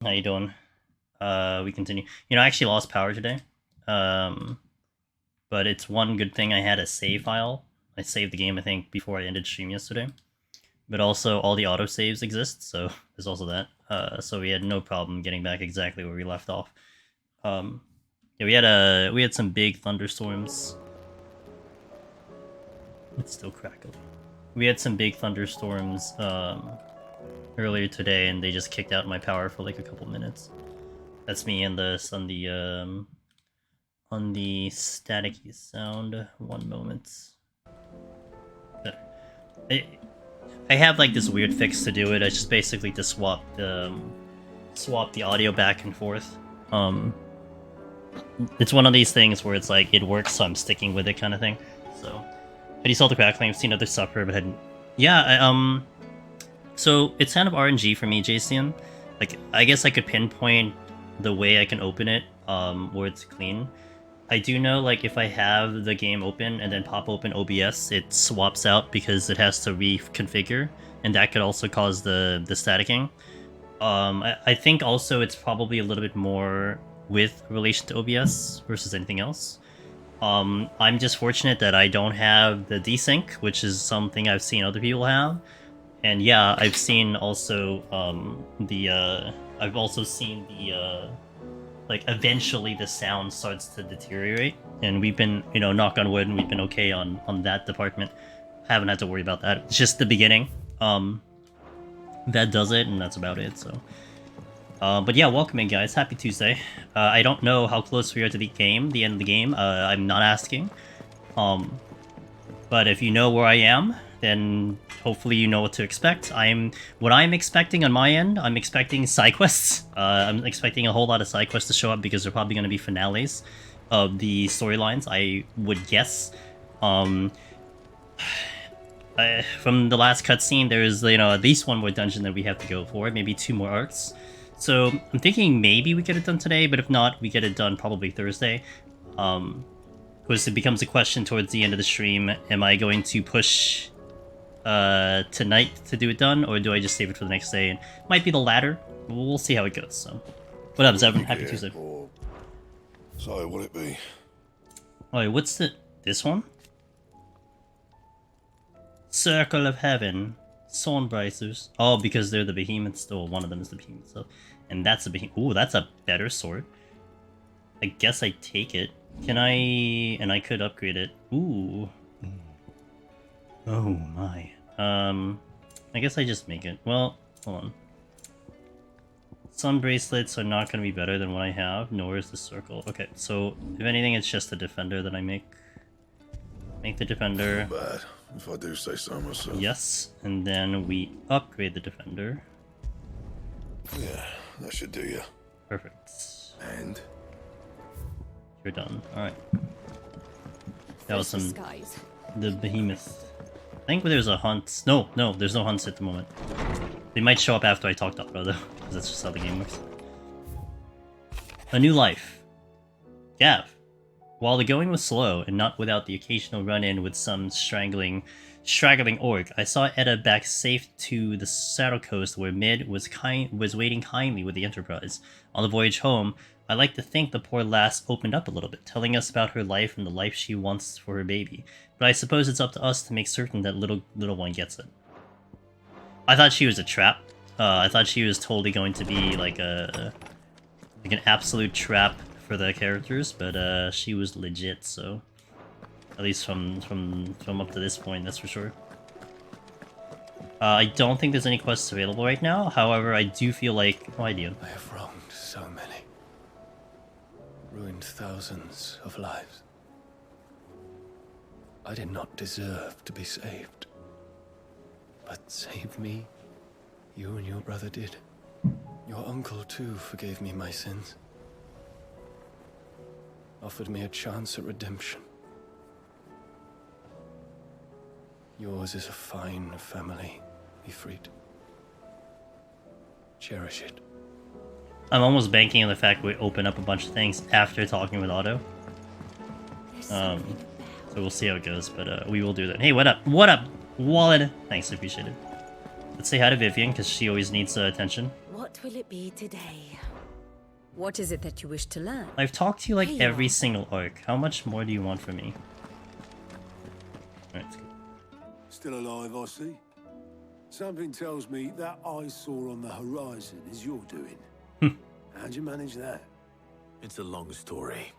How you doing? We continue. I actually lost power today. But it's one good thing I had a save file. I saved the game, I think, before I ended stream yesterday. But also, all the autosaves exist, so there's also that. So we had no problem getting back exactly where we left off. Yeah, we had some big thunderstorms. It's still crackling. We had some big thunderstorms earlier today, and they just kicked out my power for like a couple minutes. That's me and this on the staticky sound. One moment. I have like this weird fix to do it. I just basically to swap the audio back and forth. It's one of these things where it's like it works, so I'm sticking with it, kind of thing. So, had you saw the crackling? I've seen other suffer, but hadn't. Yeah, so it's kind of RNG for me, Jason. Like, I guess I could pinpoint the way I can open it, where it's clean. I do know, like, if I have the game open and then pop open OBS, it swaps out because it has to reconfigure, and that could also cause the staticking. I think also it's probably a little bit more with relation to OBS versus anything else. I'm just fortunate that I don't have the desync, which is something I've seen other people have. And yeah, I've seen also I've also seen the like eventually the sound starts to deteriorate, and we've been, knock on wood, and we've been okay on that department. Haven't had to worry about that. It's just the beginning. That does it, and that's about it. So, but yeah, welcome in, guys. Happy Tuesday. I don't know how close we are to the end of the game. I'm not asking. But if you know where I am, then hopefully you know what to expect. What I'm expecting on my end. I'm expecting side quests. I'm expecting a whole lot of side quests to show up because they're probably going to be finales of the storylines, I would guess. From the last cutscene, there's at least one more dungeon that we have to go for, maybe 2 more arcs. So I'm thinking maybe we get it done today, but if not, we get it done probably Thursday. Because it becomes a question towards the end of the stream: am I going to push tonight to do it done, or do I just save it for the next day? And might be the latter. We'll see how it goes. So, what up, Zevin? Happy Tuesday. So, will it be? Oh, wait, what's this one? Circle of Heaven, Stormbracers. Oh, because they're the behemoths. Still, one of them is the behemoth. So, and that's a behemoth. Ooh, that's a better sword. I guess I take it. Can I? And I could upgrade it. Ooh. Oh my. I guess I just make it. Well, hold on. Some bracelets are not going to be better than what I have, nor is the circle. Okay, so if anything, it's just the defender that I make. Make the defender. Not bad, if I do say so myself. Yes, and then we upgrade the defender. Yeah, that should do you. Perfect. And? You're done. Alright. That was some... The behemoth. I think there's a hunt. No, there's no hunts at the moment. They might show up after I talk to Otto, though, because that's just how the game works. A new life. Gav. While the going was slow, and not without the occasional run-in with some straggling orc, I saw Edda back safe to the Saddle Coast, where Mid was waiting kindly with the Enterprise. On the voyage home, I like to think the poor lass opened up a little bit, telling us about her life and the life she wants for her baby. But I suppose it's up to us to make certain that little one gets it. I thought she was a trap. I thought she was totally going to be like an absolute trap for the characters, but she was legit. So at least from up to this point, that's for sure. I don't think there's any quests available right now. However, I do feel like I have wronged so many. Ruined thousands of lives. I did not deserve to be saved. But save me, you and your brother did. Your uncle too forgave me my sins. Offered me a chance at redemption. Yours is a fine family, Ifrit. Cherish it. I'm almost banking on the fact we open up a bunch of things after talking with Otto. So we'll see how it goes, but we will do that. Hey, what up? What up, Wallet? Thanks, appreciate it. Let's say hi to Vivian, because she always needs attention. What What will it be today? What is it that you wish to learn? I've talked to you like Here you every are. single arc. How much more do you want from me? Alright, Still alive, I see. Something tells me that eyesore on the horizon is your doing. How'd you manage that? It's a long story.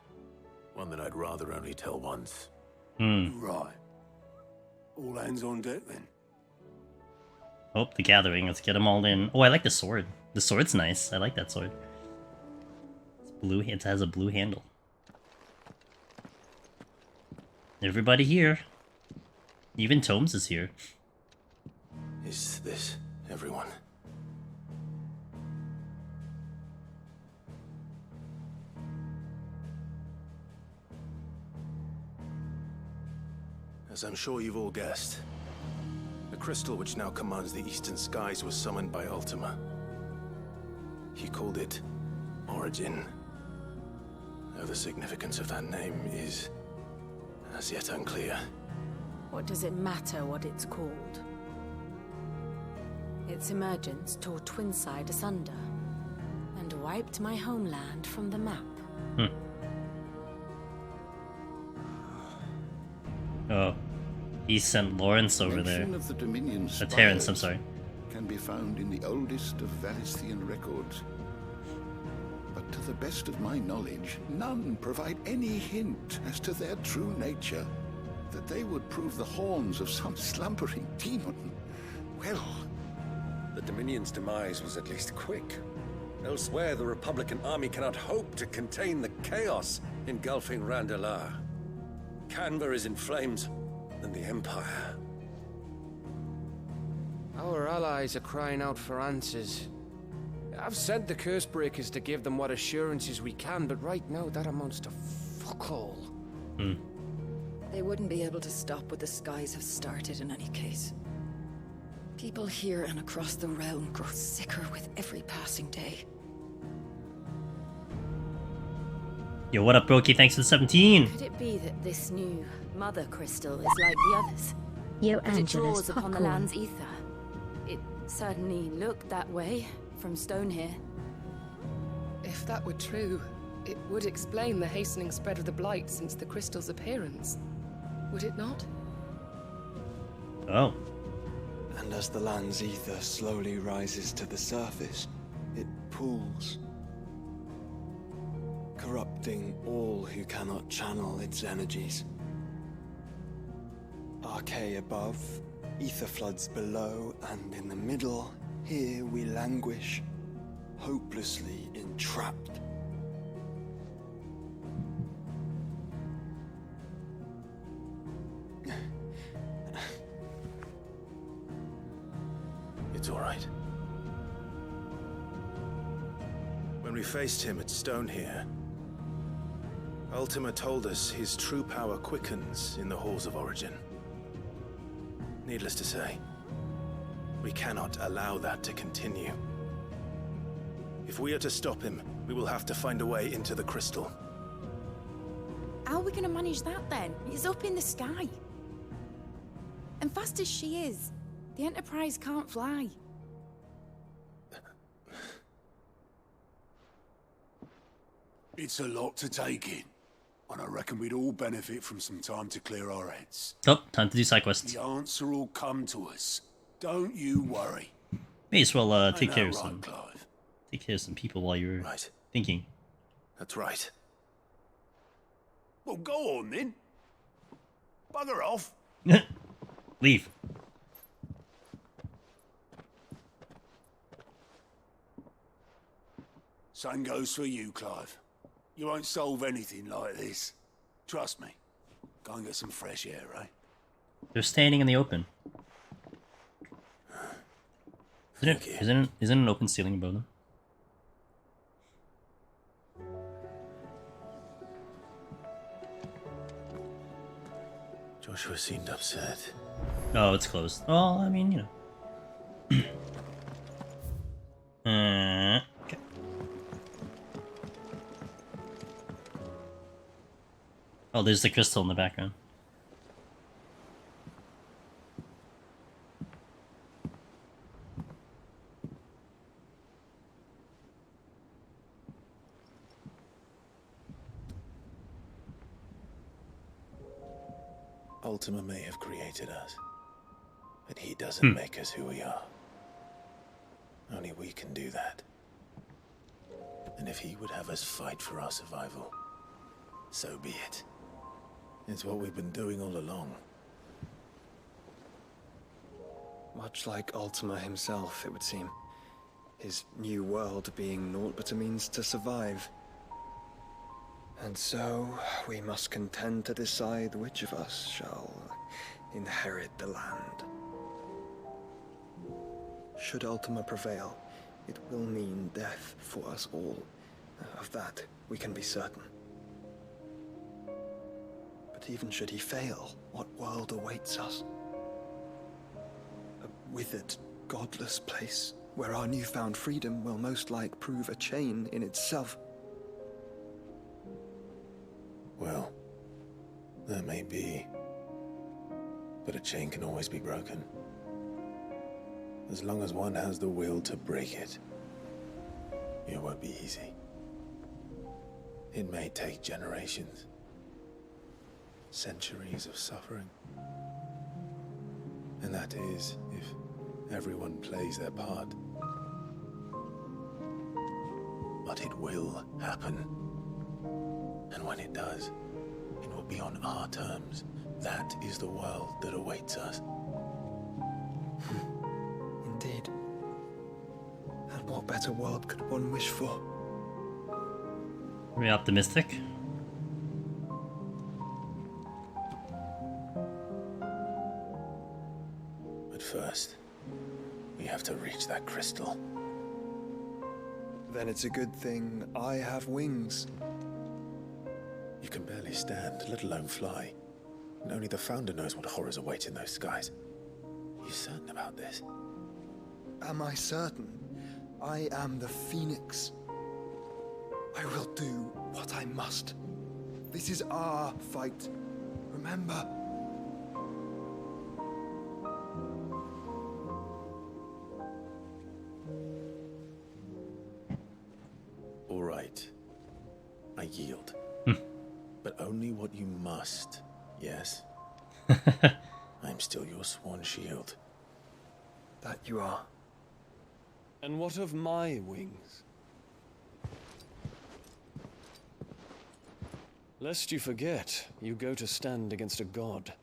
One that I'd rather only tell once. Right. All hands on deck then. Oh, the gathering. Let's get them all in. Oh, I like the sword. The sword's nice. I like that sword. It's blue. It has a blue handle. Everybody here. Even Tomes is here. Is this everyone? As I'm sure you've all guessed, the crystal which now commands the eastern skies was summoned by Ultima. He called it Origin. Though the significance of that name is as yet unclear. What does it matter what it's called? Its emergence tore Twinside asunder and wiped my homeland from the map. Oh, he sent Lawrence over there. Mention of the Dominion Terrence, I'm spires sorry. can be found in the oldest of Valisthian records. But to the best of my knowledge, none provide any hint as to their true nature. That they would prove the horns of some slumbering demon. Well, The Dominion's demise was at least quick. Elsewhere, the Republican army cannot hope to contain the chaos engulfing Randalar. Canberra is in flames, and the Empire. Our allies are crying out for answers. I've sent the Cursebreakers to give them what assurances we can, but right now that amounts to fuck all. They wouldn't be able to stop what the skies have started in any case. People here and across the realm grow sicker with every passing day. Yo, what up, Brokey? Thanks for the 17. Could it be that this new mother crystal is like the others? Yo, That it Angelus draws upon the popcorn. land's ether? It certainly looked that way from stone here. If that were true, it would explain the hastening spread of the Blight since the crystal's appearance. Would it not? Oh. And as the land's ether slowly rises to the surface, it pools, corrupting all who cannot channel its energies. Archay above, ether floods below, and in the middle, here we languish, hopelessly entrapped. It's all right. When we faced him at Stone here, Ultima told us his true power quickens in the halls of Origin. Needless to say, we cannot allow that to continue. If we are to stop him, we will have to find a way into the crystal. How are we going to manage that then? It's up in the sky. And fast as she is, the Enterprise can't fly. It's a lot to take in. And I reckon we'd all benefit from some time to clear our heads. Oh, time to do side quests. The answer will come to us. Don't you worry. May as well Ain't take that care of right, some Clive? people while you're Right. thinking. That's right. Well, go on then. Bugger off. Leave. Same goes for you, Clive. You won't solve anything like this. Trust me. Go and get some fresh air, eh? They're standing in the open. Isn't an open ceiling above them? Joshua seemed upset. Oh, it's closed. Well, I mean, you know. Okay. Oh, there's the crystal in the background. Ultima may have created us, but he doesn't make us who we are. Only we can do that. And if he would have us fight for our survival, so be it. It's what we've been doing all along. Much like Ultima himself, it would seem. His new world being naught but a means to survive. And so, we must contend to decide which of us shall inherit the land. Should Ultima prevail, it will mean death for us all. Of that, we can be certain. But even should he fail, what world awaits us? A withered, godless place, where our newfound freedom will most like prove a chain in itself. Well, that may be. But a chain can always be broken. As long as one has the will to break it. It won't be easy. It may take generations. Centuries of suffering. And that is, if everyone plays their part. But it will happen. And when it does, it will be on our terms. That is the world that awaits us. Indeed. And what better world could one wish for? Very optimistic. But first, we have to reach that crystal. Then it's a good thing I have wings. You can barely stand, let alone fly. And only the Founder knows what horrors await in those skies. Are you certain about this? Am I certain? I am the Phoenix. I will do what I must. This is our fight. Remember? All right. I yield. But only what you must, yes? I'm still your sworn shield. That you are. And what of my wings? Lest you forget, you go to stand against a god.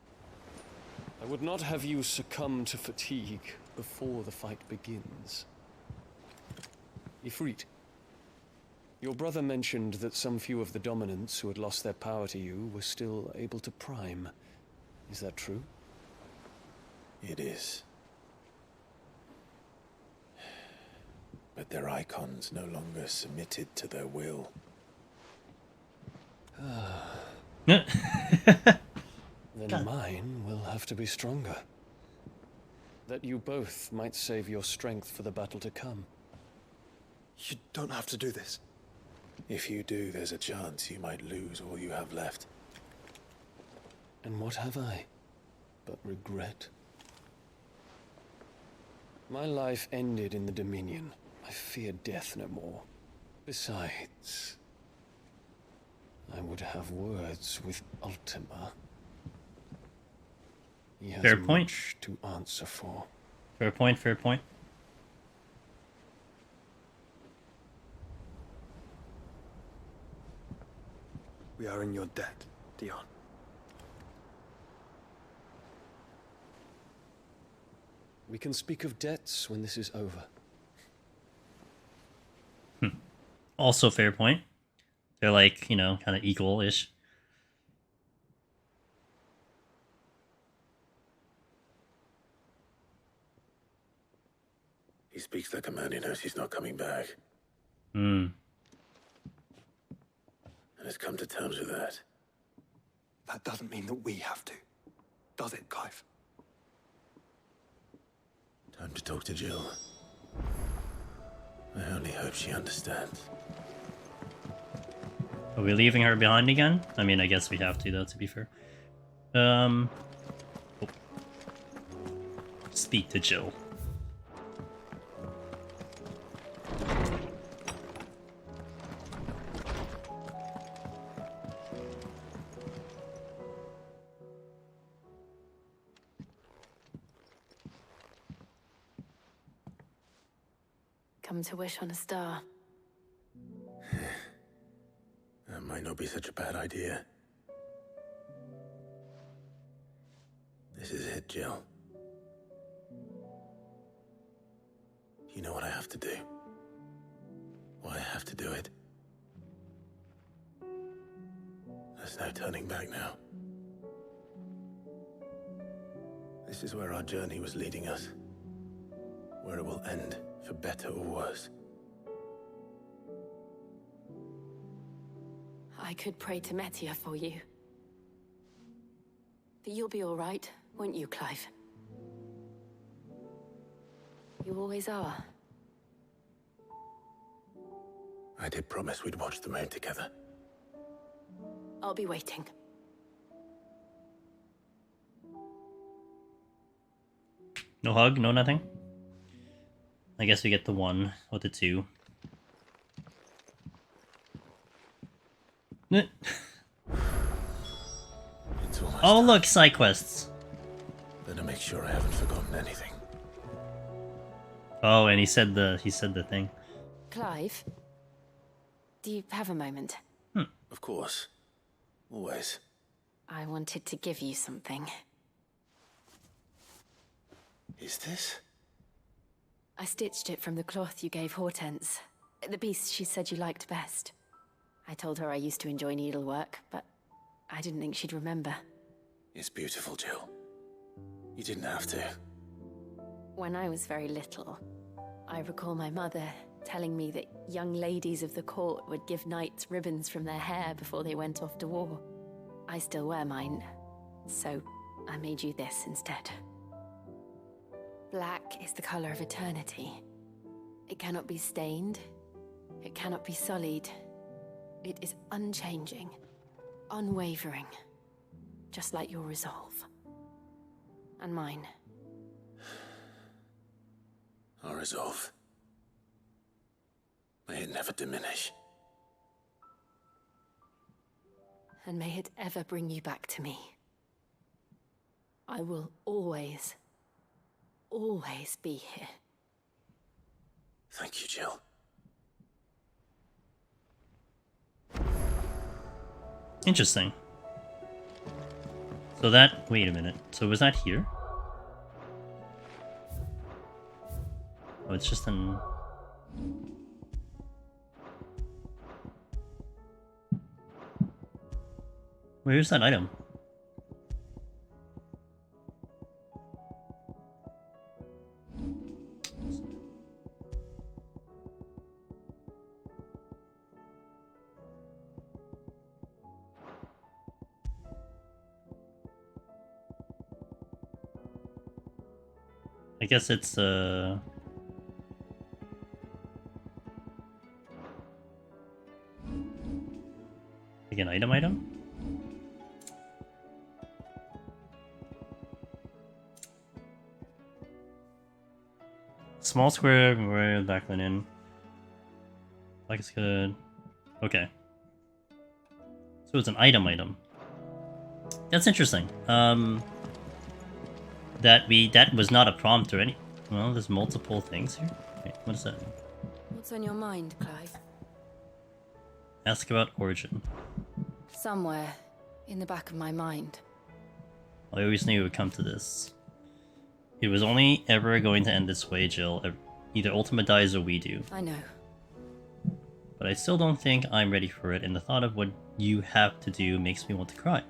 I would not have you succumb to fatigue before the fight begins. Ifrit, your brother mentioned that some few of the dominants who had lost their power to you were still able to prime. Is that true? It is. But their icons no longer submitted to their will. Then mine will have to be stronger. That you both might save your strength for the battle to come. You don't have to do this. If you do, there's a chance you might lose all you have left. And what have I but regret? My life ended in the Dominion. I fear death no more. Besides, I would have words with Ultima. He has Fair point. much to answer for. Fair point, fair point. We are in your debt, Dion. We can speak of debts when this is over. Also fair point. They're like, you know, kind of equal-ish. He speaks like a man who knows he's not coming back. Hmm. And has come to terms with that. That doesn't mean that we have to. Does it, Clive? Time to talk to Jill. I only hope she understands. Are we leaving her behind again? I mean, I guess we have to, though, to be fair. Oh. Speak to Jill. Come to wish on a star. That might not be such a bad idea. This is it, Jill. You know what I have to do. Why I have to do it. There's no turning back now. This is where our journey was leading us. Where it will end, for better or worse. I could pray to Metia for you. But you'll be all right, won't you, Clive? You always are. I did promise we'd watch the moon together. I'll be waiting. No hug, no nothing? I guess we get the 1 or the 2. It's almost Oh done. look, side quests. Better make sure I haven't forgotten anything. Oh, and he said the thing. Clive? Do you have a moment? Of course. Always. I wanted to give you something. Is this? I stitched it from the cloth you gave Hortense. The piece she said you liked best. I told her I used to enjoy needlework, but I didn't think she'd remember. It's beautiful, Jill. You didn't have to. When I was very little, I recall my mother telling me that young ladies of the court would give knights ribbons from their hair before they went off to war. I still wear mine, so I made you this instead. Black is the color of eternity. It cannot be stained. It cannot be sullied. It is unchanging, unwavering, just like your resolve. And mine. Our resolve. May it never diminish. And may it ever bring you back to me. I will always be here. Thank you, Jill. Interesting. So that... Wait a minute. So was that here? Oh, it's just an... Where's that item? I guess it's like an item? Small square, where backline in. Like it's good. Okay. So it's an item. That's interesting. That was not a prompt or any. Well, there's multiple things here. Wait, what is that? What's on your mind, Clive? Ask about origin. Somewhere in the back of my mind. I always knew it would come to this. It was only ever going to end this way, Jill. Either Ultima dies or we do. I know. But I still don't think I'm ready for it, and the thought of what you have to do makes me want to cry.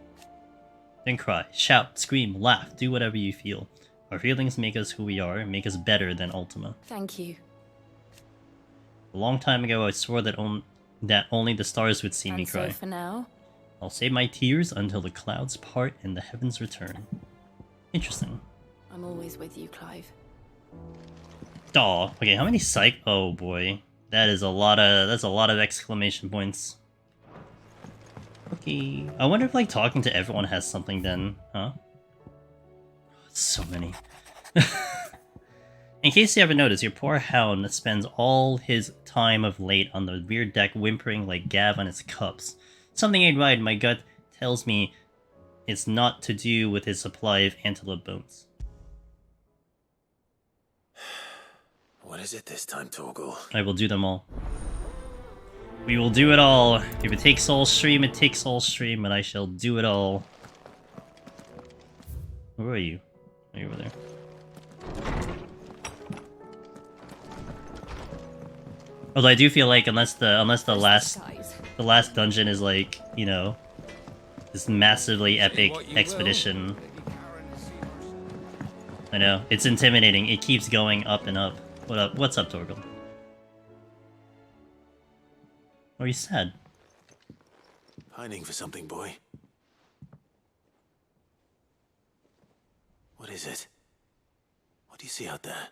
Then cry, shout, scream, laugh, do whatever you feel. Our feelings make us who we are, make us better than Ultima. Thank you. A long time ago I swore that only the stars would see me And cry. so for now, I'll save my tears until the clouds part and the heavens return. Interesting. I'm always with you, Clive. Aw, okay, how many psych? Oh boy, that's a lot of exclamation points. Okay, I wonder if like talking to everyone has something then, huh? So many. In case you haven't noticed, your poor hound spends all his time of late on the rear deck whimpering like Gav on its cups. Something ain't right, my gut tells me it's not to do with his supply of antelope bones. What is it this time, Torgal? I will do them all. We will do it all. If it takes all stream, it takes all stream, and I shall do it all. Where are you? Are you over there? Although I do feel like unless the last dungeon is like, you know, this massively epic expedition. I know, it's intimidating. It keeps going up and up. What up? What's up, Torgal? Are you sad? Pining for something, boy. What is it? What do you see out there?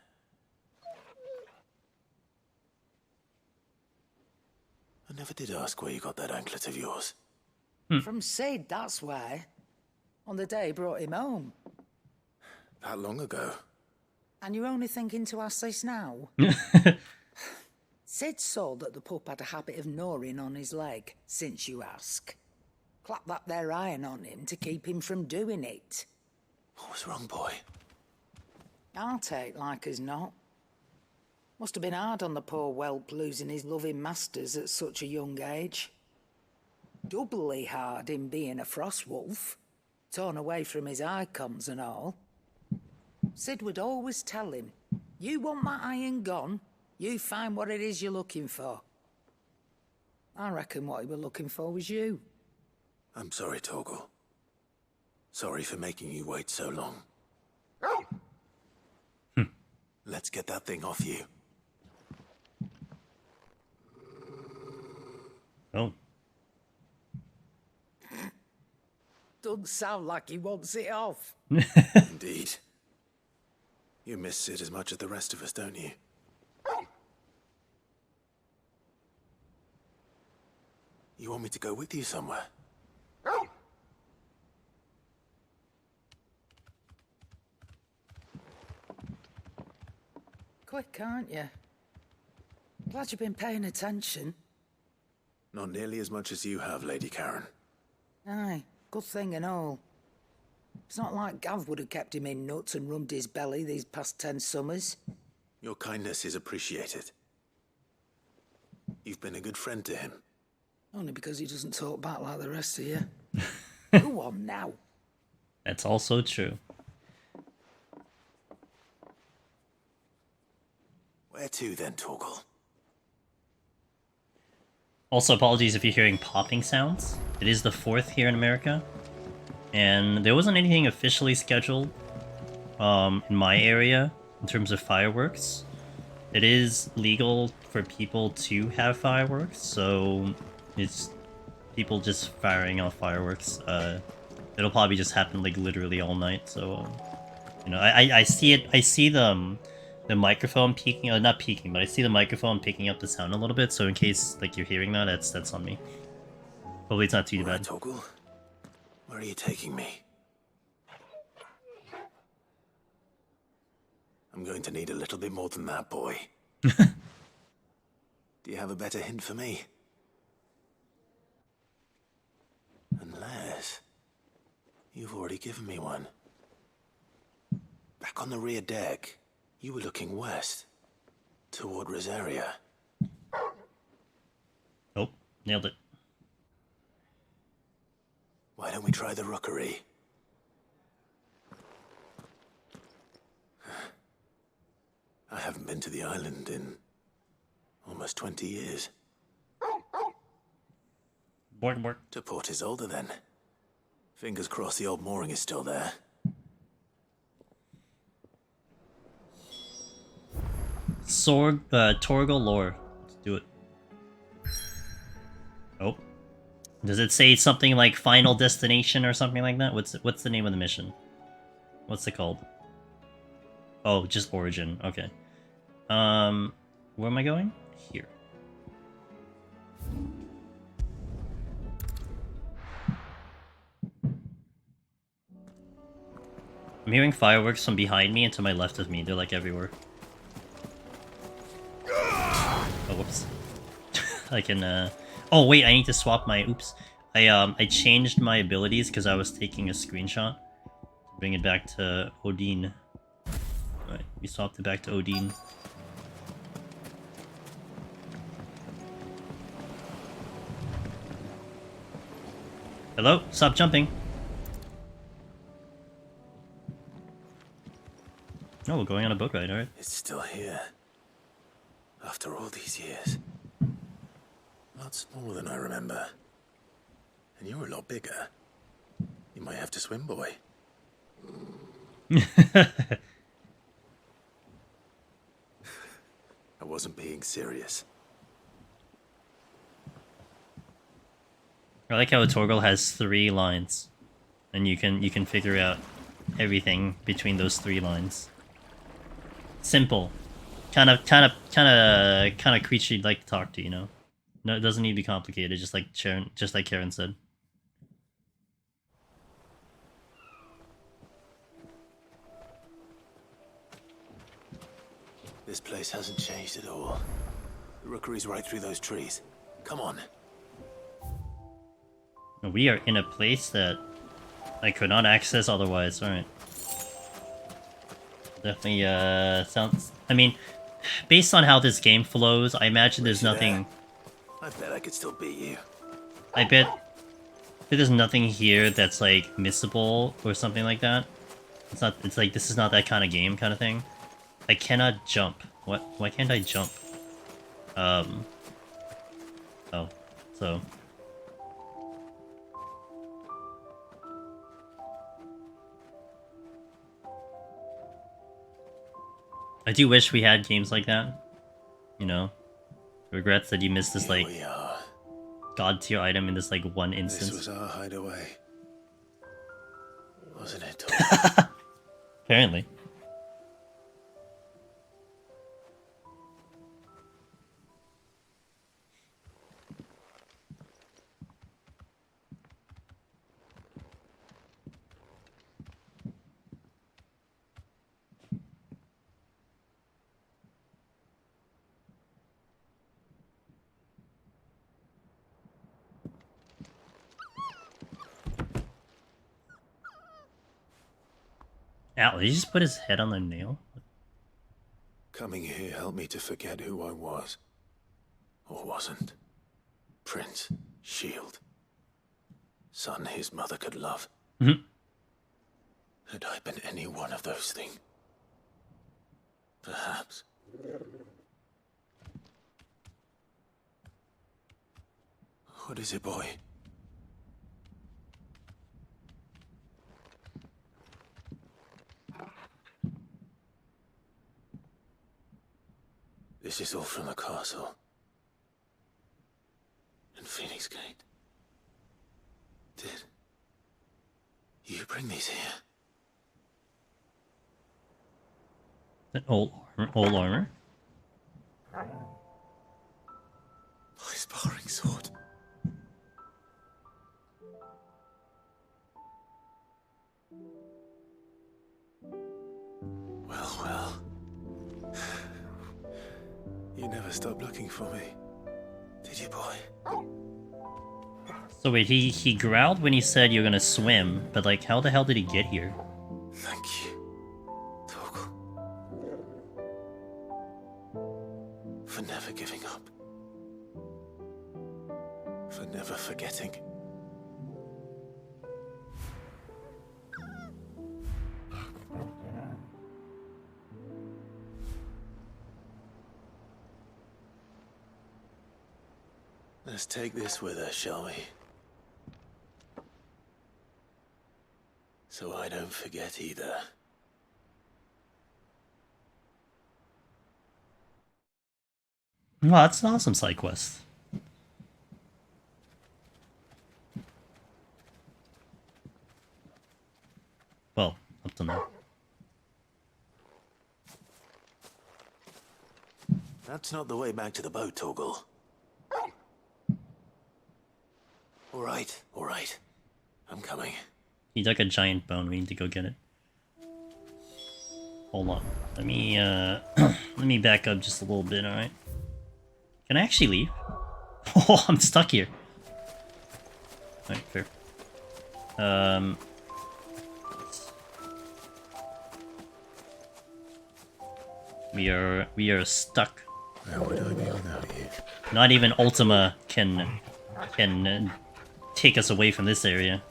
I never did ask where you got that anklet of yours. From Sid, that's why. On the day he brought him home. That long ago? And you're only thinking to ask this now? Sid saw that the pup had a habit of gnawing on his leg, since you ask. Clap that there iron on him to keep him from doing it. What was wrong, boy? I'll take like as not. Must have been hard on the poor whelp losing his loving masters at such a young age. Doubly hard in being a frost wolf, torn away from his icons and all. Sid would always tell him, you want that iron gone, you find what it is you're looking for. I reckon what he was looking for was you. I'm sorry, Torgal. Sorry for making you wait so long. Let's get that thing off you. Oh. Doesn't sound like he wants it off. Indeed. You miss Sid as much as the rest of us, don't you? You want me to go with you somewhere? Quick, aren't you? Glad you've been paying attention. Not nearly as much as you have, Lady Karen. Aye, good thing and all. It's not like Gav would have kept him in nuts and rubbed his belly these past 10 summers. Your kindness is appreciated. You've been a good friend to him. Only because he doesn't talk back like the rest of you. Go on now. That's also true. Where to then, Torgal? Also, apologies if you're hearing popping sounds. It is the 4th here in America. And there wasn't anything officially scheduled in my area in terms of fireworks. It is legal for people to have fireworks, so it's people just firing off fireworks. It'll probably just happen like literally all night. So, you know, I see it. I see the microphone peaking, not peaking, but I see the microphone picking up the sound a little bit. So in case like you're hearing that, that's on me. Hopefully it's not too bad. Torgal, where are you taking me? I'm going to need a little bit more than that, boy. Do you have a better hint for me? Unless you've already given me one. Back on the rear deck, you were looking west, toward Rosaria. Oh, nailed it. Why don't we try the rookery? I haven't been to the island in almost 20 years. Bork. To Port Isolde, then. Fingers crossed the old mooring is still there. Torgal lore. Let's do it. Oh. Does it say something like Final Destination or something like that? What's the name of the mission? What's it called? Oh, just Origin. Okay. Where am I going? Here. I'm hearing fireworks from behind me and to my left of me. They're like everywhere. Oh, whoops. I can, Oh, wait, I need to swap my... Oops. I changed my abilities because I was taking a screenshot. Bring it back to Odin. Alright, we swapped it back to Odin. Hello? Stop jumping. Oh, we're going on a boat ride, alright. It's still here. After all these years. A lot smaller than I remember. And you're a lot bigger. You might have to swim, boy. I wasn't being serious. I like how a Torgal has 3 lines. And you can figure out everything between those 3 lines. Simple. Kind of creature you'd like to talk to, you know? No, it doesn't need to be complicated, just like Karen said. This place hasn't changed at all. The rookery's right through those trees. Come on. We are in a place that I could not access otherwise, alright. Definitely, sounds... I mean, based on how this game flows, I imagine there's nothing... I bet I could still beat you. I bet there's nothing here that's, like, missable or something like that. It's like, this is not that kind of game kind of thing. I cannot jump. What? Why can't I jump? Oh. So... I do wish we had games like that. You know? Regrets that you missed this, like, god tier item in this, like, one instance. This was our hideaway. Wasn't it? Apparently. Ow, did he just put his head on the nail? Coming here helped me to forget who I was. Or wasn't. Prince, shield. Son his mother could love. Mm-hmm. Had I been any one of those things? Perhaps. What is it, boy? This is all from the castle. And Phoenix Gate. Did you bring these here? That old armor? My sparring sword. Well. You never stopped looking for me, did you, boy? So wait, he growled when he said you're gonna swim, but like, how the hell did he get here? Thank you, Torgal. For never giving up. For never forgetting. Let's take this with us, shall we? So I don't forget either. Well, that's an awesome side quest. Well, up to now. That's not the way back to the boat, Torgal. All right. I'm coming. He's like a giant bone. We need to go get it. Hold on. Let me let me back up just a little bit. All right. Can I actually leave? Oh, I'm stuck here. All right, fair. We are stuck. Where would I be without you? Not even Ultima can take us away from this area.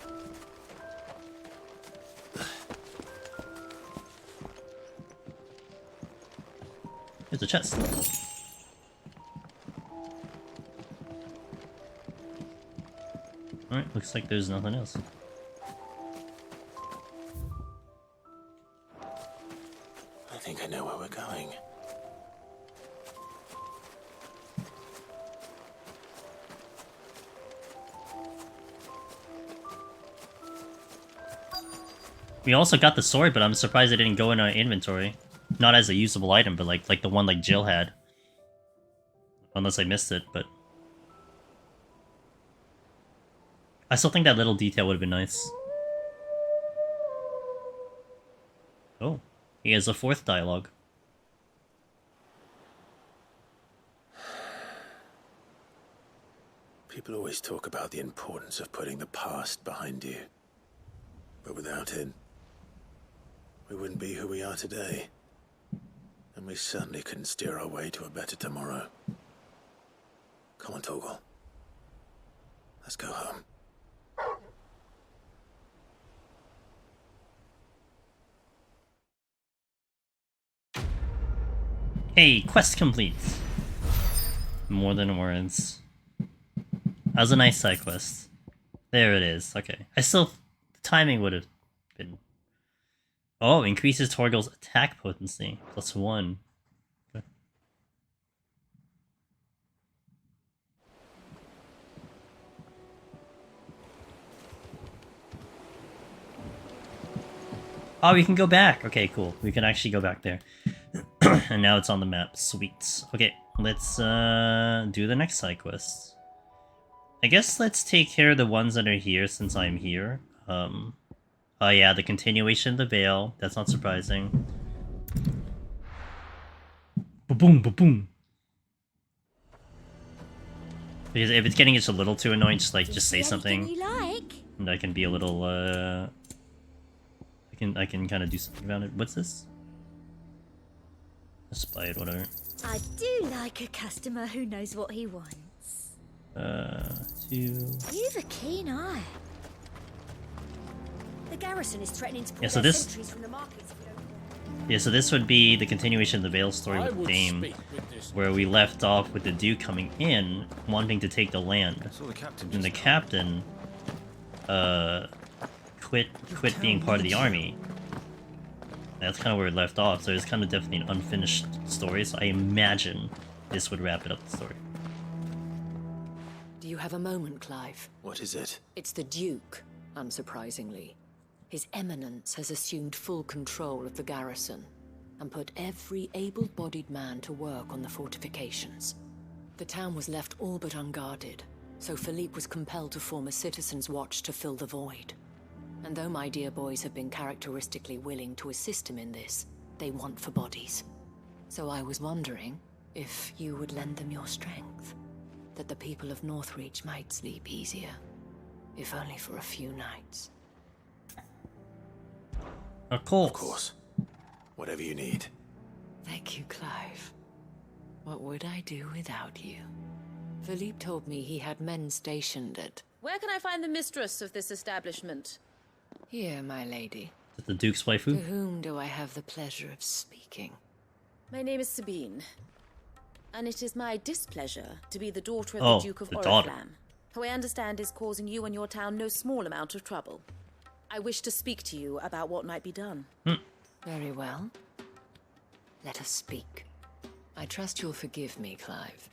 There's a chest. Alright, looks like there's nothing else. I think I know where we're going. We also got the sword, but I'm surprised it didn't go in our inventory. Not as a usable item, but like the one like Jill had. Unless I missed it, but... I still think that little detail would have been nice. Oh, he has a fourth dialogue. People always talk about the importance of putting the past behind you. But without it, we wouldn't be who we are today. And we certainly couldn't steer our way to a better tomorrow. Come on, Torgal. Let's go home. Hey, quest complete! More than words. That was a nice side quest. There it is. Okay. I still... The timing would have been... Oh, increases Torgal's attack potency. +1. Okay. Oh, we can go back! Okay, cool. We can actually go back there. And now it's on the map. Sweet. Okay, let's do the next side quest. I guess let's take care of the ones that are here since I'm here. Oh yeah, the continuation of the veil. That's not surprising. Ba-boom, ba-boom. Because if it's getting just a little too annoying, just say something. And I can be a little I can kind of do something about it. What's this? Let's buy it, whatever. I do like a customer who knows what he wants. 2. You've a keen eye. The garrison is threatening to pull so their this- sentries from the markets if we don't... Yeah, so this would be the continuation of the Veil story with Dame, where we left off with the Duke coming in, wanting to take the land. And the captain, quit being part of the army. That's kind of where it left off, so it's kind of definitely an unfinished story, so I imagine this would wrap it up the story. Do you have a moment, Clive? What is it? It's the Duke, unsurprisingly. His Eminence has assumed full control of the garrison and put every able-bodied man to work on the fortifications. The town was left all but unguarded, so Philippe was compelled to form a citizens' watch to fill the void. And though my dear boys have been characteristically willing to assist him in this, they want for bodies. So I was wondering if you would lend them your strength, that the people of Northreach might sleep easier, if only for a few nights. Of course. Of course. Whatever you need. Thank you, Clive. What would I do without you? Philippe told me he had men stationed at... Where can I find the mistress of this establishment? Here, my lady. Is it the Duke's waifu? To whom do I have the pleasure of speaking? My name is Sabine, and it is my displeasure to be the daughter of the Duke of Oriflamme, who I understand is causing you and your town no small amount of trouble. I wish to speak to you about what might be done. Very well. Let us speak. I trust you'll forgive me, Clive.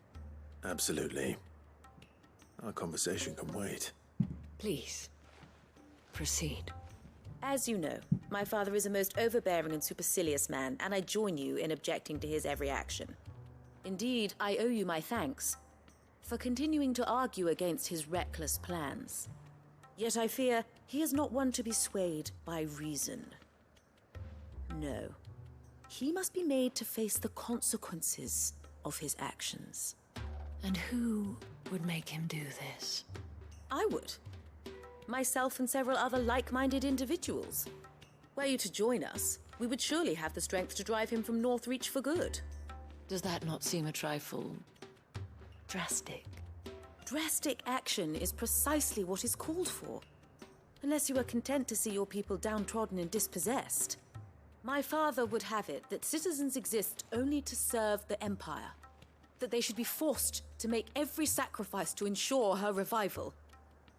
Absolutely. Our conversation can wait. Please, proceed. As you know, my father is a most overbearing and supercilious man, and I join you in objecting to his every action. Indeed, I owe you my thanks for continuing to argue against his reckless plans. Yet I fear he is not one to be swayed by reason. No, he must be made to face the consequences of his actions. And who would make him do this? I would. Myself and several other like-minded individuals. Were you to join us, we would surely have the strength to drive him from Northreach for good. Does that not seem a trifle... drastic? Drastic action is precisely what is called for. Unless you are content to see your people downtrodden and dispossessed. My father would have it that citizens exist only to serve the Empire. That they should be forced to make every sacrifice to ensure her revival.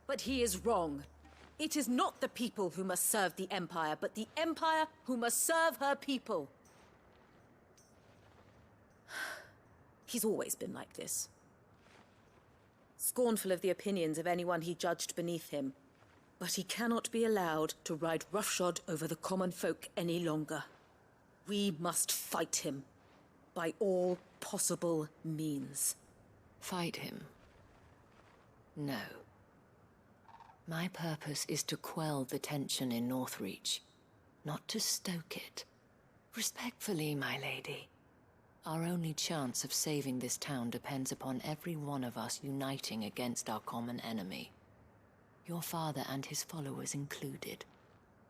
But he is wrong. It is not the people who must serve the Empire, but the Empire who must serve her people. He's always been like this. Scornful of the opinions of anyone he judged beneath him. But he cannot be allowed to ride roughshod over the common folk any longer. We must fight him. By all possible means. Fight him? No. My purpose is to quell the tension in Northreach, not to stoke it. Respectfully, my lady. Our only chance of saving this town depends upon every one of us uniting against our common enemy. Your father and his followers included.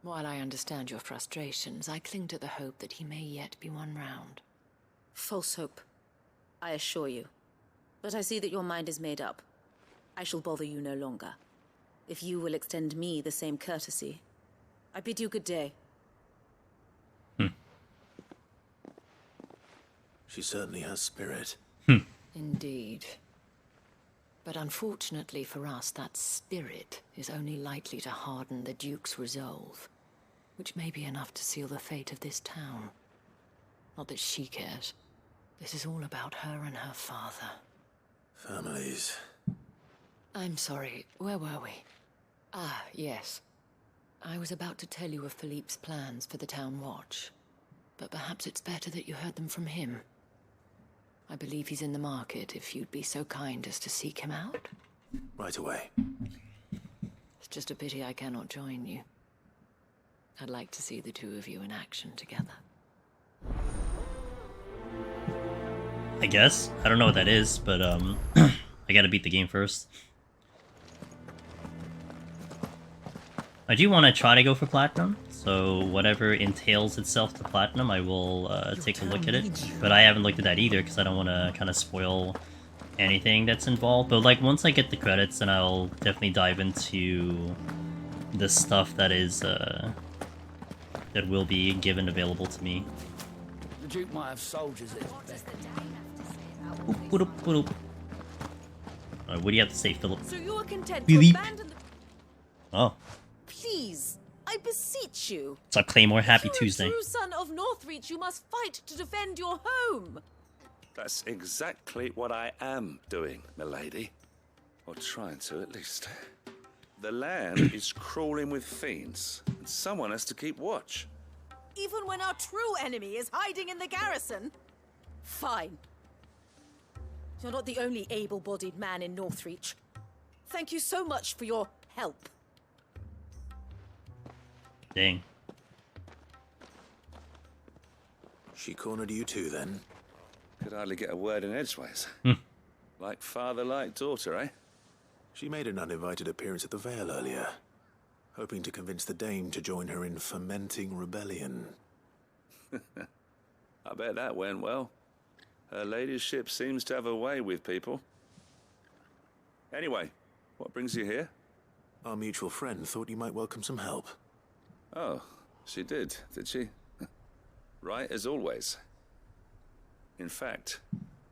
While I understand your frustrations, I cling to the hope that he may yet be won round. False hope, I assure you. But I see that your mind is made up. I shall bother you no longer. If you will extend me the same courtesy, I bid you good day. She certainly has spirit. Indeed. But unfortunately for us, that spirit is only likely to harden the Duke's resolve, which may be enough to seal the fate of this town. Not that she cares. This is all about her and her father. Families. I'm sorry, where were we? Ah, yes. I was about to tell you of Philippe's plans for the town watch, but perhaps it's better that you heard them from him. I believe he's in the market, if you'd be so kind as to seek him out. Right away. It's just a pity I cannot join you. I'd like to see the two of you in action together. I guess. I don't know what that is, but I gotta beat the game first. I do want to try to go for platinum, so whatever entails itself to platinum, I will take a look at it. But I haven't looked at that either, because I don't want to kind of spoil anything that's involved. But like, once I get the credits, then I'll definitely dive into the stuff that is that will be given available to me. The Duke might have soldiers at his What do you have to say, Philip? So you are content Philippe. to abandon the... Oh, Please, I beseech you. what's up, Claymore? Happy If you're Tuesday. a true son of Northreach, you must fight to defend your home. That's exactly what I am doing, milady. Or trying to, at least. The land is crawling with fiends, and someone has to keep watch. Even when our true enemy is hiding in the garrison? Fine. You're not the only able-bodied man in Northreach. Thank you so much for your help. Dang. She cornered you too, then? Could hardly get a word in edgeways. Like father, like daughter, eh? She made an uninvited appearance at the Vale earlier, hoping to convince the Dame to join her in fomenting rebellion. I bet that went well. Her ladyship seems to have a way with people. Anyway, what brings you here? Our mutual friend thought you might welcome some help. Oh, she did she? Right as always. In fact,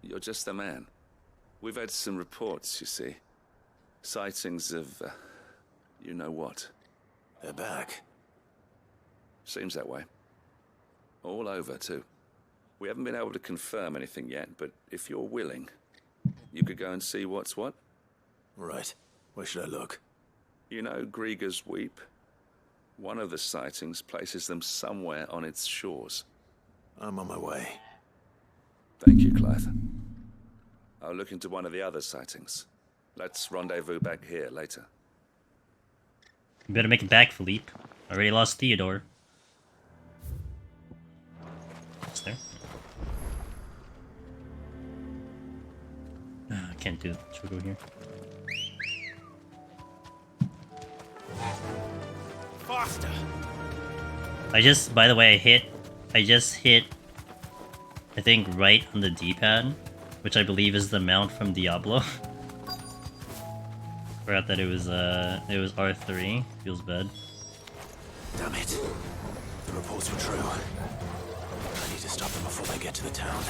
you're just the man. We've had some reports, you see. Sightings of, you know what. They're back. Seems that way. All over, too. We haven't been able to confirm anything yet, but if you're willing, you could go and see what's what. Right. Where should I look? You know Grieger's Weep? One of the sightings places them somewhere on its shores. I'm on my way. Thank you, Clive. I'll look into one of the other sightings. Let's rendezvous back here later. You better make it back, Philippe. I already lost Theodore. What's there? I can't do it. Should we go here? Faster! By the way, I just hit, I think, right on the D-pad, which I believe is the mount from Diablo. Forgot that it was R3. Feels bad. Damn it. The reports were true. I need to stop them before they get to the town.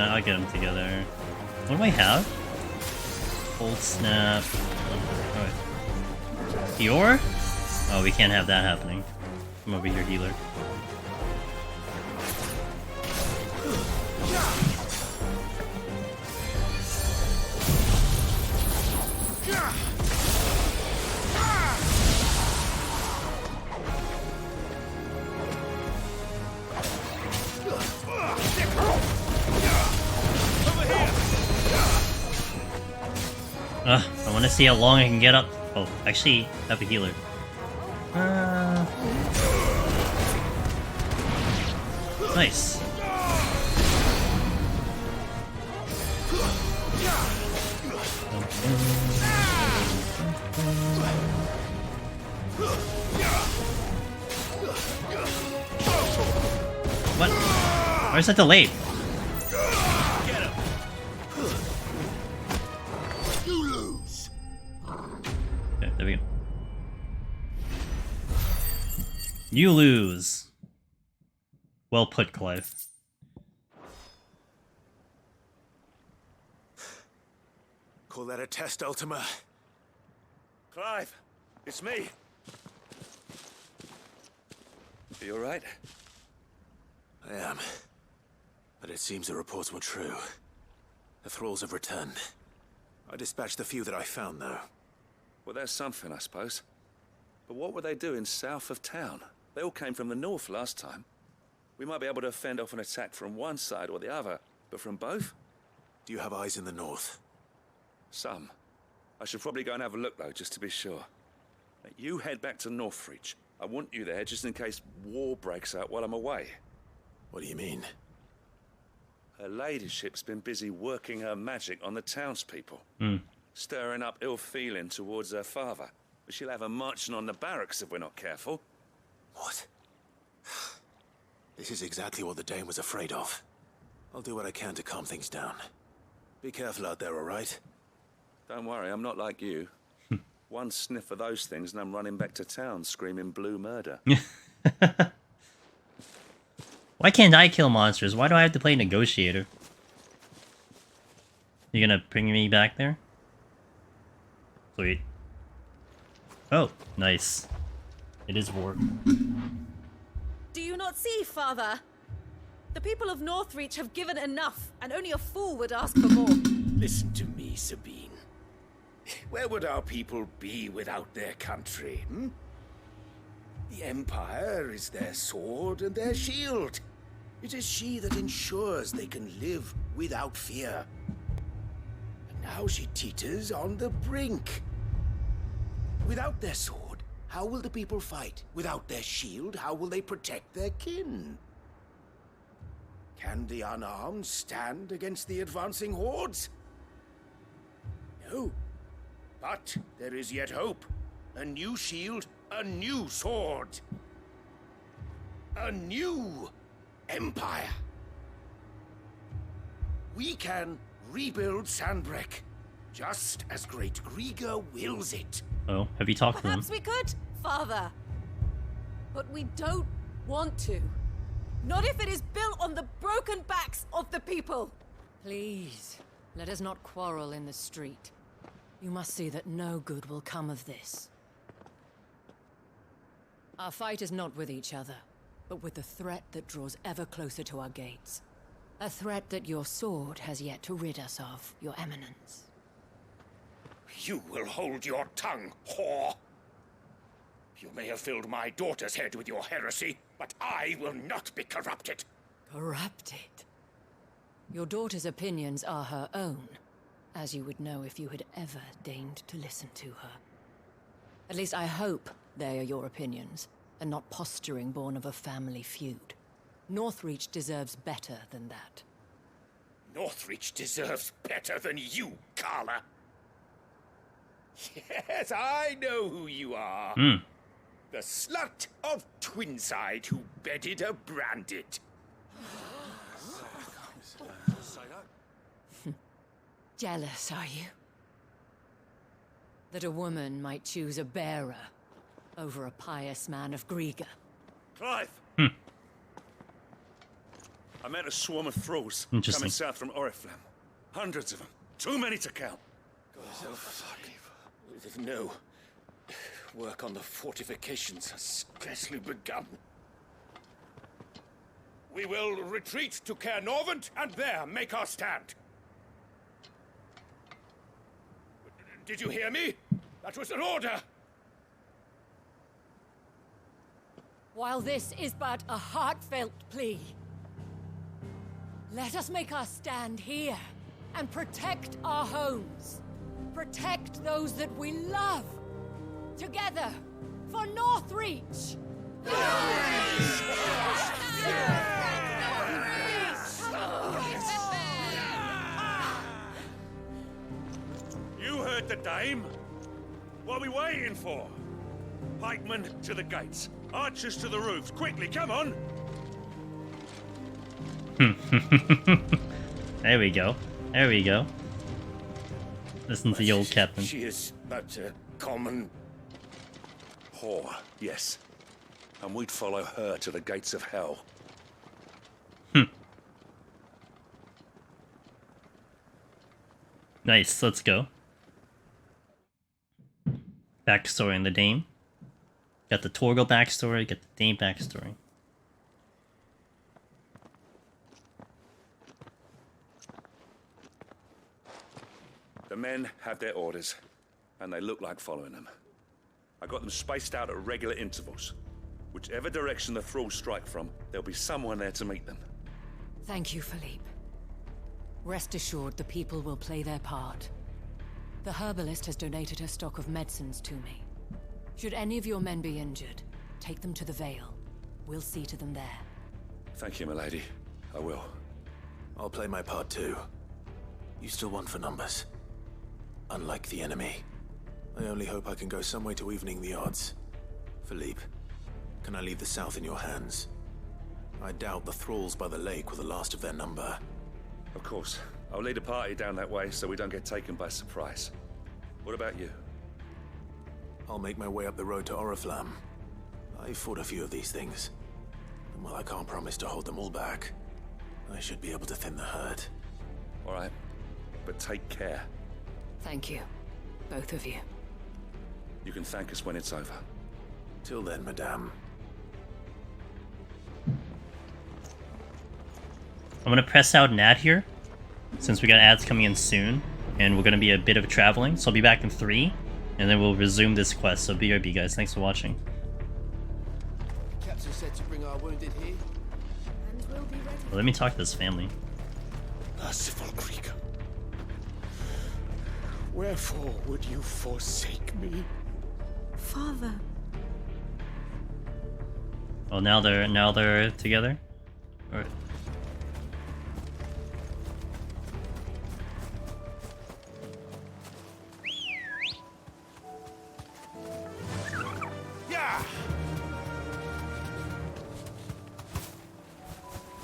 I'll get them together. What do I have? Cold snap. Oh, Dior? Oh, we can't have that happening. I'm over here, healer. I want to see how long I can get up. Oh, actually, I have a healer. Nice. What? Why is that delayed? Okay, there we go. You lose. Well put, Clive. Call that a test, Ultima? Clive, it's me. Are you alright? I am. But it seems the reports were true. The thralls have returned. I dispatched the few that I found, though. Well, there's something, I suppose. But what were they doing south of town? They all came from the north last time. We might be able to fend off an attack from one side or the other, but from both? Do you have eyes in the north? Some. I should probably go and have a look, though, just to be sure. Now, you head back to Northreach. I want you there just in case war breaks out while I'm away. What do you mean? Her ladyship's been busy working her magic on the townspeople. Stirring up ill feeling towards her father. But she'll have her marching on the barracks if we're not careful. What? This is exactly what the Dane was afraid of. I'll do what I can to calm things down. Be careful out there, all right? Don't worry, I'm not like you. One sniff of those things and I'm running back to town screaming blue murder. Why can't I kill monsters? Why do I have to play negotiator? You gonna bring me back there? Sweet. Oh, nice. It is war. Do you not see, Father? The people of Northreach have given enough, and only a fool would ask for more. Listen to me, Sabine. Where would our people be without their country, hmm? The Empire is their sword and their shield. It is she that ensures they can live without fear. And now she teeters on the brink. Without their sword, how will the people fight? Without their shield, how will they protect their kin? Can the unarmed stand against the advancing hordes? No. But there is yet hope. A new shield, a new sword. A new empire. We can rebuild Sandbreck, just as Great Grieger wills it. Oh, have you talked to them? Perhaps we could, Father. But we don't want to. Not if it is built on the broken backs of the people. Please, let us not quarrel in the street. You must see that no good will come of this. Our fight is not with each other, but with the threat that draws ever closer to our gates. A threat that your sword has yet to rid us of, Your Eminence. You will hold your tongue, whore. You may have filled my daughter's head with your heresy, but I will not be corrupted. Corrupted? Your daughter's opinions are her own, as you would know if you had ever deigned to listen to her. At least I hope They are your opinions, and not posturing born of a family feud. Northreach deserves better than that. Northreach deserves better than you, Carla. Yes, I know who you are. The slut of Twinside who bedded a branded. Jealous, are you? That a woman might choose a bearer over a pious man of Griega. Clive! I met a swarm of thralls Interesting. coming south from Oriflamme. Hundreds of them. Too many to count. No. Work on the fortifications has scarcely begun. We will retreat to Caer Norvent and there make our stand. Did you hear me? That was an order! While this is but a heartfelt plea, let us make our stand here and protect our homes. Protect those that we love. Together, for Northreach! You heard the dame. What are we waiting for? Pikemen to the gates. Archers to the roofs. Quickly, come on! There we go. There we go. Listen to the old captain. She is but a common whore, yes. And we'd follow her to the gates of hell. Nice, let's go. Backstory on the Dame. Got the Torgal backstory, got the Dame backstory. The men have their orders, and they look like following them. I got them spaced out at regular intervals. Whichever direction the thralls strike from, there'll be someone there to meet them. Thank you, Philippe. Rest assured the people will play their part. The herbalist has donated her stock of medicines to me. Should any of your men be injured, take them to the Vale. We'll see to them there. Thank you, milady. I will. I'll play my part too. You still want for numbers. Unlike the enemy. I only hope I can go some way to evening the odds. Philippe, can I leave the south in your hands? I doubt the thralls by the lake were the last of their number. Of course. I'll lead a party down that way so we don't get taken by surprise. What about you? I'll make my way up the road to Oriflamme. I've fought a few of these things. And while I can't promise to hold them all back, I should be able to thin the herd. All right. But take care. Thank you. Both of you. You can thank us when it's over. Till then, madame. I'm gonna press out Nat here, since we got ads coming in soon, and we're gonna be a bit of traveling, so I'll be back in 3, and then we'll resume this quest, so BRB guys, thanks for watching. Captain said to bring our wounded here. And we'll be ready. Well, let me talk to this family. Merciful Krieger. Wherefore would you forsake me? Father. Oh, now they're together? Or...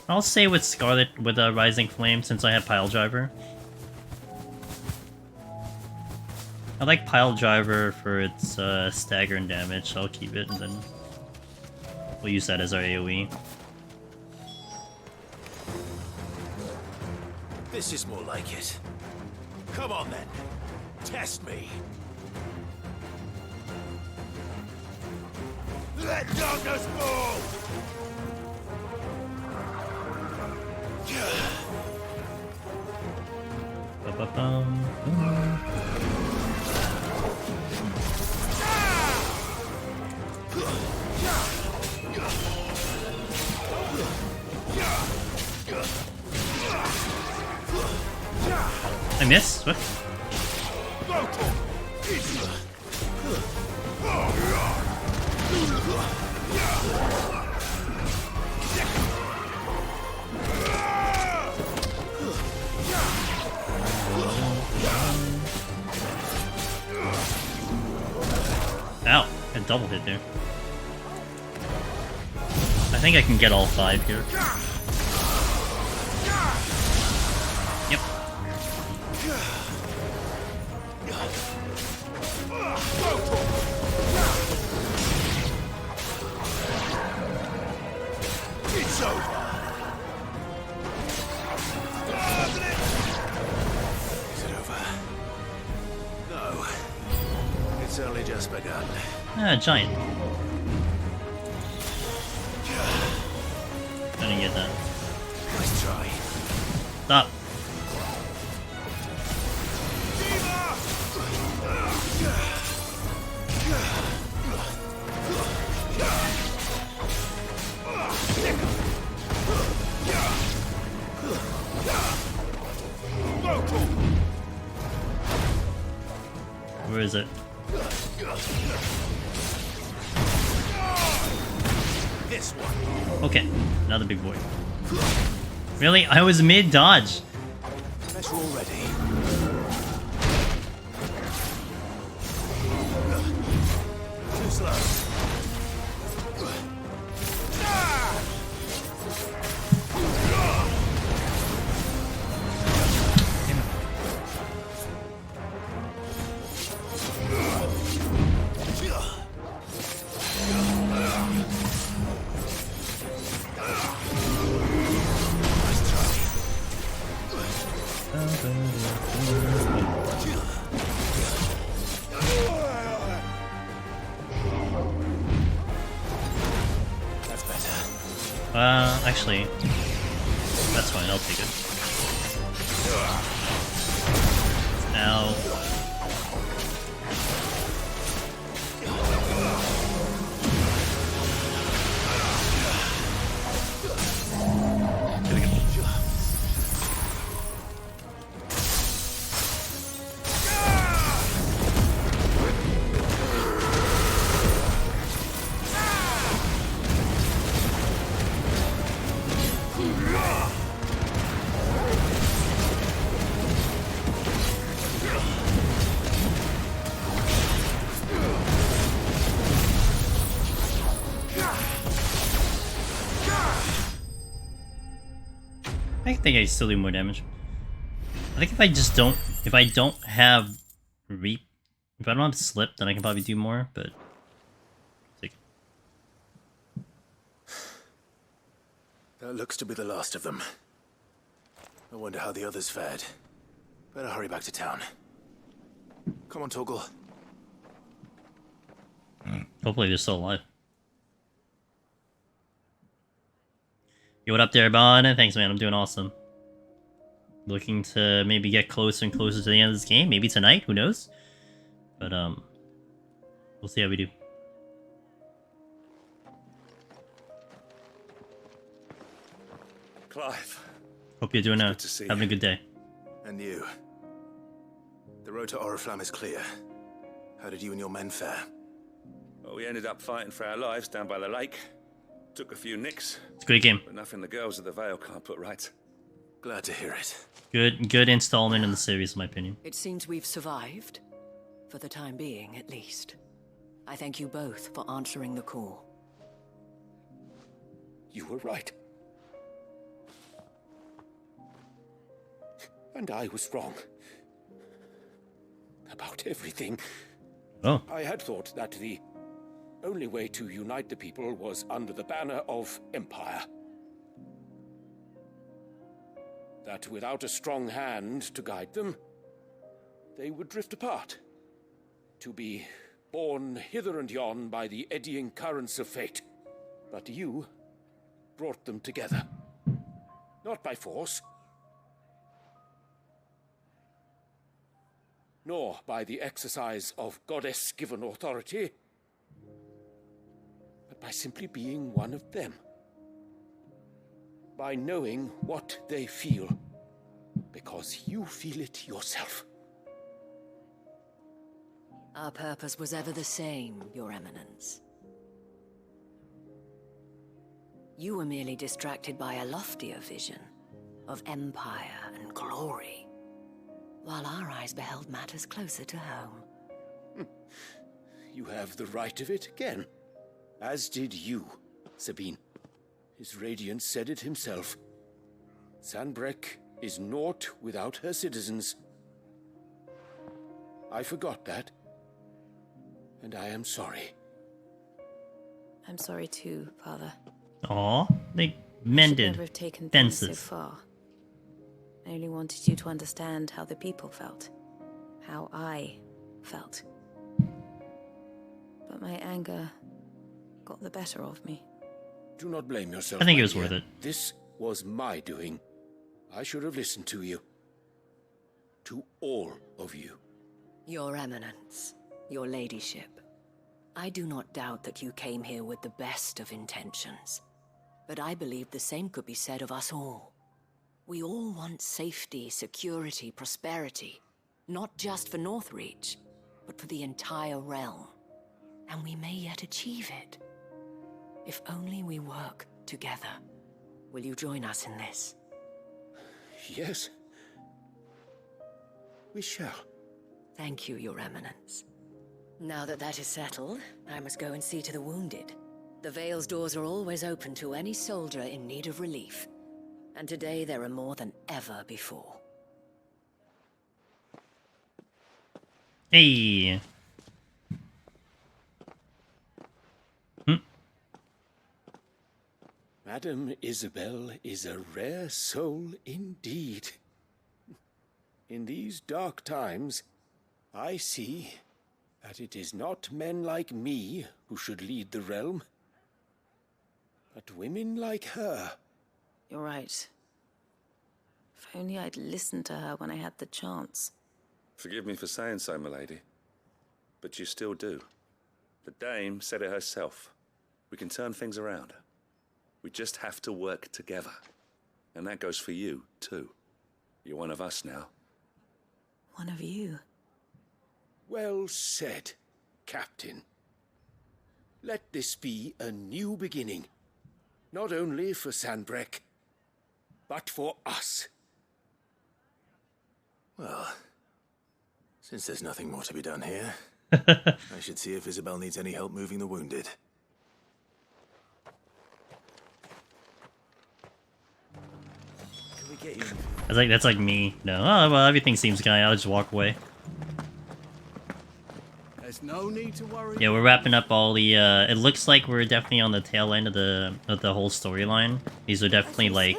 I'll stay with Scarlet with a Rising Flame since I have Pile Driver. I like Pile Driver for its stagger and damage, so I'll keep it and then we'll use that as our AoE. This is more like it. Come on then. Test me. Let darkness fall! I missed? What? double hit there. I think I can get all 5 here. Yep. It's over. Is it over? No. It's only just begun. Ah, giant. I didn't get that. Nice try. Stop. Where is it? This one. Okay, another big boy. Really? I was mid-dodge. Unless we're all ready. Too slow. That's better. Actually, that's fine. I'll take it. Ow. I think I still do more damage. I think if I just don't, if I don't have Reap, if I don't have Slip, then I can probably do more, but... That looks to be the last of them. I wonder how the others fared. Better hurry back to town. Come on, Torgal. Hopefully they're still alive. Yo, what up there, Bon? Thanks, man. I'm doing awesome. Looking to maybe get closer and closer to the end of this game. Maybe tonight, who knows? But, we'll see how we do. Clive. Hope you're doing having a good day. And you. The road to Oriflamme is clear. How did you and your men fare? Well, we ended up fighting for our lives down by the lake. Took a few nicks. It's a great game. But nothing the girls of the Vale can't put right. Glad to hear it. Good installment in the series, in my opinion. It seems we've survived. For the time being, at least. I thank you both for answering the call. You were right. And I was wrong. About everything. Oh. I had thought that the only way to unite the people was under the banner of Empire. That without a strong hand to guide them, they would drift apart. To be borne hither and yon by the eddying currents of fate. But you brought them together. Not by force, nor by the exercise of goddess-given authority, but by simply being one of them. By knowing what they feel, because you feel it yourself. Our purpose was ever the same, Your Eminence. You were merely distracted by a loftier vision of empire and glory, while our eyes beheld matters closer to home. you have the right of it again. As did you, Sabine. His Radiance said it himself. Sanbreque is naught without her citizens. I forgot that. And I am sorry. I'm sorry too, Father. Aw, they I should mended never have taken things so fences. far. I only wanted you to understand how the people felt. How I felt. But my anger got the better of me. Do not blame yourself. I think my it was dear. worth it. This was my doing. I should have listened to you. To all of you. Your Eminence, your ladyship, I do not doubt that you came here with the best of intentions. But I believe the same could be said of us all. We all want safety, security, prosperity. Not just for Northreach, but for the entire realm. And we may yet achieve it. If only we work together. Will you join us in this? Yes. We shall. Thank you, Your Eminence. Now that that is settled, I must go and see to the wounded. The Vale's doors are always open to any soldier in need of relief. And today there are more than ever before. Hey. Madame Isabel is a rare soul indeed. In these dark times, I see that it is not men like me who should lead the realm, but women like her. You're right. If only I'd listened to her when I had the chance. Forgive me for saying so, milady, but you still do. The dame said it herself. We can turn things around. We just have to work together. And that goes for you, too. You're one of us now. One of you. Well said, Captain. Let this be a new beginning. Not only for Sanbreque, but for us. Well, since there's nothing more to be done here, I should see if Isabel needs any help moving the wounded. Can we get you? I was like, that's like me. No, oh, well, everything seems fine. I'll just walk away. There's no need to worry. Yeah, we're wrapping up all the. It looks like we're definitely on the tail end of the whole storyline. These are definitely like,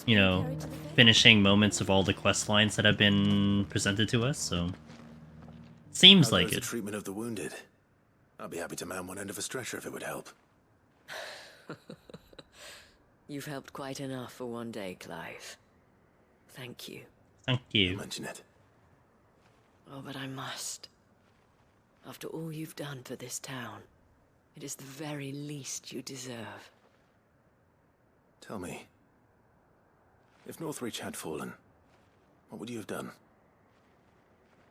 you know, finishing moments of all the quest lines that have been presented to us. So seems How like goes it. the treatment of the wounded? I'll be happy to man one end of a stretcher if it would help. You've helped quite enough for one day, Clive. Thank you. Thank you. Don't mention it. Oh, but I must. After all you've done for this town, it is the very least you deserve. Tell me, if Northreach had fallen, what would you have done?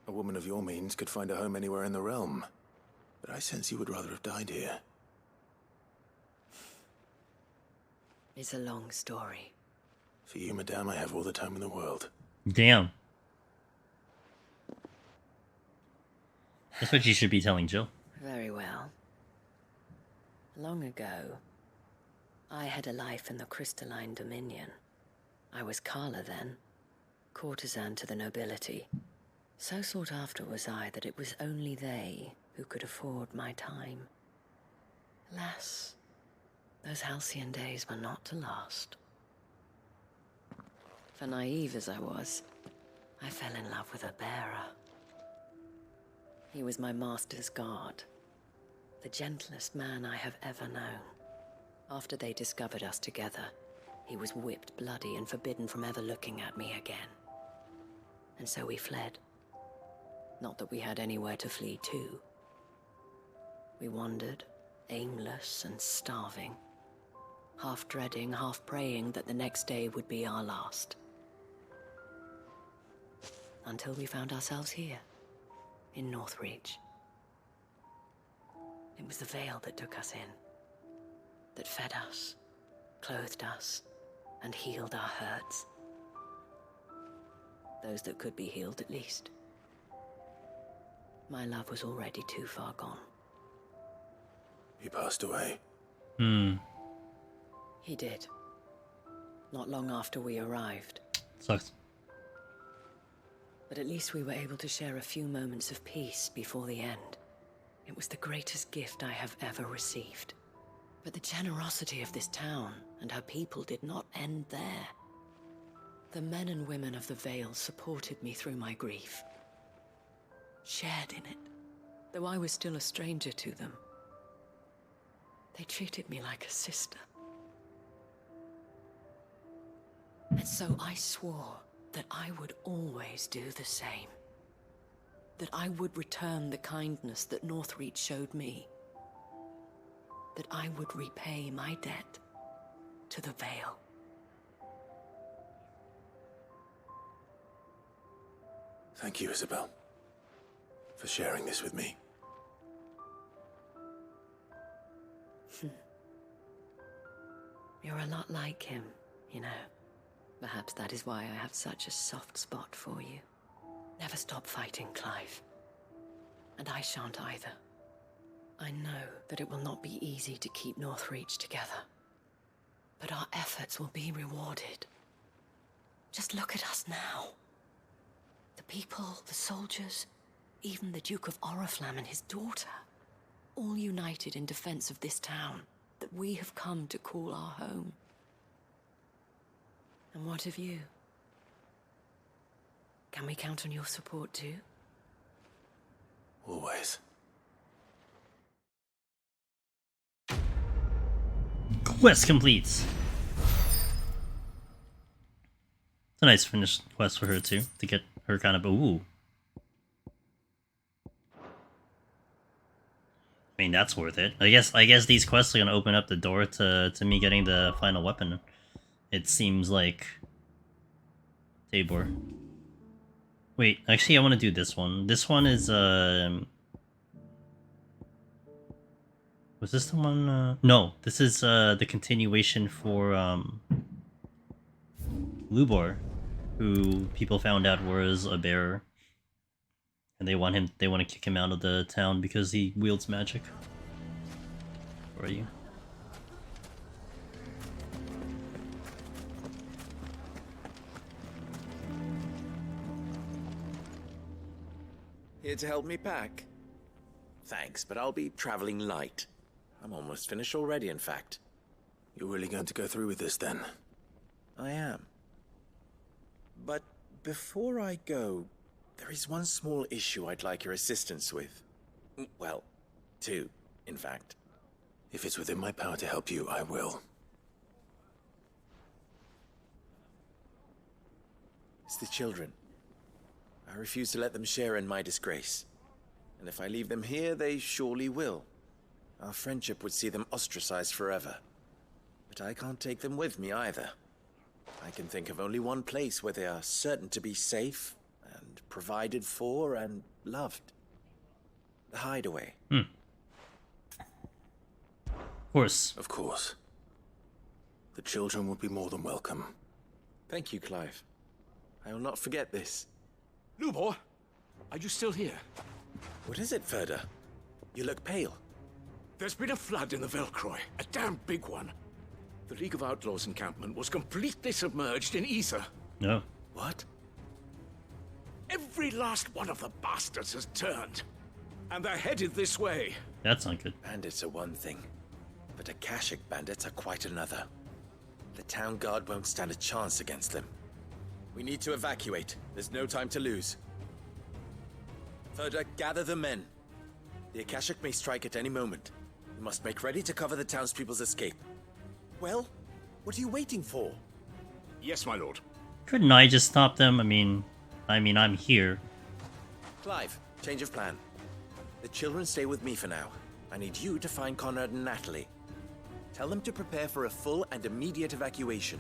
A woman of your means could find a home anywhere in the realm, but I sense you would rather have died here. It's a long story. For you, madame, I have all the time in the world. Damn. That's what you should be telling Jill. Very well. Long ago, I had a life in the Crystalline Dominion. I was Carla then, courtesan to the nobility. So sought after was I that it was only they who could afford my time. Alas, those halcyon days were not to last. For naive as I was, I fell in love with a bearer. He was my master's guard, the gentlest man I have ever known. After they discovered us together, he was whipped bloody and forbidden from ever looking at me again. And so we fled. Not that we had anywhere to flee to. We wandered, aimless and starving, half dreading, half praying that the next day would be our last. Until we found ourselves here, in Northreach. It was the Vale that took us in, that fed us, clothed us, and healed our hurts. Those that could be healed, at least. My love was already too far gone. He passed away. He did. Not long after we arrived. Sucks. But at least we were able to share a few moments of peace before the end. It was the greatest gift I have ever received. But the generosity of this town and her people did not end there. The men and women of the Vale supported me through my grief. Shared in it, though I was still a stranger to them. They treated me like a sister. And so I swore that I would always do the same. That I would return the kindness that Northreach showed me. That I would repay my debt to the Vale. Thank you, Isabel, for sharing this with me. You're a lot like him, you know. Perhaps that is why I have such a soft spot for you. Never stop fighting, Clive. And I shan't either. I know that it will not be easy to keep Northreach together. But our efforts will be rewarded. Just look at us now. The people, the soldiers, even the Duke of Oriflamme and his daughter, all united in defense of this town that we have come to call our home. And what of you? Can we count on your support too? Always. Quest complete. It's a nice finished quest for her too, to get her kind of ooh. I mean, that's worth it. I guess these quests are gonna open up the door to me getting the final weapon. It seems like Tabor. Wait, actually I want to do this one. This one is was this the one? No, this is the continuation for Lubor, who people found out was a bearer, and they want to kick him out of the town because he wields magic. Where are you? Here to help me pack? Thanks, but I'll be traveling light. I'm almost finished already, in fact. You're really going to go through with this, then? I am. But before I go, there is one small issue I'd like your assistance with. Well, two, in fact. If it's within my power to help you, I will. It's the children. I refuse to let them share in my disgrace. And if I leave them here, they surely will. Our friendship would see them ostracized forever. But I can't take them with me either. I can think of only one place where they are certain to be safe, and provided for, and loved. The Hideaway. Of course. Of course. The children would be more than welcome. Thank you, Clive. I will not forget this. Lubor, are you still here? What is it, Ferda? You look pale. There's been a flood in the Velcroy, a damn big one. The League of Outlaws encampment was completely submerged in ether. No. What? Every last one of the bastards has turned. And they're headed this way. That's not good. Bandits are one thing, but Akashic bandits are quite another. The town guard won't stand a chance against them. We need to evacuate. There's no time to lose. Ferda, gather the men. The Akashic may strike at any moment. We must make ready to cover the townspeople's escape. Well, what are you waiting for? Yes, my lord. Couldn't I just stop them? I mean, I'm here. Clive, change of plan. The children stay with me for now. I need you to find Conrad and Natalie. Tell them to prepare for a full and immediate evacuation.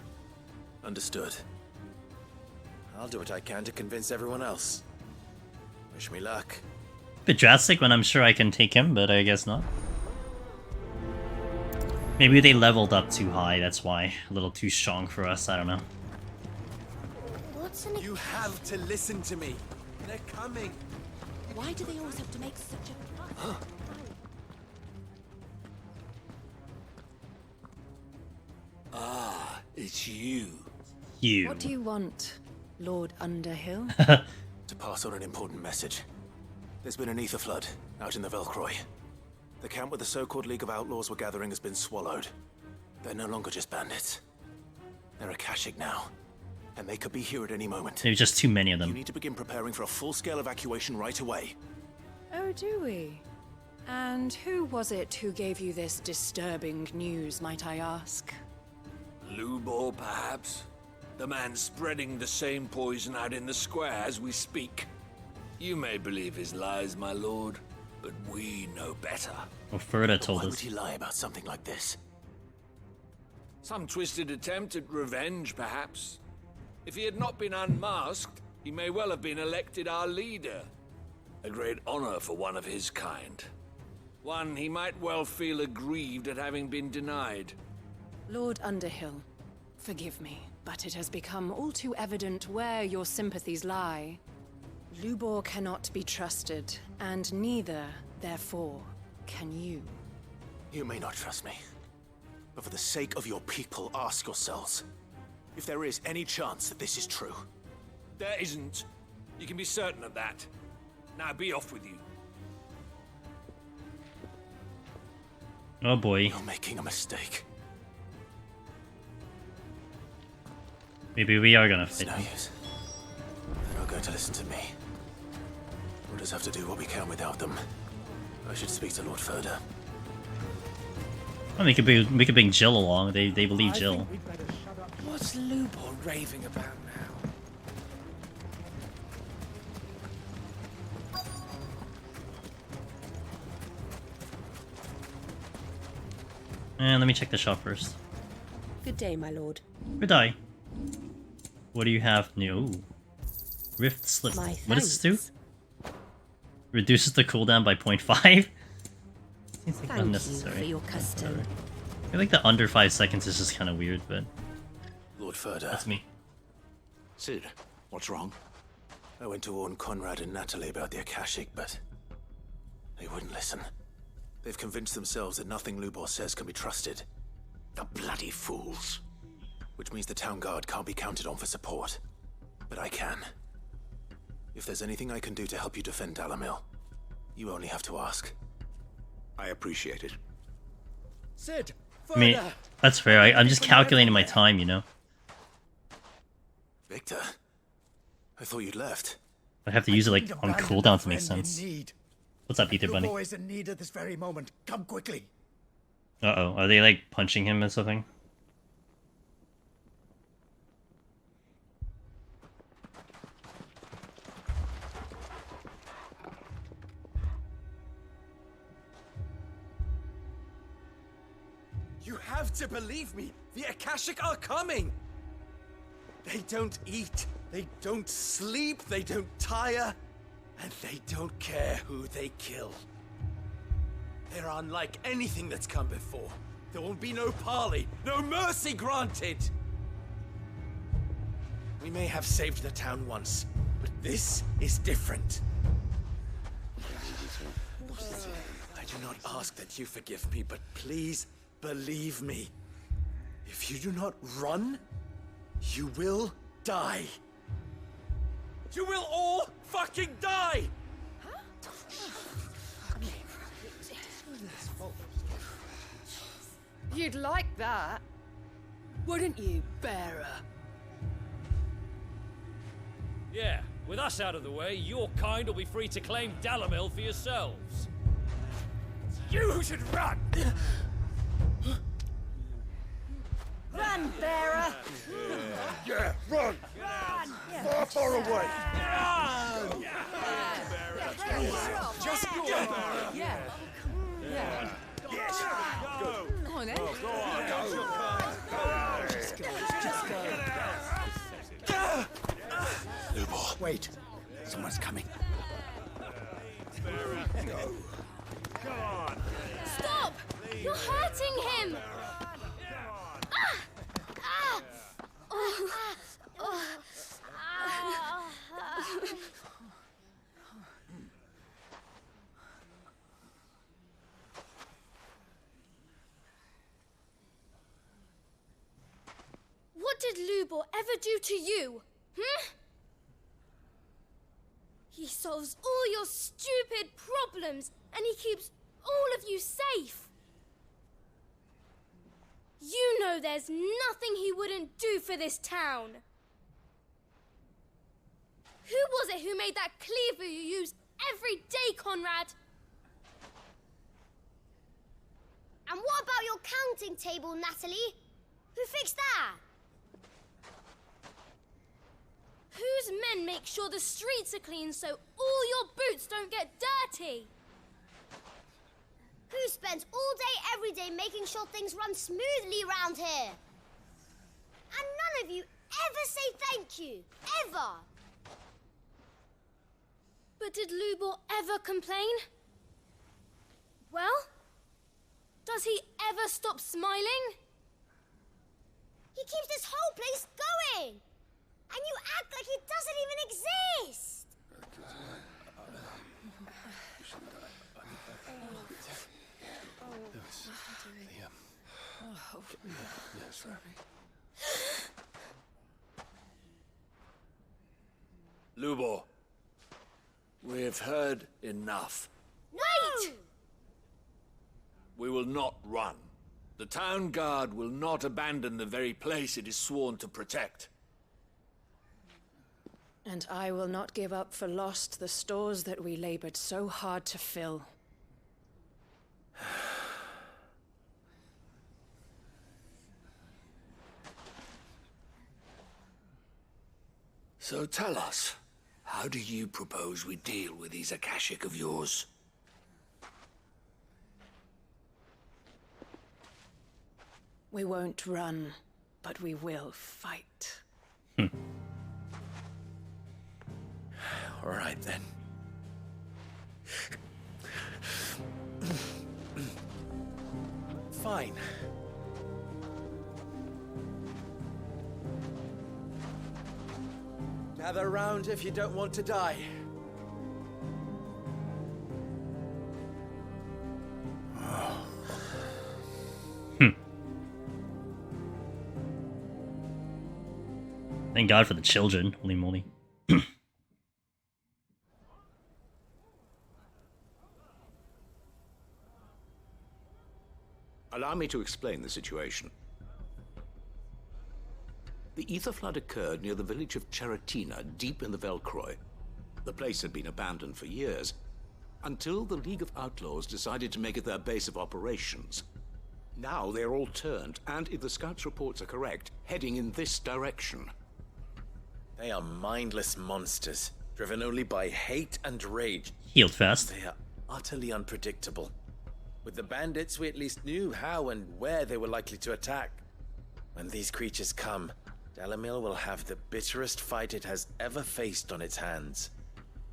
Understood. I'll do what I can to convince everyone else. Wish me luck. Bit drastic when I'm sure I can take him, but I guess not. Maybe they leveled up too high, that's why. A little too strong for us, I don't know. What's an... You have to listen to me. They're coming. Why do they always have to make such a... It's you. You. What do you want, Lord Underhill? To pass on an important message. There's been an ether flood out in the Velcroy. The camp where the so-called League of Outlaws were gathering has been swallowed. They're no longer just bandits. They're Akashic now. And they could be here at any moment. There's just too many of them. You need to begin preparing for a full-scale evacuation right away. Oh, do we? And who was it who gave you this disturbing news, might I ask? Lubor, perhaps? The man spreading the same poison out in the square as we speak. You may believe his lies, my lord, but we know better. Well, Furta told Why us. would he lie about something like this? Some twisted attempt at revenge, perhaps. If he had not been unmasked, he may well have been elected our leader. A great honor for one of his kind. One he might well feel aggrieved at having been denied. Lord Underhill, forgive me, but it has become all too evident where your sympathies lie. Lubor cannot be trusted, and neither, therefore, can you. You may not trust me. But for the sake of your people, ask yourselves if there is any chance that this is true. There isn't. You can be certain of that. Now be off with you. Oh boy. You're making a mistake. Maybe we are gonna fit. It's no use. They're not going to listen to me. We'll just have to do what we can without them. I should speak to Lord Furta. Well, we could bring Jill along. They believe Jill. What's Lubor raving about now? And let me check the shop first. Good day, my lord. Good day. What do you have new? Ooh. Rift Slip. My What does this thanks. do? Reduces the cooldown by 0.5? Seems like Thank unnecessary. you for your custom. I feel like the under 5 seconds is just kind of weird, but Lord Furta. that's me. Sid, what's wrong? I went to warn Conrad and Natalie about the Akashic, but they wouldn't listen. They've convinced themselves that nothing Lubor says can be trusted. The bloody fools. Which means the town guard can't be counted on for support. But I can. If there's anything I can do to help you defend Dalamil, you only have to ask. I appreciate it. Sid! I mean, that's fair. I'm just calculating my time, you know? Victor? I thought you'd left. I have to use it like on cooldown to make sense. Need. What's up, Ether Bunny? Lubor is in need at this very moment. Come quickly. Uh-oh, are they like punching him or something? You have to believe me. The Akashic are coming. They don't eat, they don't sleep, they don't tire, and they don't care who they kill. They're unlike anything that's come before. There won't be no parley, no mercy granted. We may have saved the town once, but this is different. I do not ask that you forgive me, but please believe me. If you do not run, you will die. You will all fucking die! You'd like that, wouldn't you, bearer? Yeah, with us out of the way, your kind will be free to claim Dalamil for yourselves. You should run! Run, bearer! Yeah, run! Run! Far, far away! Run! Just go! Yeah. Yeah. Yes! Go! Come on, then. Go on! Go! Just go. Just go. Lubor. Wait. Someone's coming. Go! Come on! Stop! You're hurting him! Ah! Ah! Oh. Oh. What did Lubor ever do to you? He solves all your stupid problems, and he keeps all of you safe. You know there's nothing he wouldn't do for this town. Who was it who made that cleaver you use every day, Conrad? And what about your counting table, Natalie? Who fixed that? Whose men make sure the streets are clean so all your boots don't get dirty? Who spends all day, every day making sure things run smoothly round here? And none of you ever say thank you. Ever. But did Lubor ever complain? Well, does he ever stop smiling? He keeps this whole place going. And you act like he doesn't even exist. Lubor, we've heard enough. Wait! We will not run. The town guard will not abandon the very place it is sworn to protect. And I will not give up for lost the stores that we labored so hard to fill. So tell us, how do you propose we deal with these Akashic of yours? We won't run, but we will fight. All right, then. Fine. Gather around if you don't want to die. Thank God for the children. Holy moly. Allow me to explain the situation. The ether flood occurred near the village of Cheratina, deep in the Velcroy. The place had been abandoned for years, until the League of Outlaws decided to make it their base of operations. Now they're all turned, and if the scouts' reports are correct, heading in this direction. They are mindless monsters, driven only by hate and rage. Healed fast. They are utterly unpredictable. With the bandits, we at least knew how and where they were likely to attack. When these creatures come, Dalamil will have the bitterest fight it has ever faced on its hands.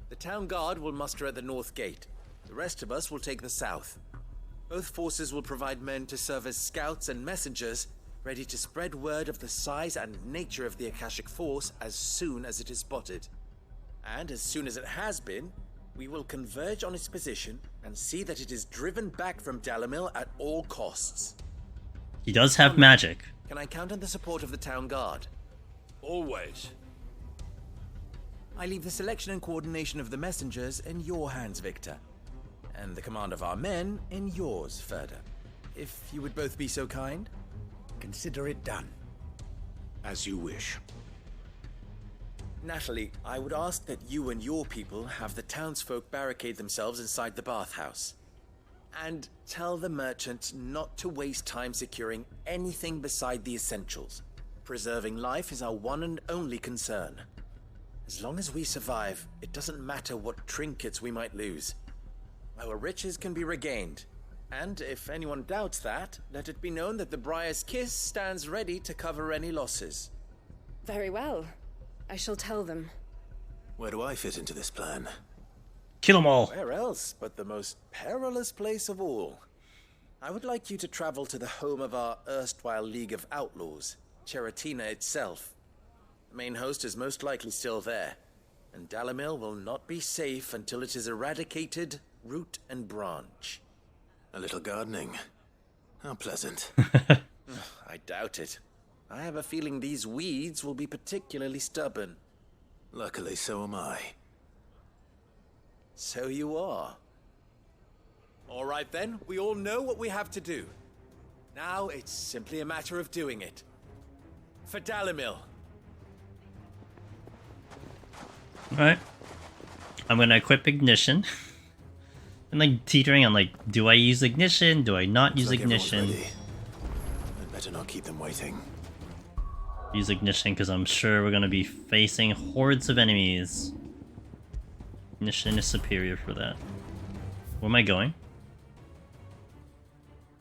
The town guard will muster at the north gate. The rest of us will take the south. Both forces will provide men to serve as scouts and messengers, ready to spread word of the size and nature of the Akashic force as soon as it is spotted. And as soon as it has been, we will converge on its position and see that it is driven back from Dalamil at all costs. He does have magic. Can I count on the support of the town guard? Always. I leave the selection and coordination of the messengers in your hands, Victor. And the command of our men in yours, Ferda. If you would both be so kind. Consider it done. As you wish. Natalie, I would ask that you and your people have the townsfolk barricade themselves inside the bathhouse. And tell the merchants not to waste time securing anything beside the essentials. Preserving life is our one and only concern. As long as we survive, it doesn't matter what trinkets we might lose. Our riches can be regained. And if anyone doubts that, let it be known that the Briar's Kiss stands ready to cover any losses. Very well. I shall tell them. Where do I fit into this plan? Kill them all. Where else but the most perilous place of all? I would like you to travel to the home of our erstwhile League of Outlaws, Cheratina itself. The main host is most likely still there, and Dalamil will not be safe until it is eradicated, root and branch. A little gardening. How pleasant. I doubt it. I have a feeling these weeds will be particularly stubborn. Luckily, so am I. So you are. All right then, we all know what we have to do. Now it's simply a matter of doing it. For Dalimil. Alright. I'm gonna equip ignition. I'm like teetering on like, do I use ignition? Do I not use ignition? I'd better not keep them waiting. Use ignition because I'm sure we're gonna be facing hordes of enemies. Ignition is superior for that. Where am I going?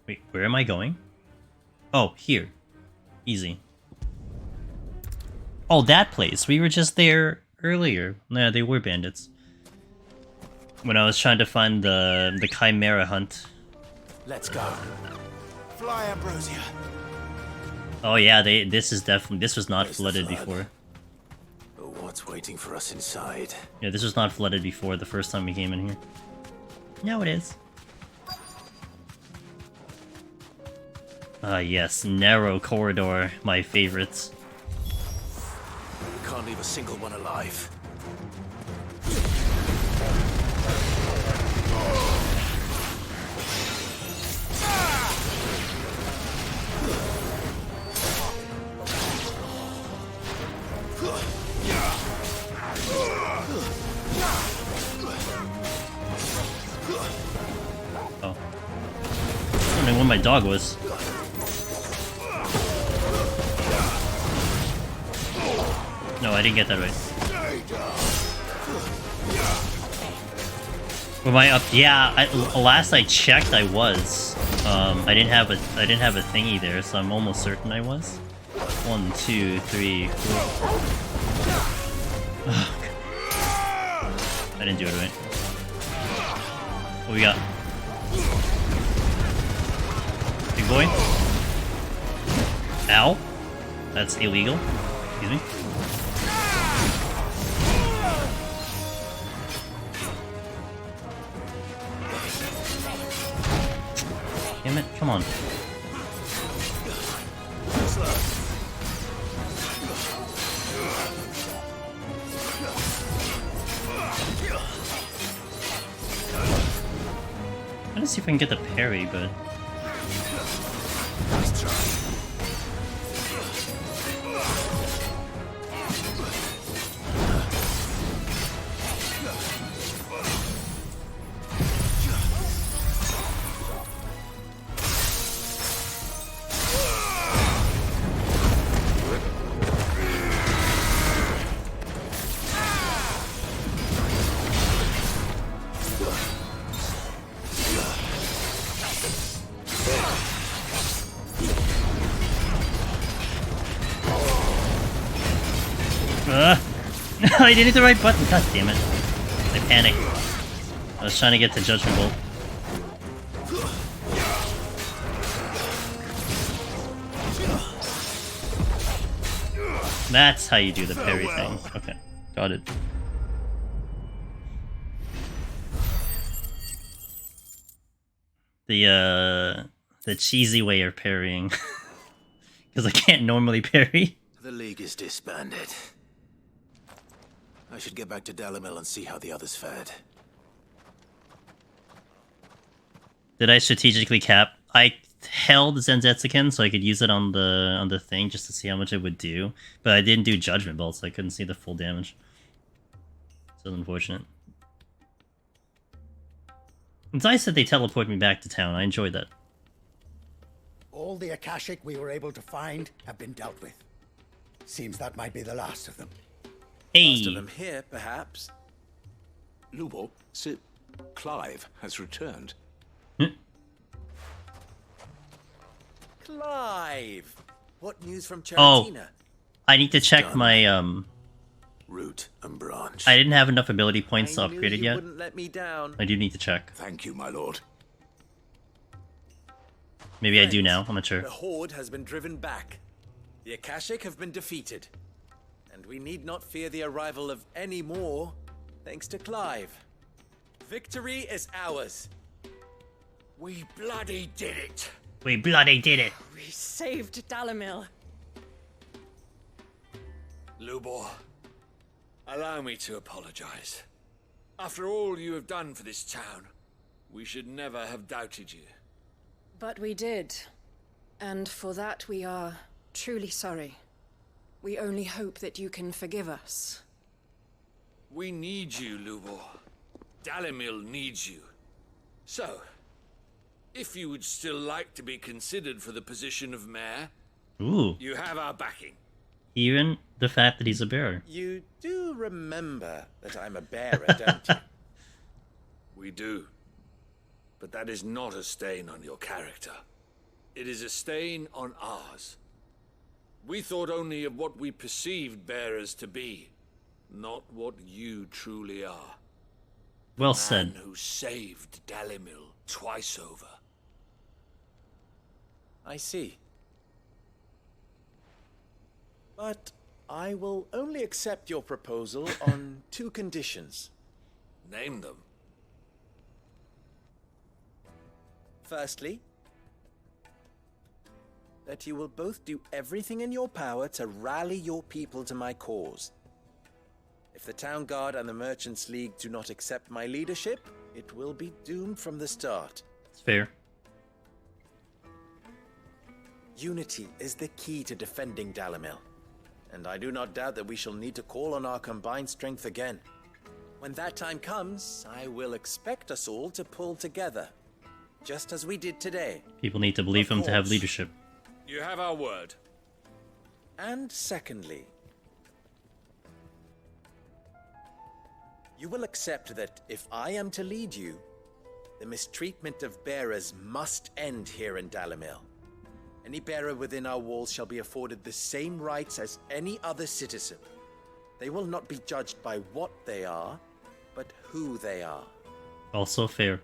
Wait, where am I going? Oh, here. Easy. Oh, that place. We were just there earlier. Nah, they were bandits. When I was trying to find the Chimera hunt. Let's go. Fly, Ambrosia. Oh yeah, this was not flooded before. But what's waiting for us inside? Yeah, this was not flooded before the first time we came in here. Now it is. Ah yes, narrow corridor, my favorites. We can't leave a single one alive. Oh. I don't know what my dog was. No, I didn't get that right. Am I up? Yeah, last I checked, I was. I didn't have a thingy there, so I'm almost certain I was. 1, 2, 3, 4. I didn't do it right. What we got? Big boy? Ow. That's illegal. Excuse me. Damn it, come on. I'm gonna see if I can get the parry, but... I didn't hit the right button. God damn it. I panicked. I was trying to get to Judgment Bolt. That's how you do the parry thing. Okay, got it. The cheesy way of parrying. Because I can't normally parry. The League is disbanded. I should get back to Dalimil and see how the others fared. Did I strategically cap? I held Zenzetsuken so I could use it on the thing just to see how much it would do, but I didn't do Judgment Bolt, so I couldn't see the full damage. So unfortunate. It's nice that they teleport me back to town. I enjoyed that. All the Akashic we were able to find have been dealt with. Seems that might be the last of them. Hey. Most of them here, perhaps. Lubo, Sir Clive has returned. Clive! What news from Oh, Charatina? I need to check my root and branch. I didn't have enough ability points to upgrade it yet. Wouldn't let me down. I do need to check. Thank you, my lord. Maybe I do now. I'm not sure. The Horde has been driven back. The Akashic have been defeated. And we need not fear the arrival of any more, thanks to Clive. Victory is ours. We bloody did it. We bloody did it. We saved Dalimil. Lubor, allow me to apologize. After all you have done for this town, we should never have doubted you. But we did. And for that we are truly sorry. We only hope that you can forgive us. We need you, Lubor. Dalimil needs you. So, if you would still like to be considered for the position of mayor, Ooh. you have our backing. Even the fact that he's a bearer. You do remember that I'm a bearer, don't you? We do. But that is not a stain on your character. It is a stain on ours. We thought only of what we perceived bearers to be, not what you truly are. Well The said. man who saved Dalimil twice over. I see. But I will only accept your proposal on 2 conditions. Name them. Firstly, that you will both do everything in your power to rally your people to my cause. If the Town Guard and the Merchants League do not accept my leadership, it will be doomed from the start. It's fair. Unity is the key to defending Dalimil, and I do not doubt that we shall need to call on our combined strength again. When that time comes, I will expect us all to pull together, just as we did today. People need to believe him to have course. leadership. You have our word. And secondly, you will accept that if I am to lead you, the mistreatment of bearers must end here in Dalimil. Any bearer within our walls shall be afforded the same rights as any other citizen. They will not be judged by what they are, but who they are. Also fair.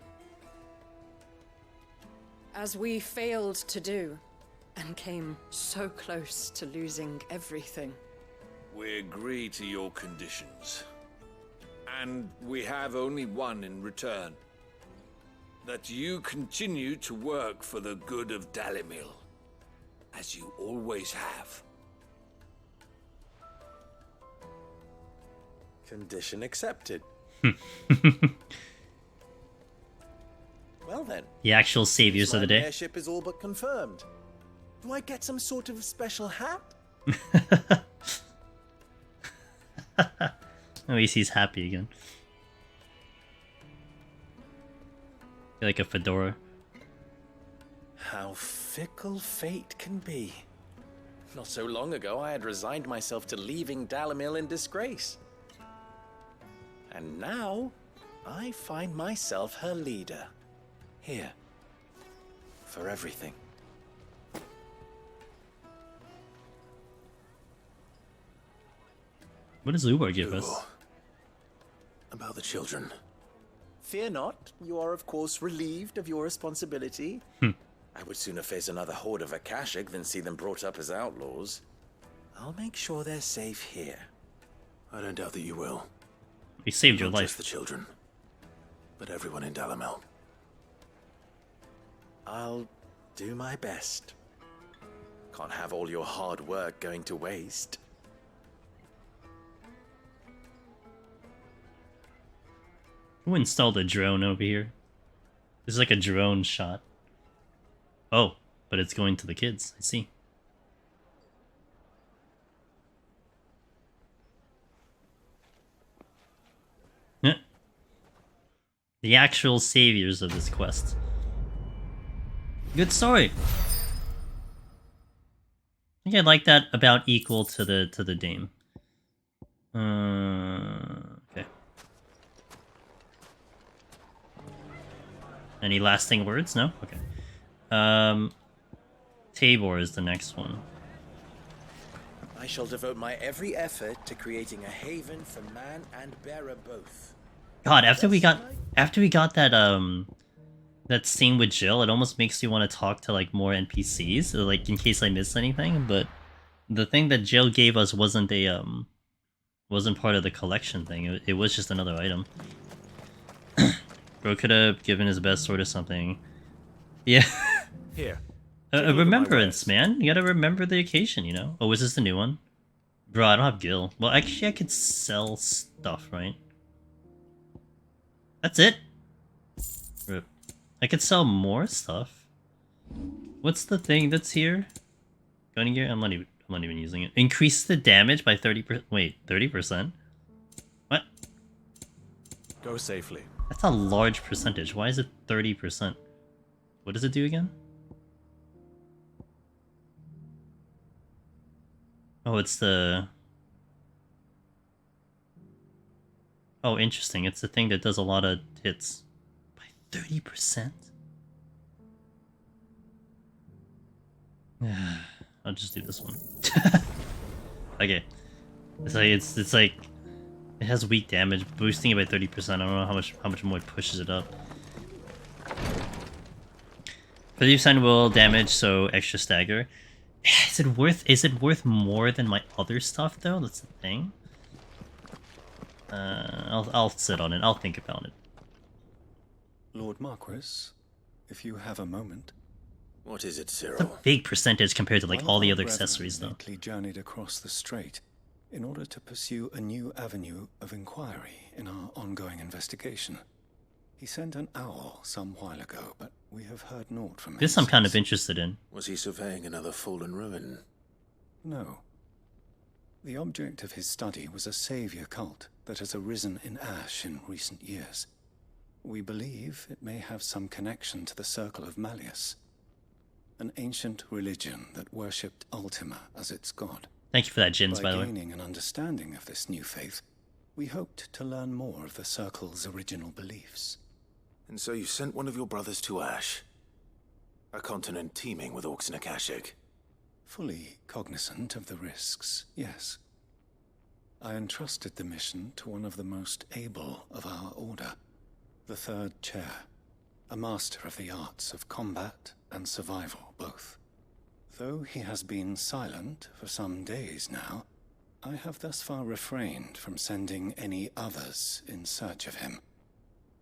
As we failed to do, and came so close to losing everything. We agree to your conditions. And we have only one in return. That you continue to work for the good of Dalimil, as you always have. Condition accepted. Well then. The actual saviors of the day. Mayorship is all but confirmed. Do I get some sort of special hat? At least he's happy again. Like a fedora. How fickle fate can be. Not so long ago, I had resigned myself to leaving Dalimil in disgrace. And now, I find myself her leader. Here. For everything. What does Ubar give us? About the children. Fear not, you are of course relieved of your responsibility. I would sooner face another horde of Akashic than see them brought up as outlaws. I'll make sure they're safe here. I don't doubt that you will. He saved your Not life. just the children, but everyone in Dalimil. I'll do my best. Can't have all your hard work going to waste. Who installed a drone over here? This is like a drone shot. Oh, but it's going to the kids. I see. Yeah. The actual saviors of this quest. Good story. I think I like that about equal to the Dame. Okay. Any lasting words? No? Okay. Tabor is the next one. I shall devote my every effort to creating a haven for man and bearer both. God, after we got that that scene with Jill, it almost makes you want to talk to like more NPCs, like in case I missed anything, but the thing that Jill gave us wasn't wasn't part of the collection thing. It was just another item. Bro could have given his best sword or something. Yeah. Here. A remembrance, man. You gotta remember the occasion, you know? Oh, is this the new one? Bro, I don't have Gil. Well, actually, I could sell stuff, right? That's it? Rip. I could sell more stuff. What's the thing that's here? Gun gear? I'm not even using it. Increase the damage by 30%. Wait, 30%? What? Go safely. That's a large percentage. Why is it 30%? What does it do again? Oh, it's the... Oh, interesting. It's the thing that does a lot of hits. By 30%? I'll just do this one. Okay. It's like it has weak damage, boosting it by 30%. I don't know how much more it pushes it up. 30% will damage, so extra stagger. Is it worth more than my other stuff though? That's the thing. I'll sit on it. I'll think about it. Lord Marquis, if you have a moment. What is it, Cyril? It's a big percentage compared to like One all of the our other brethren accessories though. lately journeyed across the strait in order to pursue a new avenue of inquiry in our ongoing investigation. He sent an owl some while ago, but we have heard naught from him. This I'm kind of interested in. Was he surveying another fallen ruin? No. The object of his study was a savior cult that has arisen in Ash in recent years. We believe it may have some connection to the Circle of Malleus, an ancient religion that worshipped Ultima as its god. Thank you for that, Jins, by the way. By gaining an understanding of this new faith, we hoped to learn more of the Circle's original beliefs. And so you sent one of your brothers to Ash? A continent teeming with orcs and Akashic? Fully cognizant of the risks, yes. I entrusted the mission to one of the most able of our order, the Third Chair, a master of the arts of combat and survival both. Though he has been silent for some days now, I have thus far refrained from sending any others in search of him,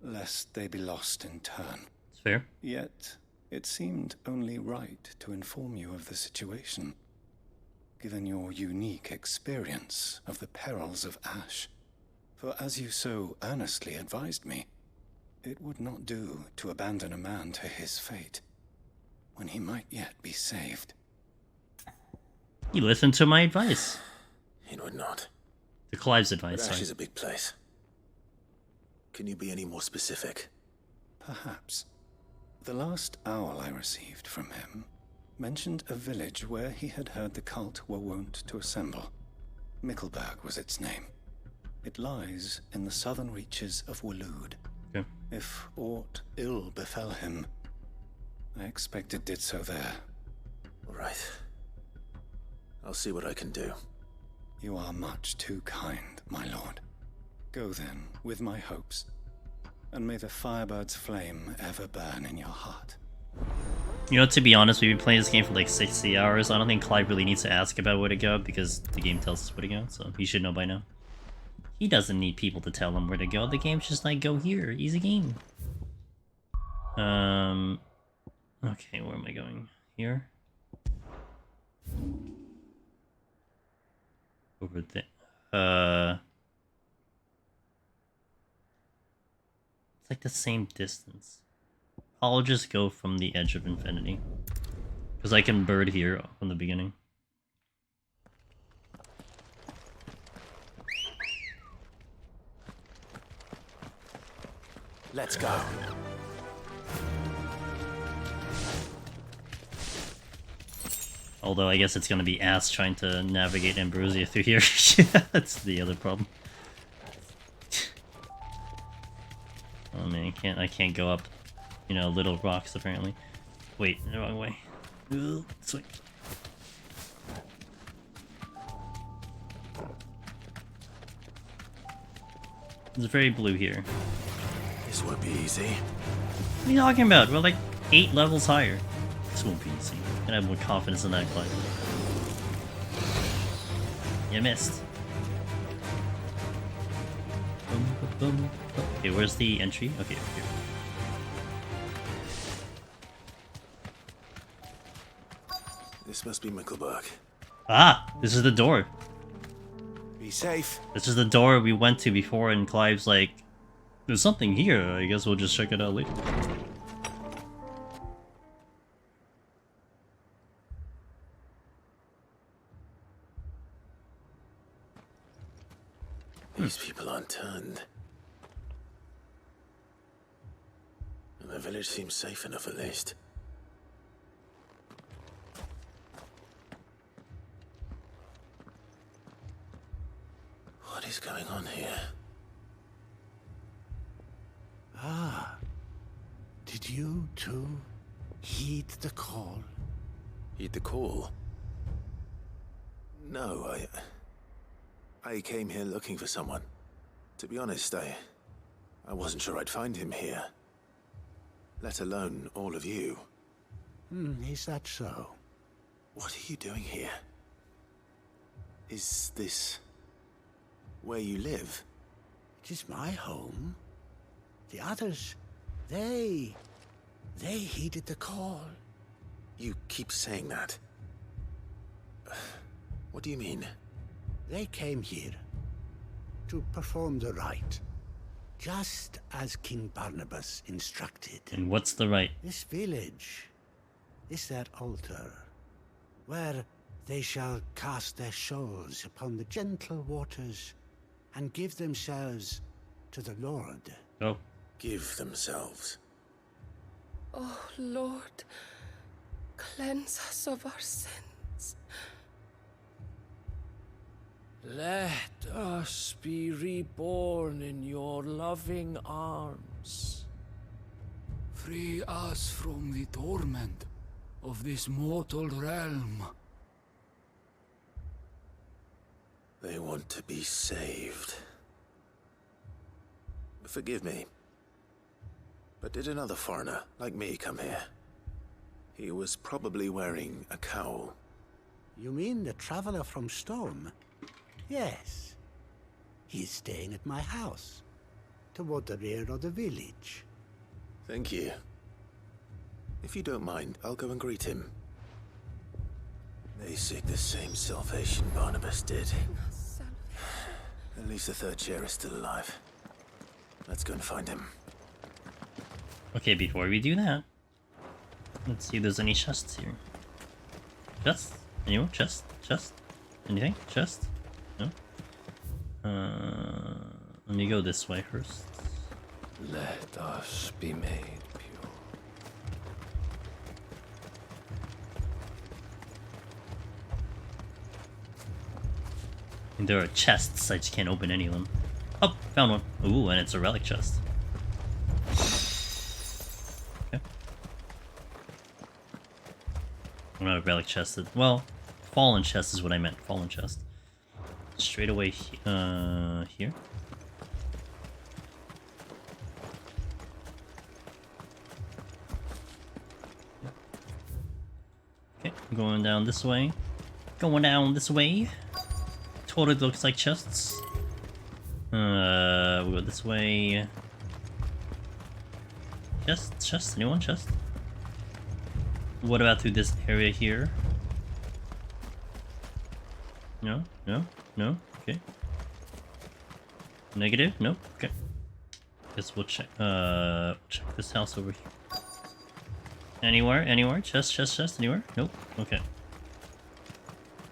lest they be lost in turn. It's fair. Yet, it seemed only right to inform you of the situation, given your unique experience of the perils of Ash. For as you so earnestly advised me, it would not do to abandon a man to his fate, when he might yet be saved. You listened to my advice. It would not. To Clive's advice, But Ash sorry. is a big place. Can you be any more specific? Perhaps. The last owl I received from him mentioned a village where he had heard the cult were wont to assemble. Mickleburg was its name. It lies in the southern reaches of Waloed. Okay. If aught ill befell him, I expect it did so there. Right. I'll see what I can do. You are much too kind, my lord. Go then, with my hopes, and may the Firebird's flame ever burn in your heart. You know, to be honest, we've been playing this game for like 60 hours. I don't think Clive really needs to ask about where to go, because the game tells us where to go, so he should know by now. He doesn't need people to tell him where to go. The game's just like, go here. Easy game. Okay, where am I going? Here? Over there. It's like the same distance. I'll just go from the edge of infinity. Because I can bird here from the beginning. Let's go. Although I guess it's gonna be ass trying to navigate Ambrosia through here. That's the other problem. Oh man, I can't go up, you know, little rocks apparently. Wait, the wrong way. Ooh, this way. It's very blue here. This won't be easy. What are you talking about? We're like 8 levels higher. This won't be easy. I have more confidence in that, Clive. You missed. Okay, where's the entry? Okay, over here. This must be Mickleburg. Ah! This is the door. Be safe. This is the door we went to before, and Clive's like, there's something here. I guess we'll just check it out later. These people aren't turned. And the village seems safe enough at least. What is going on here? Ah. Did you too heed the call? Heed the call? No, I came here looking for someone. To be honest, I wasn't sure I'd find him here. Let alone all of you. Is that so? What are you doing here? Is this where you live? It is my home. The others, they heeded the call. You keep saying that. What do you mean? They came here to perform the rite, just as King Barnabas instructed. And what's the rite? This village is their altar, where they shall cast their souls upon the gentle waters and give themselves to the Lord. Oh. Give themselves. Oh, Lord, cleanse us of our sins. Let us be reborn in your loving arms. Free us from the torment of this mortal realm. They want to be saved. Forgive me, but did another foreigner like me come here? He was probably wearing a cowl. You mean the traveler from Storm? Yes. He's staying at my house, toward the rear of the village. Thank you. If you don't mind, I'll go and greet him. They seek the same salvation Barnabas did. At least the third chair is still alive. Let's go and find him. Okay, before we do that, let's see if there's any chests here. Chests? Anyone? Chest? Chest? Anything? Chest? No? Let me go this way first. Let us be made pure. And there are chests, I just can't open any of them. Oh, found one. Ooh, and it's a relic chest. Okay. Well, not a relic chest. Well, fallen chest is what I meant. Fallen chest. Straight away here. Okay, going down this way. Going down this way. Totally looks like chests. We'll go this way. Chest? Anyone? Chest? What about through this area here? No? No? No? Okay. Negative? Nope. Okay. Guess we'll check this house over here. Anywhere? Anywhere? Chest? Anywhere? Nope. Okay.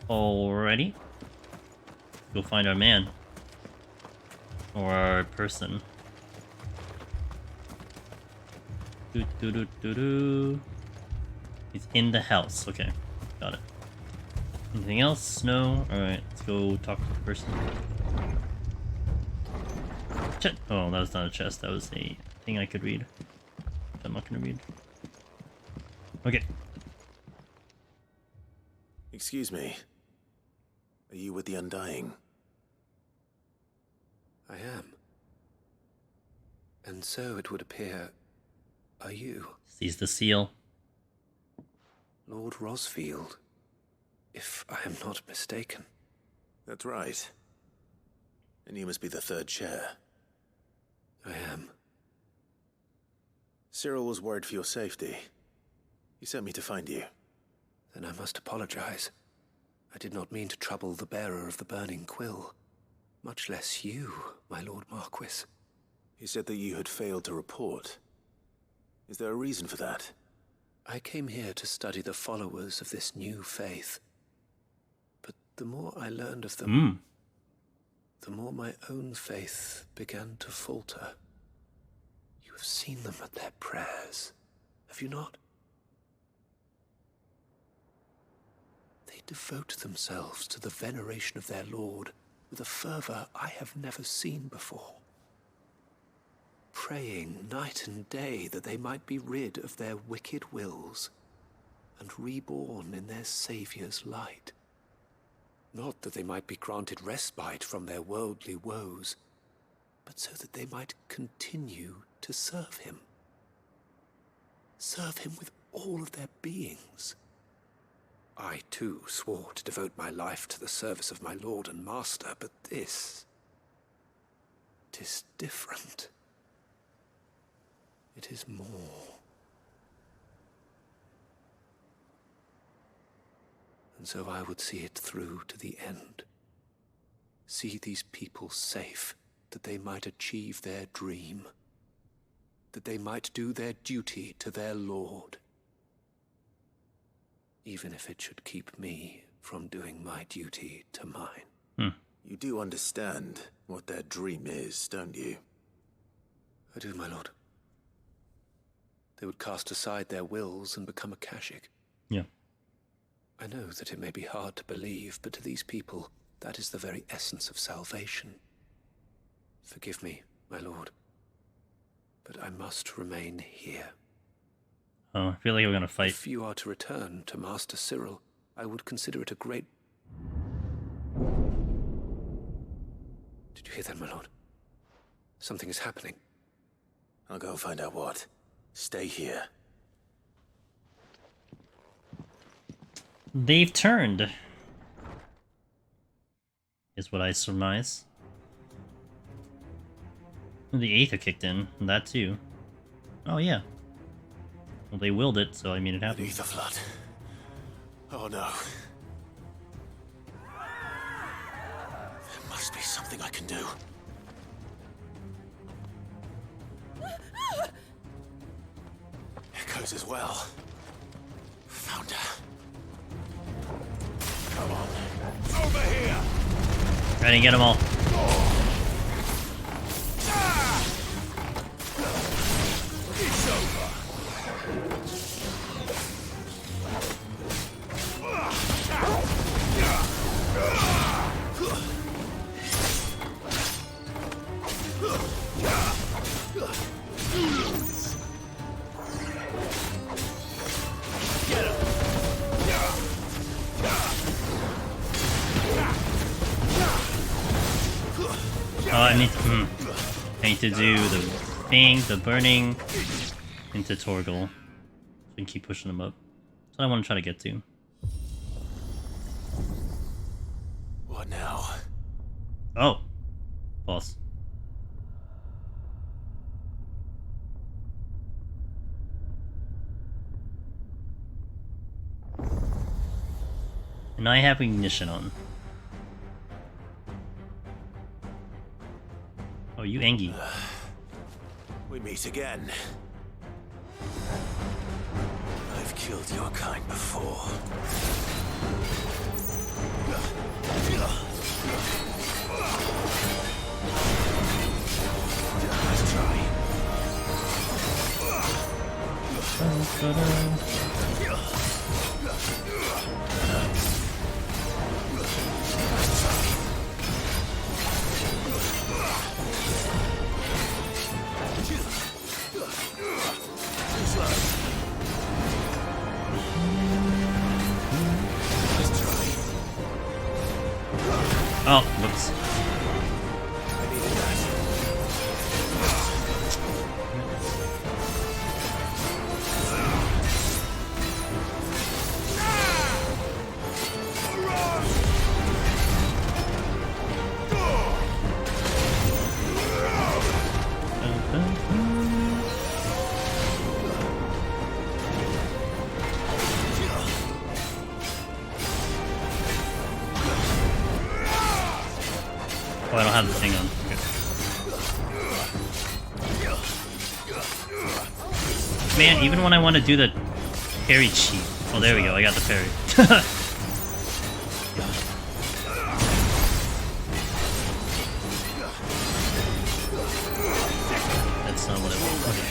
Alrighty. Go find our man. Or our person. He's in the house. Okay. Got it. Anything else? No? Alright, let's go talk to the person. Oh, that was not a chest. That was a thing I could read. I'm not gonna read. Okay. Excuse me. Are you with the Undying? I am. And so it would appear, are you? Sees the seal. Lord Rosfield, if I am not mistaken. That's right. And you must be the third chair. I am. Cyril was worried for your safety. He sent me to find you. Then I must apologize. I did not mean to trouble the bearer of the burning quill. much less you, my Lord Marquis. He said that you had failed to report. Is there a reason for that? I came here to study the followers of this new faith. But the more I learned of them, the more my own faith began to falter. You have seen them at their prayers, have you not? They devote themselves to the veneration of their Lord with a fervor I have never seen before. Praying night and day that they might be rid of their wicked wills and reborn in their Saviour's light. Not that they might be granted respite from their worldly woes, but so that they might continue to serve him. Serve him with all of their beings. I, too, swore to devote my life to the service of my Lord and Master, but this... 'tis different. It is more. And so I would see it through to the end. See these people safe, that they might achieve their dream. That they might do their duty to their Lord. Even if it should keep me from doing my duty to mine. You do understand what their dream is, don't you? I do, my lord. They would cast aside their wills and become Akashic. Yeah. I know that it may be hard to believe, but to these people, that is the very essence of salvation. Forgive me, my lord, but I must remain here. Oh, I feel like we're gonna fight. If you are to return to Master Cyril, I would consider it a great... Did you hear that, my lord? Something is happening. I'll go and find out what. Stay here. They've turned, is what I surmise. The Aether kicked in, and that too. Oh yeah. Well, they willed it, so I mean it happened. Aether flood. Oh no. There must be something I can do. Echoes as well. Found her. Come on. Over here! Trying to get them all. It's over. Oh, I need to do the thing, the burning into Torgal. And keep pushing them up. That's what I want to try to get to. What now? Oh. Boss. And I have ignition on. Oh, you Engie. We meet again. I've killed your kind before. Let's try. Oh, whoops. Oh, I don't have the thing on. Okay. Man, even when I want to do the parry cheat. Oh, there we go. I got the parry. That's not what I want. Okay.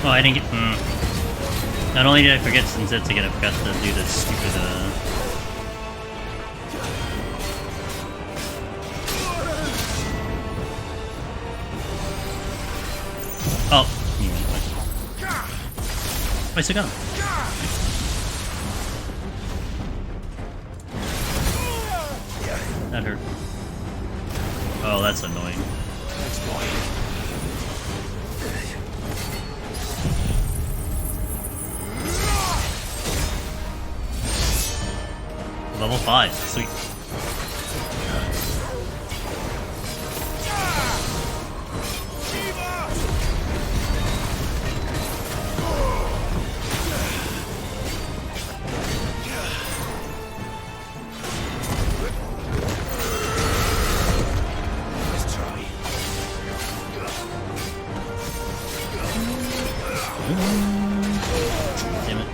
Oh, I didn't get. Not only did I forget Sinzets again, I forgot to do this stupid. Oh, I still got him. That hurt. Oh, that's annoying. Level 5, sweet. Damn it.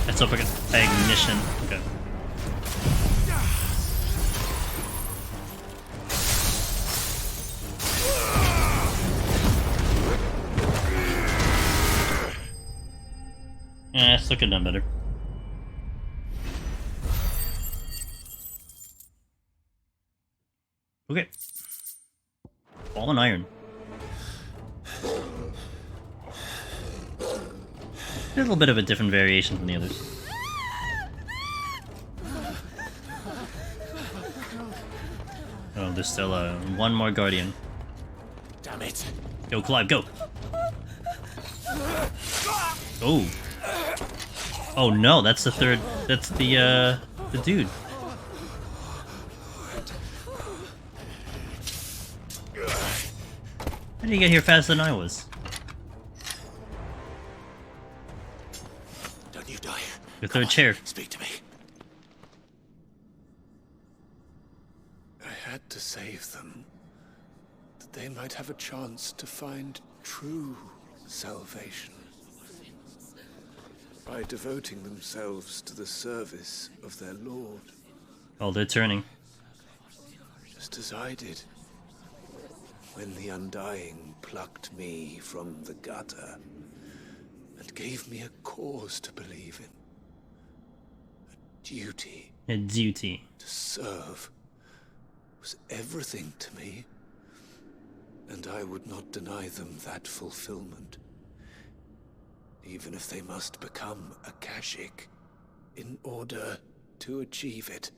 Let's hope I get ignition. Okay. Yeah, still could have done better. Okay. Fallen iron. A little bit of a different variation from the others. Oh, there's still one more guardian. Damn it! Go, Clive, go! Oh. Oh no, that's the third. That's the dude. How did you get here faster than I was? Don't you die. The third chair. Speak to me. I had to save them, that they might have a chance to find true salvation. By devoting themselves to the service of their Lord. Oh, they're turning. Just as I did, when the Undying plucked me from the gutter and gave me a cause to believe in. A duty. A duty. To serve was everything to me, and I would not deny them that fulfillment. Even if they must become a Kashik in order to achieve it.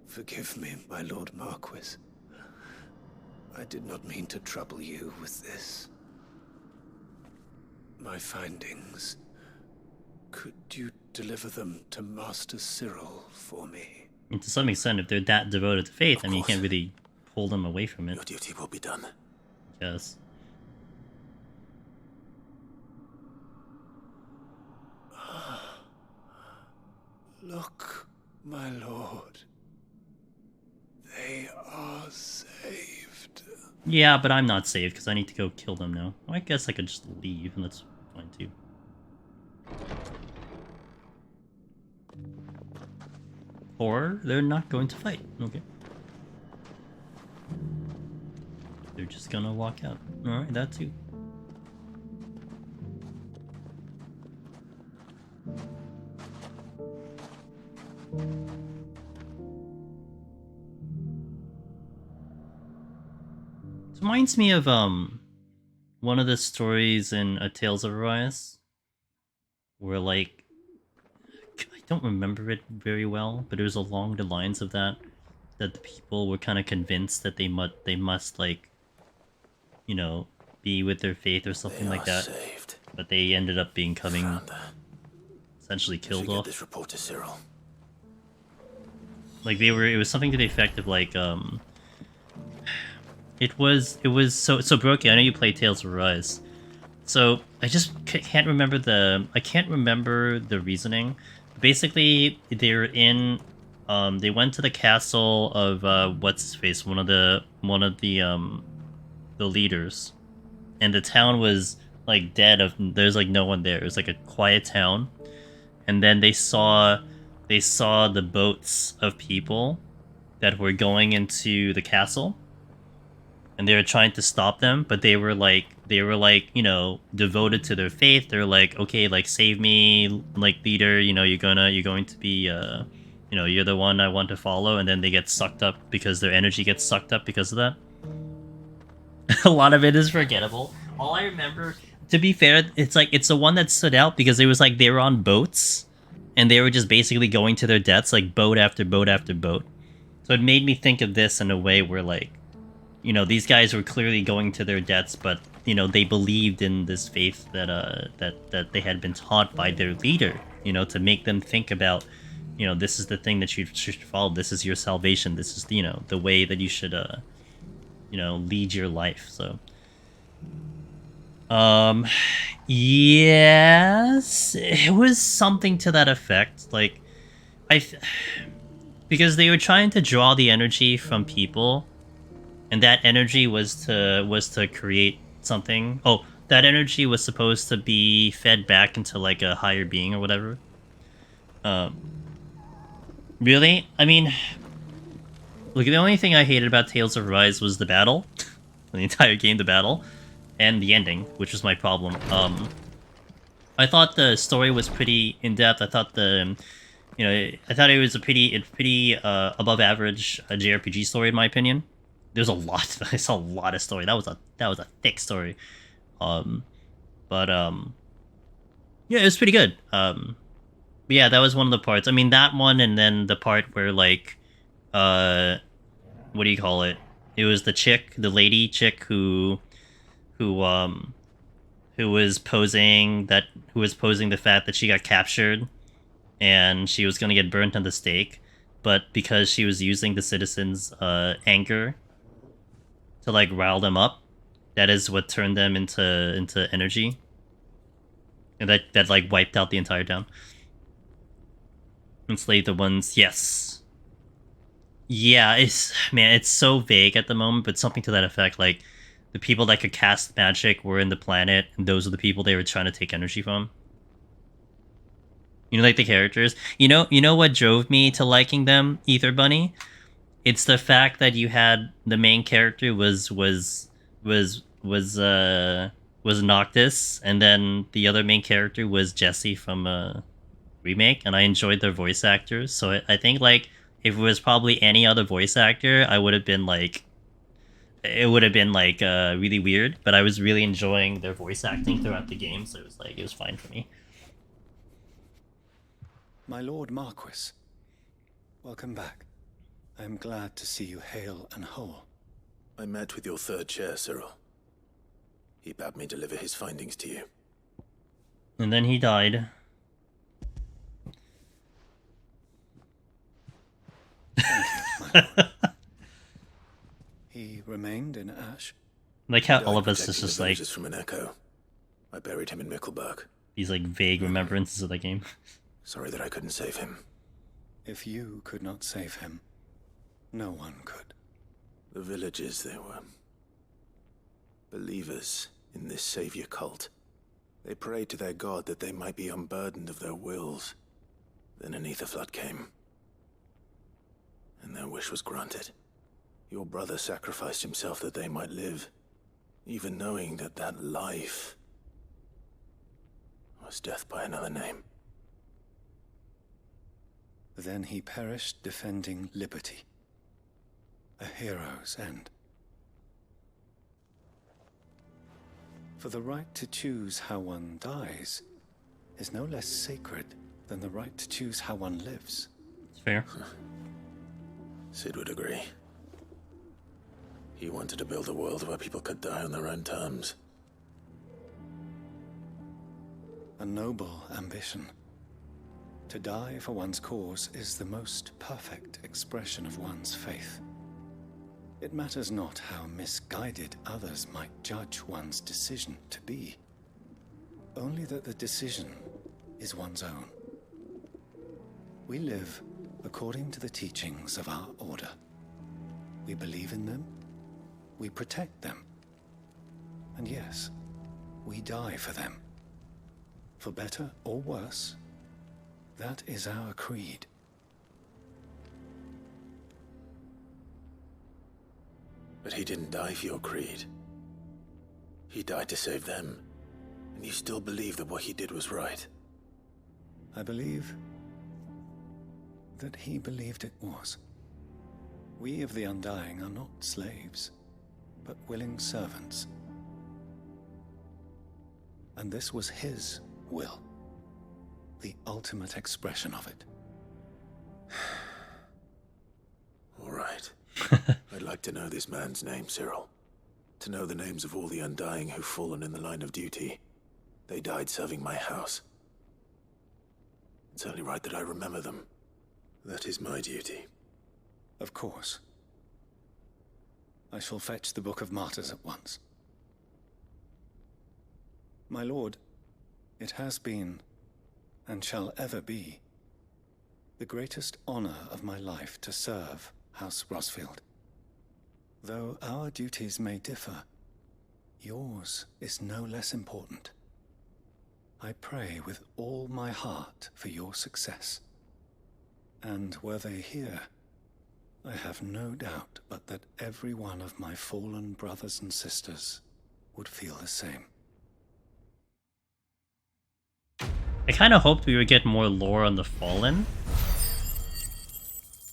Forgive me, my Lord Marquis. I did not mean to trouble you with this. My findings. Could you deliver them to Master Cyril for me? And to some extent, if they're that devoted to faith, I mean, you can't really pull them away from it. Your duty will be done. Yes. Look, my lord. They are saved. Yeah, but I'm not saved because I need to go kill them now. Well, I guess I could just leave, and that's fine too. Or they're not going to fight. Okay. They're just gonna walk out. Alright, that too. It reminds me of one of the stories in A Tales of Arise, where like I don't remember it very well, but it was along the lines of that the people were kind of convinced that they must like, you know, be with their faith or something like that. Saved. But they ended up becoming essentially killed off. This report to Cyril. Like it was something to the effect of like it was so Brookie, I know you play Tales of Arise. So I just can't remember the reasoning. Basically, they're in they went to the castle of what's his face, one of the leaders. And the town was like dead there's like no one there. It was like a quiet town. And then they saw the boats of people that were going into the castle. And they were trying to stop them, but they were like, you know, devoted to their faith. They're like, okay, like save me, like leader, you know, you're going to be you know, you're the one I want to follow, and then they get sucked up because their energy gets sucked up because of that. A lot of it is forgettable. All I remember, to be fair, it's the one that stood out because it was like they were on boats and they were just basically going to their deaths, like boat after boat after boat. So it made me think of this in a way where like, you know, these guys were clearly going to their deaths, but you know, they believed in this faith that they had been taught by their leader, you know, to make them think about, you know, this is the thing that you should follow. This is your salvation. This is, you know, the way that you should, you know, lead your life. So, yes, it was something to that effect. Like, because they were trying to draw the energy from people, and that energy was to create something. Oh, that energy was supposed to be fed back into like a higher being or whatever. Really? I mean, look, the only thing I hated about Tales of Arise was the battle. The entire game, the battle. And the ending, which was my problem. I thought the story was pretty in-depth. I thought I thought it was a pretty above average JRPG story in my opinion. There's a lot. I saw a lot of story. That was a thick story. Yeah, it was pretty good. But yeah, that was one of the parts. I mean, that one, and then the part where like, what do you call it? It was the lady chick who was posing the fact that she got captured, and she was gonna get burnt on the stake, but because she was using the citizens' anger to like rile them up, that is what turned them into energy, and that like wiped out the entire town. Enslaved the ones, yes. Yeah, it's so vague at the moment, but something to that effect. Like, the people that could cast magic were in the planet, and those are the people they were trying to take energy from. You know, like the characters. You know what drove me to liking them, Ether Bunny? It's the fact that you had the main character was Noctis, and then the other main character was Jesse from Remake, and I enjoyed their voice actors. So I think like if it was probably any other voice actor, I would have been like, it would have been like really weird. But I was really enjoying their voice acting throughout the game, so it was fine for me. My Lord Marquis, welcome back. I am glad to see you hale and whole. I met with your third chair, Cyril. He bade me deliver his findings to you. And then he died. Thank you, my lord. He remained in Ash. Like how all of us is just like from an echo. I buried him in Mickelberg. These like vague remembrances of that game. Sorry that I couldn't save him. If you could not save him, no one could. The villagers, they were believers in this savior cult. They prayed to their god that they might be unburdened of their wills. Then an ether flood came. and their wish was granted. Your brother sacrificed himself that they might live, even knowing that that life was death by another name. Then he perished defending liberty. A hero's end. For the right to choose how one dies is no less sacred than the right to choose how one lives. It's fair. Sid would agree. He wanted to build a world where people could die on their own terms. A noble ambition. To die for one's cause is the most perfect expression of one's faith. It matters not how misguided others might judge one's decision to be. Only that the decision is one's own. We live according to the teachings of our order. We believe in them, we protect them, and yes, we die for them. For better or worse, that is our creed. But he didn't die for your creed. He died to save them, and you still believe that what he did was right. I believe that he believed it was. We of the Undying are not slaves, but willing servants. And this was his will, the ultimate expression of it. All right. I'd like to know this man's name, Cyril. To know the names of all the Undying who've fallen in the line of duty. They died serving my house. It's only right that I remember them. That is my duty. Of course. I shall fetch the Book of Martyrs at once. My lord, it has been, and shall ever be, the greatest honor of my life to serve House Rosfield. Though our duties may differ, yours is no less important. I pray with all my heart for your success. And were they here, I have no doubt but that every one of my fallen brothers and sisters would feel the same. I kind of hoped we would get more lore on the Fallen.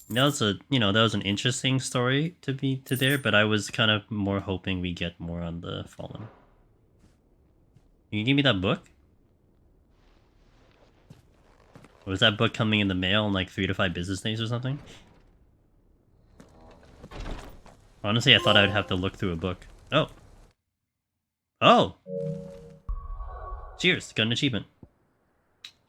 That was that was an interesting story to there, but I was kind of more hoping we get more on the Fallen. Can you give me that book? Was that book coming in the mail in like 3 to 5 business days or something? Honestly, I thought I would have to look through a book. Oh. Oh! Cheers, got an achievement.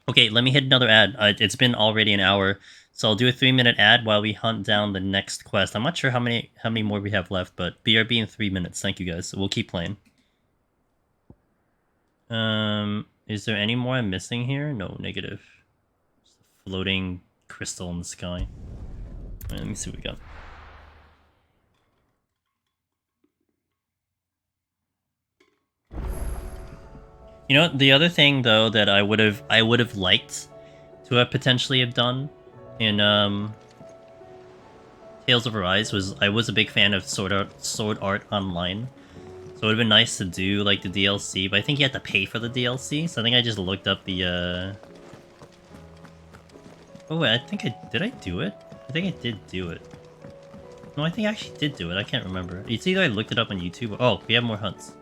Okay, let me hit another ad. It's been already an hour, so I'll do a 3-minute ad while we hunt down the next quest. I'm not sure how many more we have left, but BRB in 3 minutes. Thank you guys. So we'll keep playing. Is there any more I'm missing here? No, negative. Just a floating crystal in the sky. Let me see what we got. You know, the other thing though that I would have liked to have potentially have done in Tales of Arise was I was a big fan of Sword Art Online. So it would have been nice to do like the DLC, but I think you had to pay for the DLC. So I think I just looked up the Oh wait, I think did I do it? I think I did do it. No, I think I actually did do it. I can't remember. It's either I looked it up on YouTube. Oh, we have more hunts.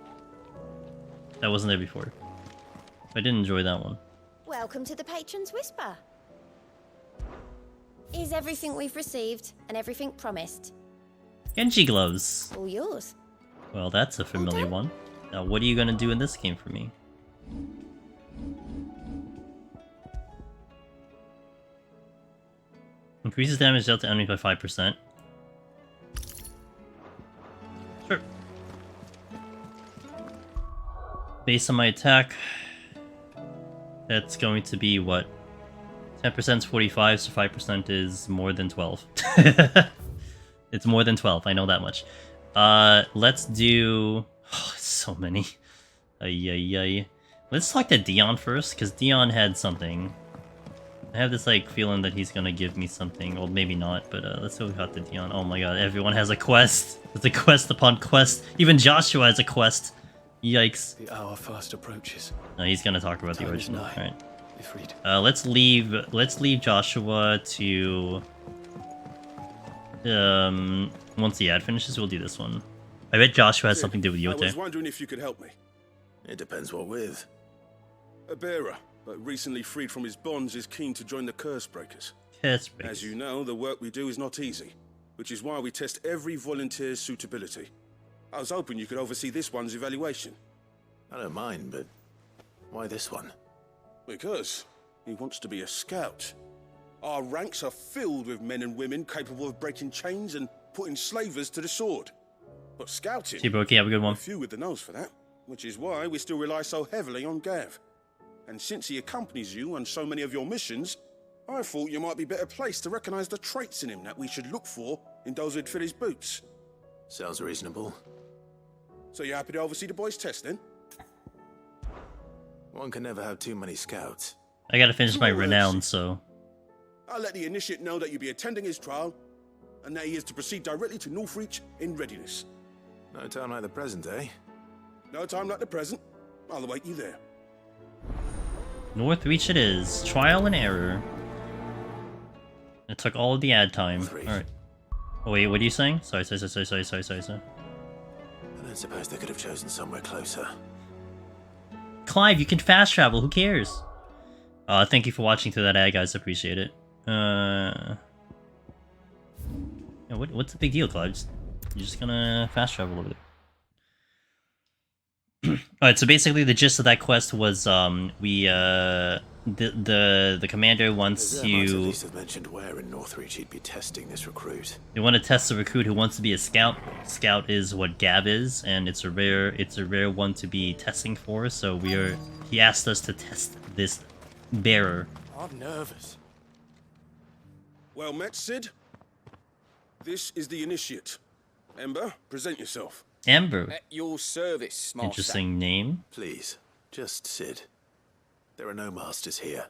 That wasn't there before. I didn't enjoy that one. Welcome to the Patron's Whisper. Is everything we've received and everything promised? Genji gloves. All yours. Well, that's a familiar one. Now, what are you gonna do in this game for me? Increases damage dealt to enemies by 5%. Sure. Based on my attack, that's going to be what? 10% is 45, so 5% is more than 12. It's more than 12, I know that much. Let's do... Oh, so many. Let's talk to Dion first, because Dion had something. I have this like feeling that he's gonna give me something, well maybe not, but let's see what we got to Dion. Oh my god, everyone has a quest. There's a quest upon quest. Even Joshua has a quest. Yikes. The hour fast approaches. No, he's gonna talk about the Time is original. nigh. Alright. Be freed. Let's leave Joshua to once the ad finishes, we'll do this one. I bet Joshua has something to do with I was Yote. wondering if you could help me. It depends what with. A bearer, but recently freed from his bonds, is keen to join the Curse Breakers. Curse Breakers. As you know, the work we do is not easy, which is why we test every volunteer's suitability. I was hoping you could oversee this one's evaluation. I don't mind, but why this one? Because he wants to be a scout. Our ranks are filled with men and women capable of breaking chains and putting slavers to the sword. But scouting, See, Brokey, have a good one. few with the nose for that, which is why we still rely so heavily on Gav. And since he accompanies you on so many of your missions, I thought you might be better placed to recognize the traits in him that we should look for in those who'd fill his boots. Sounds reasonable. So you happy to oversee the boys' test then? One can never have too many scouts. I gotta finish my Cool, renown, so I'll let the initiate know that you'll be attending his trial, and that he is to proceed directly to Northreach in readiness. No time like the present, eh? No time like the present. I'll await you there. Northreach it is. Trial and error. It took all of the ad time. Alright. Oh wait, what are you saying? Sorry. I don't suppose they could have chosen somewhere closer. Clive, you can fast travel, who cares? Thank you for watching through that ad, guys, appreciate it. Yeah, what's the big deal, Clive? You're just gonna fast travel over there. Alright, so basically the gist of that quest was, the commander wants At you... least have mentioned where in Northreach he'd be testing this recruit. They want to test a recruit who wants to be a scout. Scout is what Gav is, and it's a rare one to be testing for. So he asked us to test this bearer. I'm nervous. Well met, Sid. This is the initiate. Ember, present yourself. Ember. At your service, master. Interesting name. Please, just Sid. There are no masters here.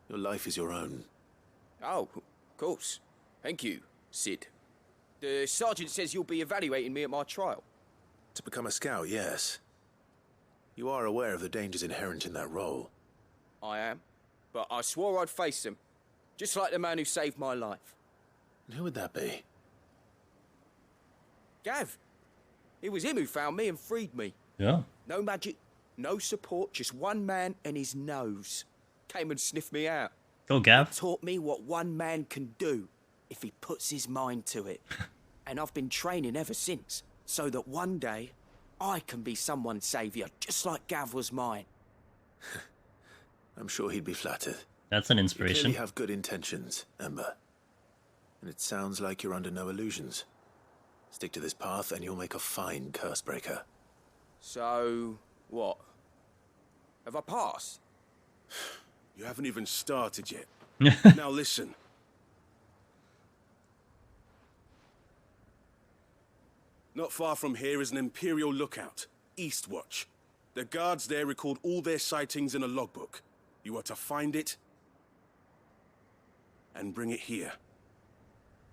Your life is your own. Oh, of course. Thank you, Sid. The sergeant says you'll be evaluating me at my trial. To become a scout, yes. You are aware of the dangers inherent in that role. I am. But I swore I'd face them. Just like the man who saved my life. And who would that be? Gav. It was him who found me and freed me. Yeah. No magic, no support, just one man and his nose. Came and sniffed me out. Go, Gav. Taught me what one man can do if he puts his mind to it. And I've been training ever since, so that one day I can be someone's saviour, just like Gav was mine. I'm sure he'd be flattered. That's an You inspiration. clearly have good intentions, Ember. And it sounds like you're under no illusions. Stick to this path and you'll make a fine curse breaker. So, what? Have I passed? You haven't even started yet. Now listen. Not far from here is an Imperial lookout, Eastwatch. The guards there record all their sightings in a logbook. You are to find it and bring it here.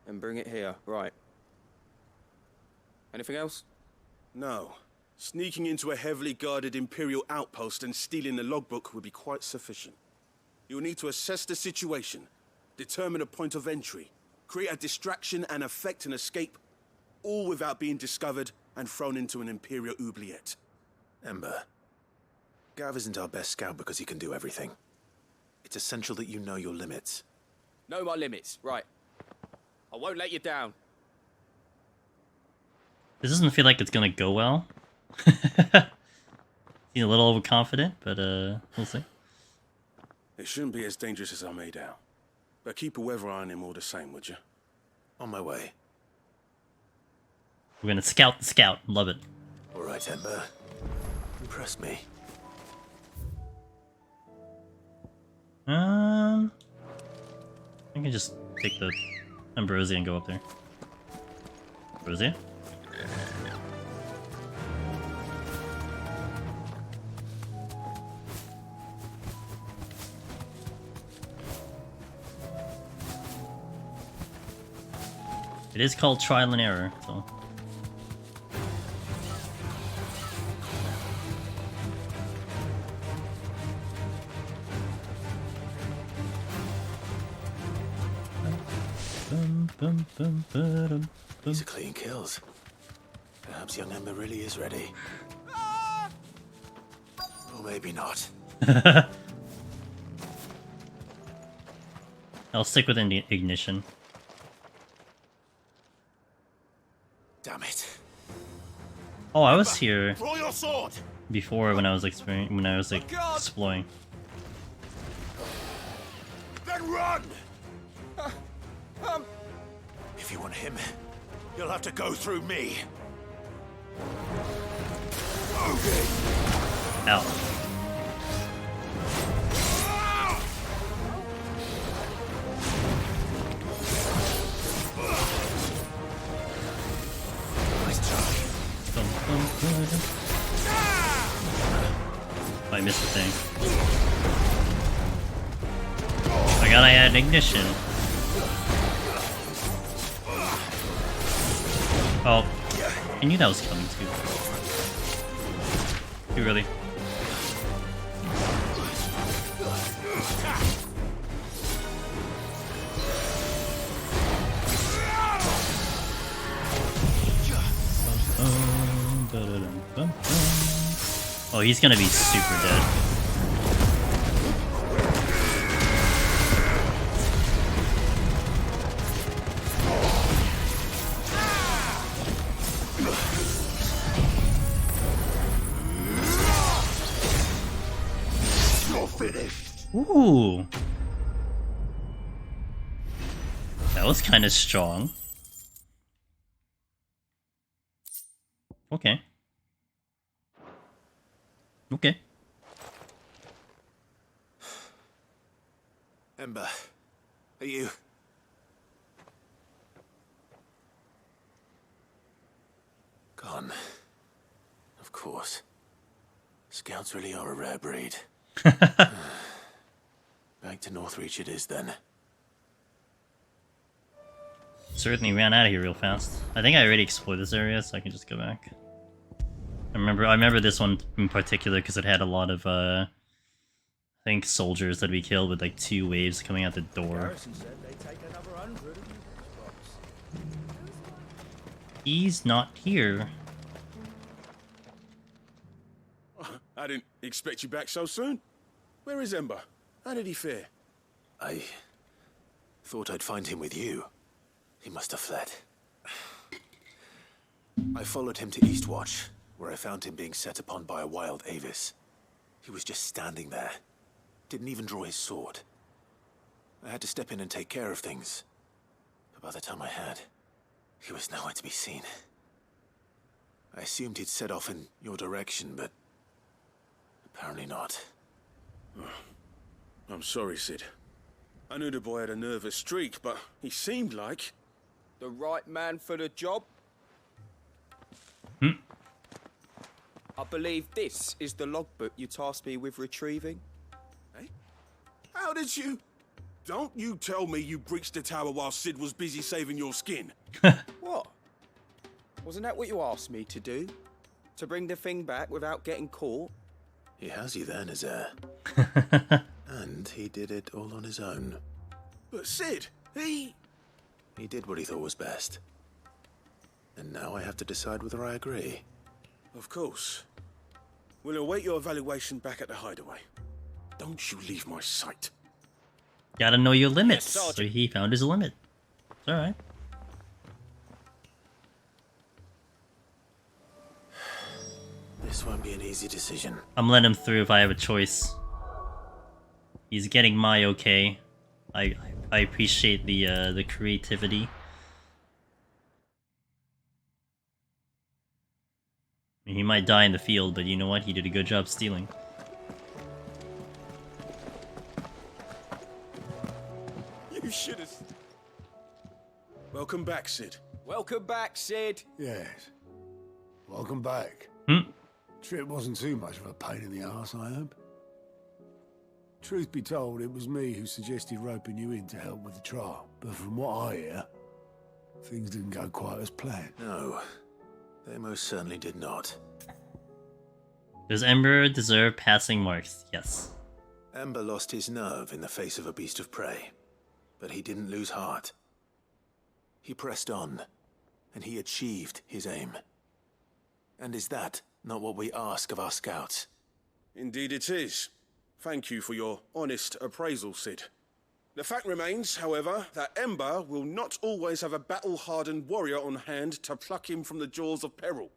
And bring it here, right. Anything else? No. Sneaking into a heavily guarded Imperial outpost and stealing the logbook would be quite sufficient. You'll need to assess the situation, determine a point of entry, create a distraction and effect an escape, all without being discovered and thrown into an Imperial oubliette. Ember, Gav isn't our best scout because he can do everything. It's essential that you know your limits. Know my limits, right. I won't let you down. This doesn't feel like it's gonna go well. He's a little overconfident, but we'll see. It shouldn't be as dangerous as I made out. But keep a weather eye on him all the same, would you? On my way. We're gonna scout the scout. Love it. All right, Ember. Impress me. I can just take the Ambrosia and go up there. Ambrosia? It is called trial and error, so. These are clean kills. Perhaps young Ember really is ready. Or maybe not. I'll stick with ignition. Damn it. Oh, I was here Draw your sword. before when I was exploring. Then run! If you want him, you'll have to go through me. Ow. I missed the thing. I gotta add ignition. Oh, I knew that was coming too. Too early. Oh, he's gonna be super dead. You're finished. Ooh. That was kind of strong. Okay. Okay. Ember, are you... Gone. Of course. Scouts really are a rare breed. Back to Northreach it is then. Certainly ran out of here real fast. I think I already explored this area, so I can just go back. I remember this one in particular because it had a lot of I think soldiers that we killed with like 2 waves coming out the door. He's not here. I didn't expect you back so soon. Where is Ember? How did he fare? I thought I'd find him with you. He must have fled. I followed him to Eastwatch, where I found him being set upon by a wild Avis. He was just standing there. Didn't even draw his sword. I had to step in and take care of things. But by the time I had, he was nowhere to be seen. I assumed he'd set off in your direction, but apparently not. I'm sorry, Sid. I knew the boy had a nervous streak, but he seemed like... The right man for the job? I believe this is the logbook you tasked me with retrieving. Eh? How did you... Don't you tell me you breached the tower while Sid was busy saving your skin. What? Wasn't that what you asked me to do? To bring the thing back without getting caught? He has you there, Nazaire. And he did it all on his own. But Sid, he did what he thought was best. And now I have to decide whether I agree. Of course. We'll await your evaluation back at the hideaway. Don't you leave my sight. Gotta know your limits. Yes, So he found his limit. It's alright. This won't be an easy decision. I'm letting him through if I have a choice. He's getting my okay. I appreciate the creativity. I mean, he might die in the field, but you know what? He did a good job stealing. You should have... Welcome back, Sid. Welcome back, Sid. Yes. Welcome back. Trip wasn't too much of a pain in the arse, I hope. Truth be told, it was me who suggested roping you in to help with the trial. But from what I hear, Things didn't go quite as planned. No, they most certainly did not. Does Ember deserve passing marks? Yes. Ember lost his nerve in the face of a beast of prey, but he didn't lose heart. He pressed on, and he achieved his aim. And is that not what we ask of our scouts? Indeed it is. Thank you for your honest appraisal, Sid. The fact remains, however, that Ember will not always have a battle-hardened warrior on hand to pluck him from the jaws of peril.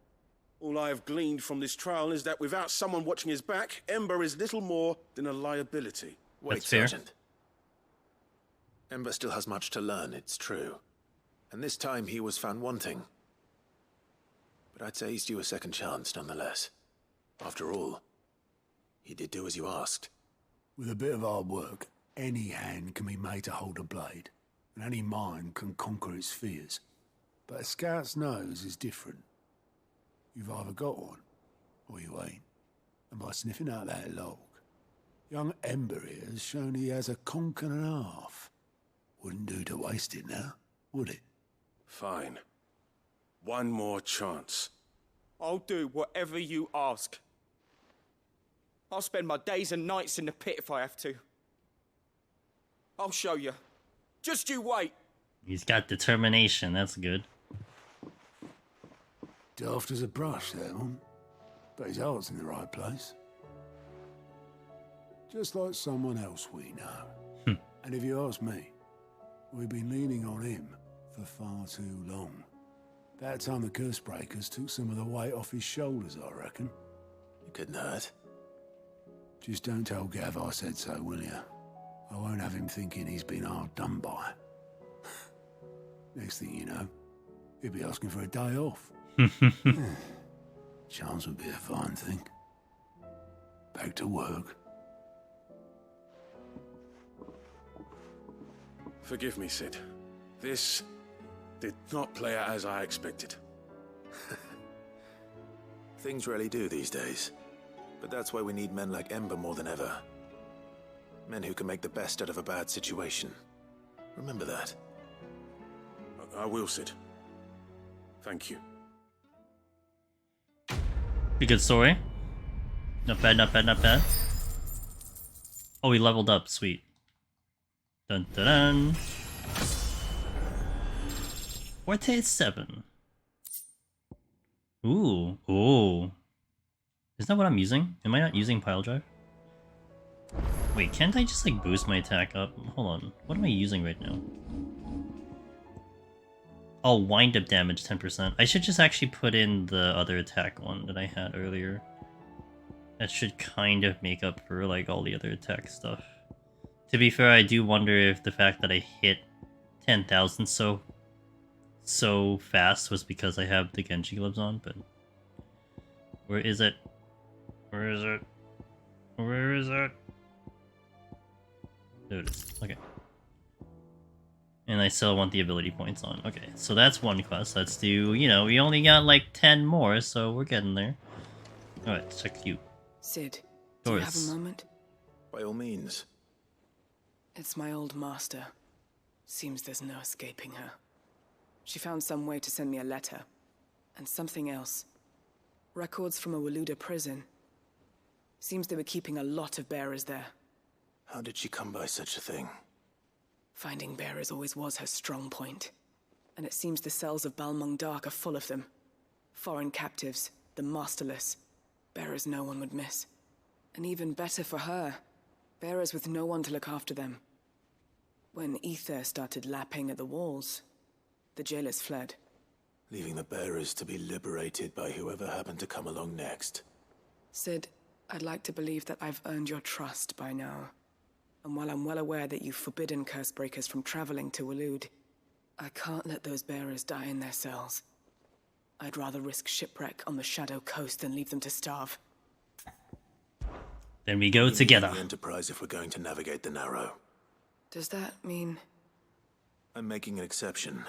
All I have gleaned from this trial is that without someone watching his back, Ember is little more than a liability. Wait, Sergeant. Ember still has much to learn, it's true. And this time he was found wanting. But I'd say he's due a second chance, nonetheless. After all, he did do as you asked. With a bit of hard work, any hand can be made to hold a blade, and any mind can conquer its fears. But a scout's nose is different. You've either got one, or you ain't. And by sniffing out that log, young Ember here has shown he has a conch and a half. Wouldn't do to waste it now, would it? Fine. One more chance. I'll do whatever you ask. I'll spend my days and nights in the pit if I have to. I'll show you. Just you wait. He's got determination, that's good. Daft as a brush, that one. But his heart's in the right place. Just like someone else we know. And if you ask me, we've been leaning on him for far too long. That time the Cursebreakers took some of the weight off his shoulders, I reckon. It couldn't hurt. Just don't tell Gav I said so, will you? I won't have him thinking he's been hard done by. Next thing you know, he'll be asking for a day off. Chance would be a fine thing. Back to work. Forgive me, Sid. This did not play out as I expected. Things really do these days. But that's why we need men like Ember more than ever. Men who can make the best out of a bad situation. Remember that. I will, Sid. Thank you. Pretty good story. Not bad, not bad, not bad. Oh, we leveled up. Sweet. Dun dun dun. Forte 7. Ooh. Ooh. Is that what I'm using? Am I not using pile drive? Wait, can't I just like boost my attack up? Hold on. What am I using right now? Oh, wind up damage 10%. I should just actually put in the other attack one that I had earlier. That should kind of make up for like all the other attack stuff. To be fair, I do wonder if the fact that I hit 10,000 so fast was because I have the Genji gloves on, but where is it? Where is it? Where is it? There it is. Okay. And I still want the ability points on. Okay, so that's one quest. Let's do, you know, we only got like 10 more, so we're getting there. Alright, check you. Sid, do you have a moment? By all means. It's my old master. Seems there's no escaping her. She found some way to send me a letter. And something else. Records from a Waluda prison. Seems they were keeping a lot of bearers there. How did she come by such a thing? Finding bearers always was her strong point. And it seems the cells of Balmung Dark are full of them. Foreign captives, the masterless. Bearers no one would miss. And even better for her, bearers with no one to look after them. When ether started lapping at the walls, the jailers fled. Leaving the bearers to be liberated by whoever happened to come along next. Sid, I'd like to believe that I've earned your trust by now. And while I'm well aware that you've forbidden Cursebreakers from traveling to Waloed, I can't let those bearers die in their cells. I'd rather risk shipwreck on the Shadow Coast than leave them to starve. Then we go together. The Enterprise if we're going to navigate the Narrow. Does that mean... I'm making an exception,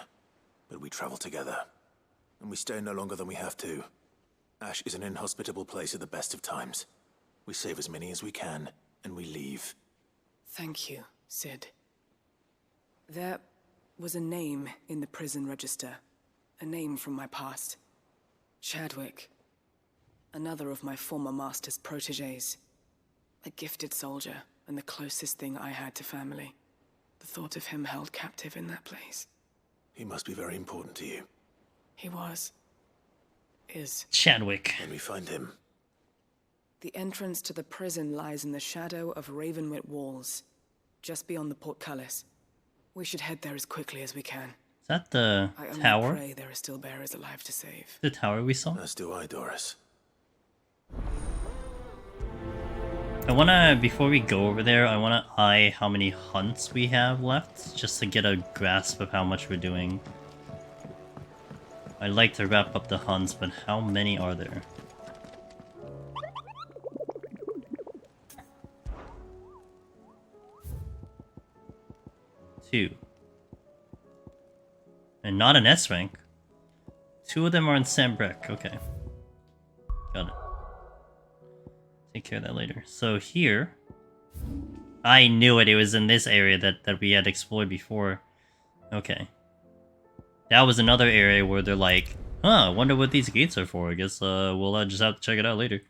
but we travel together. And we stay no longer than we have to. Ash is an inhospitable place at the best of times. We save as many as we can, and we leave. Thank you, Sid. There was a name in the prison register. A name from my past. Chadwick. Another of my former master's protégés. A gifted soldier, and the closest thing I had to family. The thought of him held captive in that place. He must be very important to you. He was. Is. Chadwick. When we find him. The entrance to the prison lies in the shadow of Ravenwit walls, just beyond the portcullis. We should head there as quickly as we can. Is that the I only tower? pray there are still bearers alive to save. The tower we saw? As do I, Doris. I wanna, before we go over there, I wanna eye how many hunts we have left, just to get a grasp of how much we're doing. I'd like to wrap up the hunts, but how many are there? 2. And not an S rank. 2 of them are in Sambrek. Okay. Got it. Take care of that later. So here... I knew it. It was in this area that we had explored before. Okay. That was another area where they're like, huh, I wonder what these gates are for. I guess we'll just have to check it out later.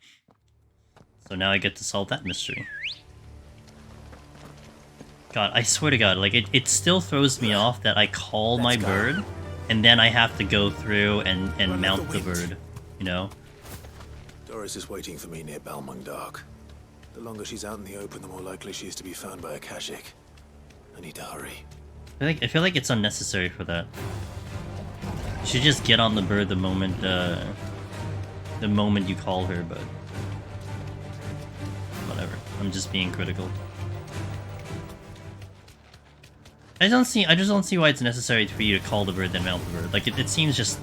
So now I get to solve that mystery. God, I swear to God, like, it still throws me off that I call my bird, and then I have to go through and mount the bird, you know? Doris is waiting for me near Balmung Dark. The longer she's out in the open, the more likely she is to be found by a Kashik. I need to hurry. I feel like it's unnecessary for that. You should just get on the bird the moment you call her, but... whatever. I'm just being critical. I just don't see why it's necessary for you to call the bird then mount the bird. Like, it seems just...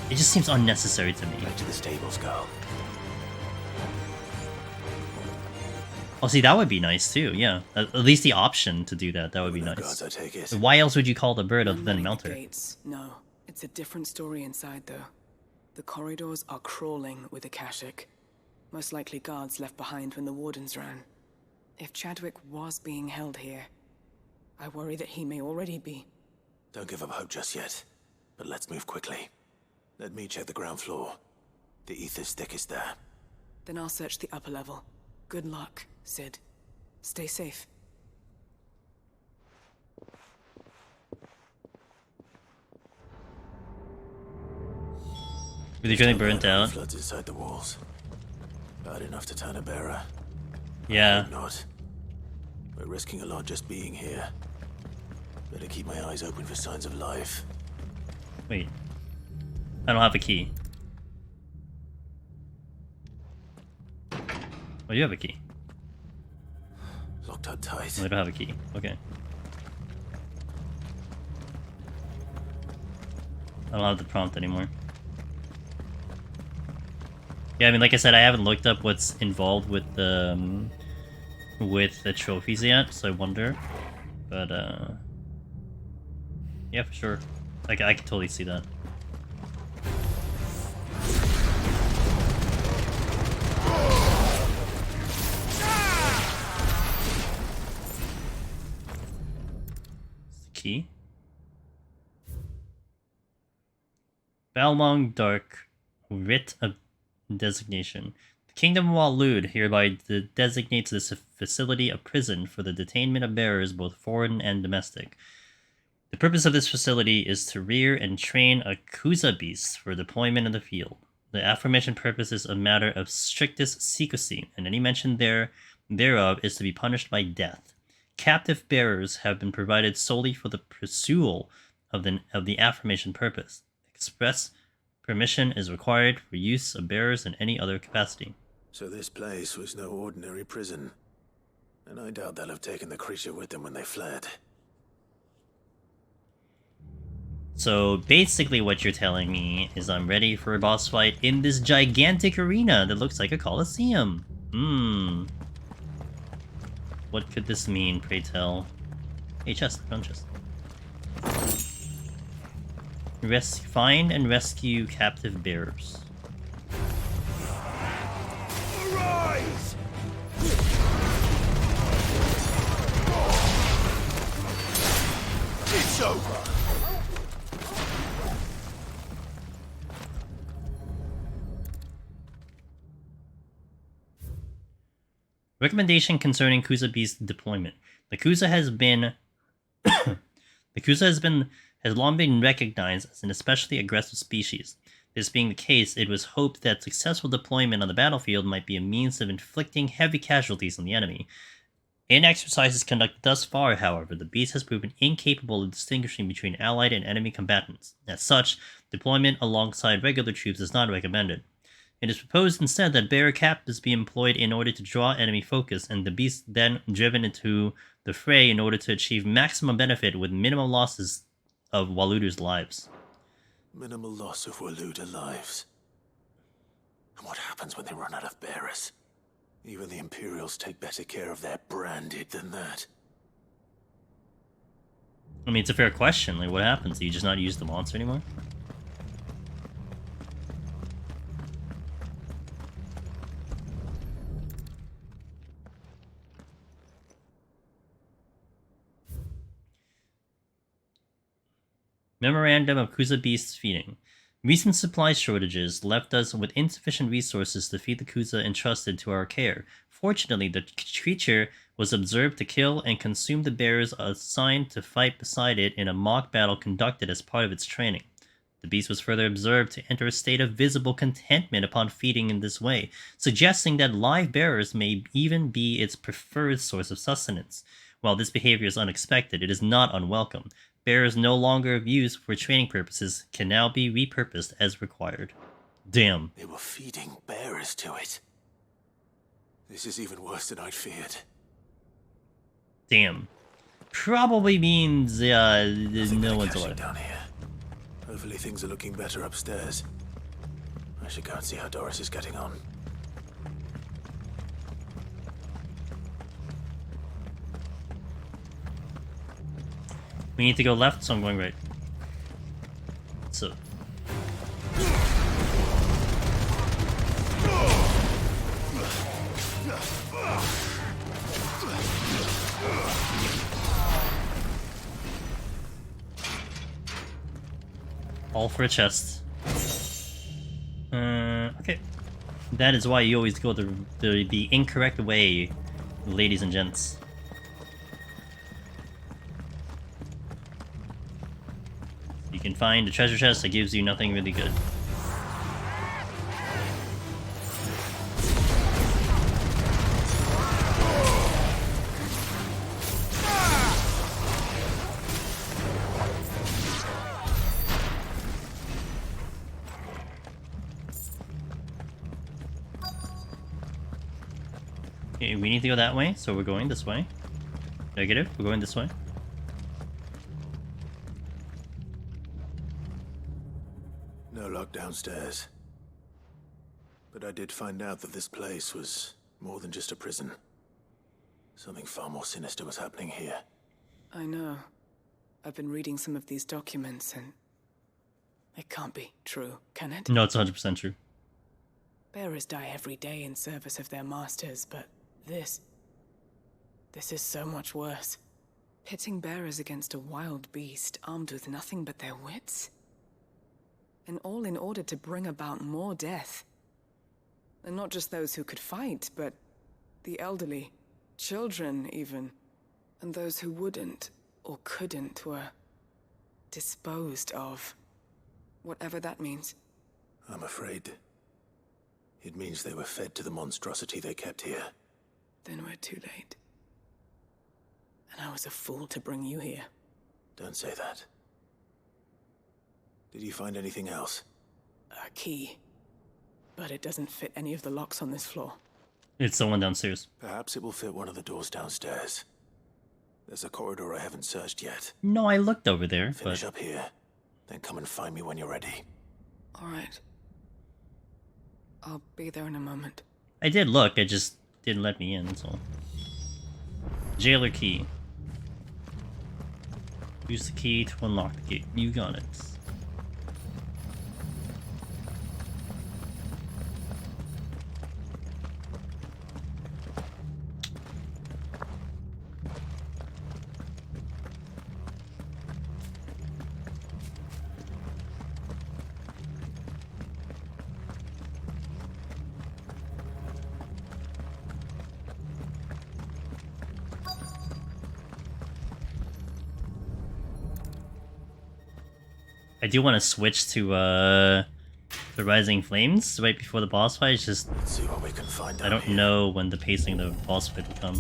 it just seems unnecessary to me. Back to the stables, girl. Oh, see, that would be nice too, yeah. At least the option to do that, that would be nice. Gods, I take it. Why else would you call the bird other than mount her? Gates. No, it's a different story inside though. The corridors are crawling with Akashic. Most likely guards left behind when the wardens ran. If Chadwick was being held here, I worry that he may already be. Don't give up hope just yet, but let's move quickly. Let me check the ground floor. The ether's thickest there. Then I'll search the upper level. Good luck, Sid. Stay safe. Were they feeling burnt out? Floods inside the walls. Bad enough to turn a bearer. Yeah. I hope not. We're risking a lot just being here. Better keep my eyes open for signs of life. Wait. I don't have a key. Oh, you have a key. Locked up tight. I don't have a key. Okay. I don't have the prompt anymore. Yeah, I mean, like I said, I haven't looked up what's involved with the trophies yet, so I wonder. But yeah, for sure. I can totally see that. Key. Balmung Dark Writ of Designation. The Kingdom of Walud hereby designates this facility a prison for the detainment of bearers, both foreign and domestic. The purpose of this facility is to rear and train Akuza beasts for deployment in the field. The aforementioned purpose is a matter of strictest secrecy, and any mention thereof is to be punished by death. Captive bearers have been provided solely for the pursuit of the aforementioned purpose. Express permission is required for use of bearers in any other capacity. So this place was no ordinary prison. And I doubt they'll have taken the creature with them when they fled. So basically what you're telling me is I'm ready for a boss fight in this gigantic arena that looks like a coliseum. What could this mean, pray tell? Hey, chest, found chest. Find and rescue captive bearers. Arise! Recommendation concerning Kuza Beast deployment. The Kuza has been has long been recognized as an especially aggressive species. This being the case, it was hoped that successful deployment on the battlefield might be a means of inflicting heavy casualties on the enemy. In exercises conducted thus far, however, the beast has proven incapable of distinguishing between allied and enemy combatants. As such, deployment alongside regular troops is not recommended. It is proposed instead that bearer captives be employed in order to draw enemy focus, and the beast then driven into the fray in order to achieve maximum benefit with minimum losses of Waludu's lives. Minimal loss of Waluda lives. And what happens when they run out of bearers? Even the Imperials take better care of their branded than that. I mean, it's a fair question. Like, what happens? Do you just not use the monster anymore? Memorandum of Kuza Beast's feeding. Recent supply shortages left us with insufficient resources to feed the Kuza entrusted to our care. Fortunately, the creature was observed to kill and consume the bearers assigned to fight beside it in a mock battle conducted as part of its training. The beast was further observed to enter a state of visible contentment upon feeding in this way, suggesting that live bearers may even be its preferred source of sustenance. While this behavior is unexpected, it is not unwelcome. Bearers no longer of use for training purposes can now be repurposed as required. Damn. They were feeding bearers to it. This is even worse than I'd feared. Damn. Probably means no one's alive. Down here. Hopefully things are looking better upstairs. I should go and see how Doris is getting on. We need to go left, so I'm going right. So. All for a chest. Okay. That is why you always go the incorrect way, ladies and gents. You can find a treasure chest that gives you nothing really good. Okay, we need to go that way, so we're going this way. Negative, we're going this way. No luck downstairs. But I did find out that this place was more than just a prison. Something far more sinister was happening here. I know. I've been reading some of these documents and it can't be true, can it? No, it's 100% true. Bearers die every day in service of their masters, but this is so much worse. Pitting bearers against a wild beast armed with nothing but their wits? And all in order to bring about more death. And not just those who could fight, but the elderly, children even, and those who wouldn't or couldn't were disposed of. Whatever that means. I'm afraid it means they were fed to the monstrosity they kept here. Then we're too late. And I was a fool to bring you here. Don't say that. Did you find anything else? A key. But it doesn't fit any of the locks on this floor. It's the one downstairs. Perhaps it will fit one of the doors downstairs. There's a corridor I haven't searched yet. No, I looked over there, Finish but... up here, then come and find me when you're ready. All right. I'll be there in a moment. I did look, it just didn't let me in, so... Jailer key. Use the key to unlock the gate. You got it. I do want to switch to the Rising Flames right before the boss fight. It's just Let's see what we can find I out don't here. know when the pacing of the boss fight will come,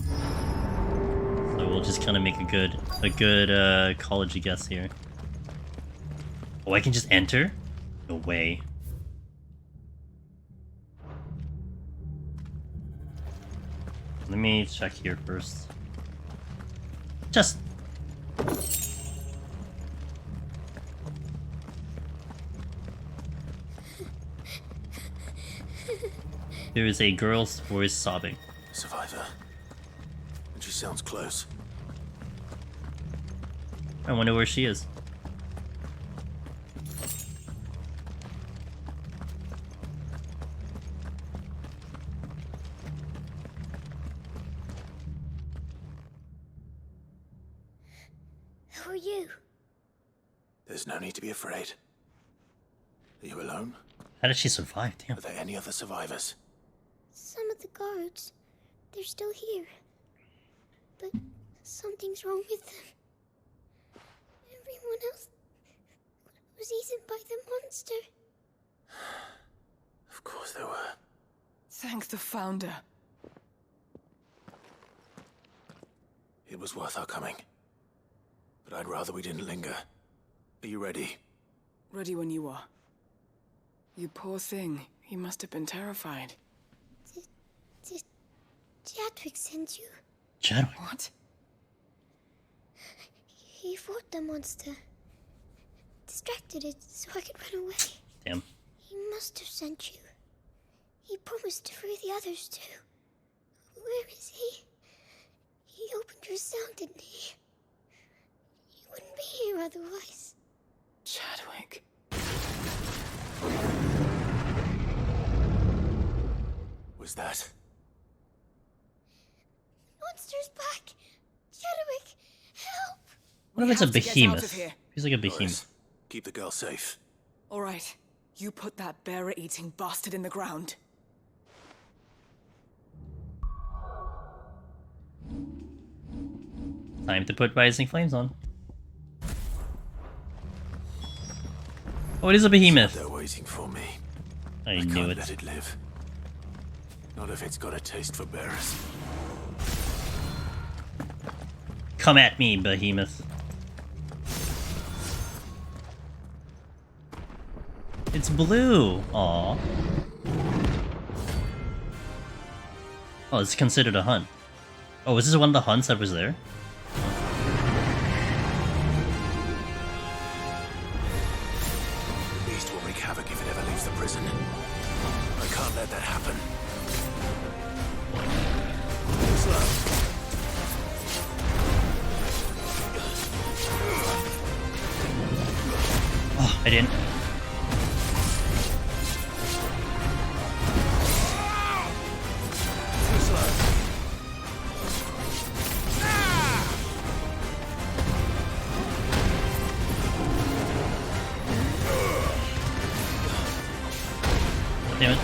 so we'll just kind of make a good college guess here. Oh, I can just enter? No way. Let me check here first. Just. There is a girl's voice sobbing. Survivor. And she sounds close. I wonder where she is. Who are you? There's no need to be afraid. Are you alone? How did she survive? Damn. Are there any other survivors? Some of the guards. They're still here. But something's wrong with them. Everyone else was eaten by the monster. Of course there were. Thank the Founder. It was worth our coming. But I'd rather we didn't linger. Are you ready? Ready when you are. You poor thing. He must have been terrified. Did Chadwick send you? Chadwick? What? He fought the monster. Distracted it so I could run away. Damn. He must have sent you. He promised to free the others too. Where is he? He opened your cell, didn't he? He wouldn't be here otherwise. Chadwick. Was that? Monster's back! Chadwick, help! What if it's a have to get out of behemoth? here. He's like a behemoth. Doris, keep the girl safe. All right. You put that bearer-eating bastard in the ground. Time to put Rising Flames on. Oh, it is a behemoth. They're waiting for me. I I knew can't it. let it live. Not if it's got a taste for bearers. Come at me, behemoth. It's blue. Aw. Oh, it's considered a hunt. Oh, was this one of the hunts that was there? Beast will wreak havoc if it ever leaves the prison. I can't let that happen. Slow. Oh, I didn't. Damn it.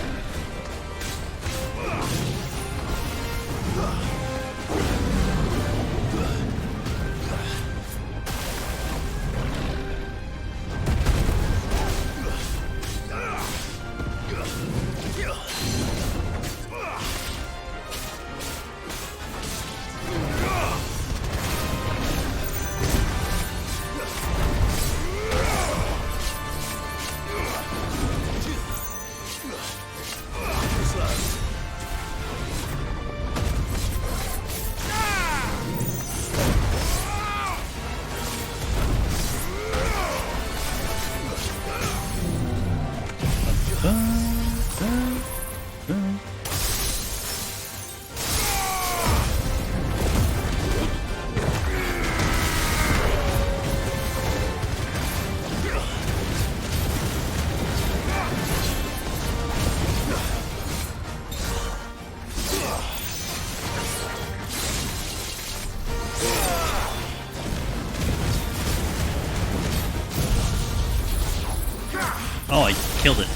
Oh, I killed it.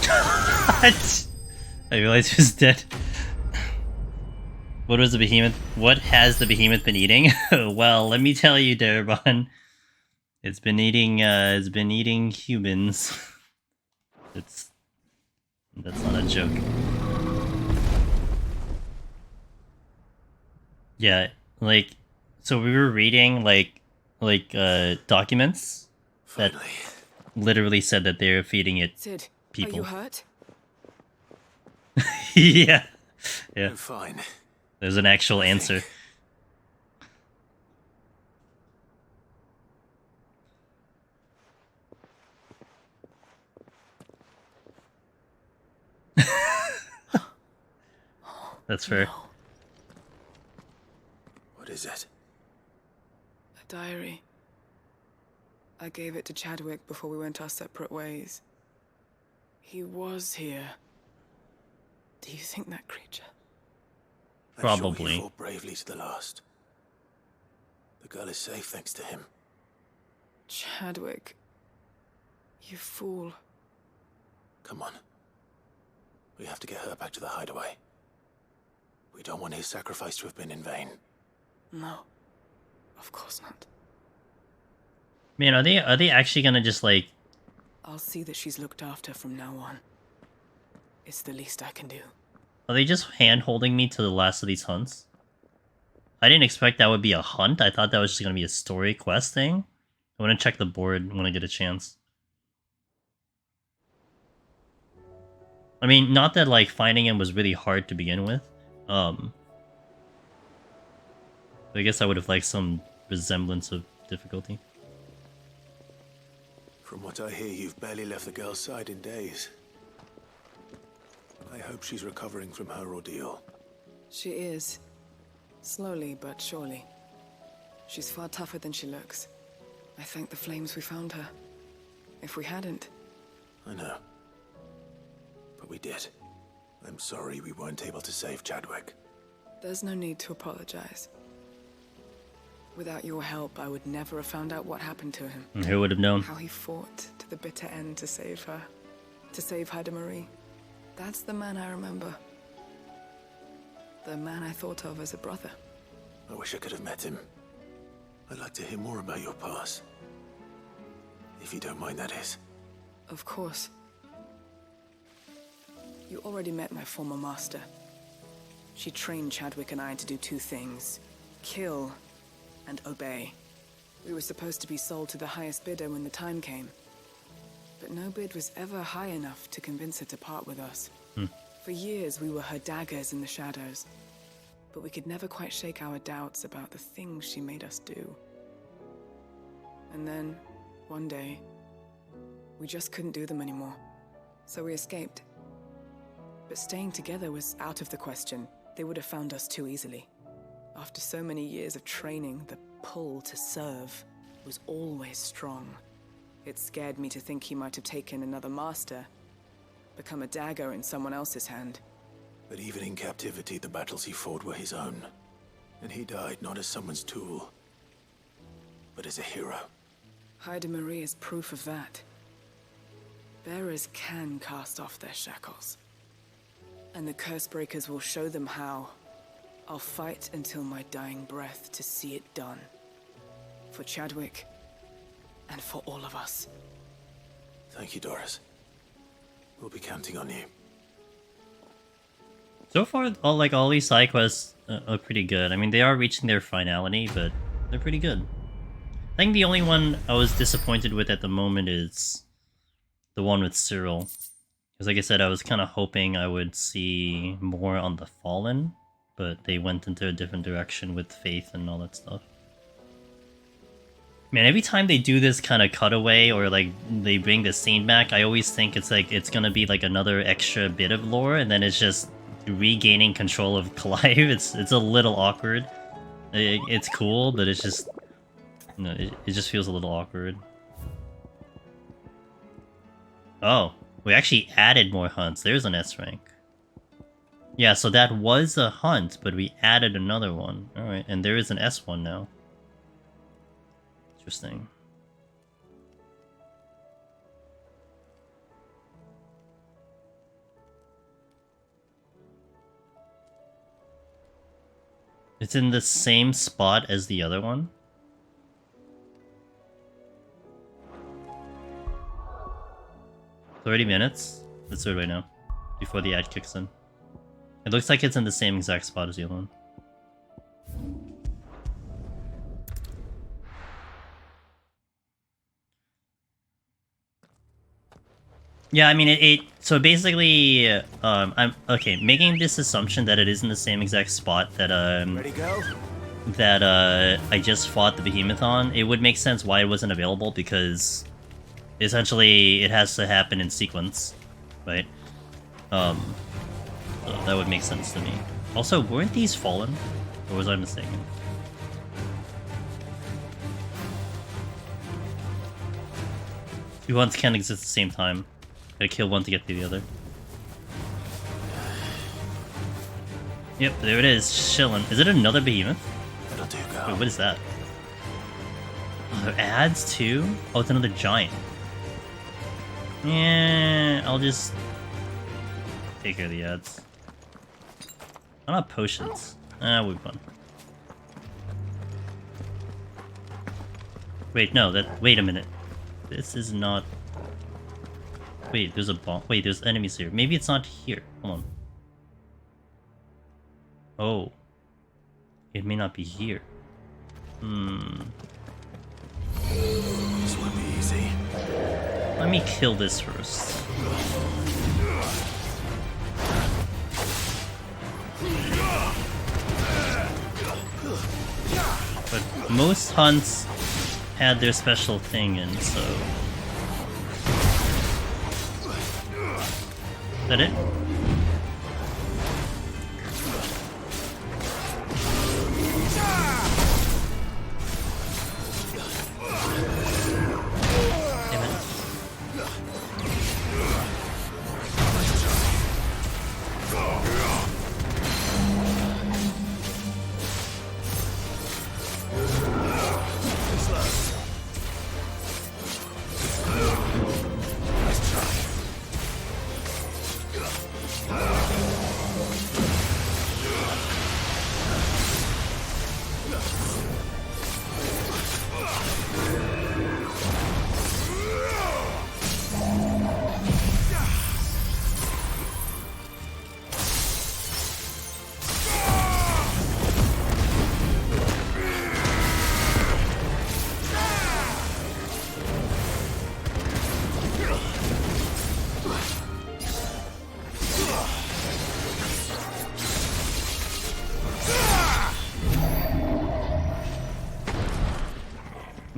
I realized it was dead. What was the behemoth? What has the behemoth been eating? Well, let me tell you, Darabon. It's been eating humans. That's not a joke. Yeah, like, so we were reading documents that literally said that they're feeding it Sid, people. are you hurt? Yeah. I'm fine. There's an actual answer. That's fair. What is it? A diary. I gave it to Chadwick before we went our separate ways. He was here. Do you think that creature? I'm sure Probably. he fought bravely to the last. The girl is safe thanks to him. Chadwick. You fool. Come on. We have to get her back to the hideaway. We don't want his sacrifice to have been in vain. No. Of course not. Man, are they actually gonna just like... I'll see that she's looked after from now on. It's the least I can do. Are they just hand-holding me to the last of these hunts? I didn't expect that would be a hunt. I thought that was just gonna be a story quest thing. I want to check the board when I get a chance. I mean, not that like finding him was really hard to begin with. I guess I would have liked some resemblance of difficulty. From what I hear, you've barely left the girl's side in days. I hope she's recovering from her ordeal. She is. Slowly but surely. She's far tougher than she looks. I thank the flames we found her. If we hadn't... I know. But we did. I'm sorry we weren't able to save Chadwick. There's no need to apologize. Without your help, I would never have found out what happened to him. Who would have known? How he fought to the bitter end to save her. To save Haida Marie. That's the man I remember. The man I thought of as a brother. I wish I could have met him. I'd like to hear more about your past. If you don't mind, that is. Of course. You already met my former master. She trained Chadwick and I to do two things. Kill and obey. We were supposed to be sold to the highest bidder when the time came. But no bid was ever high enough to convince her to part with us. For years, we were her daggers in the shadows. But we could never quite shake our doubts about the things she made us do. And then, one day, we just couldn't do them anymore. So we escaped. But staying together was out of the question. They would have found us too easily. After so many years of training, the pull to serve was always strong. It scared me to think he might have taken another master, become a dagger in someone else's hand. But even in captivity, the battles he fought were his own. And he died not as someone's tool, but as a hero. Haida Marie is proof of that. Bearers can cast off their shackles. And the Cursebreakers will show them how. I'll fight until my dying breath to see it done. For Chadwick, and for all of us. Thank you, Doris. We'll be counting on you. So far, all these side quests are pretty good. I mean, they are reaching their finality, but they're pretty good. I think the only one I was disappointed with at the moment is the one with Cyril. Because like I said, I was kind of hoping I would see more on the Fallen, but they went into a different direction with Faith and all that stuff. Man, every time they do this kind of cutaway or like they bring the scene back, I always think it's like it's gonna be like another extra bit of lore, and then it's just regaining control of Clive. It's a little awkward. It's cool, but it's just it just feels a little awkward. Oh, we actually added more hunts. There's an S rank. Yeah, so that was a hunt, but we added another one. All right, and there is an S1 now. Interesting. It's in the same spot as the other one? 30 minutes? Let's do it right now. Before the ad kicks in. It looks like it's in the same exact spot as the other one. Yeah, I mean, so basically, I'm, okay, making this assumption that it is in the same exact spot that, Ready, go? that, I just fought the Behemoth on, it would make sense why it wasn't available, because essentially it has to happen in sequence, right? So that would make sense to me. Also, weren't these fallen? Or was I mistaken? Two hunts can't exist at the same time. Gotta kill one to get to the other. Yep, there it is, chilling. Is it another behemoth? That'll do, go. Wait, what is that? Oh, there ads too? Oh, it's another giant. Yeah, I'll just take care of the ads. I don't have potions. Ah, we've won. Wait, no, wait a minute. This is not... Wait, there's a bomb. Wait, there's enemies here. Maybe it's not here. Hold on. Oh. It may not be here. This won't be easy. Let me kill this first. But most hunts had their special thing in, so... Is that it? Damn it.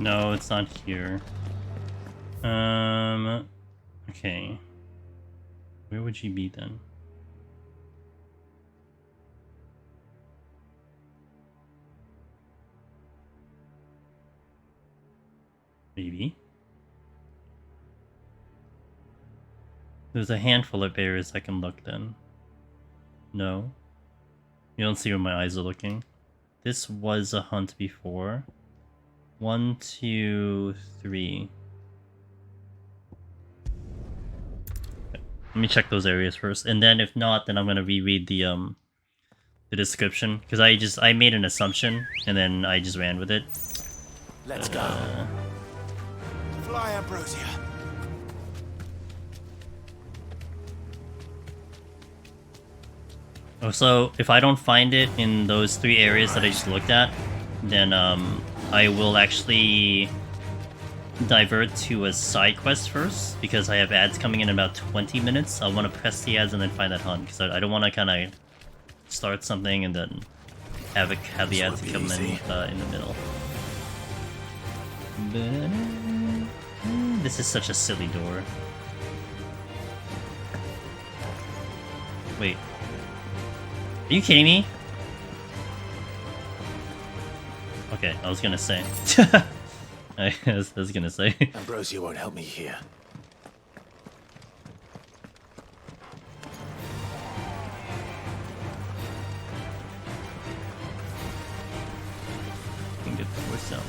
No, it's not here. Okay. Where would she be then? Maybe. There's a handful of areas I can look then. No. You don't see where my eyes are looking. This was a hunt before. 1, 2, 3. Okay. Let me check those areas first, and then if not, then I'm gonna reread the description, because I made an assumption and then I just ran with it. Let's go. Fly, Ambrosia. Oh, so if I don't find it in those 3 areas that I just looked at, then I will actually divert to a side quest first, because I have ads coming in about 20 minutes. I want to press the ads and then find that hunt, because I don't want to kind of start something and then have the ads come in the middle. This is such a silly door. Wait. Are you kidding me? Okay, I was gonna say. I was gonna say. Ambrosia won't help me here. Can get the voice out.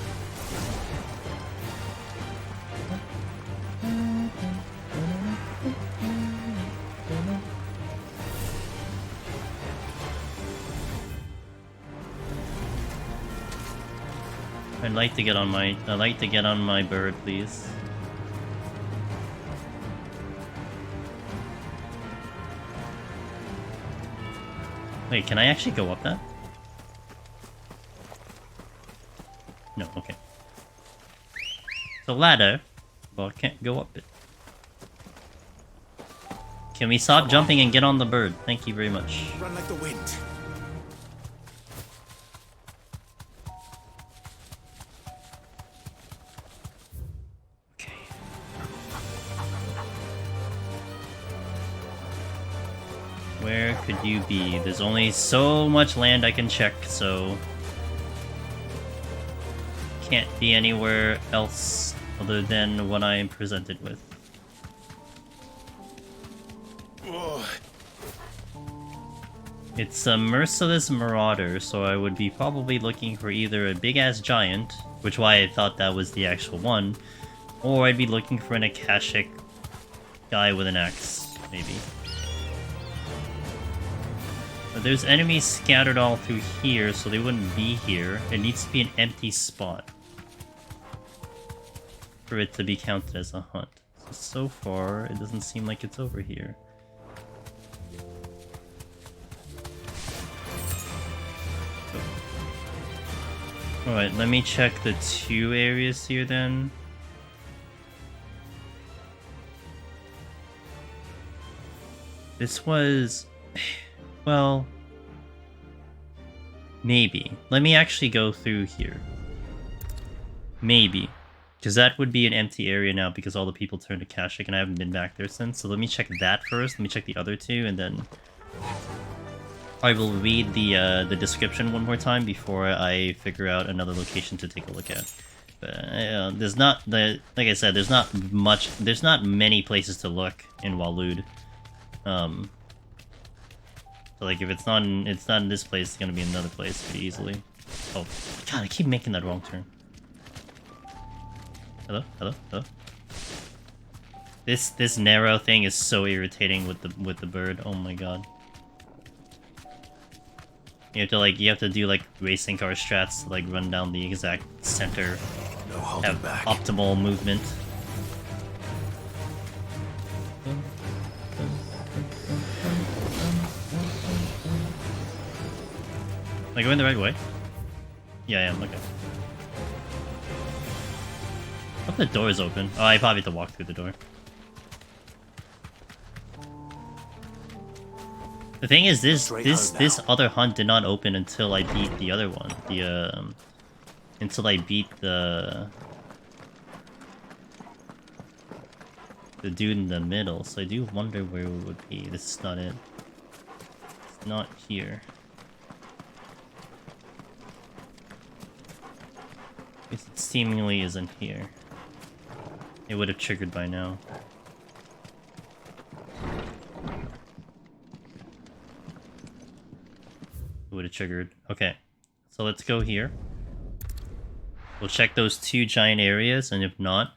I'd like to get on my bird, please. Wait, can I actually go up that? No, okay. It's a ladder, but I can't go up it. Can we stop jumping and get on the bird? Thank you very much. Run like the wind. Where could you be? There's only so much land I can check, so... Can't be anywhere else other than what I am presented with. It's a merciless marauder, so I would be probably looking for either a big-ass giant, which why I thought that was the actual one, or I'd be looking for an Akashic guy with an axe, maybe. But there's enemies scattered all through here, so they wouldn't be here. It needs to be an empty spot for it to be counted as a hunt. So far, it doesn't seem like it's over here. Alright, let me check the 2 areas here then. This was... well... maybe. Let me actually go through here. Maybe. Because that would be an empty area now because all the people turned to Akashic and I haven't been back there since. So let me check that first, let me check the other 2, and then... I will read the description one more time before I figure out another location to take a look at. But there's not like I said, there's not many places to look in Waloed. So like if it's not in this place, it's gonna be another place pretty easily. Oh god, I keep making that wrong turn. Hello, hello, hello. This narrow thing is so irritating with the bird. Oh my god. You have to do like racing car strats to like run down the exact center, have optimal movement. Am I going the right way? Yeah, I am. Okay. Hope the door is open. Oh, I probably have to walk through the door. The thing is, this other hunt did not open until I beat the other one. Until I beat the dude in the middle. So I do wonder where it would be. This is not it. It's not here. It seemingly isn't here. It would have triggered by now. Would have triggered. Okay, so let's go here. We'll check those 2 giant areas, and if not,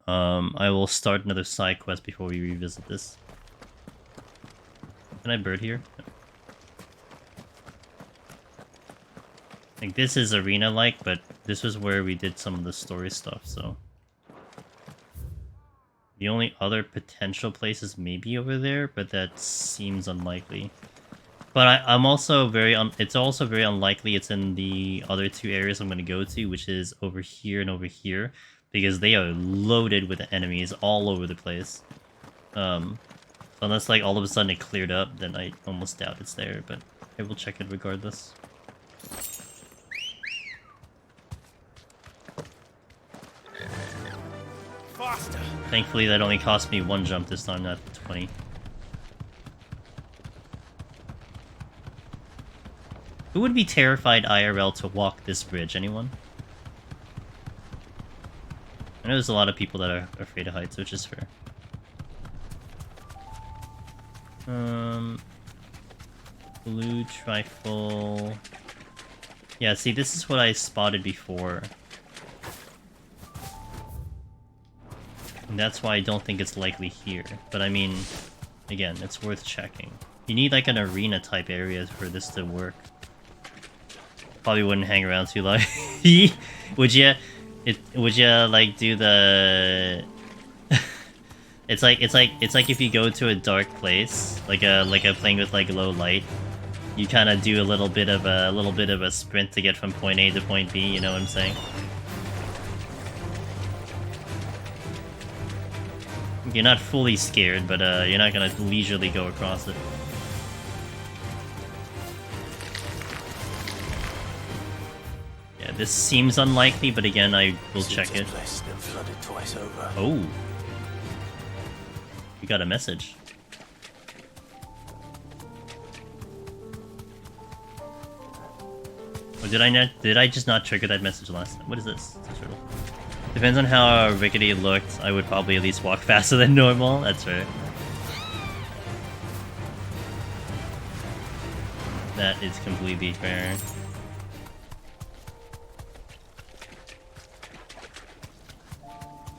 I will start another side quest before we revisit this. Can I bird here? No. I think this is arena-like, but this was where we did some of the story stuff, so... The only other potential places may be over there, but that seems unlikely. But I'm also it's also very unlikely it's in the other 2 areas I'm going to go to, which is over here and over here, because they are loaded with enemies all over the place. So unless like all of a sudden it cleared up, then I almost doubt it's there, but I will check it regardless. Faster. Thankfully that only cost me 1 jump this time, not 20. Who would be terrified IRL to walk this bridge? Anyone? I know there's a lot of people that are afraid of heights, which is fair. Blue trifle. Yeah, see, this is what I spotted before. And that's why I don't think it's likely here. But I mean, again, it's worth checking. You need like an arena type area for this to work. Probably wouldn't hang around too long. Would ya? Would ya like do the? it's like if you go to a dark place, like a playing with like low light, you kind of do a little bit of a sprint to get from point A to point B. You know what I'm saying? You're not fully scared, but you're not gonna leisurely go across it. Yeah, this seems unlikely, but again, I will check it. Oh, we got a message. Or did I just not trigger that message last time? What is this? It's a turtle. Depends on how rickety it looked. I would probably at least walk faster than normal. That's right. That is completely fair.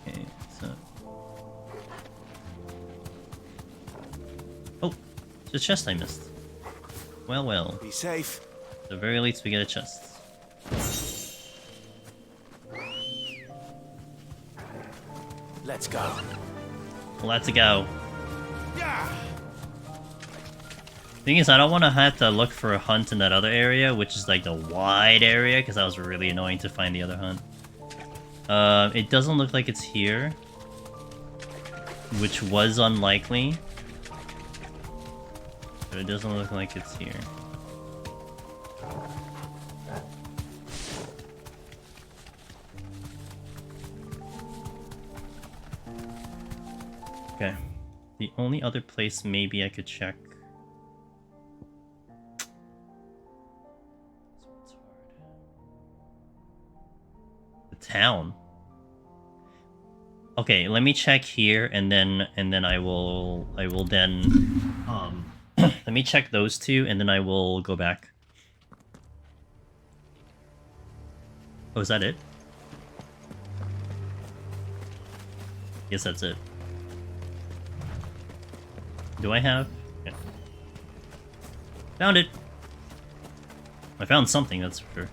Okay, so... Oh! It's a chest I missed. Well, well. Be safe. At the very least, we get a chest. Let's go. Let's go. Thing is, I don't want to have to look for a hunt in that other area, which is like the wide area, because that was really annoying to find the other hunt. It doesn't look like it's here, which was unlikely. But it doesn't look like it's here. Okay. The only other place maybe I could check. The town. Okay, let me check here and then I will then let me check those two and then I will go back. Oh, is that it? Yes, that's it. Do I have? Yeah. Found it! I found something, that's for sure.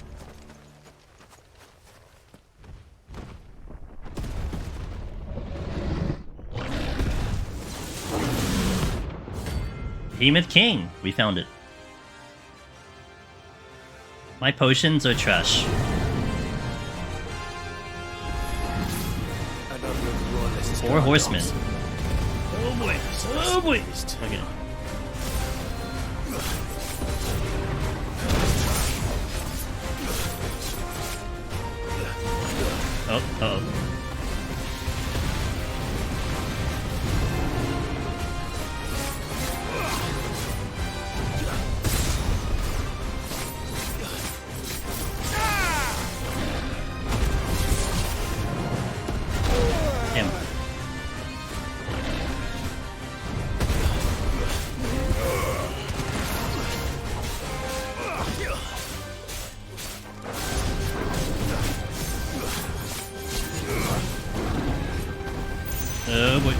Behemoth King! We found it. My potions are trash. Four horsemen. Oh boy. Oh boy. Okay. Oh, uh-oh. Damn. Oh boy.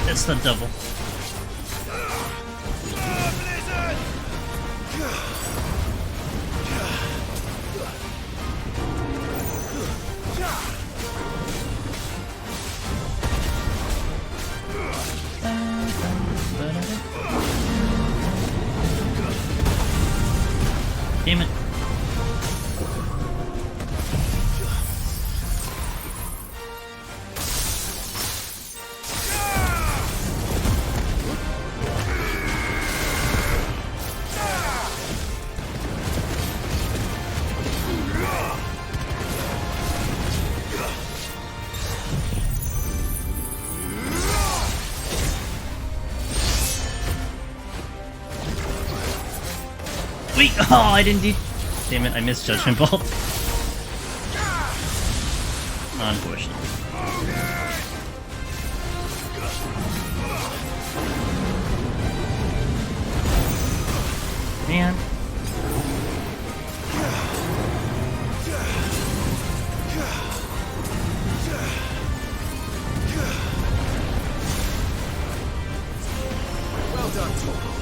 That's the double. Damn it. Wait! Oh, I didn't do... Damn it, I missed Judgment Bolt. Unfortunately. Man. Well done, Torgal.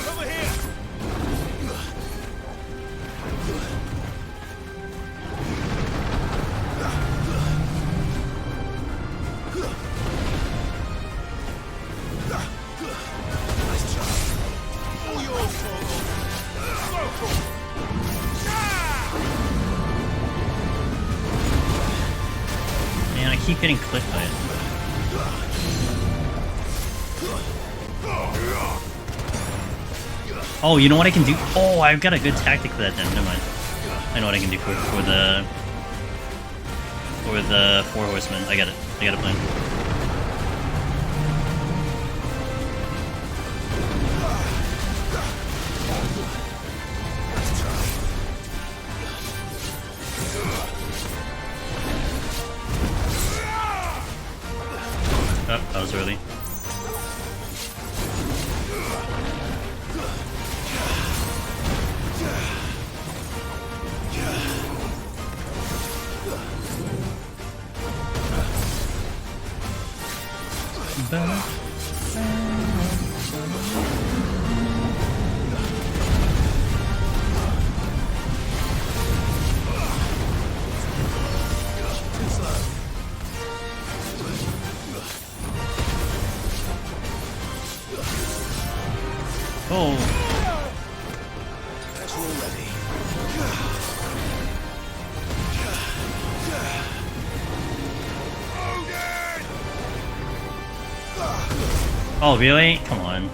Over here! Nice job. All yours, Torgal. Man, I keep getting clipped by it. Oh, you know what I can do? Oh, I've got a good tactic for that then. Never mind. I know what I can do for the Four Horsemen. I got it. I got a plan. Oh, that was early. Oh. That's all ready. Oh, really? Come on.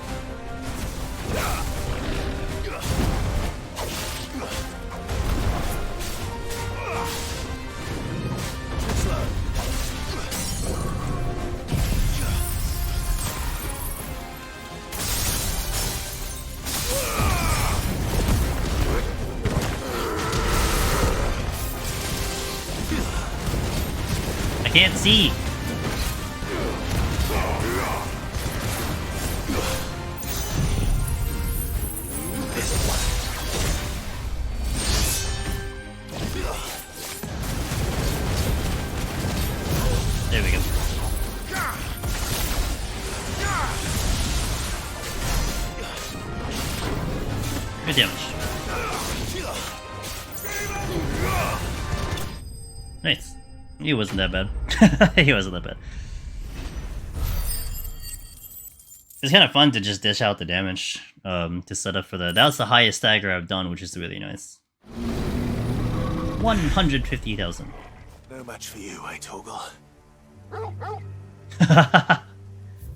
I can't see. There we go. Good damage. Nice. He wasn't that bad. He wasn't that bad. It's kind of fun to just dish out the damage to set up for the... That was the highest stagger I've done, which is really nice. 150,000. No match for you, eh, Torgal?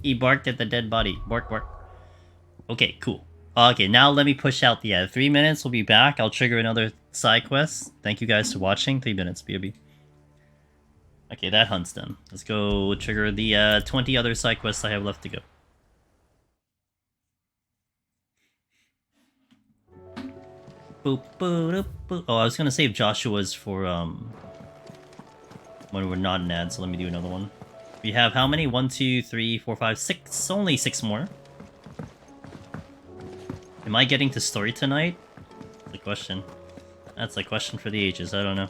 He barked at the dead body. Bark, bark. Okay, cool. Okay, now let me push out the 3 minutes. We'll be back. I'll trigger another side quest. Thank you guys for watching. 3 minutes, BRB. Okay, that hunt's done. Let's go trigger the 20 other side quests I have left to go. Boop, boop, boop, boop. Oh, I was gonna save Joshua's for when we're not in ad, so let me do another one. We have how many? 1, 2, 3, 4, 5, 6. Only 6 more. Am I getting to story tonight? That's a question. That's a question for the ages. I don't know.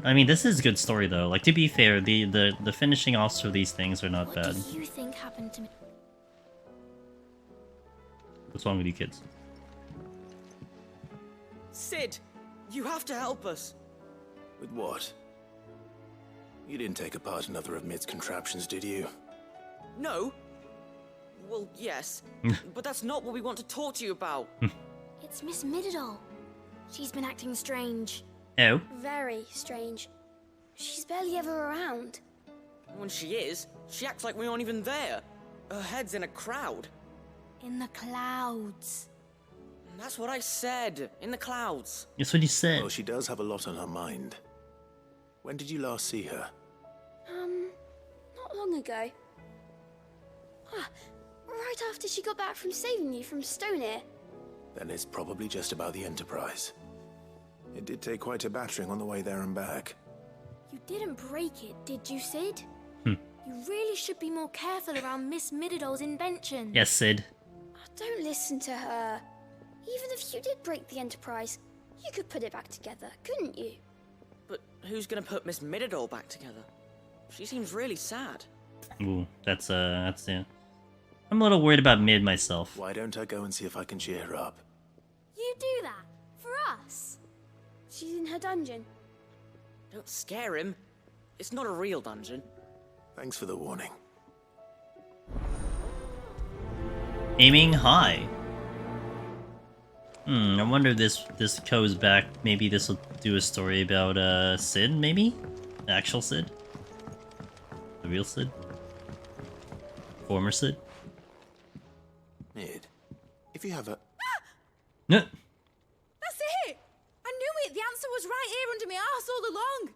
I mean, this is good story though. Like, to be fair, the finishing offs for these things are not bad. What do you think happened to me? What's wrong with you kids? Sid, you have to help us. With what? You didn't take apart another of Mid's contraptions, did you? No. Well, yes. But that's not what we want to talk to you about. It's Miss Midadol. She's been acting strange. Oh? Very strange. She's barely ever around. When she is, she acts like we aren't even there. Her head's in a crowd. In the clouds. That's what I said, in the clouds. That's what you said. Well, she does have a lot on her mind. When did you last see her? Not long ago. Ah, right after she got back from saving you from Stoneir. Then it's probably just about the Enterprise. It did take quite a battering on the way there and back. You didn't break it, did you, Sid? Hmm. You really should be more careful around Miss Mididol's inventions. Yes, Sid. Don't listen to her. Even if you did break the Enterprise, you could put it back together, couldn't you? But who's gonna put Miss Mididol back together? She seems really sad. Ooh, that's yeah. I'm a little worried about Mid myself. Why don't I go and see if I can cheer her up? You do that? For us? She's in her dungeon. Don't scare him. It's not a real dungeon. Thanks for the warning. Aiming high. I wonder if this goes back. Maybe this will do a story about Sid, maybe? The actual Sid? The real Sid? Former Sid? Mid, if you have a... No. That's it! I knew it! The answer was right here under my arse all along!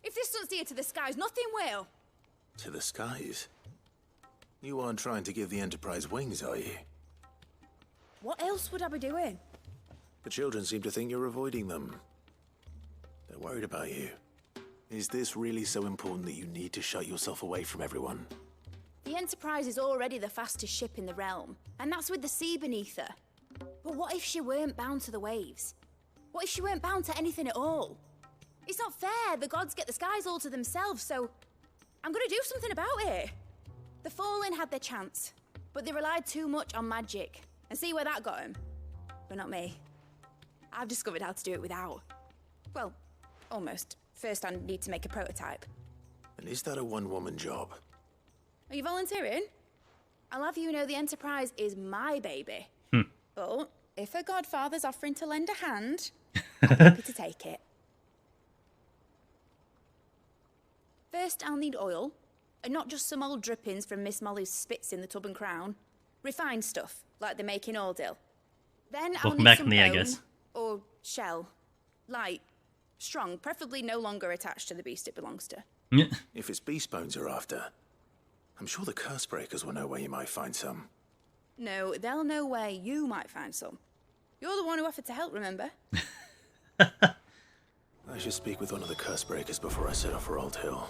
If this doesn't steer to the skies, nothing will! To the skies? You aren't trying to give the Enterprise wings, are you? What else would I be doing? The children seem to think you're avoiding them. They're worried about you. Is this really so important that you need to shut yourself away from everyone? The Enterprise is already the fastest ship in the realm, and that's with the sea beneath her. But what if she weren't bound to the waves? What if she weren't bound to anything at all? It's not fair. The gods get the skies all to themselves, so I'm gonna do something about it. The Fallen had their chance, but they relied too much on magic. And see where that got them? But not me. I've discovered how to do it without. Well, almost. First, I need to make a prototype. And is that a one-woman job? Are you volunteering? I'll have you know the Enterprise is my baby. But if a godfather's offering to lend a hand, I'm happy to take it. First, I'll need oil, and not just some old drippings from Miss Molly's spits in the tub and crown. Refined stuff, like they make in Ordil. Then I'll need some bone, or shell. Light, strong, preferably no longer attached to the beast it belongs to. If it's beast bones you're after, I'm sure the curse breakers will know where you might find some. No, they'll know where you might find some. You're the one who offered to help, remember? I should speak with one of the curse breakers before I set off for Old Hill.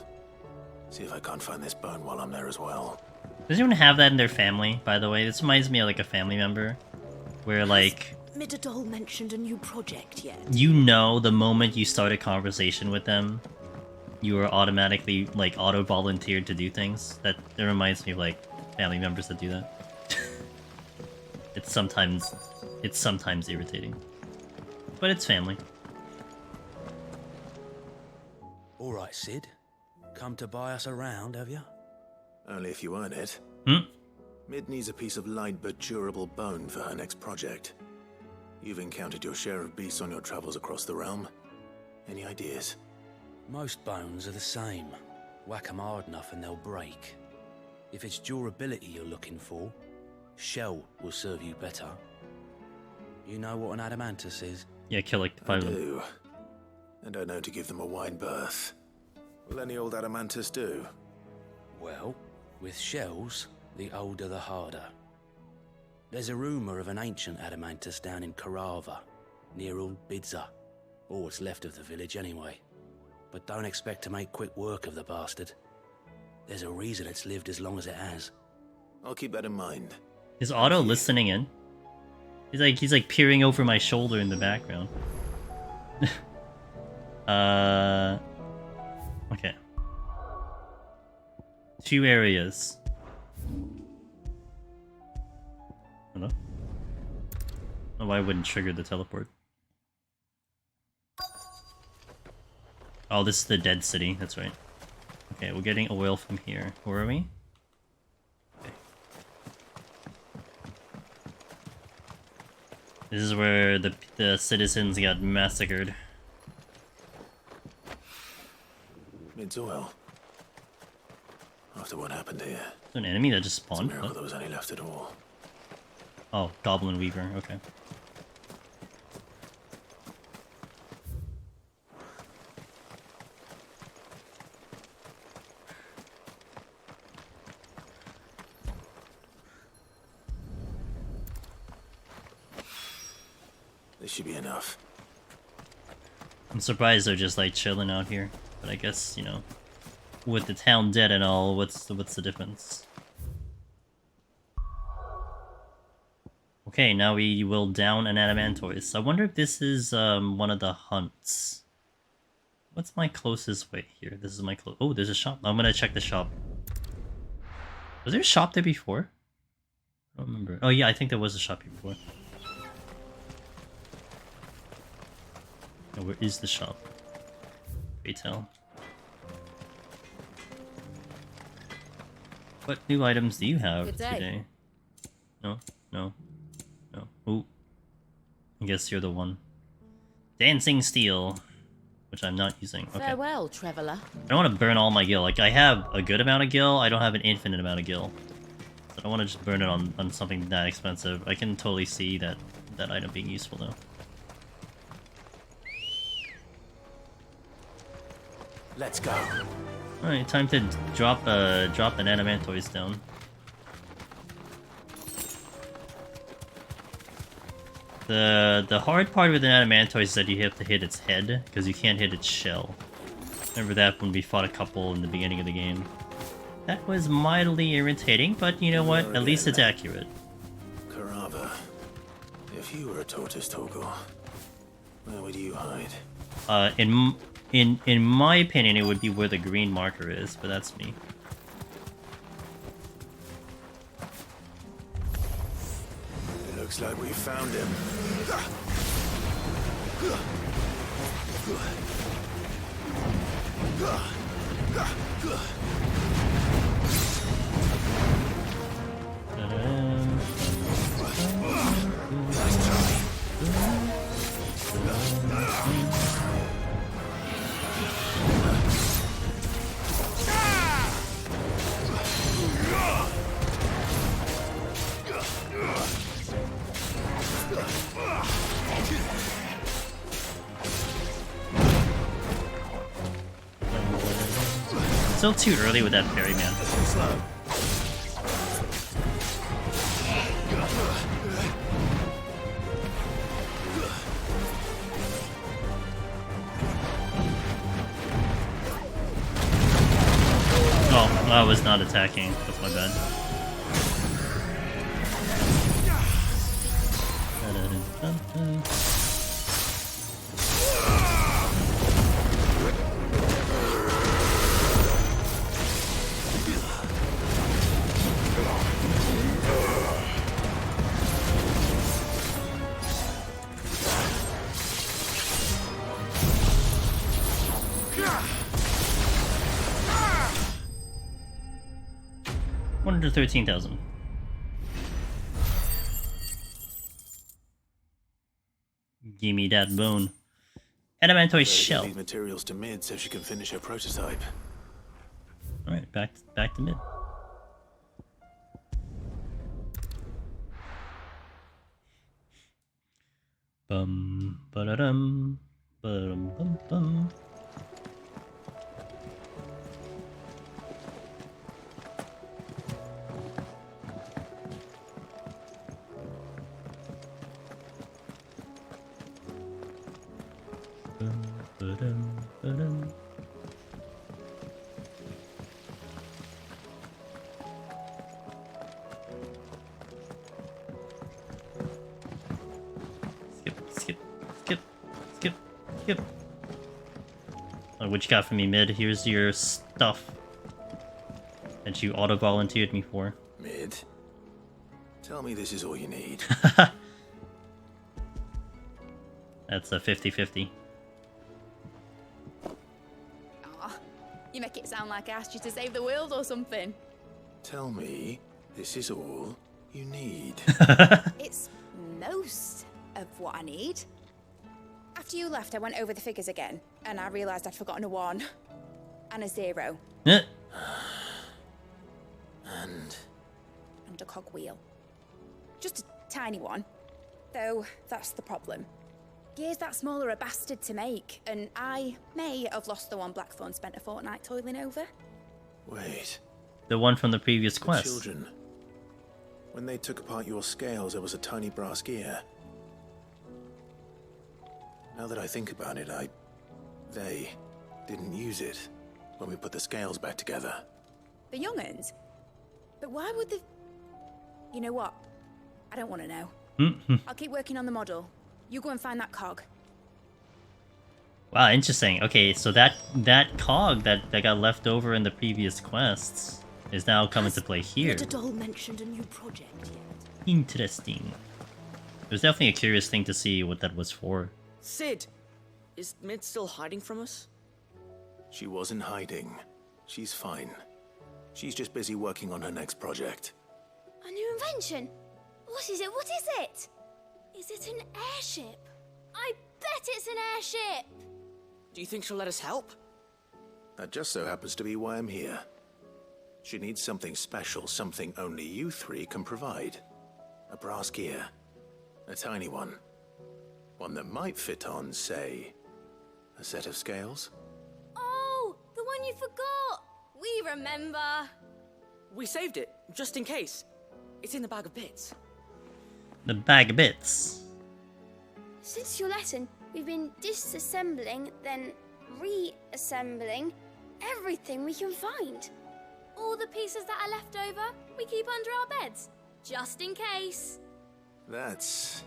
See if I can't find this bone while I'm there as well. Does anyone have that in their family, by the way? This reminds me of like a family member. Where like... Mididol mentioned a new project yet? You know the moment you start a conversation with them, you are automatically like auto-volunteered to do things. That reminds me of like family members that do that. It's sometimes irritating. But it's family. Alright, Sid. Come to buy us around, have you? Only if you earn it. Mid needs a piece of light but durable bone for her next project. You've encountered your share of beasts on your travels across the realm. Any ideas? Most bones are the same. Whack 'em hard enough and they'll break. If it's durability you're looking for, shell will serve you better. You know what an adamantus is? Yeah, kill like 5 of them. I do. And I know to give them a wide berth. Will any old adamantus do? Well, with shells, the older the harder. There's a rumour of an ancient adamantus down in Karava, near Old Bidza, or what's left of the village anyway. But don't expect to make quick work of the bastard. There's a reason it's lived as long as it has. I'll keep that in mind. Is Otto listening in? He's like peering over my shoulder in the background. Okay. 2 areas. Hello? Oh, why wouldn't trigger the teleport? Oh, this is the dead city, that's right. Okay, we're getting oil from here. Where are we? Okay. This is where the citizens got massacred. Mid's oil. After what happened here. An enemy that just It's a spawned? miracle What? there was any left at all. Oh, Goblin Weaver, okay. This should be enough. I'm surprised they're just like chilling out here, but I guess, you know, with the town dead and all, what's the difference? Okay, now we will down an Adamantoise. I wonder if this is one of the hunts. What's my closest way here? This is my oh, there's a shop. I'm gonna check the shop. Was there a shop there before? I don't remember. Oh yeah, I think there was a shop here before. Oh, where is the shop? Retail. What new items do you have Good day. today? No, no, no. Ooh. I guess you're the one. Dancing steel, which I'm not using. Okay. Farewell, traveler. I don't want to burn all my gil. Like, I have a good amount of gil, I don't have an infinite amount of gil. So I don't want to just burn it on something that expensive. I can totally see that item being useful though. Let's go. Alright, time to drop an Adamantoise down. The hard part with an Adamantoise is that you have to hit its head, because you can't hit its shell. Remember that when we fought a couple in the beginning of the game. That was mildly irritating, but you know what? At least it's accurate. Carava, if you were a tortoise, Torgor, where would you hide? In my opinion, it would be where the green marker is, but that's me. It looks like we found him. Still too early with that parry, man. Oh, I was not attacking. That's my bad. 113,000. Give me that bone. Adamantoise shell. These materials to mid so she can finish her prototype. All right, back to mid. Bum ba-da-dum, bum bum bum. Skip. What you got for me, mid? Here's your stuff that you auto-volunteered me for. Mid? Tell me this is all you need. That's a 50-50. Aw, you make it sound like I asked you to save the world or something. Tell me this is all you need. It's most of what I need. After you left, I went over the figures again, and I realised I'd forgotten a 1 and a 0. And a cogwheel. Just a tiny one. Though, that's the problem. Gears that small are a bastard to make, and I may have lost the one Blackthorn spent a fortnight toiling over. Wait. The one from the previous The quest. children. When they took apart your scales, there was a tiny brass gear. Now that I think about it, they didn't use it when we put the scales back together. The young'uns? But why would the... You know what? I don't want to know. I'll keep working on the model. You go and find that cog. Wow, interesting. Okay, so that cog that got left over in the previous quests is now coming to play here. Not at all mentioned a new project yet. Interesting. It was definitely a curious thing to see what that was for. Sid, is Mid still hiding from us? She wasn't hiding. She's fine. She's just busy working on her next project. A new invention? What is it? What is it? Is it an airship? I bet it's an airship! Do you think she'll let us help? That just so happens to be why I'm here. She needs something special, something only you three can provide. A brass gear. A tiny one. One that might fit on, say, a set of scales? Oh, the one you forgot! We remember! We saved it, just in case. It's in the bag of bits. The bag of bits. Since your lesson, we've been disassembling, then reassembling everything we can find. All the pieces that are left over, we keep under our beds, just in case. That's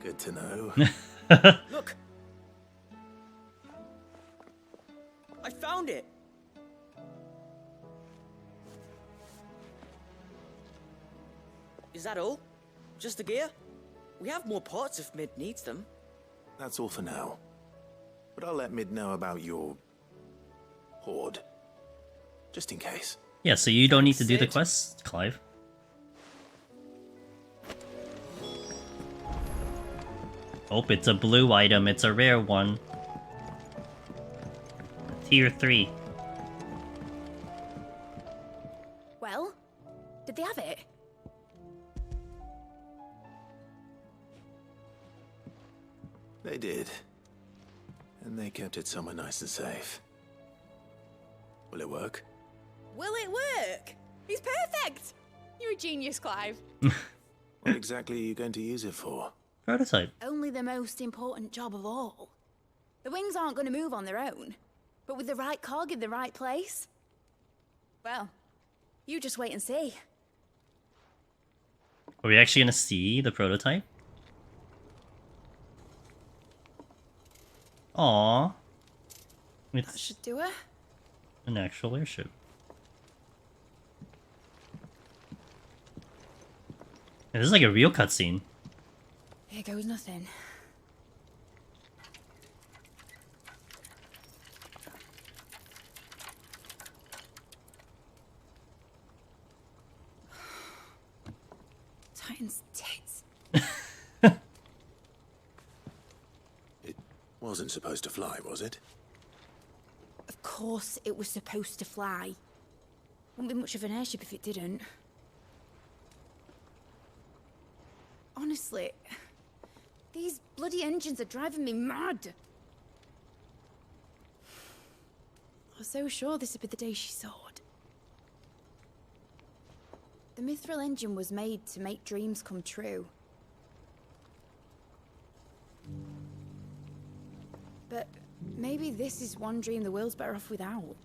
good to know. Look! I found it! Is that all? Just the gear? We have more parts if Mid needs them. That's all for now. But I'll let Mid know about your hoard. Just in case. Yeah, so you don't need to do the quest, Clive. Oh, it's a blue item. It's a rare one. Tier 3. Well, did they have it? They did. And they kept it somewhere nice and safe. Will it work? Will it work? He's perfect! You're a genius, Clive. What exactly are you going to use it for? Prototype. Only the most important job of all. The wings aren't going to move on their own. But with the right cog in the right place... Well, you just wait and see. Are we actually gonna see the prototype? Aww. That It's should do it. an actual airship. Yeah, this is like a real cutscene. Here goes nothing. Titan's tits. It wasn't supposed to fly, was it? Of course it was supposed to fly. Wouldn't be much of an airship if it didn't. Honestly, these bloody engines are driving me mad. I was so sure this would be the day she soared. The Mithril engine was made to make dreams come true. But maybe this is one dream the world's better off without.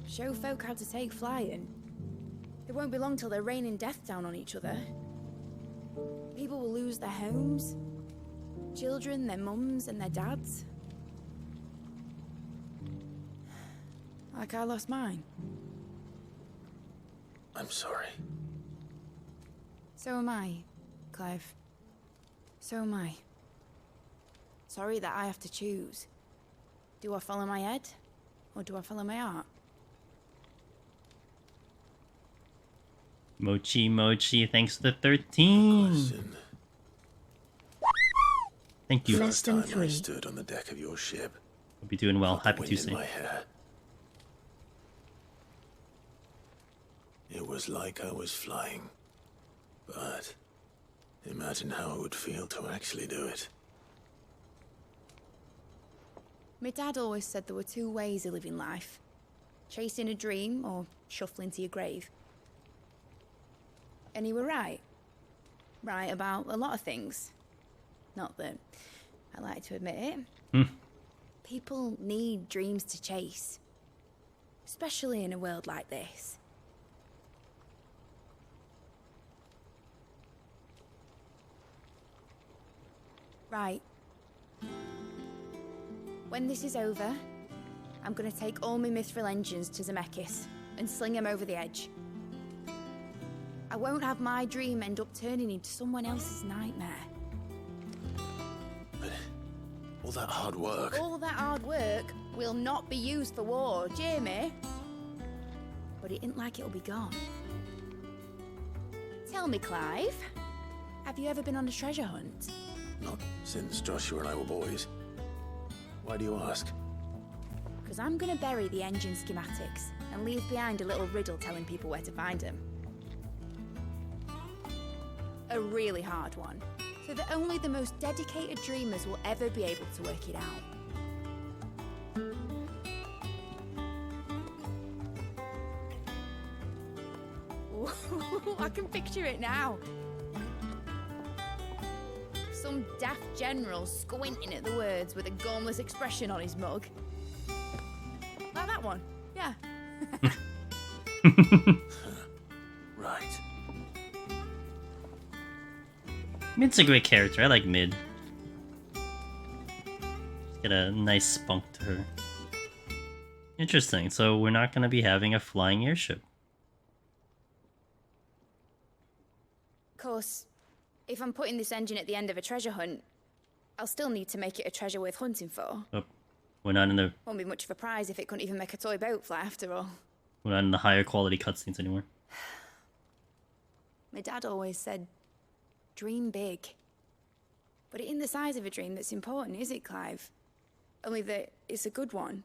Show folk how to take flying. It won't be long till they're raining death down on each other. People will lose their homes. Children, their mums and their dads. Like I lost mine. I'm sorry. So am I, Clive. So am I. Sorry that I have to choose. Do I follow my head? Or do I follow my heart? Mochi Mochi, thanks for the 13. Thank you. Last time I stood on the deck of your ship. Hope you're doing well. Felt the Happy wind Tuesday. in my hair. It was like I was flying. But imagine how it would feel to actually do it. My dad always said there were two ways of living life. Chasing a dream or shuffling to your grave. And he were right. right about a lot of things. Not that I like to admit it. People need dreams to chase. Especially in a world like this. Right. When this is over, I'm gonna take all my mithril engines to Zemeckis and sling them over the edge. I won't have my dream end up turning into someone else's nightmare. But all that hard work... All that hard work will not be used for war, Jamie. But it ain't like it'll be gone. Tell me, Clive, have you ever been on a treasure hunt? Not since Joshua and I were boys. Why do you ask? Because I'm gonna bury the engine schematics and leave behind a little riddle telling people where to find them. A really hard one, so that only the most dedicated dreamers will ever be able to work it out. Ooh, I can picture it now. Some daft general squinting at the words with a gormless expression on his mug. Like that one, yeah. Right. Mid's a great character. I like Mid. She's got a nice spunk to her. Interesting. So we're not going to be having a flying airship. Of course, if I'm putting this engine at the end of a treasure hunt, I'll still need to make it a treasure worth hunting for. Oh, we're not in the Won't be much of a prize if it couldn't even make a toy boat fly after all. we're not in the higher quality cutscenes anymore. My dad always said, dream big. But it ain't the size of a dream that's important, is it, Clive? Only that it's a good one.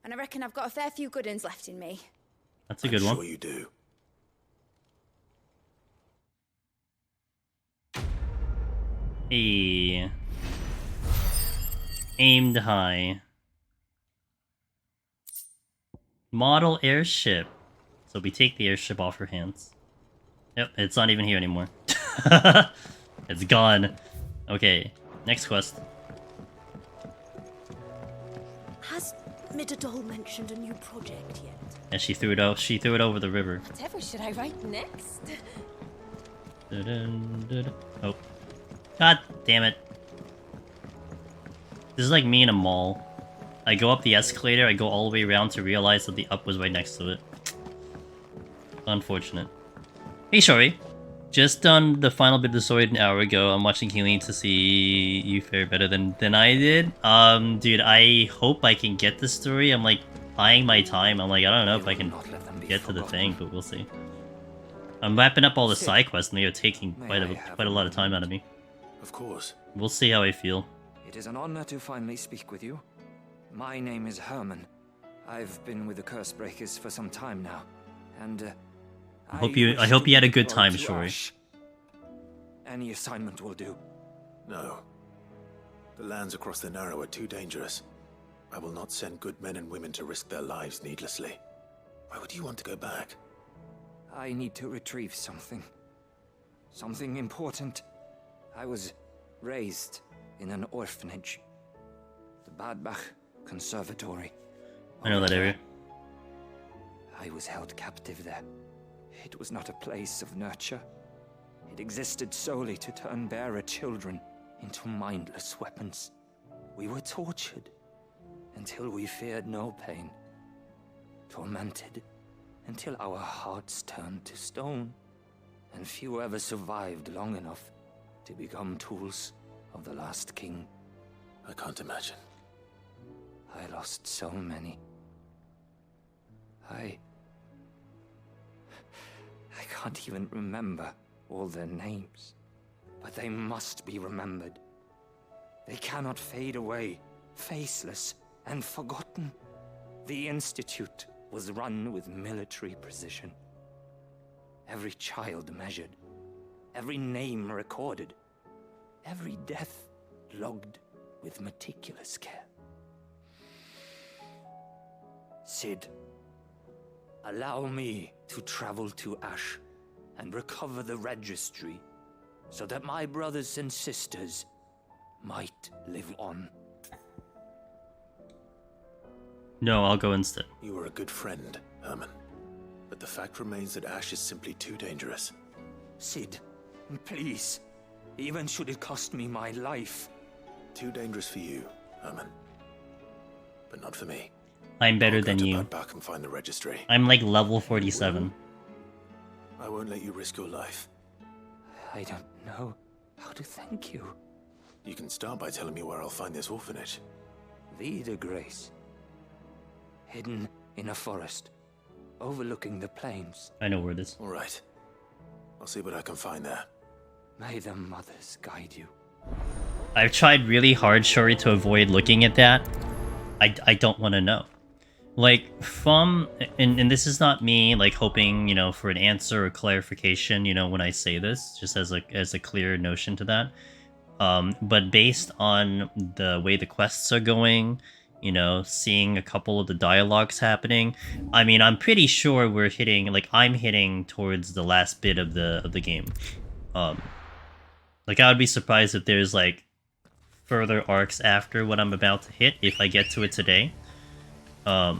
And I reckon I've got a fair few good uns left in me. That's a good one. Sure you do. Hey. Aimed high. Model airship. So we take the airship off her hands. Yep, it's not even here anymore. It's gone. Okay, next quest. Has Midadol mentioned a new project yet? And she threw it out. She threw it over the river. Whatever should I write next? Oh. God damn it. This is like me in a mall. I go up the escalator, I go all the way around to realize that the up was right next to it. Unfortunate. Hey Shori. Just done the final bit of the story an hour ago. I'm watching Healing to see you fare better than I did. Dude, I hope I can get the story. I'm like buying my time. I'm like, I don't know if I can get to the thing, but we'll see. I'm wrapping up all the side quests and they are taking quite a lot of time out of me. Of course. We'll see how I feel. It is an honor to finally speak with you. My name is Herman. I've been with the Cursebreakers for some time now, and I hope you had a good time, Shori. Any assignment will do. No. The lands across the Narrow are too dangerous. I will not send good men and women to risk their lives needlessly. Why would you want to go back? I need to retrieve something. Something important. I was raised in an orphanage. The Badbach Conservatory. I know that area. I was held captive there. It was not a place of nurture. It existed solely to turn bearer children into mindless weapons. We were tortured until we feared no pain. Tormented until our hearts turned to stone. And few ever survived long enough to become tools of the last king. I can't imagine. I lost so many. I can't even remember all their names, but they must be remembered. They cannot fade away, faceless and forgotten. The Institute was run with military precision. Every child measured, every name recorded, every death logged with meticulous care. Sid, allow me to travel to Ash and recover the registry so that my brothers and sisters might live on. No, I'll go instead. You were a good friend, Herman. But the fact remains that Ash is simply too dangerous. Sid, please. Even should it cost me my life. Too dangerous for you, Herman. But not for me. I'm better I'll go than to you. Back and find the registry. I'm like level 47. I won't let you risk your life. I don't know how to thank you. You can start by telling me where I'll find this orphanage. Vida Grace. Hidden in a forest, overlooking the plains. I know where it is. All right. I'll see what I can find there. May the mothers guide you. I've tried really hard, Shuri, to avoid looking at that. I don't want to know. Like, from... And this is not me, like, hoping, you know, for an answer or clarification, you know, when I say this, just as a clear notion to that. But based on the way the quests are going, you know, seeing a couple of the dialogues happening, I mean, I'm pretty sure we're hitting, like, I'm hitting towards the last bit of the game. Like, I would be surprised if there's, like, further arcs after what I'm about to hit, if I get to it today. So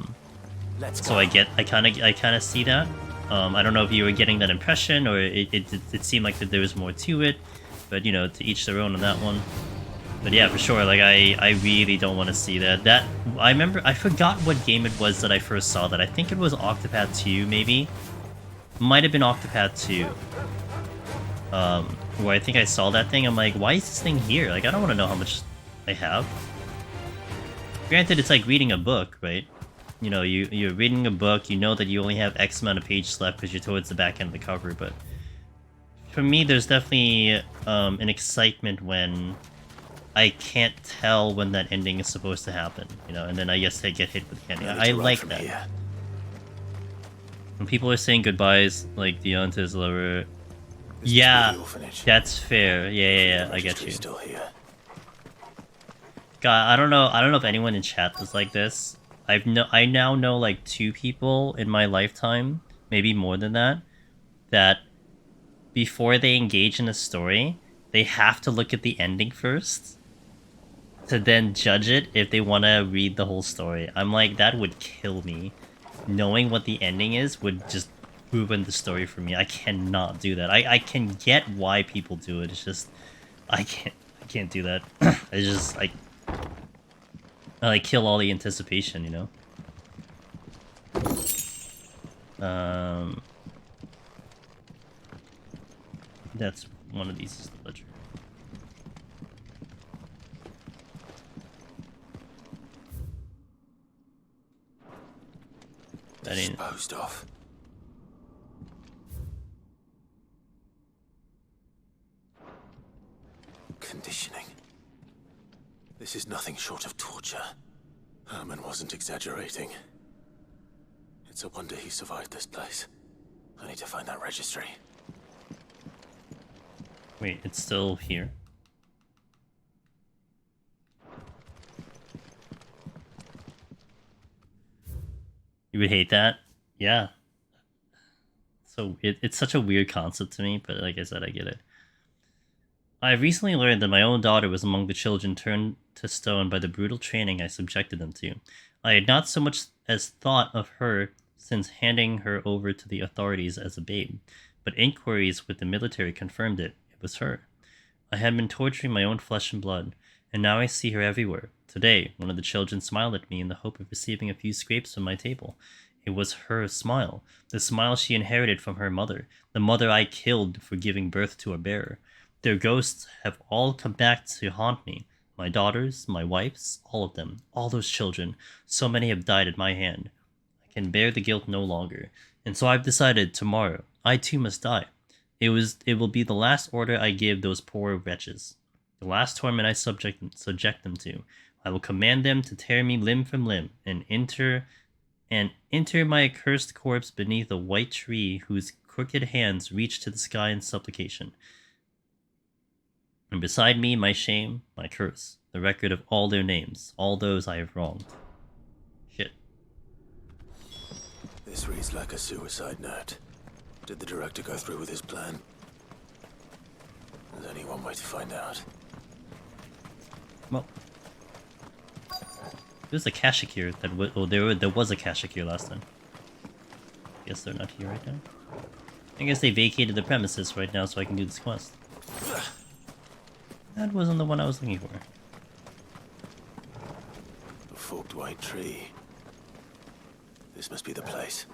I kind of see that. I don't know if you were getting that impression, or it seemed like that there was more to it, but, you know, to each their own on that one. But yeah, for sure, like, I really don't want to see that. I remember, I forgot what game it was that I first saw that. I think it was Octopath 2, maybe? Might have been Octopath 2. Where I think I saw that thing, I'm like, why is this thing here? Like, I don't want to know how much I have. Granted, it's like reading a book, right? You know, you're reading a book, you know that you only have X amount of pages left because you're towards the back end of the cover, but... For me, there's definitely an excitement when I can't tell when that ending is supposed to happen, you know, and then I guess I get hit with the ending. I like that. Here. When people are saying goodbyes, like Deonta's lover... Yeah, that's fair. Yeah, I get you. Still here. God, I don't know if anyone in chat was like this. I now know like 2 people in my lifetime, maybe more than that, that before they engage in a story, they have to look at the ending first to then judge it if they want to read the whole story. I'm like, that would kill me. Knowing what the ending is would just ruin the story for me. I cannot do that. I can get why people do it. It's just I can't do that. It's just I kill all the anticipation, you know. That's one of these is the ledger. That ain't disposed of. Conditioning. This is nothing short of torture. Herman wasn't exaggerating. It's a wonder he survived this place. I need to find that registry. Wait, it's still here? You would hate that? Yeah. So it's such a weird concept to me, but like I said, I get it. I have recently learned that my own daughter was among the children turned to stone by the brutal training I subjected them to. I had not so much as thought of her since handing her over to the authorities as a babe, but inquiries with the military confirmed it. It was her. I had been torturing my own flesh and blood, and now I see her everywhere. Today, one of the children smiled at me in the hope of receiving a few scrapes from my table. It was her smile, the smile she inherited from her mother, the mother I killed for giving birth to a bearer. Their ghosts have all come back to haunt me. My daughters, my wives, all of them, all those children, so many have died at my hand. I can bear the guilt no longer, and so I've decided tomorrow, I too must die. It will be the last order I give those poor wretches, the last torment I subject them to. I will command them to tear me limb from limb, and enter my accursed corpse beneath a white tree whose crooked hands reach to the sky in supplication. And beside me, my shame, my curse, the record of all their names, all those I have wronged. Shit. This reads like a suicide note. Did the director go through with his plan? There's only one way to find out. Well, there's a Kashakir that there was a Kashakir last time. Guess they're not here right now. I guess they vacated the premises right now so I can do this quest. That wasn't the one I was looking for. A forked white tree. This must be the place.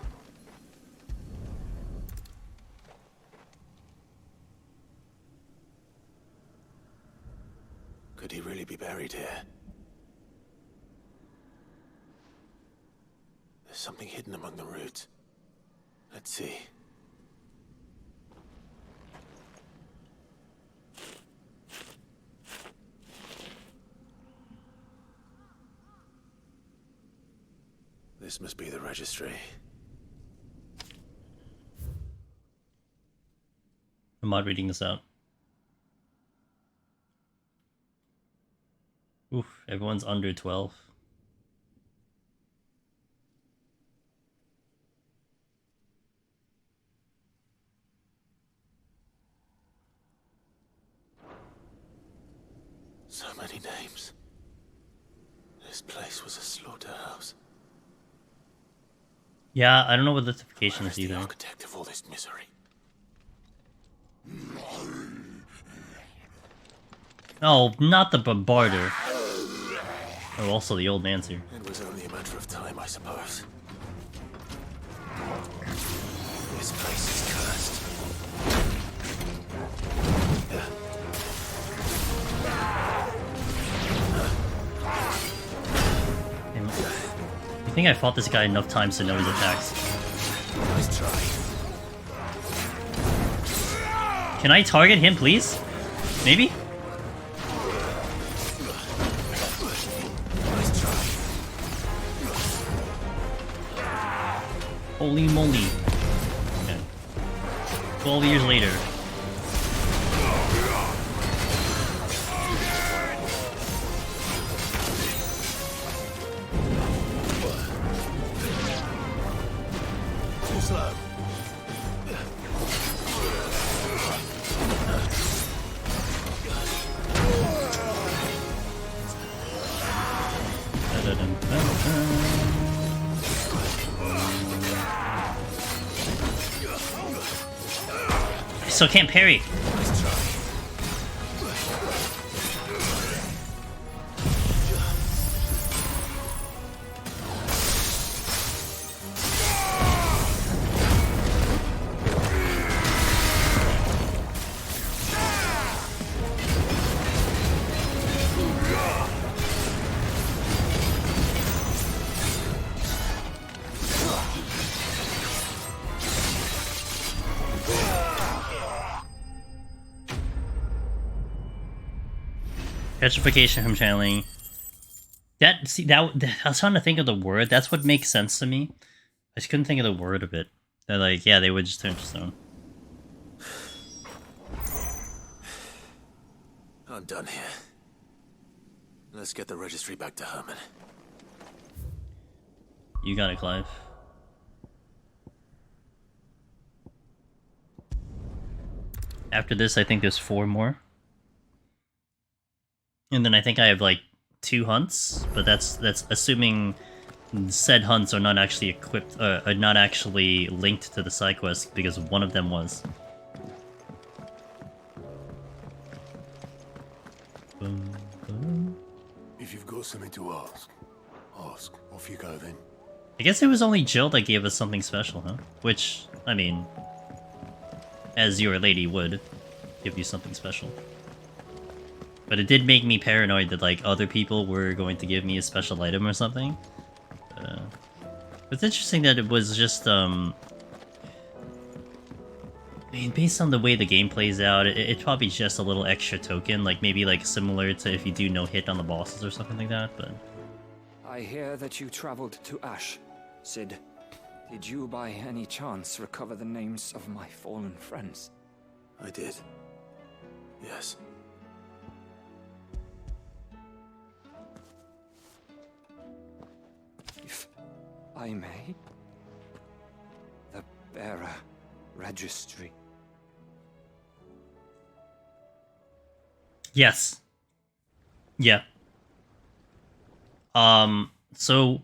Could he really be buried here? There's something hidden among the roots. Let's see. This must be the registry. I'm not reading this out. Oof, everyone's under 12. So many names. This place was a slaughterhouse. Yeah, I don't know what the certification is The either. architect of all this misery. Oh, not the bombarder. Oh, also the old man's here. It was only a matter of time, I suppose. This place is cursed. You think I fought this guy enough times to know his attacks? Nice try. Can I target him, please? Maybe? Nice try. Holy moly. Okay. 12 years later. Too slow. I still can't parry. Petrification from channeling. I was trying to think of the word. That's what makes sense to me. I just couldn't think of the word of it. They're like, yeah, they would just turn to stone. I'm done here. Let's get the registry back to Herman. You got it, Clive. After this, I think there's 4 more. And then I think I have like 2 hunts, but that's assuming said hunts are not actually equipped, are not actually linked to the side quest, because one of them was. If you've got something to ask, ask. Off you go then. I guess it was only Jill that gave us something special, huh? Which, I mean, as your lady would give you something special. But it did make me paranoid that, like, other people were going to give me a special item or something. It's interesting that it was just, I mean, based on the way the game plays out, it's probably just a little extra token, like, maybe, like, similar to if you do no hit on the bosses or something like that, but... I hear that you traveled to Ash, Sid. Did you by any chance recover the names of my fallen friends? I did. Yes. If I may? The bearer registry. Yes. Yeah. So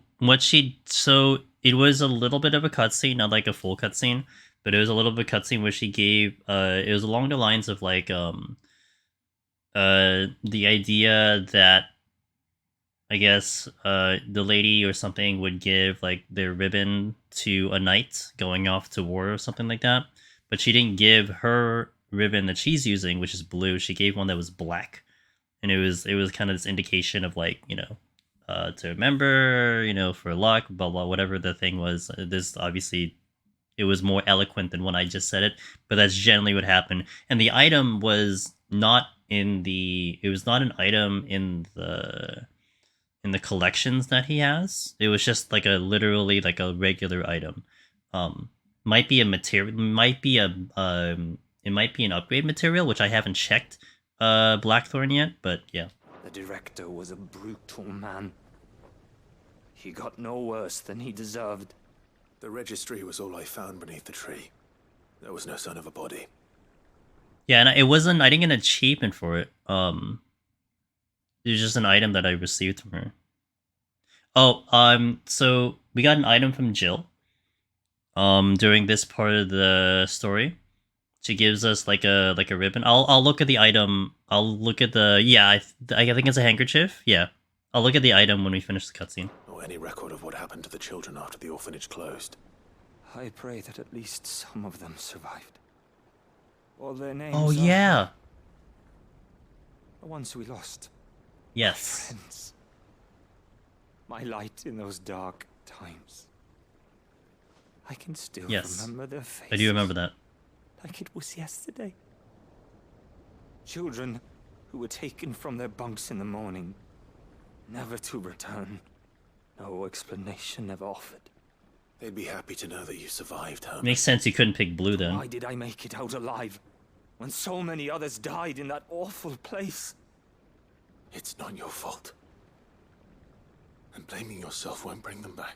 it was a little bit of a cutscene, not like a full cutscene, but it was a little bit of a cutscene where she gave it was along the lines of like the idea that I guess the lady or something would give like their ribbon to a knight going off to war or something like that. But she didn't give her ribbon that she's using, which is blue. She gave one that was black. And it was kind of this indication of like, to remember, for luck, blah blah, whatever the thing was. This obviously it was more eloquent than when I just said it, but that's generally what happened. And the item was not in the it was not an item in the collections that he has. It was just like literally like a regular item. Might be a material, might be a it might be an upgrade material, which I haven't checked Blackthorn yet, but yeah. The director was a brutal man. He got no worse than he deserved. The registry was all I found beneath the tree. There was no sign of a body. Yeah, and it wasn't. I didn't get an achievement for it. It was just an item that I received from her. Oh, so we got an item from Jill. During this part of the story, she gives us like a ribbon. I'll look at the item. I'll look at the I think it's a handkerchief. Yeah, I'll look at the item when we finish the cutscene. Or any record of what happened to the children after the orphanage closed. I pray that at least some of them survived. All their names. Oh yeah. The ones we lost. Yes. Friends. My light in those dark times. I can still remember their faces. I do remember that. Like it was yesterday. Children who were taken from their bunks in the morning, never to return. No explanation ever offered. They'd be happy to know that you survived, Herman. Makes sense you couldn't pick blue then. Why did I make it out alive when so many others died in that awful place? It's not your fault. And blaming yourself won't bring them back.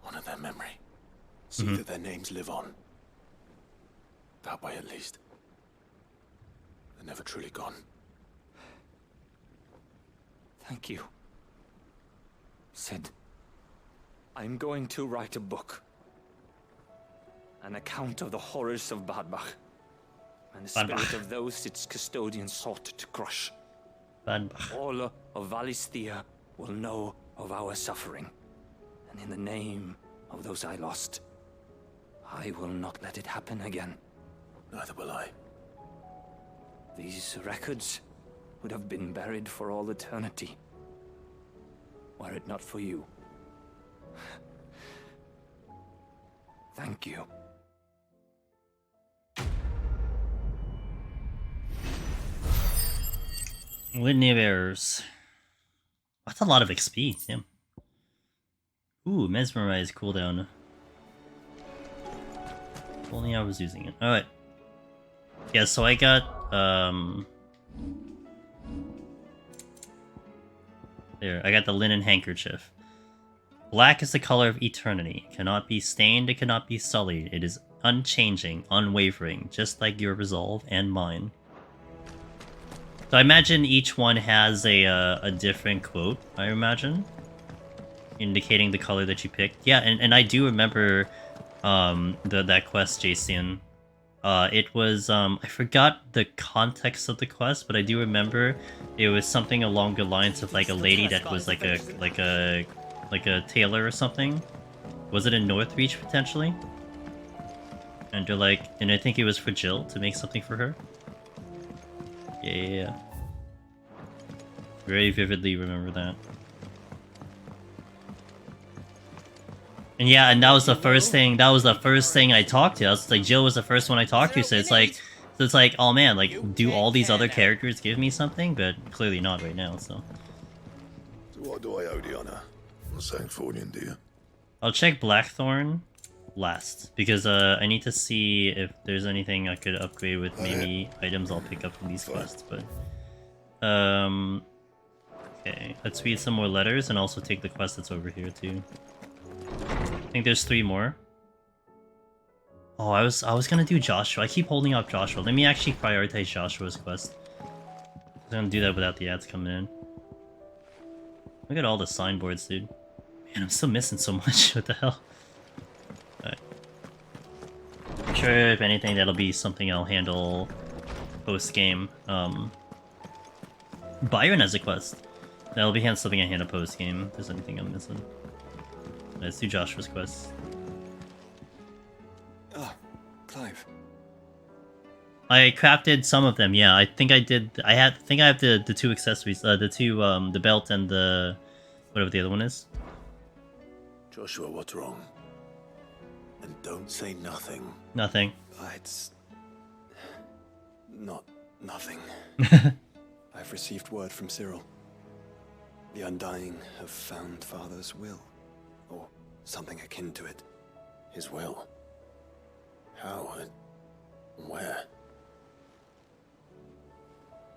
Honor their memory. See that their names live on. That way, at least. They're never truly gone. Thank you. Sid, I'm going to write a book. An account of the horrors of Badbach. And the spirit of those its custodians sought to crush. Badbach. All of Valisthea will know of our suffering. And in the name of those I lost, I will not let it happen again. Neither will I. These records would have been buried for all eternity, were it not for you. Thank you. Litany of Errors. That's a lot of XP, damn. Ooh, Mesmerize cooldown. If only I was using it. Alright. Yeah, so I got, there, I got the linen handkerchief. Black is the color of eternity. It cannot be stained, it cannot be sullied. It is unchanging, unwavering, just like your resolve and mine. So I imagine each one has a different quote, I imagine. Indicating the color that you picked. Yeah, and I do remember that quest, Jason. It was I forgot the context of the quest, but I do remember it was something along the lines of like a lady that was like a tailor or something. Was it in Northreach potentially? And they're like, and I think it was for Jill to make something for her. Yeah. Very vividly remember that. And yeah, and that was the first thing. That was the first thing I talked to. I was like, Jill was the first one I talked to. So it's like, oh man, like, do all these other characters give me something? But clearly not right now. So what do I owe the honor? I'm saying Fornian, do you? I'll check Blackthorn last because I need to see if there's anything I could upgrade with maybe items I'll pick up from these quests. But okay, let's read some more letters and also take the quest that's over here too. I think there's 3 more. Oh, I was gonna do Joshua. I keep holding up Joshua. Let me actually prioritize Joshua's quest. I'm gonna do that without the ads coming in. Look at all the signboards, dude. Man, I'm still missing so much. What the hell? Alright. I'm sure if anything, that'll be something I'll handle post-game. Byron has a quest. That'll be something I handle post-game, if there's anything I'm missing. Let's do Joshua's quest. Ah, Clive. I crafted some of them, yeah. I think I did. I think I have the two accessories, the belt and the whatever the other one is. Joshua, what's wrong? And don't say nothing. Nothing. It's not nothing. I've received word from Cyril. The Undying have found Father's will, or something akin to it. His will? How and where?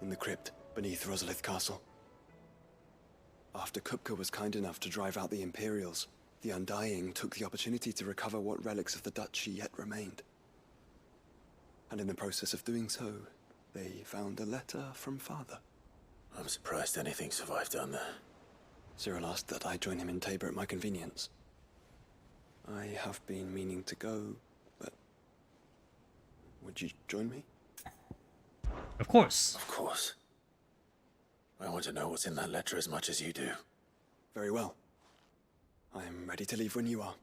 In the crypt beneath Rosalith Castle. After Kupka was kind enough to drive out the Imperials, the Undying took the opportunity to recover what relics of the Duchy yet remained. And in the process of doing so, they found a letter from Father. I'm surprised anything survived down there. Cyril asked that I join him in Tabor at my convenience. I have been meaning to go, but would you join me? Of course. Of course. I want to know what's in that letter as much as you do. Very well. I'm ready to leave when you are.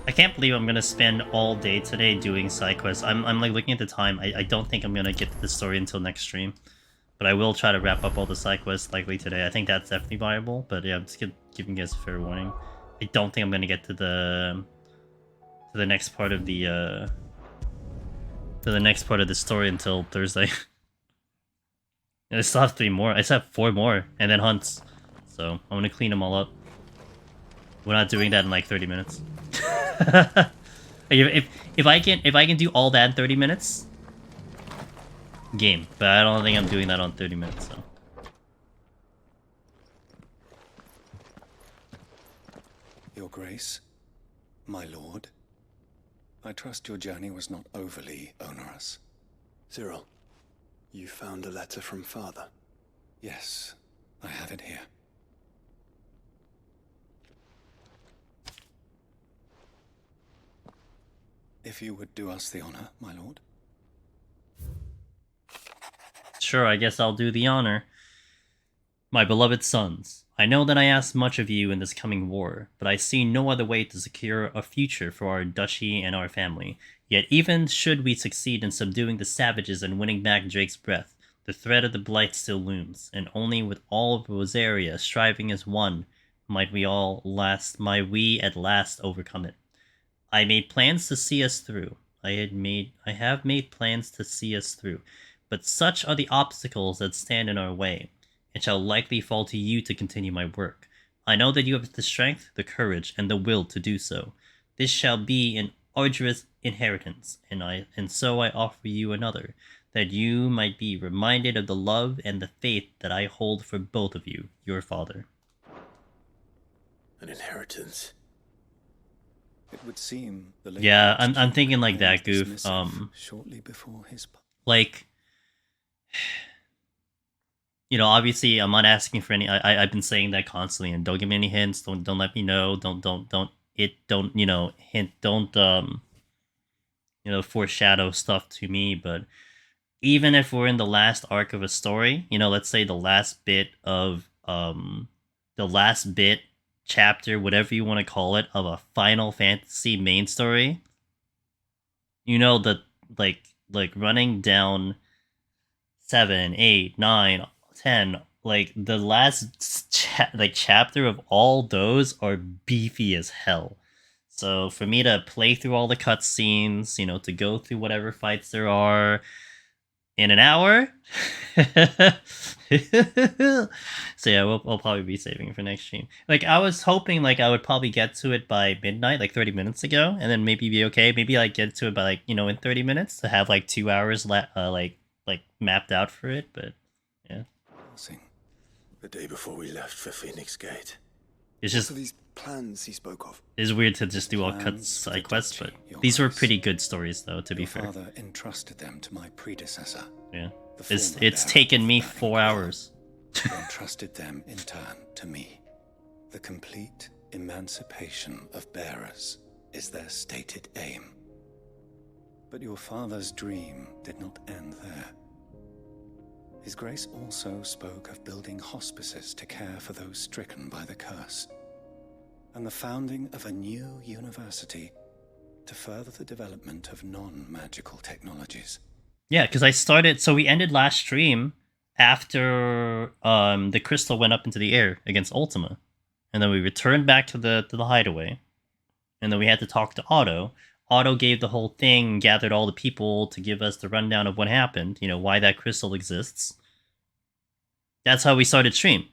I can't believe I'm gonna spend all day today doing side quests. I'm like looking at the time. I don't think I'm gonna get to the story until next stream. But I will try to wrap up all the side quests likely today. I think that's definitely viable. But yeah, I'm just giving you guys a fair warning. I don't think I'm gonna get to the next part of the story until Thursday. I still have 3 more. I still have 4 more, and then hunts. So I'm gonna clean them all up. We're not doing that in like 30 minutes. if I can do all that in 30 minutes, game. But I don't think I'm doing that on 30 minutes. So. Your Grace, my lord, I trust your journey was not overly onerous. Cyril, you found a letter from Father? Yes, I have it here. If you would do us the honor, my lord. Sure, I guess I'll do the honor. My beloved sons, I know that I ask much of you in this coming war, but I see no other way to secure a future for our duchy and our family. Yet even should we succeed in subduing the savages and winning back Drake's breath, the threat of the Blight still looms, and only with all of Rosaria striving as one might we at last overcome it. I made plans to see us through. I have made plans to see us through, but such are the obstacles that stand in our way. It shall likely fall to you to continue my work. I know that you have the strength, the courage, and the will to do so. This shall be an arduous inheritance, and so I offer you another, that you might be reminded of the love and the faith that I hold for both of you, your father. An inheritance? It would seem the yeah, I'm thinking like that, Goof. Shortly before his like, you know, obviously I'm not asking for any. I've been saying that constantly, and don't give me any hints. Don't let me know. Don't you know, hint. Don't you know, foreshadow stuff to me. But even if we're in the last arc of a story, you know, let's say the last bit chapter, whatever you want to call it, of a Final Fantasy main story, you know, that like running down 7, 8, 9, 10, like the last chapter of all those are beefy as hell. So for me to play through all the cutscenes, you know, to go through whatever fights there are in an hour. So yeah, we'll probably be saving it for next stream. Like I was hoping like I would probably get to it by midnight, like 30 minutes ago, and then maybe be okay. Maybe like get to it by like, you know, in 30 minutes to have like 2 hours like mapped out for it, but yeah. The day before we left for Phoenix Gate. It's just plans he spoke of? It's weird to just do all cut side quests, but these were pretty good stories, though. To be fair. Your father entrusted them to my predecessor. Yeah, the it's former bearer taken of me the burning 4 hours. He entrusted them in turn to me. The complete emancipation of bearers is their stated aim. But your father's dream did not end there. His Grace also spoke of building hospices to care for those stricken by the curse, and the founding of a new university to further the development of non-magical technologies. Yeah, because I started. So we ended last stream after the crystal went up into the air against Ultima, and then we returned back to the hideaway, and then we had to talk to Otto. Otto gave the whole thing, gathered all the people to give us the rundown of what happened, you know, why that crystal exists. That's how we started stream.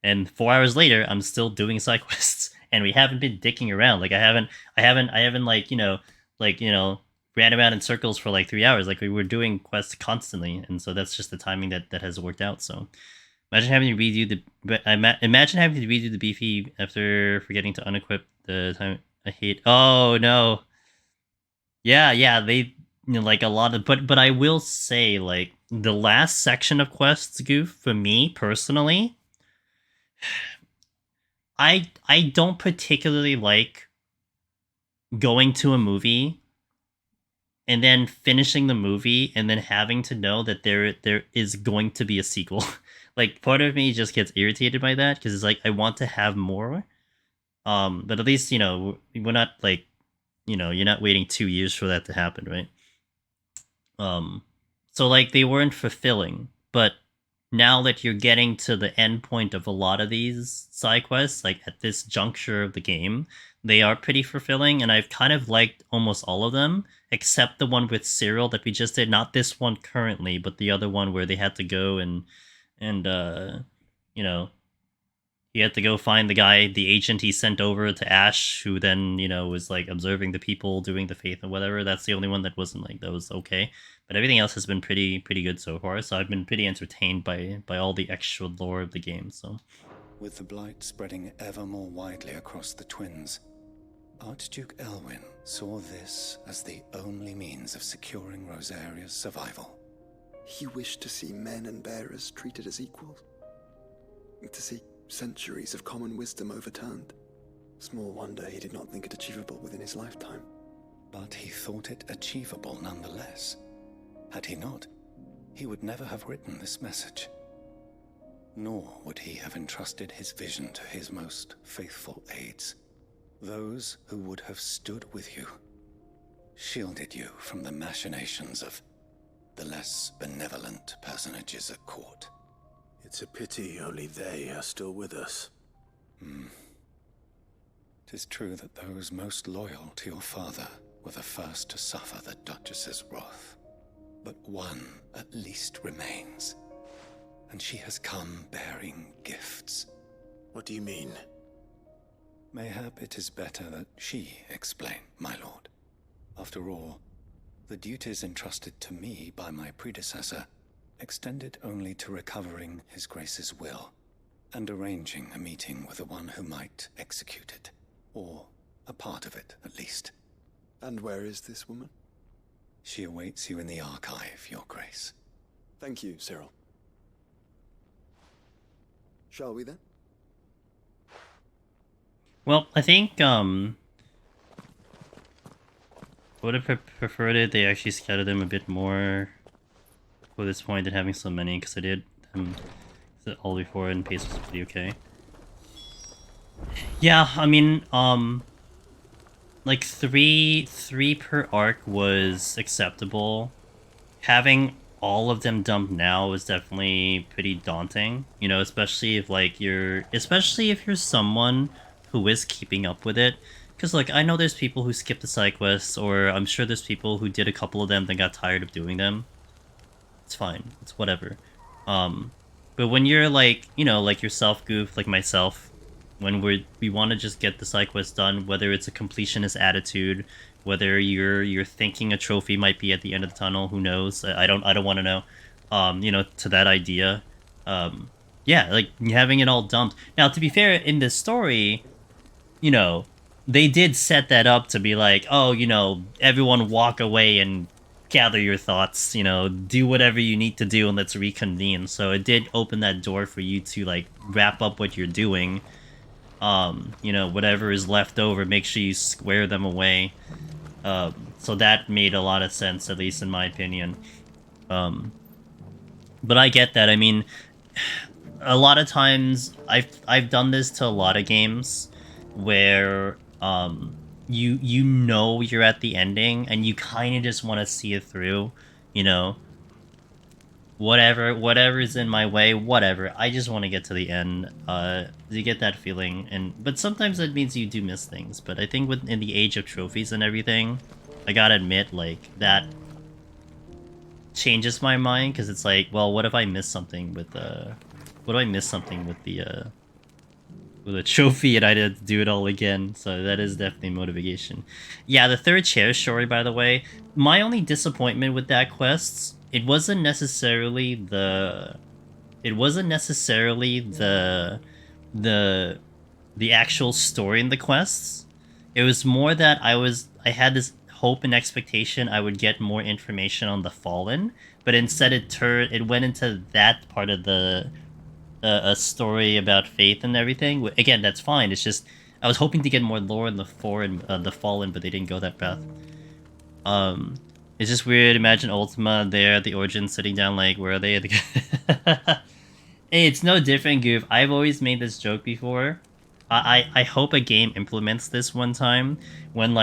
And 4 hours later, I'm still doing side quests, and we haven't been dicking around. Like I haven't like, you know, ran around in circles for like 3 hours. Like we were doing quests constantly, and so that's just the timing that has worked out. So imagine having to redo the beefy after forgetting to unequip the time. I hate. Oh no. Yeah, they, you know, like a lot of, but I will say, like, the last section of quests, Goof, for me personally, I don't particularly like going to a movie and then finishing the movie and then having to know that there is going to be a sequel. Like, part of me just gets irritated by that because it's like I want to have more. But at least, you know, we're not like, you know, you're not waiting 2 years for that to happen, right? So like they weren't fulfilling, but now that you're getting to the end point of a lot of these side quests, like at this juncture of the game, they are pretty fulfilling, and I've kind of liked almost all of them, except the one with Cyril that we just did. Not this one currently, but the other one where they had to go and you know, he had to go find the guy, the agent he sent over to Ash, who then, you know, was like observing the people doing the faith and whatever. That's the only one that wasn't like, that was okay. But everything else has been pretty good so far. So I've been pretty entertained by all the extra lore of the game. So, with the blight spreading ever more widely across the twins, Archduke Elwyn saw this as the only means of securing Rosaria's survival. He wished to see men and bearers treated as equals. To see centuries of common wisdom overturned. Small wonder he did not think it achievable within his lifetime. But he thought it achievable nonetheless. Had he not, he would never have written this message. Nor would he have entrusted his vision to his most faithful aides, those who would have stood with you, shielded you from the machinations of the less benevolent personages at court. It's a pity only they are still with us. 'Tis true that those most loyal to your father were the first to suffer the Duchess's wrath. But one at least remains, and she has come bearing gifts. What do you mean? Mayhap it is better that she explain, my lord. After all, the duties entrusted to me by my predecessor extended only to recovering His Grace's will and arranging a meeting with the one who might execute it, or a part of it at least. And where is this woman? She awaits you in the archive, Your Grace. Thank you, Cyril. Shall we then? well, I think would have preferred it. They actually scattered them a bit more for this point than having so many, because I did them all before and pace was pretty okay. Yeah, I mean, like three per arc was acceptable. Having all of them dumped now was definitely pretty daunting. You know, especially if you're someone who is keeping up with it. Because like I know there's people who skip the side quests, or I'm sure there's people who did a couple of them then got tired of doing them. It's fine. It's whatever. But when you're like, you know, like yourself, Goof, like myself, when we want to just get the side quest done, whether it's a completionist attitude, whether you're thinking a trophy might be at the end of the tunnel, who knows? I don't want to know. You know, to that idea. Yeah, like having it all dumped. Now, to be fair, in this story, you know, they did set that up to be like, oh, you know, everyone walk away and gather your thoughts, you know, do whatever you need to do and let's reconvene. So it did open that door for you to like wrap up what you're doing. You know, whatever is left over, make sure you square them away. So that made a lot of sense, at least in my opinion. But I get that. I mean, a lot of times I've done this to a lot of games where you know you're at the ending and you kind of just want to see it through, you know. Whatever's in my way, whatever. I just want to get to the end. You get that feeling, but sometimes that means you do miss things. But I think in the age of trophies and everything, I gotta admit, like, that changes my mind, because it's like, well, what if I miss something with what if I miss something with the trophy and I had to do it all again? So that is definitely motivation. Yeah, the third chair story, by the way, my only disappointment with that quest, it wasn't necessarily the actual story in the quests. It was more that I had this hope and expectation I would get more information on the Fallen, but instead it went into that part of the a story about faith and everything. Again, that's fine. It's just I was hoping to get more lore in the Fallen, but they didn't go that path. It's just weird. Imagine Ultima there at the Origin sitting down like, where are they? Hey, it's no different, Goof. I've always made this joke before. I hope a game implements this one time when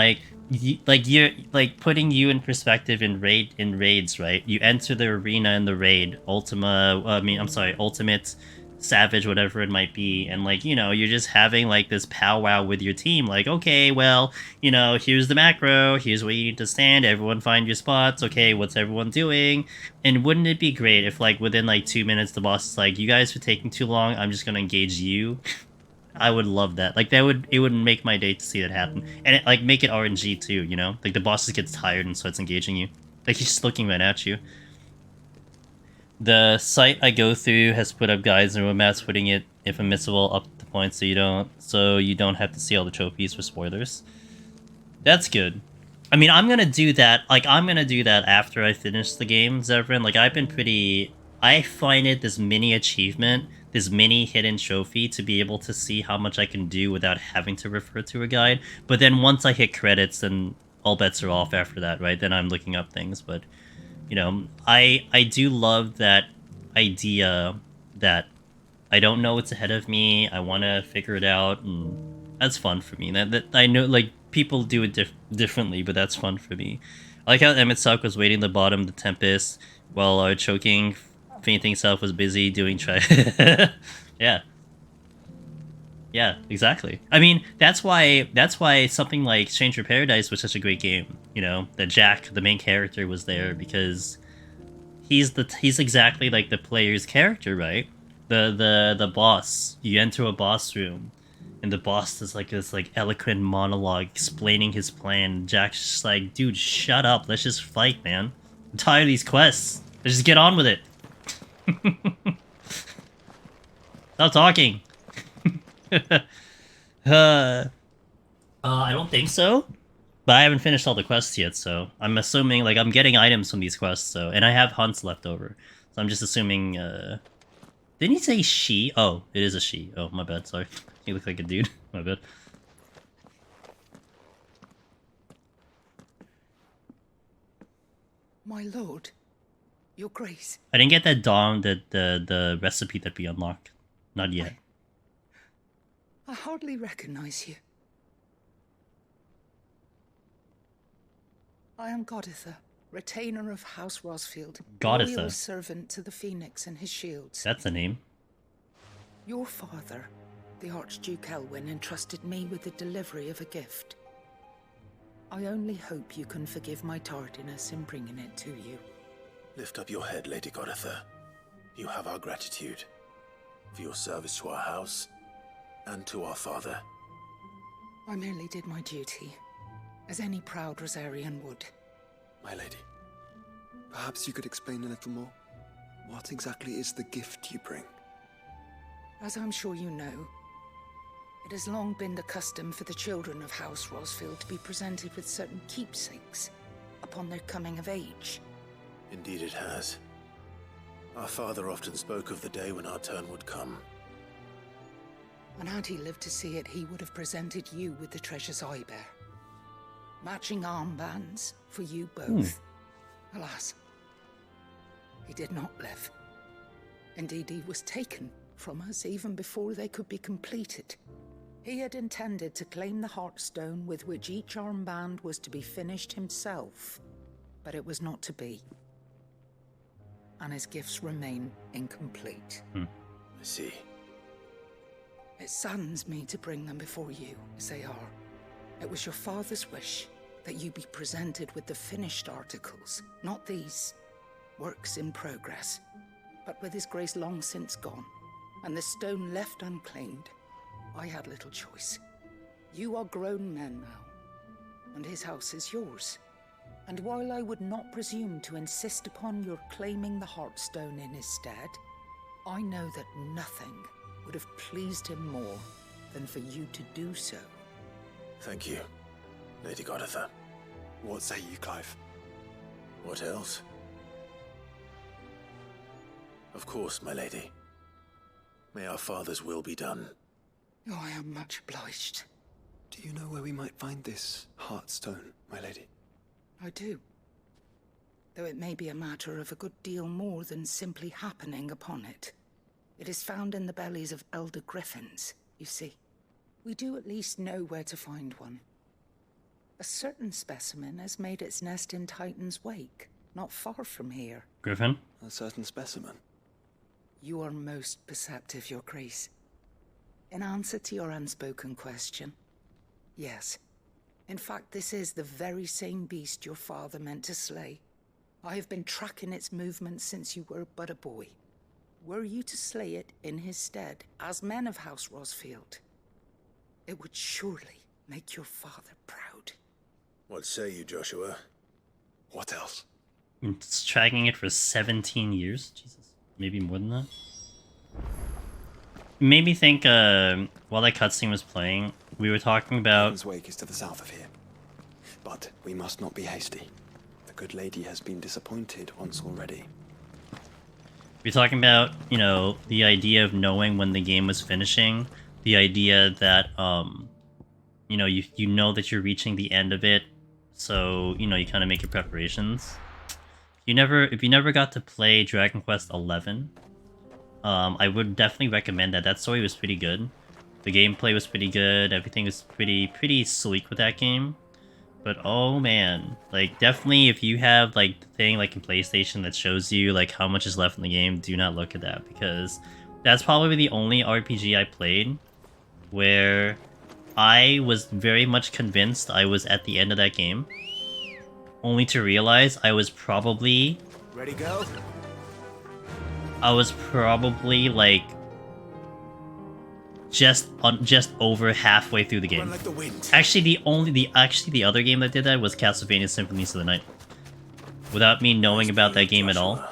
you're like putting you in perspective in raids, right? You enter the arena in the raid, Ultimate, Savage, whatever it might be, and like, you know, you're just having like this powwow with your team, like, okay, well, you know, here's the macro, here's where you need to stand, everyone find your spots, okay, what's everyone doing? And wouldn't it be great if like within like 2 minutes the boss is like, you guys are taking too long, I'm just gonna engage you? I would love that. Like, it would make my day to see that happen. And it, like, make it RNG too, you know? Like, the boss just gets tired and starts engaging you. Like, he's just looking right at you. The site I go through has put up guides and roadmaps putting it, if admissible, up to points so you don't have to see all the trophies for spoilers. That's good. I mean, I'm gonna do that. Like, I'm gonna do that after I finish the game, Zevran. Like, I find it this mini achievement, this mini hidden trophy to be able to see how much I can do without having to refer to a guide. But then once I hit credits, then all bets are off after that, right? Then I'm looking up things. But, you know, I do love that idea that I don't know what's ahead of me. I want to figure it out, and that's fun for me. That I know, like, people do it differently, but that's fun for me. I like how Emmett Suck was waiting at the bottom of the Tempest while choking. Fainting Self was busy doing yeah. Yeah, exactly. I mean, that's why something like Stranger Paradise was such a great game, you know, that Jack, the main character, was there, because he's exactly like the player's character, right? The boss. You enter a boss room and the boss does like this like eloquent monologue explaining his plan. Jack's just like, dude, shut up, let's just fight, man. I'm tired of these quests. Let's just get on with it. Stop talking. I don't think so, but I haven't finished all the quests yet, so I'm assuming, like, I'm getting items from these quests, so, and I have hunts left over, so I'm just assuming, didn't he say she? Oh, it is a she. Oh, my bad, sorry. You look like a dude. My bad. My lord, your grace. I didn't get that the recipe that we unlocked. Not yet. I hardly recognize you. I am Goditha, retainer of House Rosfield. Goditha. Loyal servant to the Phoenix and his shields. That's the name. Your father, the Archduke Elwyn, entrusted me with the delivery of a gift. I only hope you can forgive my tardiness in bringing it to you. Lift up your head, Lady Goditha. You have our gratitude for your service to our house and to our father. I merely did my duty, as any proud Rosarian would. My lady, perhaps you could explain a little more? What exactly is the gift you bring? As I'm sure you know, it has long been the custom for the children of House Rosfield to be presented with certain keepsakes upon their coming of age. Indeed it has. Our father often spoke of the day when our turn would come. And had he lived to see it, he would have presented you with the treasures I bear. Matching armbands for you both. Alas, he did not live. Indeed, he was taken from us even before they could be completed. He had intended to claim the Heartstone with which each armband was to be finished himself, but it was not to be. And his gifts remain incomplete. I see. It saddens me to bring them before you, as they are. It was your father's wish that you be presented with the finished articles, not these, works in progress. But with his grace long since gone, and the stone left unclaimed, I had little choice. You are grown men now, and his house is yours. And while I would not presume to insist upon your claiming the Heartstone in his stead, I know that nothing would have pleased him more than for you to do so. Thank you, Lady Goditha. What say you, Clive? What else? Of course, my lady. May our father's will be done. Oh, I am much obliged. Do you know where we might find this Heartstone, my lady? I do. Though it may be a matter of a good deal more than simply happening upon it. It is found in the bellies of elder griffins, you see. We do at least know where to find one. A certain specimen has made its nest in Titan's Wake, not far from here. Griffin? A certain specimen? You are most perceptive, Your Grace. In answer to your unspoken question, yes. In fact, this is the very same beast your father meant to slay. I have been tracking its movements since you were but a boy. Were you to slay it in his stead, as men of House Rosfield, it would surely make your father proud. What say you, Joshua? What else? It's tracking it for 17 years? Jesus. Maybe more than that? Made me think, while that cutscene was playing, we were talking about... Titan's Wake is to the south of here. But we must not be hasty. The good lady has been disappointed once already. We're talking about, you know, the idea of knowing when the game was finishing. The idea that, you know, you know that you're reaching the end of it. So, you know, you kind of make your preparations. If you never got to play Dragon Quest XI, I would definitely recommend that. That story was pretty good. The gameplay was pretty good. Everything was pretty sleek with that game. But oh man, like definitely if you have like the thing like in PlayStation that shows you like how much is left in the game, do not look at that, because that's probably the only RPG I played where I was very much convinced I was at the end of that game, only to realize I was probably... Ready, go? I was probably like just over halfway through the game. Like the wind. Actually, the other game that did that was Castlevania Symphonies of the Night. Without me knowing about that game at all,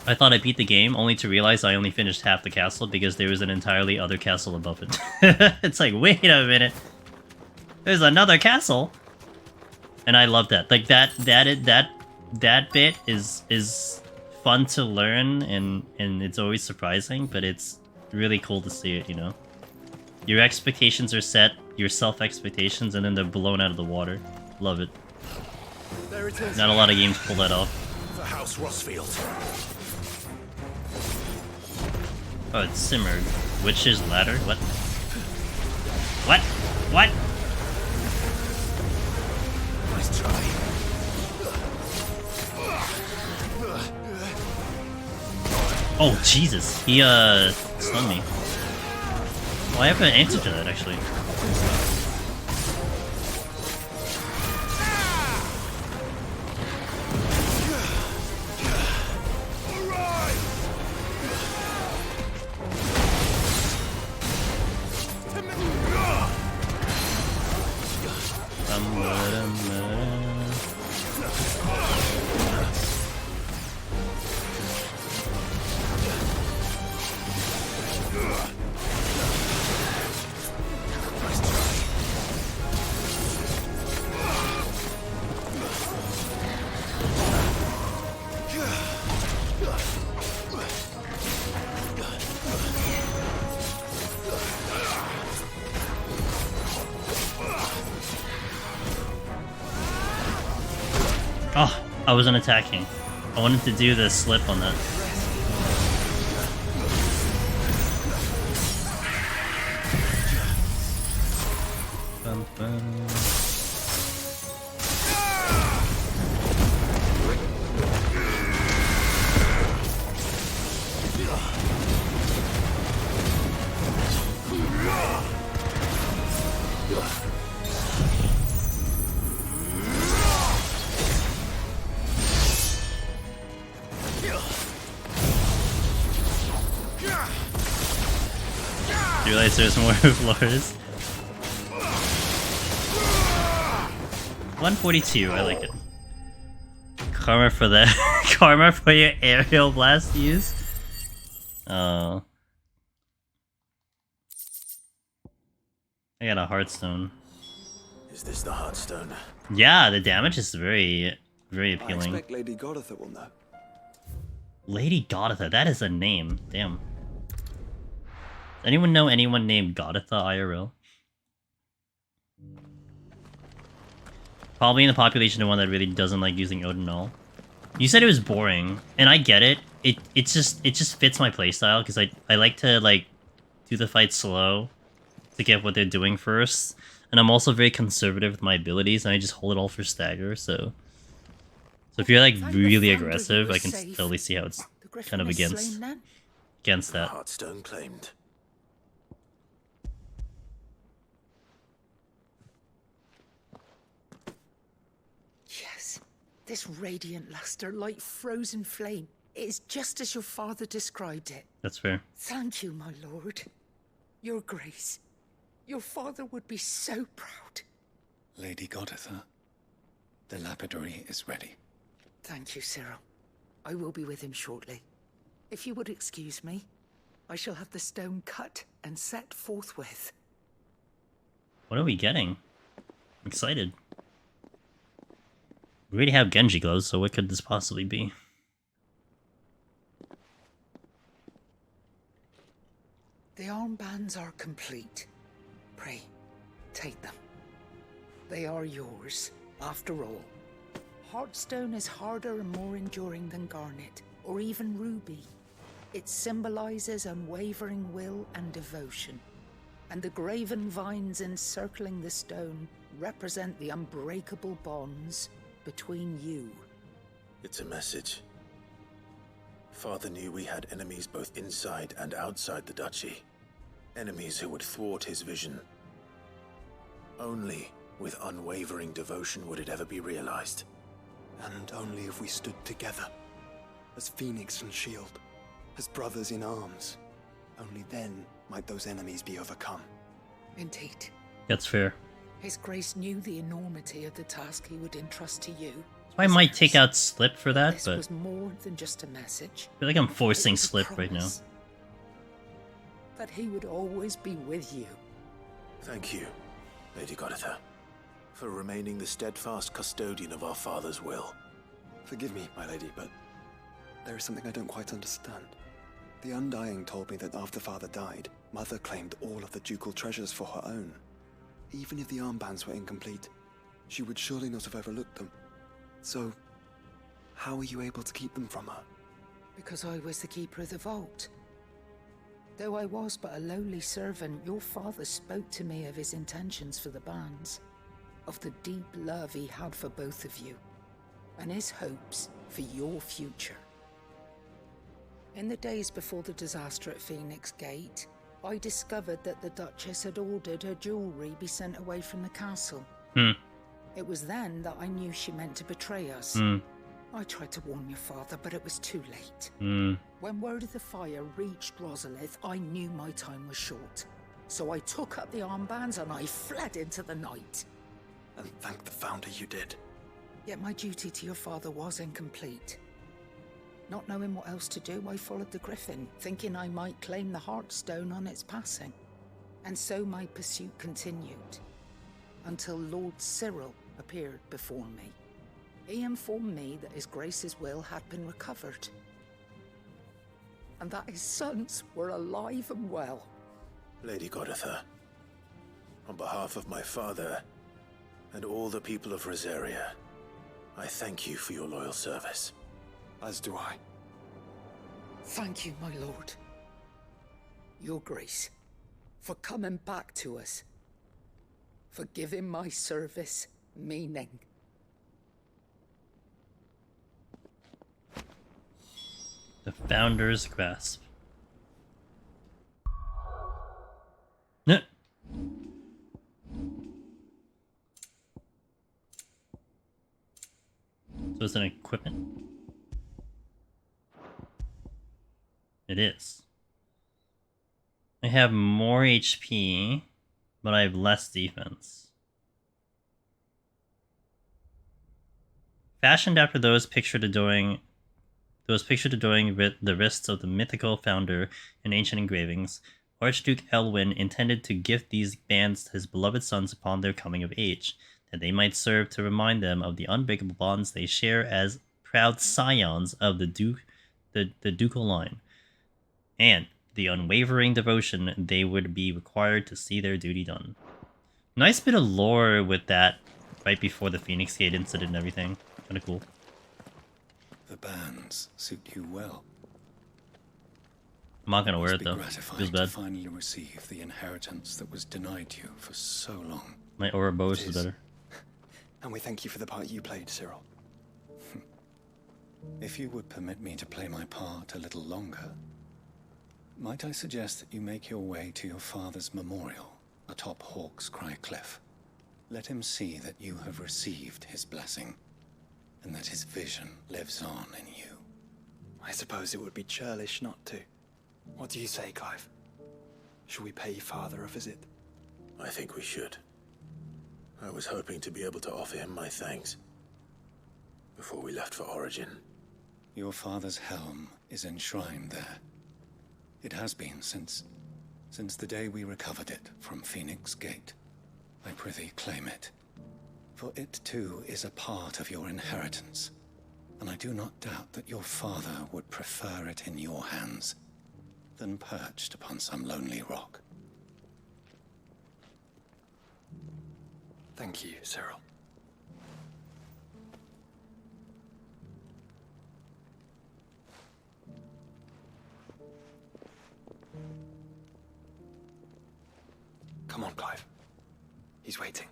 I thought I beat the game, only to realize I only finished half the castle because there was an entirely other castle above it. It's like, wait a minute, there's another castle, and I love that. Like that bit is fun to learn, and it's always surprising, but it's really cool to see it, you know? Your expectations are set, your self-expectations, and then they're blown out of the water. Love it. There it is. Not a lot of games pull that off. For House Rosfield. Oh, it's simmered. Witch's Ladder? What? What? What? Nice try. Oh, Jesus. He, stunned me. Well, I have an answer to that, actually. I wasn't attacking. I wanted to do the slip on that. Bum, bum. Do you realize there's more floors? 142, I like it. Karma for the karma for your aerial blast use. Oh. I got a heartstone. Is this the Heartstone? Yeah, the damage is very I appealing. expect Lady Goditha will know. Lady Goditha, that is a name. Damn. Anyone know anyone named Goditha IRL? Probably in the population the one that really doesn't like using Odinol. You said it was boring, and I get it. It just fits my playstyle because I like to like do the fight slow to get what they're doing first, and I'm also very conservative with my abilities, and I just hold it all for stagger. So if you're like really aggressive, I can totally see how it's kind of against that. Heartstone claimed. Yes, this radiant luster like frozen flame. It is just as your father described it. That's fair. Thank you, my lord. Your grace. Your father would be so proud. Lady Goditha, the lapidary is ready. Thank you, Cyril. I will be with him shortly. If you would excuse me, I shall have the stone cut and set forthwith. What are we getting? I'm excited. We already have Genji gloves, so what could this possibly be? The armbands are complete. Pray, take them. They are yours, after all. Heartstone is harder and more enduring than garnet, or even ruby. It symbolizes unwavering will and devotion, and the graven vines encircling the stone represent the unbreakable bonds between you. It's a message. Father knew we had enemies both inside and outside the duchy. Enemies who would thwart his vision. Only with unwavering devotion would it ever be realized. And only if we stood together, as Phoenix and Shield, as brothers in arms. Only then might those enemies be overcome. Indeed. That's fair. His Grace knew the enormity of the task he would entrust to you. I might take out Slip for that, This but was more than just a message. I feel like I'm forcing It was a Slip right now. promise that he would always be with you. Thank you, Lady Goditha, for remaining the steadfast custodian of our father's will. Forgive me, my lady, but there is something I don't quite understand. The Undying told me that after Father died, Mother claimed all of the ducal treasures for her own. Even if the armbands were incomplete, she would surely not have overlooked them. So, how were you able to keep them from her? Because I was the keeper of the vault. Though I was but a lowly servant, your father spoke to me of his intentions for the bands, of the deep love he had for both of you, and his hopes for your future. In the days before the disaster at Phoenix Gate, I discovered that the Duchess had ordered her jewelry be sent away from the castle. It was then that I knew she meant to betray us. I tried to warn your father, but it was too late. When word of the fire reached Rosalith, I knew my time was short. So I took up the armbands and I fled into the night. And thank the Founder you did. Yet my duty to your father was incomplete. Not knowing what else to do, I followed the Griffin, thinking I might claim the Heartstone on its passing. And so my pursuit continued, until Lord Cyril appeared before me. He informed me that His Grace's will had been recovered, and that his sons were alive and well. Lady Goditha, on behalf of my father and all the people of Rosaria, I thank you for your loyal service. As do I. Thank you, my lord. Your grace, for coming back to us, for giving my service meaning. The Founder's Grasp. No. So it's an equipment? It is. I have more HP, but I have less defense. Fashioned after those pictured adoring the wrists of the mythical founder in ancient engravings, Archduke Elwin intended to gift these bands to his beloved sons upon their coming of age, that they might serve to remind them of the unbreakable bonds they share as proud scions of the ducal line, and the unwavering devotion they would be required to see their duty done. Nice bit of lore with that right before the Phoenix Gate incident and everything. Kinda cool. The bands suit you well. I'm not gonna wear Must it be though. gratifying Feels bad. to finally receive the inheritance that was denied you for so long. My Ouroboros is better. And we thank you for the part you played, Cyril. If you would permit me to play my part a little longer, might I suggest that you make your way to your father's memorial atop Hawk's Cry Cliff? Let him see that you have received his blessing, and that his vision lives on in you. I suppose it would be churlish not to. What do you say, Clive? Shall we pay Father a visit? I think we should. I was hoping to be able to offer him my thanks before we left for Origin. Your father's helm is enshrined there. It has been since the day we recovered it from Phoenix Gate. I prithee claim it, for it too is a part of your inheritance, and I do not doubt that your father would prefer it in your hands than perched upon some lonely rock. Thank you, Cyril. Come on, Clive. He's waiting.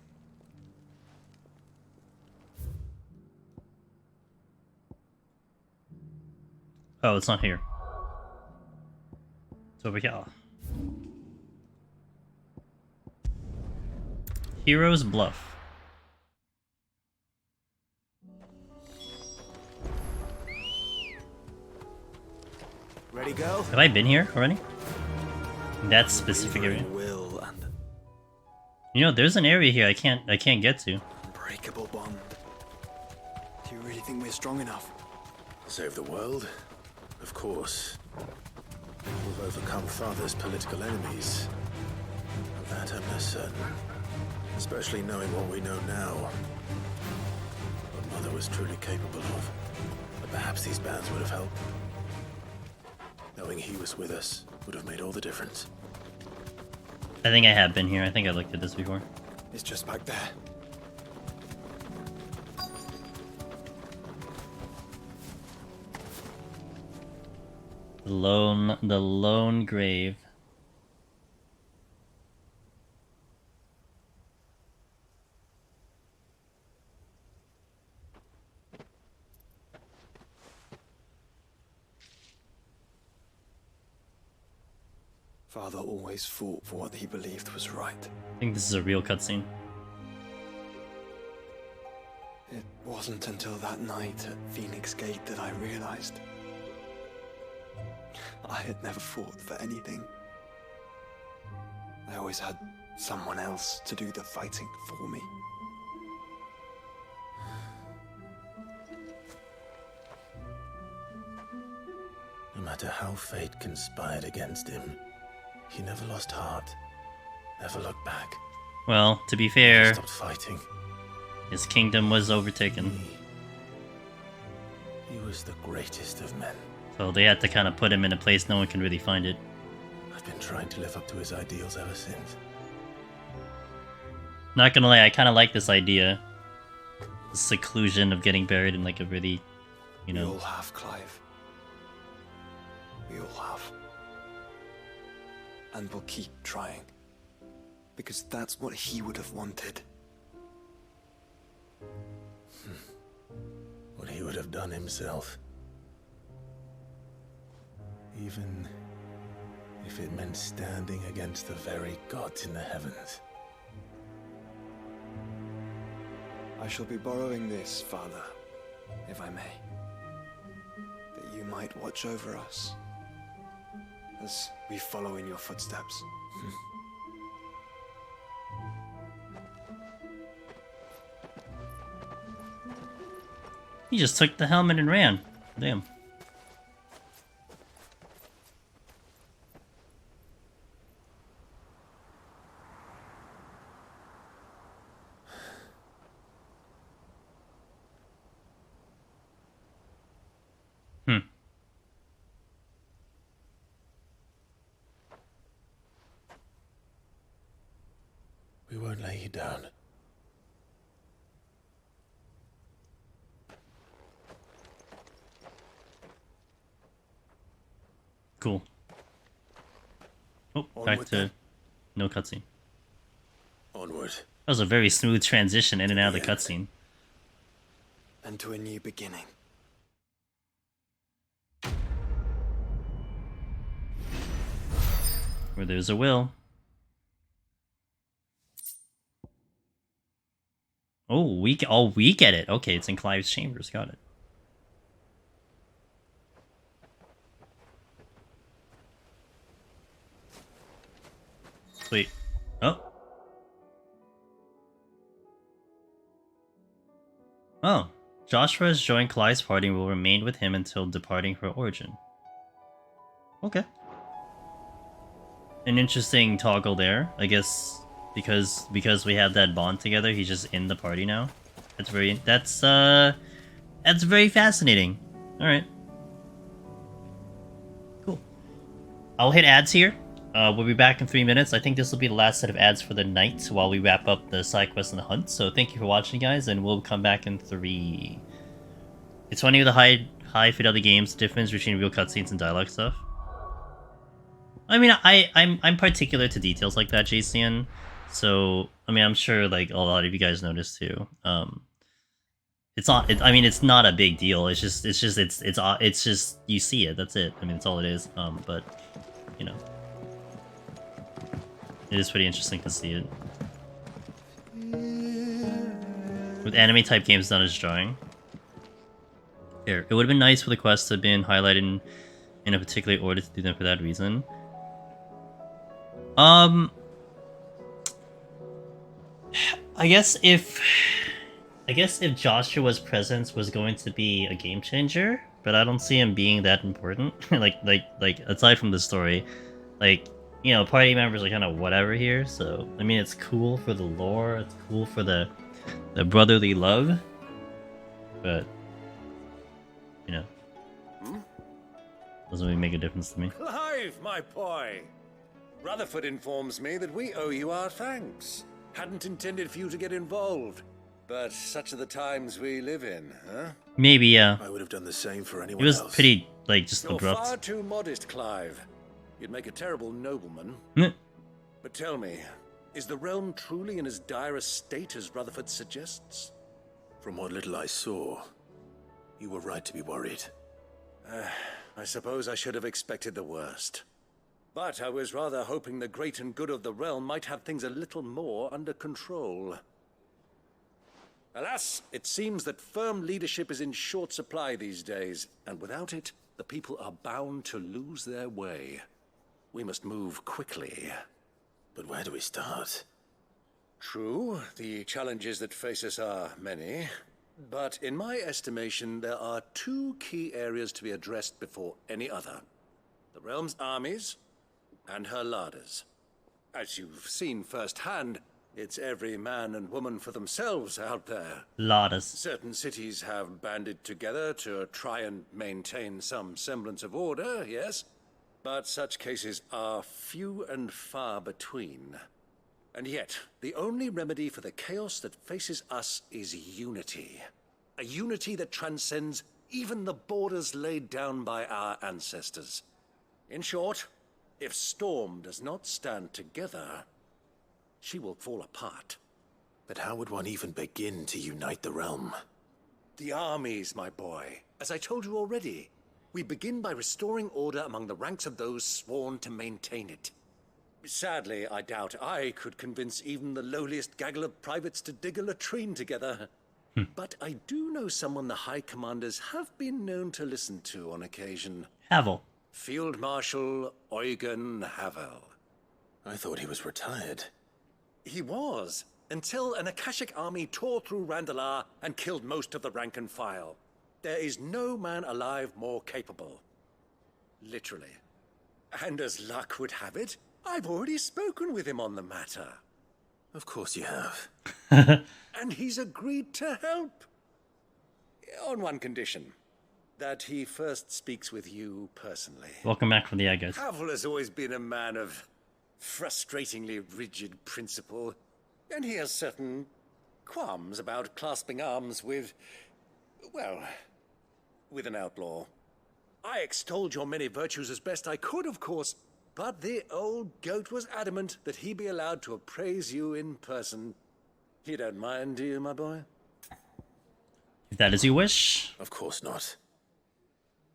Oh, it's not here. It's over here. Hero's Bluff. Ready, go? Have I been here already? That specific area. Will and You know, there's an area here I can't get to. unbreakable bond. Do you really think we're strong enough? Save the world? Of course. We've overcome Father's political enemies. Of that I'm less certain. Especially knowing what we know now. What Mother was truly capable of. But perhaps these bands would have helped. Knowing he was with us would have made all the difference. I think I have been here. I think I looked at this before. It's just back there. The lone grave. Father always fought for what he believed was right. I think this is a real cutscene. It wasn't until that night at Phoenix Gate that I realized I had never fought for anything. I always had someone else to do the fighting for me. No matter how fate conspired against him, he never lost heart. Never looked back. Well, to be fair, Stopped fighting. his kingdom was overtaken. He was the greatest of men. So they had to kind of put him in a place no one can really find it. I've been trying to live up to his ideals ever since. Not gonna lie, I kind of like this idea. seclusion of getting buried in like a really, you know. We all have, Clive. We all have. And we'll keep trying. Because that's what he would have wanted. What he would have done himself. Even if it meant standing against the very gods in the heavens. I shall be borrowing this, Father, if I may. That you might watch over us as we follow in your footsteps. He just took the helmet and ran. Damn. We won't lay you down. Cool. Oh, back to no cutscene. Onward. That was a very smooth transition in and out of the cutscene. And to a new beginning. Where there's a will. Oh, we get it. Okay, it's in Clive's chambers. Got it. Sweet. Oh. Oh. Joshua has joined Clive's party and will remain with him until departing for Origin. Okay. An interesting toggle there. I guess because we have that bond together, he's just in the party now. That's very fascinating. Alright. Cool. I'll hit ads here. We'll be back in 3 minutes. I think this will be the last set of ads for the night while we wrap up the side quest and the hunt. So thank you for watching, guys, and we'll come back in 3. It's funny with the high fidelity games, the difference between real cutscenes and dialogue stuff. I mean, I'm particular to details like that, JCN. So I mean, I'm sure like a lot of you guys noticed too. It's not. I mean, it's not a big deal. It's just you see it. That's it. I mean, it's all it is. But you know. It is pretty interesting to see it. With anime type games done as drawing. Here, it would have been nice for the quest to have been highlighted in a particular order to do them for that reason. I guess if Joshua's presence was going to be a game changer, but I don't see him being that important. like aside from the story, like, you know, party members are kind of whatever here. So I mean, it's cool for the lore, it's cool for the brotherly love, but you know, doesn't really make a difference to me. Clive, my boy! Rutherford informs me that we owe you our thanks. Hadn't intended for you to get involved, but such are the times we live in, huh? Maybe, yeah. I would have done the same for anyone else. It was else. pretty, like, just You're abrupt. far too modest, Clive. You'd make a terrible nobleman. But tell me, is the realm truly in as dire a state as Rutherford suggests? From what little I saw, you were right to be worried. I suppose I should have expected the worst. But I was rather hoping the great and good of the realm might have things a little more under control. Alas, it seems that firm leadership is in short supply these days, and without it, the people are bound to lose their way. We must move quickly. But where do we start? True, the challenges that face us are many. But in my estimation, there are 2 key areas to be addressed before any other. The realm's armies and her larders. As you've seen firsthand, it's every man and woman for themselves out there. Larders. Certain cities have banded together to try and maintain some semblance of order, yes? But such cases are few and far between. And yet, the only remedy for the chaos that faces us is unity. A unity that transcends even the borders laid down by our ancestors. In short, if Storm does not stand together, she will fall apart. But how would one even begin to unite the realm? The armies, my boy. As I told you already, we begin by restoring order among the ranks of those sworn to maintain it. Sadly, I doubt I could convince even the lowliest gaggle of privates to dig a latrine together. But I do know someone the High Commanders have been known to listen to on occasion. Havel. Field Marshal Eugen Havel. I thought he was retired. He was, until an Akashic army tore through Randalar and killed most of the rank and file. There is no man alive more capable. Literally. And as luck would have it, I've already spoken with him on the matter. Of course you have. And he's agreed to help. On one condition. That he first speaks with you personally. Welcome back from the egg, guys. Havel has always been a man of frustratingly rigid principle. And he has certain qualms about clasping arms with, well, with an outlaw. I extolled your many virtues as best I could, of course, but the old goat was adamant that he be allowed to appraise you in person. You don't mind, do you, my boy? If that is your wish. Of course not.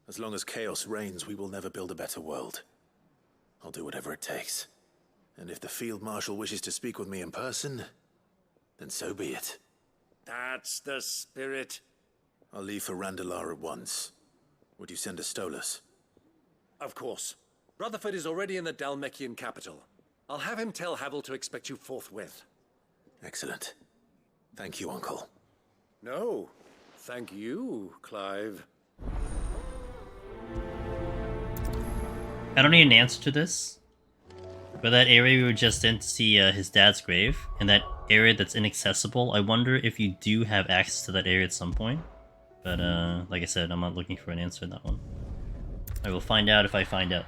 As long as chaos reigns, we will never build a better world. I'll do whatever it takes. And if the Field Marshal wishes to speak with me in person, then so be it. That's the spirit. I'll leave for Randalar at once. Would you send a Stolas? Of course. Rutherford is already in the Dalmekian capital. I'll have him tell Havel to expect you forthwith. Excellent. Thank you, Uncle. No, thank you, Clive. I don't need an answer to this. But that area we were just in to see his dad's grave, and that area that's inaccessible, I wonder if you do have access to that area at some point. But like I said, I'm not looking for an answer in that one. I will find out if I find out.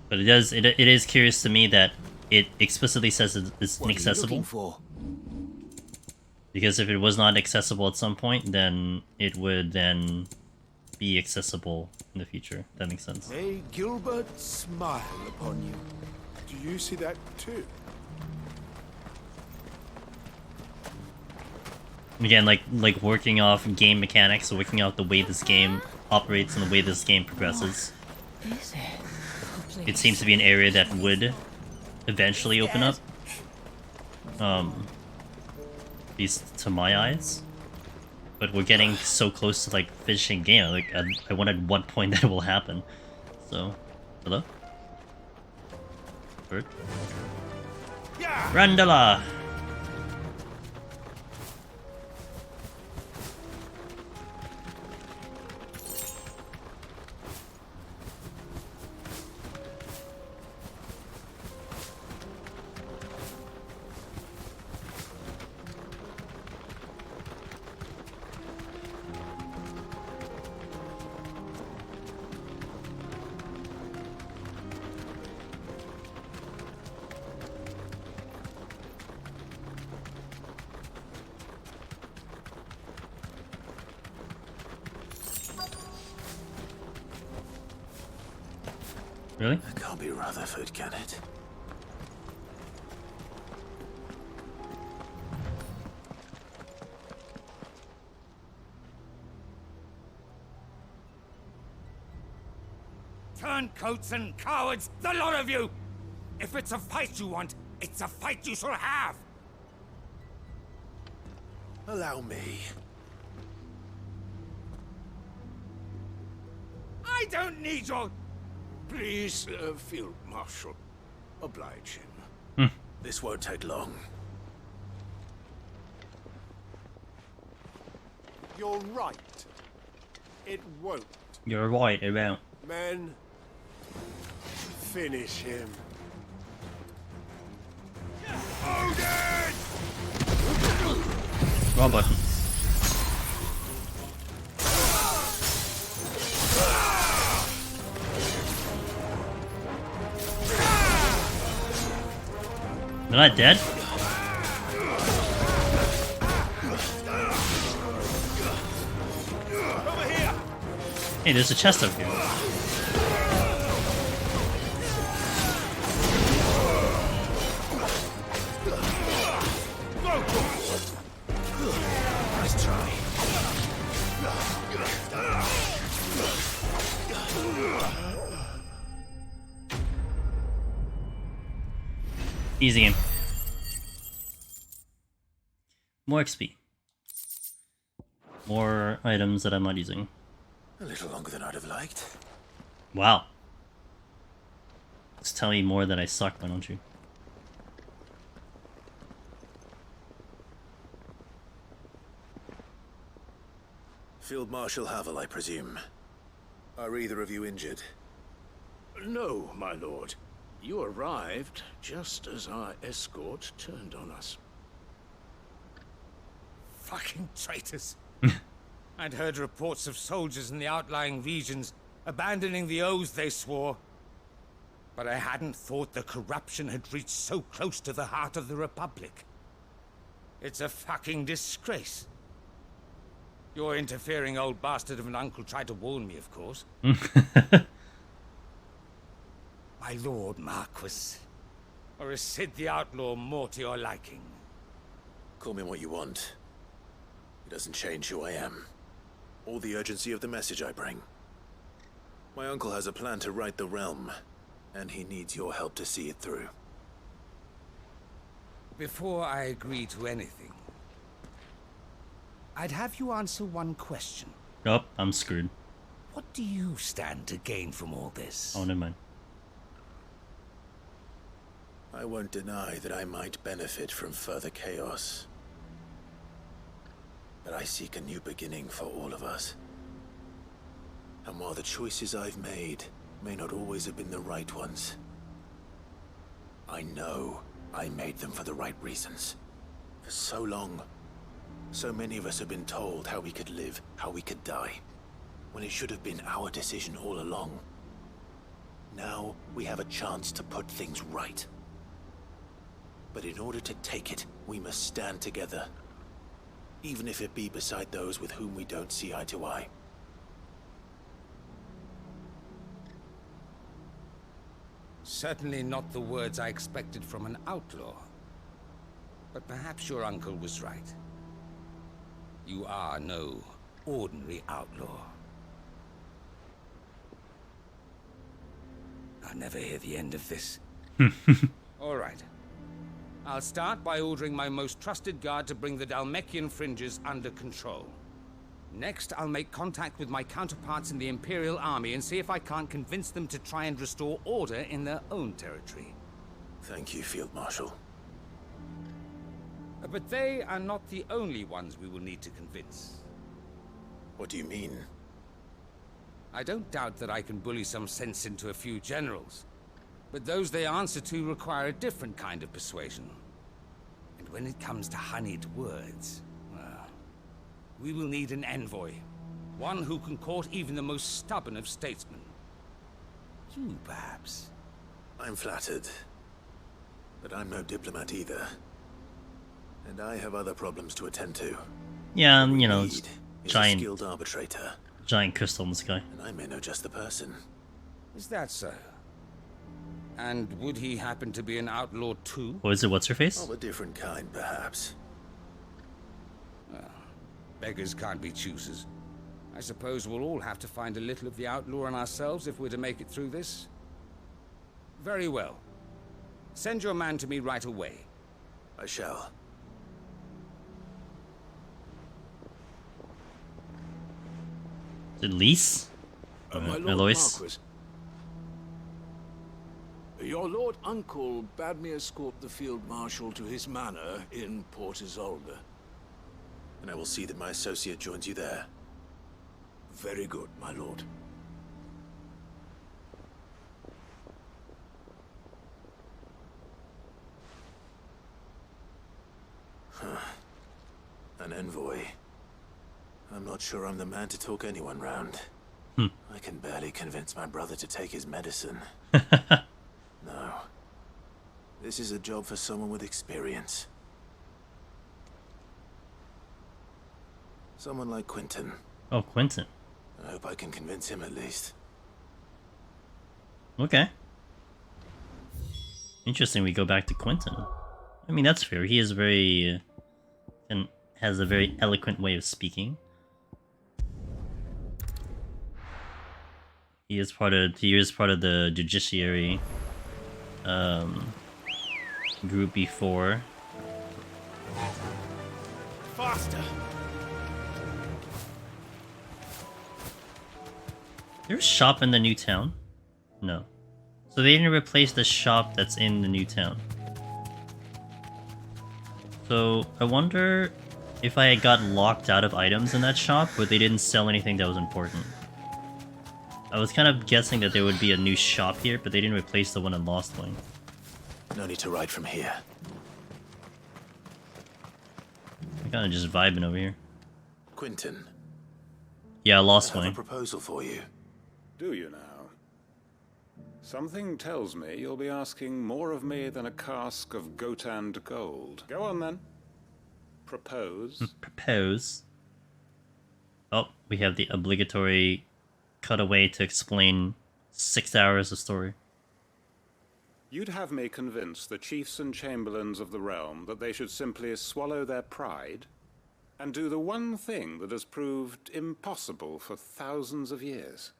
But it is curious to me that it explicitly says it's inaccessible. Because if it was not accessible at some point, then it would then be accessible in the future. That makes sense. May Gilbert smile upon you. Do you see that too? Again, like working off game mechanics, working out the way this game operates and the way this game progresses. It seems to be an area that would eventually open up. At least to my eyes. But we're getting so close to like finishing game. Like I wonder at what point that will happen. So, hello? Bird? Randala! Really? That can't be Rutherford, can it? Turncoats and cowards, the lot of you! If it's a fight you want, it's a fight you shall have! Allow me. I don't need your... Please, Field Marshal, oblige him. This won't take long. You're right. It won't. You're right, it won't. Men, finish him. Wrong button. They're not dead? Hey, there's a chest up here. Nice try. Easy game. More XP. More items that I'm not using. A little longer than I'd have liked. Wow. Just tell me more that I suck, why don't you? Field Marshal Havel, I presume. Are either of you injured? No, my lord. You arrived just as our escort turned on us. Fucking traitors. I'd heard reports of soldiers in the outlying regions abandoning the oaths they swore. But I hadn't thought the corruption had reached so close to the heart of the Republic. It's a fucking disgrace. Your interfering old bastard of an uncle tried to warn me, of course. My lord Marquis. Or is Sid the Outlaw more to your liking? Call me what you want. It doesn't change who I am. Or the urgency of the message I bring. My uncle has a plan to right the realm, and he needs your help to see it through. Before I agree to anything, I'd have you answer one question. Oh, I'm screwed. What do you stand to gain from all this? Oh, never mind. I won't deny that I might benefit from further chaos. But I seek a new beginning for all of us. And while the choices I've made may not always have been the right ones, I know I made them for the right reasons. For so long, so many of us have been told how we could live, how we could die, when it should have been our decision all along. Now we have a chance to put things right. But in order to take it, we must stand together. Even if it be beside those with whom we don't see eye to eye. Certainly not the words I expected from an outlaw. But perhaps your uncle was right. You are no ordinary outlaw. I'll never hear the end of this. All right. I'll start by ordering my most trusted guard to bring the Dhalmekian fringes under control. Next, I'll make contact with my counterparts in the Imperial Army and see if I can't convince them to try and restore order in their own territory. Thank you, Field Marshal. But they are not the only ones we will need to convince. What do you mean? I don't doubt that I can bully some sense into a few generals. But those they answer to require a different kind of persuasion. And when it comes to honeyed words, well, we will need an envoy. One who can court even the most stubborn of statesmen. You, perhaps. I'm flattered. But I'm no diplomat either. And I have other problems to attend to. Yeah, you know, it's is a giant, skilled arbitrator. giant crystal in the sky. And I may know just the person. Is that so? And would he happen to be an outlaw too? What is it? What's her face? Of a different kind, perhaps. Well, beggars can't be choosers. I suppose we'll all have to find a little of the outlaw in ourselves if we're to make it through this. Very well. Send your man to me right away. I shall. Is it Lise? My Lord Eloise? Marquis. Your Lord Uncle bade me escort the Field Marshal to his manor in Port Isolde. And I will see that my associate joins you there. Very good, my lord. An envoy. I'm not sure I'm the man to talk anyone round. I can barely convince my brother to take his medicine. No. This is a job for someone with experience. Someone like Quentin. Oh, Quentin. I hope I can convince him at least. Okay. Interesting, we go back to Quentin. I mean, that's fair. He is very... and has a very eloquent way of speaking. He is part of the judiciary group before. Faster! There's a shop in the new town? No. So they didn't replace the shop that's in the new town. So I wonder if I had got locked out of items in that shop, but they didn't sell anything that was important. I was kind of guessing that there would be a new shop here, but they didn't replace the one in Lost Wing. No need to ride from here. I'm kind of just vibing over here. Quentin. Yeah, Lost I have Wing. a proposal for you. Do you now? Something tells me you'll be asking more of me than a cask of Gotand gold. Go on then. Propose. Propose. Oh, we have the obligatory cutaway to explain 6 hours of story. You'd have me convince the chiefs and chamberlains of the realm that they should simply swallow their pride and do the one thing that has proved impossible for thousands of years.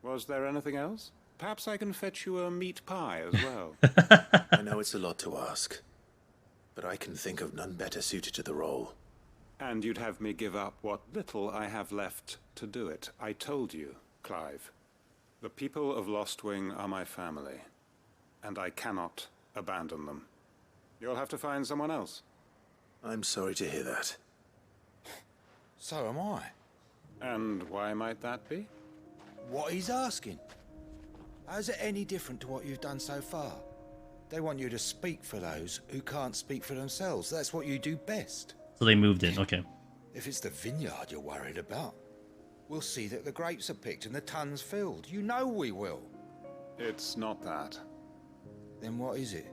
Was there anything else? Perhaps I can fetch you a meat pie as well. I know it's a lot to ask, but I can think of none better suited to the role. And you'd have me give up what little I have left to do it. I told you, Clive. The people of Lost Wing are my family, and I cannot abandon them. You'll have to find someone else. I'm sorry to hear that. So am I. And why might that be? What he's asking. How's it any different to what you've done so far? They want you to speak for those who can't speak for themselves. That's what you do best. So they moved it, okay. If it's the vineyard you're worried about, we'll see that the grapes are picked and the tons filled. You know we will. It's not that. Then what is it?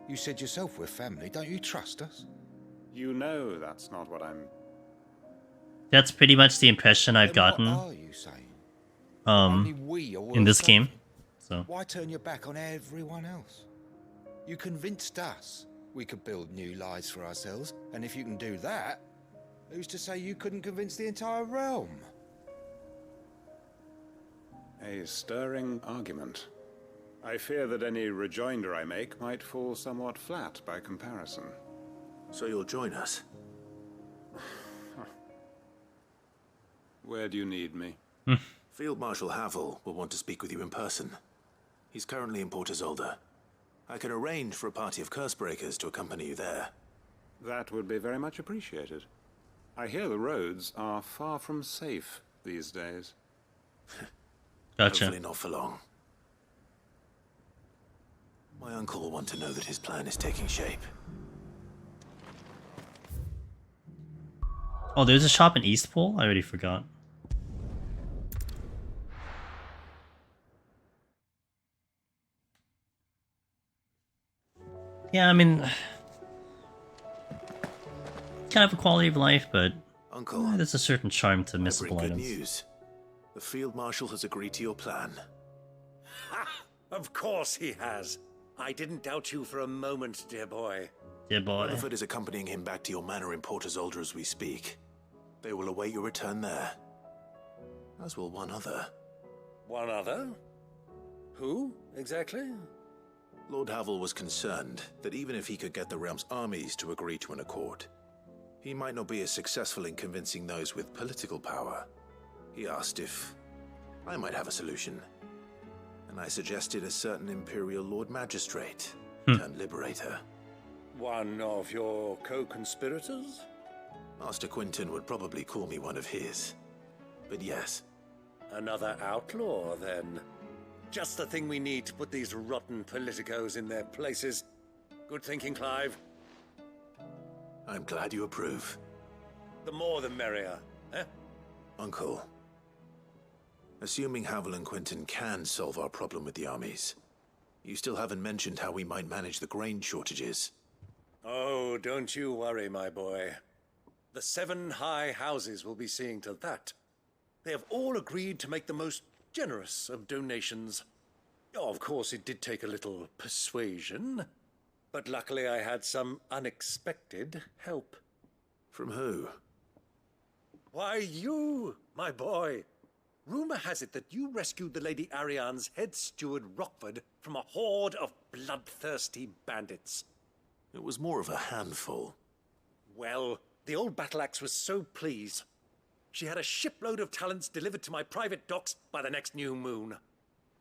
You said yourself we're family. Don't you trust us? You know that's not what I'm... That's pretty much the impression I've gotten. What are you saying? Only we are worth in this game. something. So Why turn your back on everyone else? You convinced us we could build new lives for ourselves, and if you can do that, who's to say you couldn't convince the entire realm? A stirring argument. I fear that any rejoinder I make might fall somewhat flat by comparison. So you'll join us? Where do you need me? Field Marshal Havel will want to speak with you in person. He's currently in Port Isolde. I can arrange for a party of Cursebreakers to accompany you there. That would be very much appreciated. I hear the roads are far from safe these days. Gotcha. Hopefully not for long. My uncle will want to know that his plan is taking shape. Oh, there's a shop in Eastpool? I already forgot. Yeah, I mean, kind of a quality of life, but Uncle, there's a certain charm to I bring missable good items. news. The Field Marshal has agreed to your plan. Ha! Of course he has. I didn't doubt you for a moment, dear boy. Dear boy. Rutherford is accompanying him back to your manor in Port Isolde as we speak. They will await your return there. As will one other. One other? Who, exactly? Lord Havel was concerned that even if he could get the realm's armies to agree to an accord, he might not be as successful in convincing those with political power. He asked if I might have a solution, and I suggested a certain Imperial Lord Magistrate turned Liberator. One of your co-conspirators? Master Quentin would probably call me one of his, but yes. Another outlaw, then. Just the thing we need to put these rotten politicos in their places. Good thinking, Clive. I'm glad you approve. The more the merrier, eh? Uncle, assuming Havel and Quentin can solve our problem with the armies, You still haven't mentioned how we might manage the grain shortages. Oh, don't you worry, my boy. The 7 high houses will be seeing to that. They have all agreed to make the most generous of donations. Oh, of course, it did take a little persuasion, but luckily I had some unexpected help. From who? Why, you, my boy. Rumor has it that you rescued the Lady Ariane's head steward Rockford from a horde of bloodthirsty bandits. It was more of a handful. Well, the old battle axe was so pleased. She had a shipload of talents delivered to my private docks by the next new moon.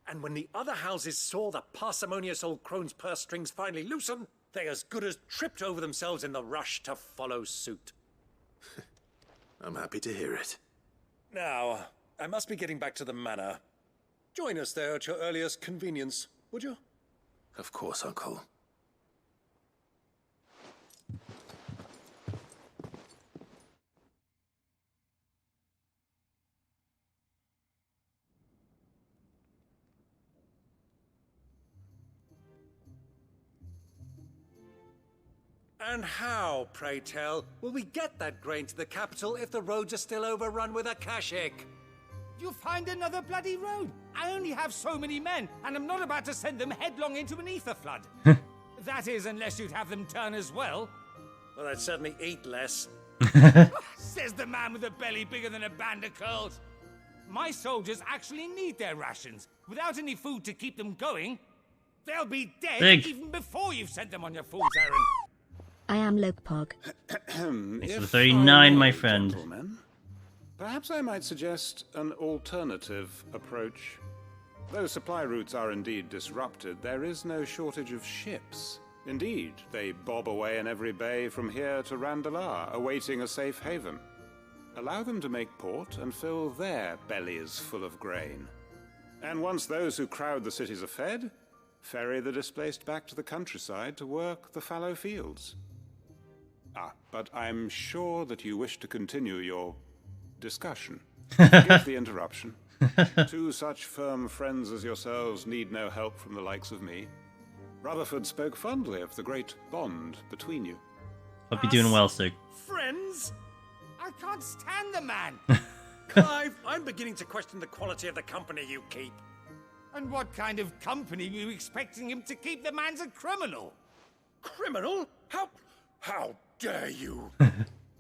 And when the other houses saw the parsimonious old crone's purse strings finally loosen, they as good as tripped over themselves in the rush to follow suit. I'm happy to hear it. Now, I must be getting back to the manor. Join us there at your earliest convenience, would you? Of course, Uncle. And how, pray tell, will we get that grain to the capital if the roads are still overrun with Akashic? You'll find another bloody road. I only have so many men, and I'm not about to send them headlong into an ether flood. That is, unless you'd have them turn as well. Well, I'd certainly eat less. Says the man with a belly bigger than a band of curls. My soldiers actually need their rations. Without any food to keep them going, they'll be dead even before you've sent them on your fool's errand. I am Lokepog. Thanks for the 39, my friend. Gentlemen, perhaps I might suggest an alternative approach. Though supply routes are indeed disrupted, there is no shortage of ships. Indeed, they bob away in every bay from here to Randalar, awaiting a safe haven. Allow them to make port and fill their bellies full of grain. And once those who crowd the cities are fed, ferry the displaced back to the countryside to work the fallow fields. But I'm sure that you wish to continue your discussion. Forgive the interruption. 2 such firm friends as yourselves need no help from the likes of me. Rutherford spoke fondly of the great bond between you. Hope you're doing well, Sig. Friends? I can't stand the man. Clive, I'm beginning to question the quality of the company you keep. And what kind of company were you expecting him to keep? The man's a criminal. Criminal? How dare you?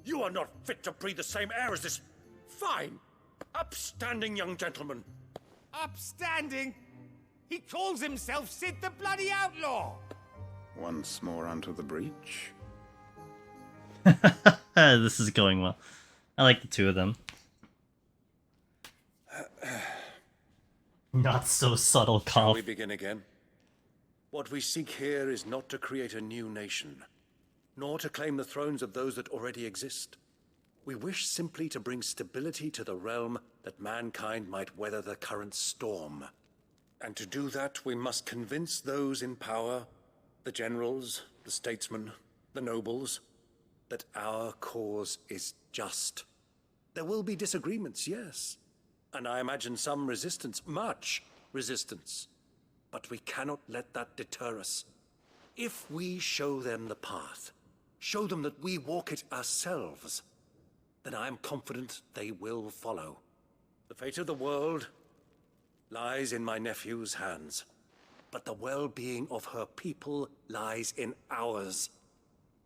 You are not fit to breathe the same air as this fine, upstanding young gentleman. Upstanding? He calls himself Sid the Bloody Outlaw. Once more onto the breach. This is going well. I like the 2 of them. Not so subtle, cough. Shall we begin again? What we seek here is not to create a new nation, nor to claim the thrones of those that already exist. We wish simply to bring stability to the realm that mankind might weather the current storm. And to do that, we must convince those in power, the generals, the statesmen, the nobles, that our cause is just. There will be disagreements, yes. And I imagine some resistance, much resistance. But we cannot let that deter us. If we show them the path, show them that we walk it ourselves, then I am confident they will follow. The fate of the world lies in my nephew's hands, but the well-being of her people lies in ours.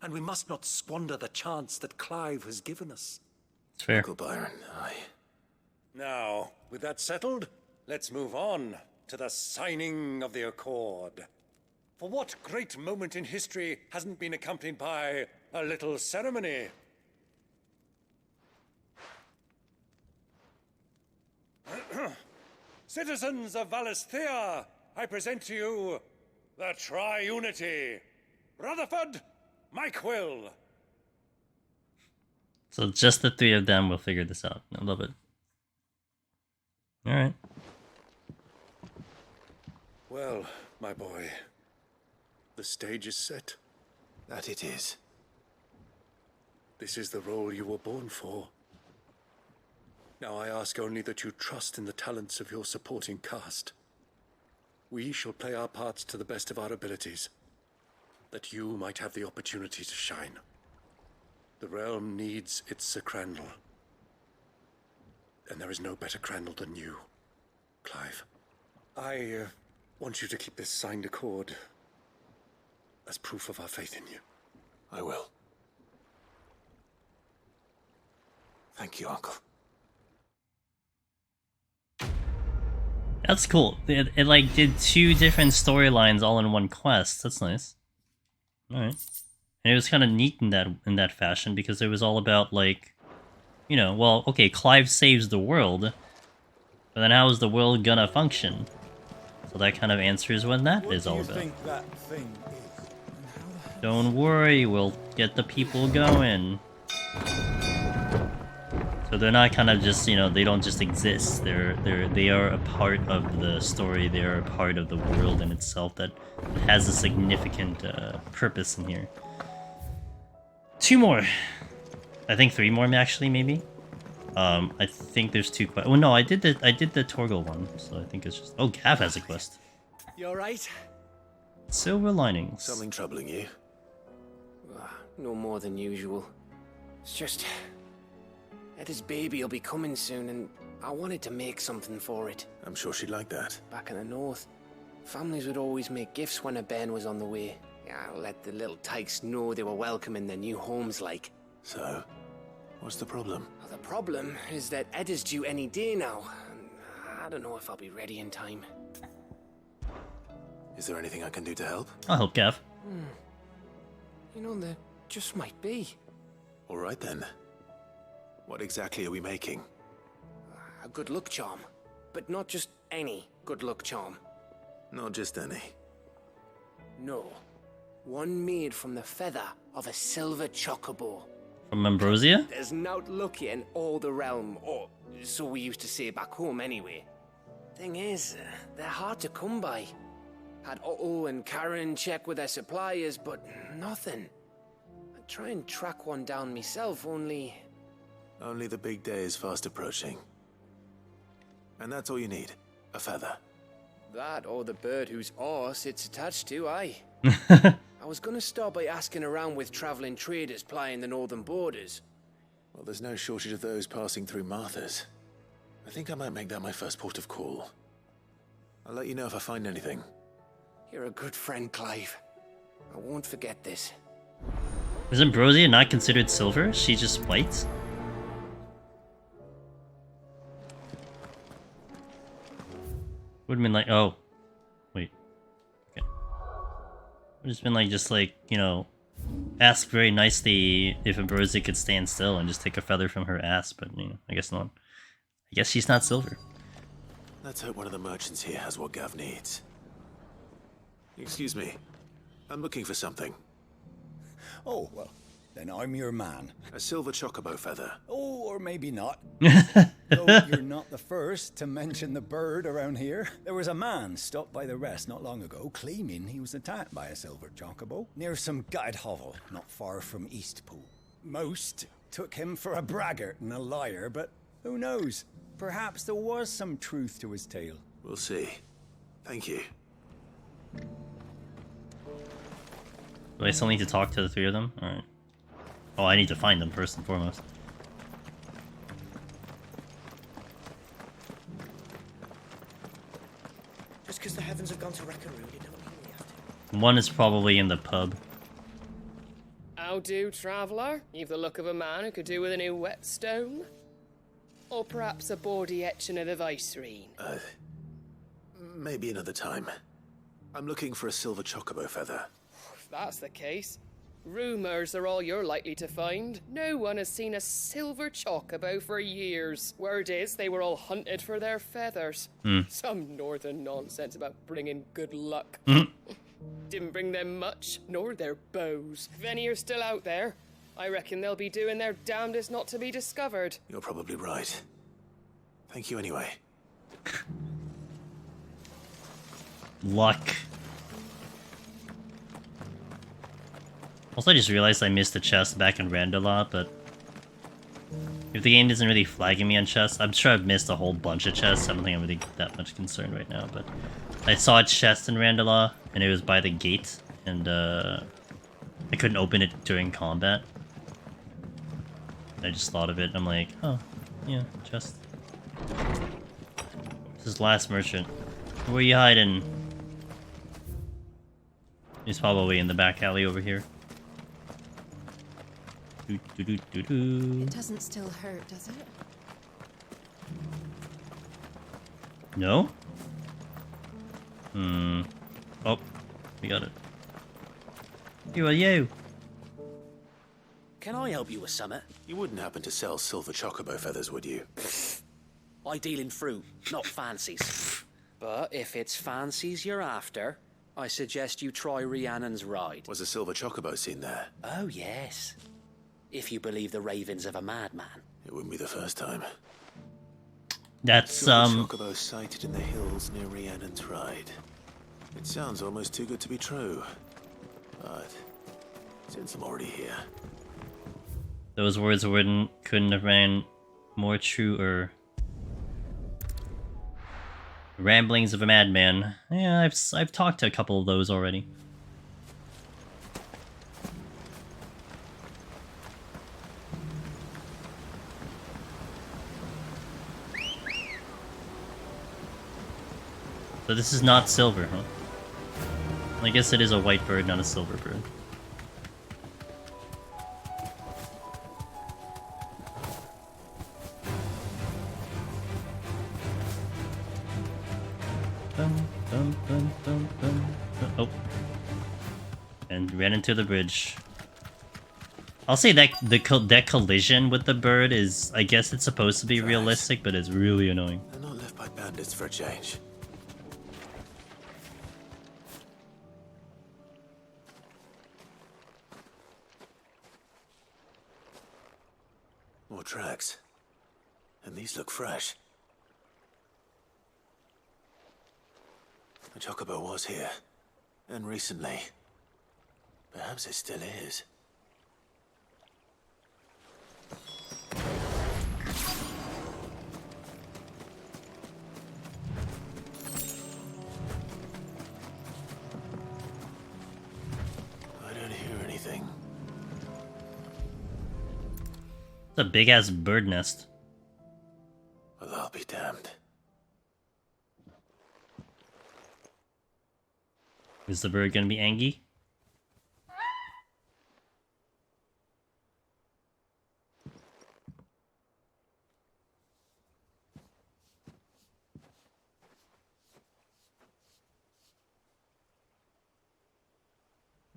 And we must not squander the chance that Clive has given us. It's fair. Uncle Byron, Now, with that settled, let's move on to the signing of the Accord. For what great moment in history hasn't been accompanied by a little ceremony? Citizens of Valisthea, I present to you the Triunity. Rutherford, Mike Will. So just the 3 of them will figure this out. I love it. Alright. Well, my boy, the stage is set. That it is. This is the role you were born for. Now I ask only that you trust in the talents of your supporting cast. We shall play our parts to the best of our abilities, that you might have the opportunity to shine. The realm needs its Sir Crandall. And there is no better Crandall than you, Clive. I want you to keep this signed accord as proof of our faith in you. I will. Thank you, Uncle. That's cool. It like did 2 different storylines all in one quest. That's nice. All right. And it was kind of neat in that fashion because it was all about like, you know, well, okay, Clive saves the world, but then how is the world gonna function? So that kind of answers what that is all about. That thing is? Don't worry, we'll get the people going. So they're not kind of just, you know, they don't just exist. They are a part of the story. They are a part of the world in itself that has a significant purpose in here. 2 more. I think 3 more actually, maybe. I think there's 2 quests. Oh no, I did the Torgal one, so I think it's just. Oh, Gav has a quest. You alright? Silver linings. Something troubling you? No more than usual. It's just... Eda's baby will be coming soon, and I wanted to make something for it. I'm sure she'd like that. Back in the north, families would always make gifts when a bairn was on the way. Yeah, let the little tykes know they were welcome in their new homes, like. So, what's the problem? Well, the problem is that Eda's due any day now. And I don't know if I'll be ready in time. Is there anything I can do to help? I'll help Gav. You know, there just might be. All right then. What exactly are we making? A good luck charm. But not just any good luck charm. Not just any. No. One made from the feather of a silver chocobo. From Ambrosia? There's naught lucky in all the realm, or so we used to say back home anyway. Thing is, they're hard to come by. Had Otto and Karen check with their suppliers, but nothing. I'd try and track one down myself, only... Only the big day is fast approaching. And that's all you need, a feather. That or the bird whose horse it's attached to, aye. I was gonna start by asking around with traveling traders plying the northern borders. Well, there's no shortage of those passing through Martha's. I think I might make that my first port of call. I'll let you know if I find anything. You're a good friend, Clive. I won't forget this. Is Ambrosia not considered silver? She's just white? Would have been like, oh, wait, okay. Would have been like, just like, you know, ask very nicely if Ambrosia could stand still and just take a feather from her ass, but, you know, I guess not. I guess she's not silver. Let's hope one of the merchants here has what Gav needs. Excuse me, I'm looking for something. Oh, well, then I'm your man. A silver chocobo feather. Oh, or maybe not. Though you're not the first to mention the bird around here. There was a man stopped by the rest not long ago claiming he was attacked by a silver chocobo near some gutted hovel not far from Eastpool. Most took him for a braggart and a liar, but who knows? Perhaps there was some truth to his tale. We'll see. Thank you. Do I still need to talk to the 3 of them? Alright. Oh, I need to find them first and foremost. Just because the heavens have gone to Rackaroo, you don't mean we have to. One is probably in the pub. How do, traveller? You've the look of a man who could do with a new whetstone. Or perhaps a bawdy etching of the Vicerine. Maybe another time. I'm looking for a silver chocobo feather. If that's the case, rumours are all you're likely to find. No one has seen a silver chocobo for years. Word is they were all hunted for their feathers. Some northern nonsense about bringing good luck. Didn't bring them much, nor their bows. If any are still out there, I reckon they'll be doing their damnedest not to be discovered. You're probably right. Thank you anyway. Luck. Also, I just realized I missed the chest back in Randalot, but If the game isn't really flagging me on chests, I'm sure I've missed a whole bunch of chests. I don't think I'm really that much concerned right now, but I saw a chest in Randala, and it was by the gate, and I couldn't open it during combat. I just thought of it, I'm like, oh, yeah, chest. This is last merchant. Where are you hiding? He's probably in the back alley over here. It doesn't still hurt, does it? No? Oh, we got it. Who are you? Can I help you with something? You wouldn't happen to sell silver chocobo feathers, would you? I deal in fruit, not fancies. But if it's fancies you're after, I suggest you try Rhiannon's ride. Was a silver chocobo seen there? Oh, yes. If you believe the ravings of a madman. It wouldn't be the first time. That's, Silver chocobo sighted in the hills near Rhiannon's ride. It sounds almost too good to be true. But since I'm already here... Those words couldn't have been more true or... Ramblings of a madman. Yeah, I've talked to a couple of those already. So this is not silver, huh? I guess it is a white bird, not a silver bird. Oh. And ran into the bridge. I'll say that that collision with the bird is, I guess it's supposed to be realistic, but it's really annoying. They're not left by bandits for a change. More tracks. And these look fresh. The chocobo was here. And recently. Perhaps it still is. I don't hear anything. It's a big-ass bird nest. Well, I'll be damned. Is the bird gonna be angry?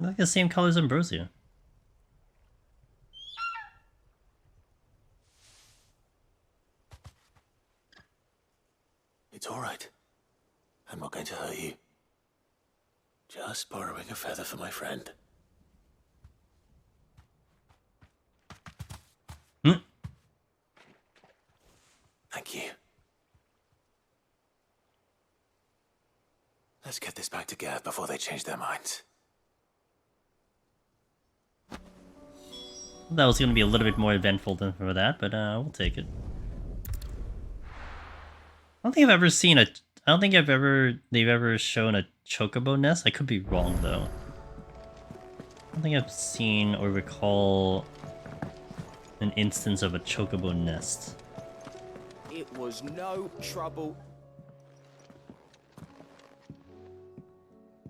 I like the same color as Ambrosia. It's all right. I'm not going to hurt you. Just borrowing a feather for my friend. Thank you. Let's get this back to Gav before they change their minds. That was gonna be a little bit more eventful than for that, but we'll take it. I don't think I've ever seen a... I don't think they've ever shown a chocobo nest. I could be wrong, though. I don't think I've seen or recall an instance of a chocobo nest. It was no trouble.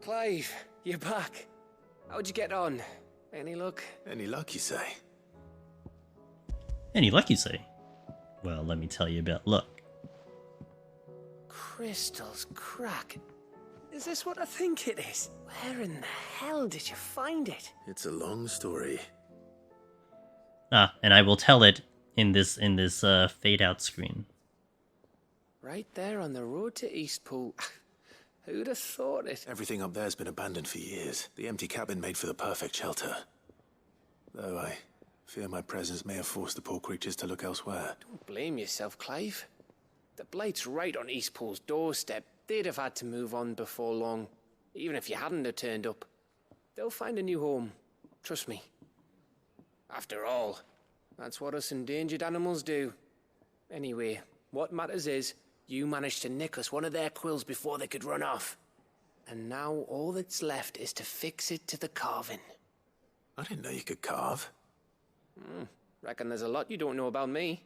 Clive, you're back. How'd you get on? Any luck? Any luck, you say? Any luck, you say? Well, let me tell you about luck. Crystals crack. Is this what I think it is? Where in the hell did you find it? It's a long story. Ah, and I will tell it in this fade out screen. Right there on the road to Eastpool. Who'd have thought it? Everything up there's been abandoned for years. The empty cabin made for the perfect shelter. Though I fear my presence may have forced the poor creatures to look elsewhere. Don't blame yourself, Clive. The blight's right on Eastpool's doorstep. They'd have had to move on before long. Even if you hadn't have turned up. They'll find a new home. Trust me. After all, That's what us endangered animals do. Anyway, what matters is, you managed to nick us one of their quills before they could run off. And now all that's left is to fix it to the carving. I didn't know you could carve. Reckon there's a lot you don't know about me.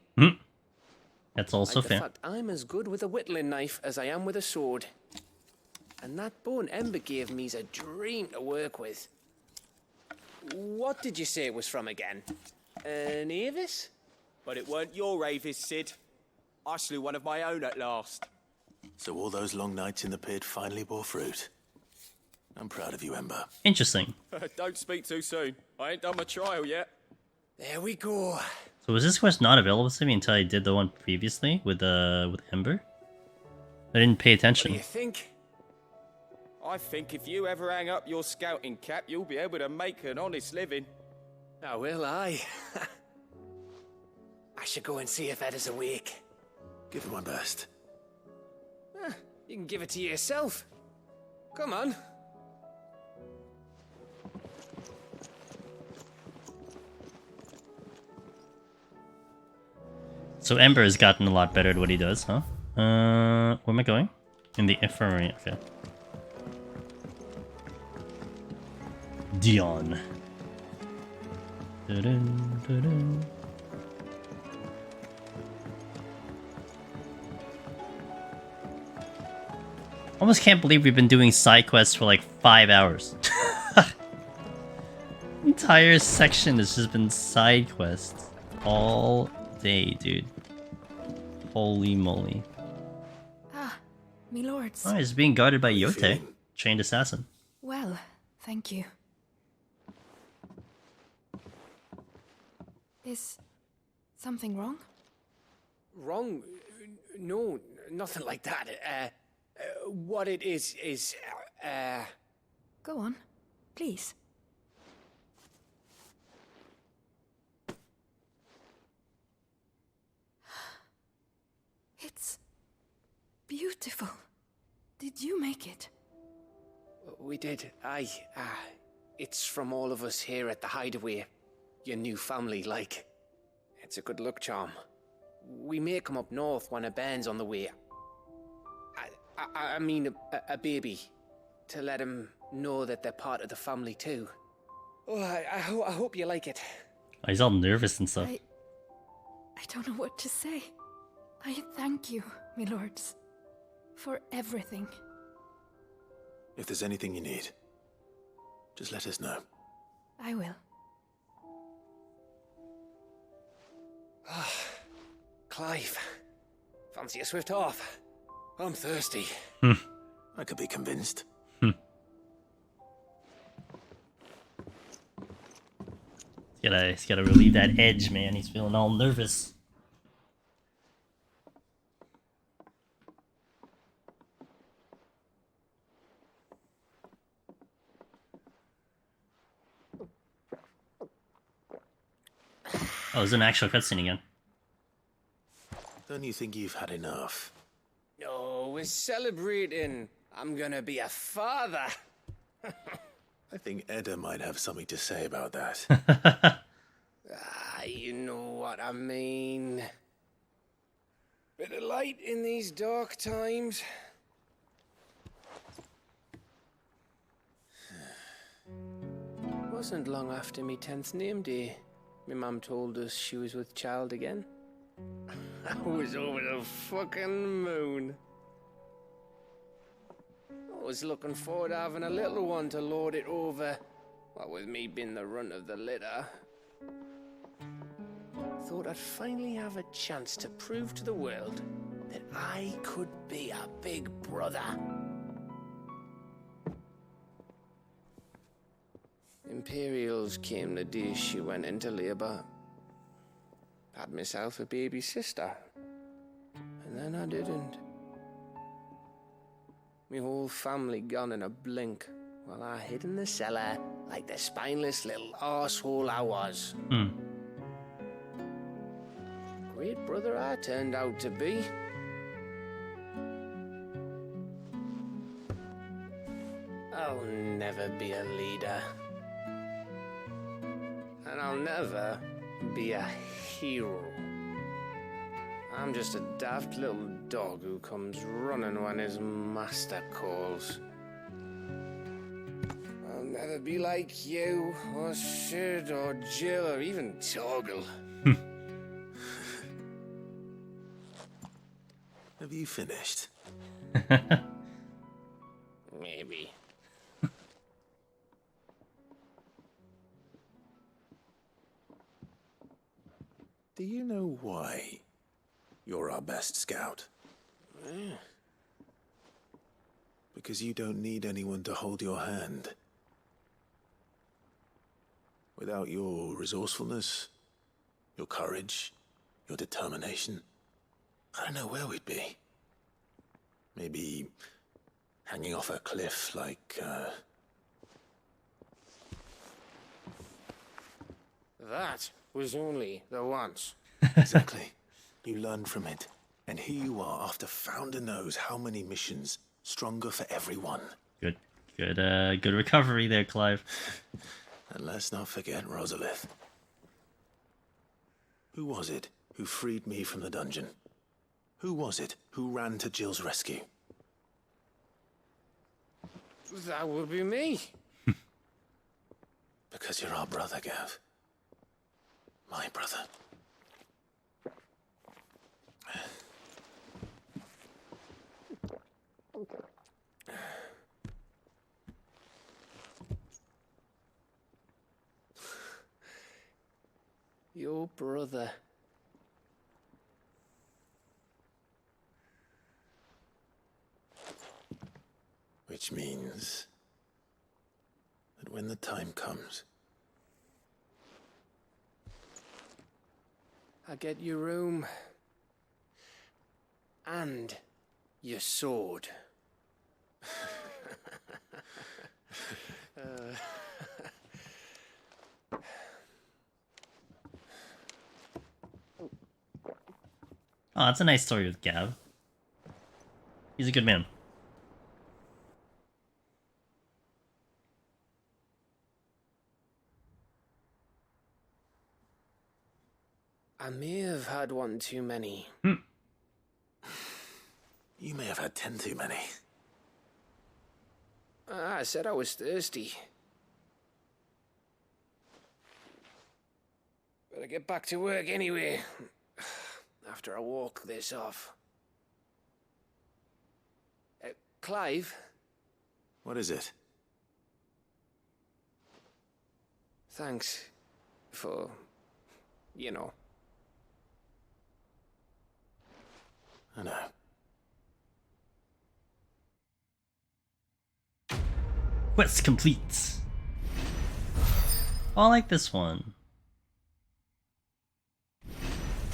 That's also like fair. The fact I'm as good with a whittling knife as I am with a sword. And that bone Ember gave me's a dream to work with. What did you say it was from again? An Avis? But it weren't your Avis, Sid. I slew one of my own at last. So all those long nights in the pit finally bore fruit. I'm proud of you, Ember. Interesting. Don't speak too soon. I ain't done my trial yet. There we go. So was this quest not available to me until I did the one previously with Ember? I didn't pay attention. What do you think? I think if you ever hang up your scouting cap, you'll be able to make an honest living. Oh, will I? I should go and see if Ed is awake. Give it my best. You can give it to yourself. Come on. So Ember has gotten a lot better at what he does, huh? Where am I going? In the infirmary, okay. Dion. Dun-dun, dun-dun. Almost can't believe we've been doing side quests for like 5 hours. Entire section has just been side quests all day, dude. Holy moly. Ah, me lords. Oh, he's being guarded by Yote, trained assassin. Well, thank you. Is something wrong? Wrong? No, nothing like that. What it is... Go on, please. It's beautiful. Did you make it? We did. It's from all of us here at the Hideaway. Your new family, like. It's a good luck charm. We may come up north when a band's on the way. I mean a baby. To let him know that they're part of the family too. Oh, I hope you like it. Oh, he's all nervous and stuff. I don't know what to say. I thank you, my lords, for everything. If there's anything you need, just let us know. I will. Clive, fancy a swift off? I'm thirsty. I could be convinced. He's gotta relieve that edge, man. He's feeling all nervous. Oh, there's an actual cutscene again. Don't you think you've had enough? No, we're celebrating. I'm gonna be a father. I think Edda might have something to say about that. You know what I mean. Bit of light in these dark times. Wasn't long after me 10th name day. My mum told us she was with child again. I was over the fucking moon. I was looking forward to having a little one to lord it over. What with me being the runt of the litter. Thought I'd finally have a chance to prove to the world that I could be a big brother. Imperials came the day she went into labour. Had myself a baby sister. And then I didn't. My whole family gone in a blink, while I hid in the cellar like the spineless little arsehole I was. Great brother I turned out to be. I'll never be a leader. And I'll never be a hero. I'm just a daft little dog who comes running when his master calls. I'll never be like you, or Sid, or Jill, or even Torgal. Have you finished? Maybe. Do you know why you're our best scout? Yeah. Because you don't need anyone to hold your hand. Without your resourcefulness, your courage, your determination, I don't know where we'd be. Maybe hanging off a cliff like, That was only the once. Exactly. You learned from it. And here you are, after Founder knows how many missions, stronger for everyone. Good recovery there, Clive. And let's not forget Rosalith. Who was it who freed me from the dungeon? Who was it who ran to Jill's rescue? That would be me. Because you're our brother, Gav. My brother. Your brother. Which means that when the time comes, I get your room. And your sword. Oh, that's a nice story with Gav. He's a good man. I may have had one too many. you may have had 10 too many. I said I was thirsty. Better get back to work anyway. After I walk this off. Clive? What is it? Thanks for, you know. I know. Quest complete. Oh, I like this one.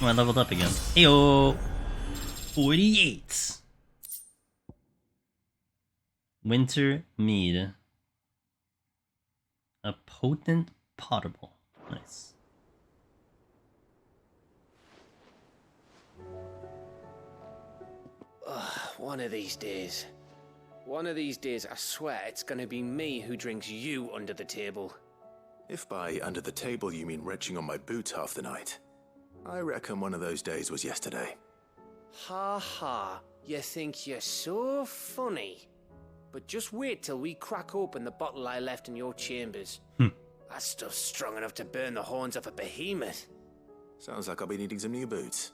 Oh, I leveled up again. Ayo! 48! Winter Mead. A potent potable. Nice. One of these days. One of these days, I swear it's gonna be me who drinks you under the table. If by under the table you mean retching on my boots half the night, I reckon one of those days was yesterday. Ha ha, you think you're so funny. But just wait till we crack open the bottle I left in your chambers. That stuff's strong enough to burn the horns off a behemoth. Sounds like I'll be needing some new boots.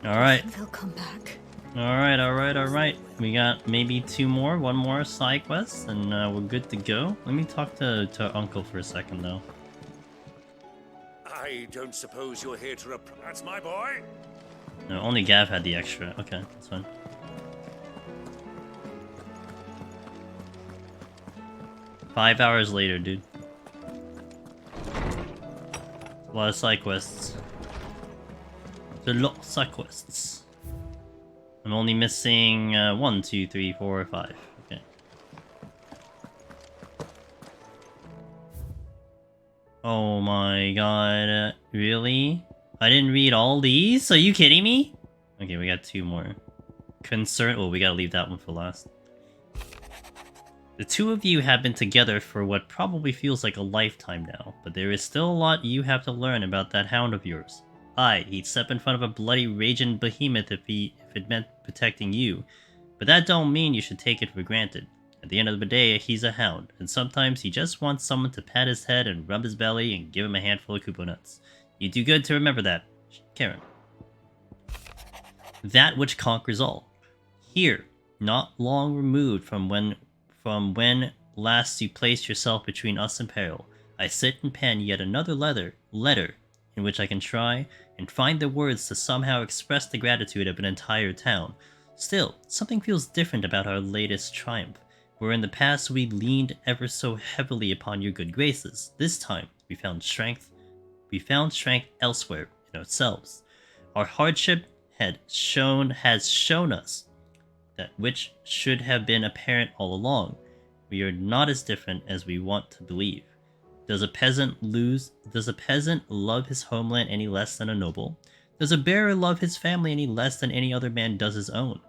Alright. They'll come back. Alright. We got maybe 2 more, 1 more side quest, and we're good to go. Let me talk to Uncle for a second, though. I don't suppose you're here to That's my boy! No, only Gav had the extra. Okay, that's fine. Five hours later, dude. A lot of side quests. There's a lot of side quests. I'm only missing 1, 2, 3, 4, 5. Okay. Oh my god. Really? I didn't read all these? Are you kidding me? Okay, we got 2 more. Concern. Oh, we gotta leave that one for last. The two of you have been together for what probably feels like a lifetime now, but there is still a lot you have to learn about that hound of yours. Aye, he'd step in front of a bloody raging behemoth if it meant protecting you, but that don't mean you should take it for granted. At the end of the day, he's a hound, and sometimes he just wants someone to pat his head and rub his belly and give him a handful of Koopa nuts. You do good to remember that, Karen. That which conquers all. Here, not long removed from when last you placed yourself between us and peril, I sit and pen yet another letter in which I can try and find the words to somehow express the gratitude of an entire town. Still, something feels different about our latest triumph. Where in the past we leaned ever so heavily upon your good graces, this time we found strength elsewhere in ourselves. Our hardship has shown us that which should have been apparent all along. We are not as different as we want to believe. Does a peasant love his homeland any less than a noble? Does a bearer love his family any less than any other man does his own?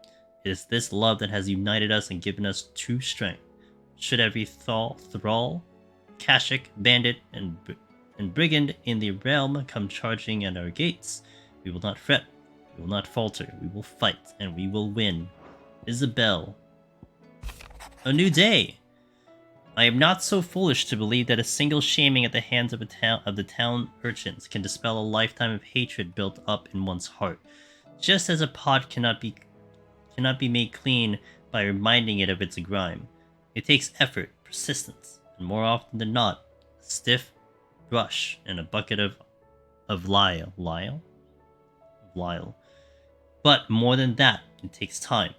It is this love that has united us and given us true strength. Should every thrall, Kashik, bandit, and brigand in the realm come charging at our gates, we will not fret, we will not falter, we will fight, and we will win. Isabel. A new day! I am not so foolish to believe that a single shaming at the hands of the town urchins can dispel a lifetime of hatred built up in one's heart, just as a pot cannot be made clean by reminding it of its grime. It takes effort, persistence, and more often than not, a stiff brush and a bucket of lyle. But more than that, it takes time.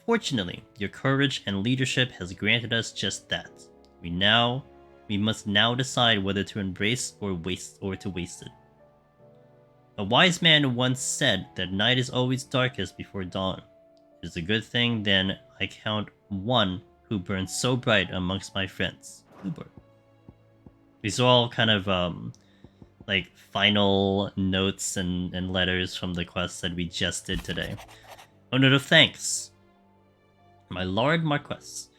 Fortunately, your courage and leadership has granted us just that. We must now decide whether to embrace or to waste it. A wise man once said that night is always darkest before dawn. It is a good thing then I count one who burns so bright amongst my friends. Uber. These are all kind of like final notes and letters from the quest that we just did today. A note of thanks. My Lord Marquess,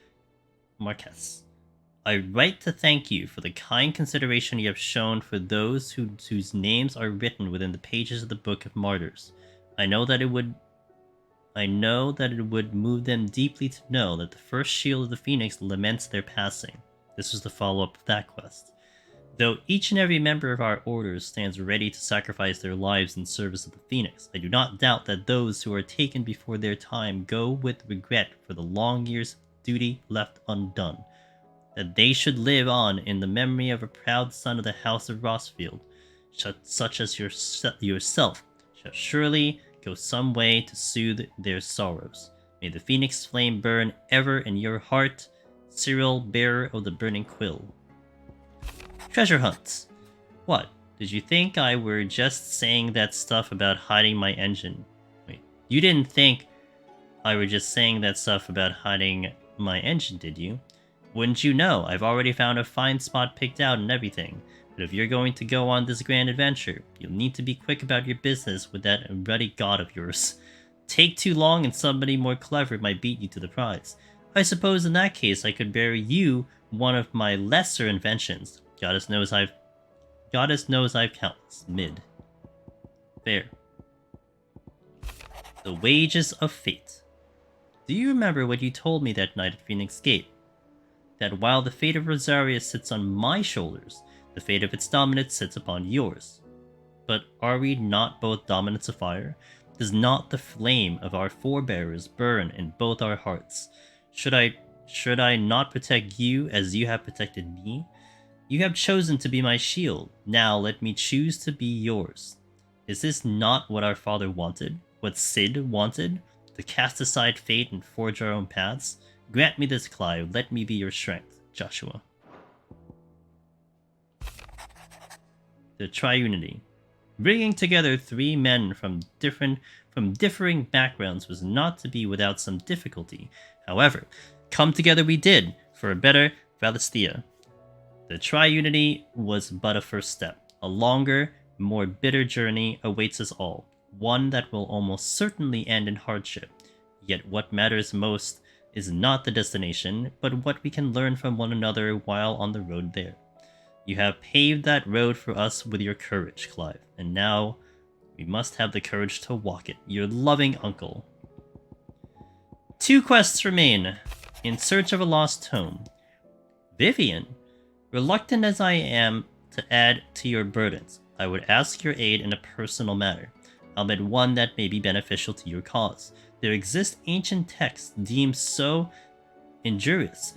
I write to thank you for the kind consideration you have shown for those whose names are written within the pages of the Book of Martyrs. I know that it would move them deeply to know that the first shield of the Phoenix laments their passing. This was the follow-up of that quest. Though each and every member of our orders stands ready to sacrifice their lives in service of the Phoenix, I do not doubt that those who are taken before their time go with regret for the long years of duty left undone. That they should live on in the memory of a proud son of the House of Rossfield, such as yourself, shall surely go some way to soothe their sorrows. May the Phoenix flame burn ever in your heart, Cyril, bearer of the burning quill. Treasure hunts. What? Did you think I were just saying that stuff about hiding my engine? Wait, you didn't think I were just saying that stuff about hiding my engine, did you? Wouldn't you know, I've already found a fine spot picked out and everything. But if you're going to go on this grand adventure, you'll need to be quick about your business with that ruddy god of yours. Take too long and somebody more clever might beat you to the prize. I suppose in that case I could bear you one of my lesser inventions. Goddess knows I've countless. Mid. Fair. The Wages of Fate. Do you remember what you told me that night at Phoenix Gate? That while the fate of Rosaria sits on my shoulders, the fate of its dominant sits upon yours. But are we not both dominants of fire? Does not the flame of our forebears burn in both our hearts? Should I not protect you as you have protected me? You have chosen to be my shield. Now let me choose to be yours. Is this not what our father wanted? What Sid wanted? To cast aside fate and forge our own paths? Grant me this, Clive. Let me be your strength. Joshua. The Triunity. Bringing together three men from differing backgrounds was not to be without some difficulty. However, come together we did for a better Valisthea. The Triunity was but a first step. A longer, more bitter journey awaits us all, one that will almost certainly end in hardship. Yet what matters most is not the destination, but what we can learn from one another while on the road there. You have paved that road for us with your courage, Clive, and now we must have the courage to walk it. Your loving uncle. 2 quests remain. In search of a lost tome. Vivian, reluctant as I am to add to your burdens, I would ask your aid in a personal matter, albeit one that may be beneficial to your cause. There exist ancient texts deemed so injurious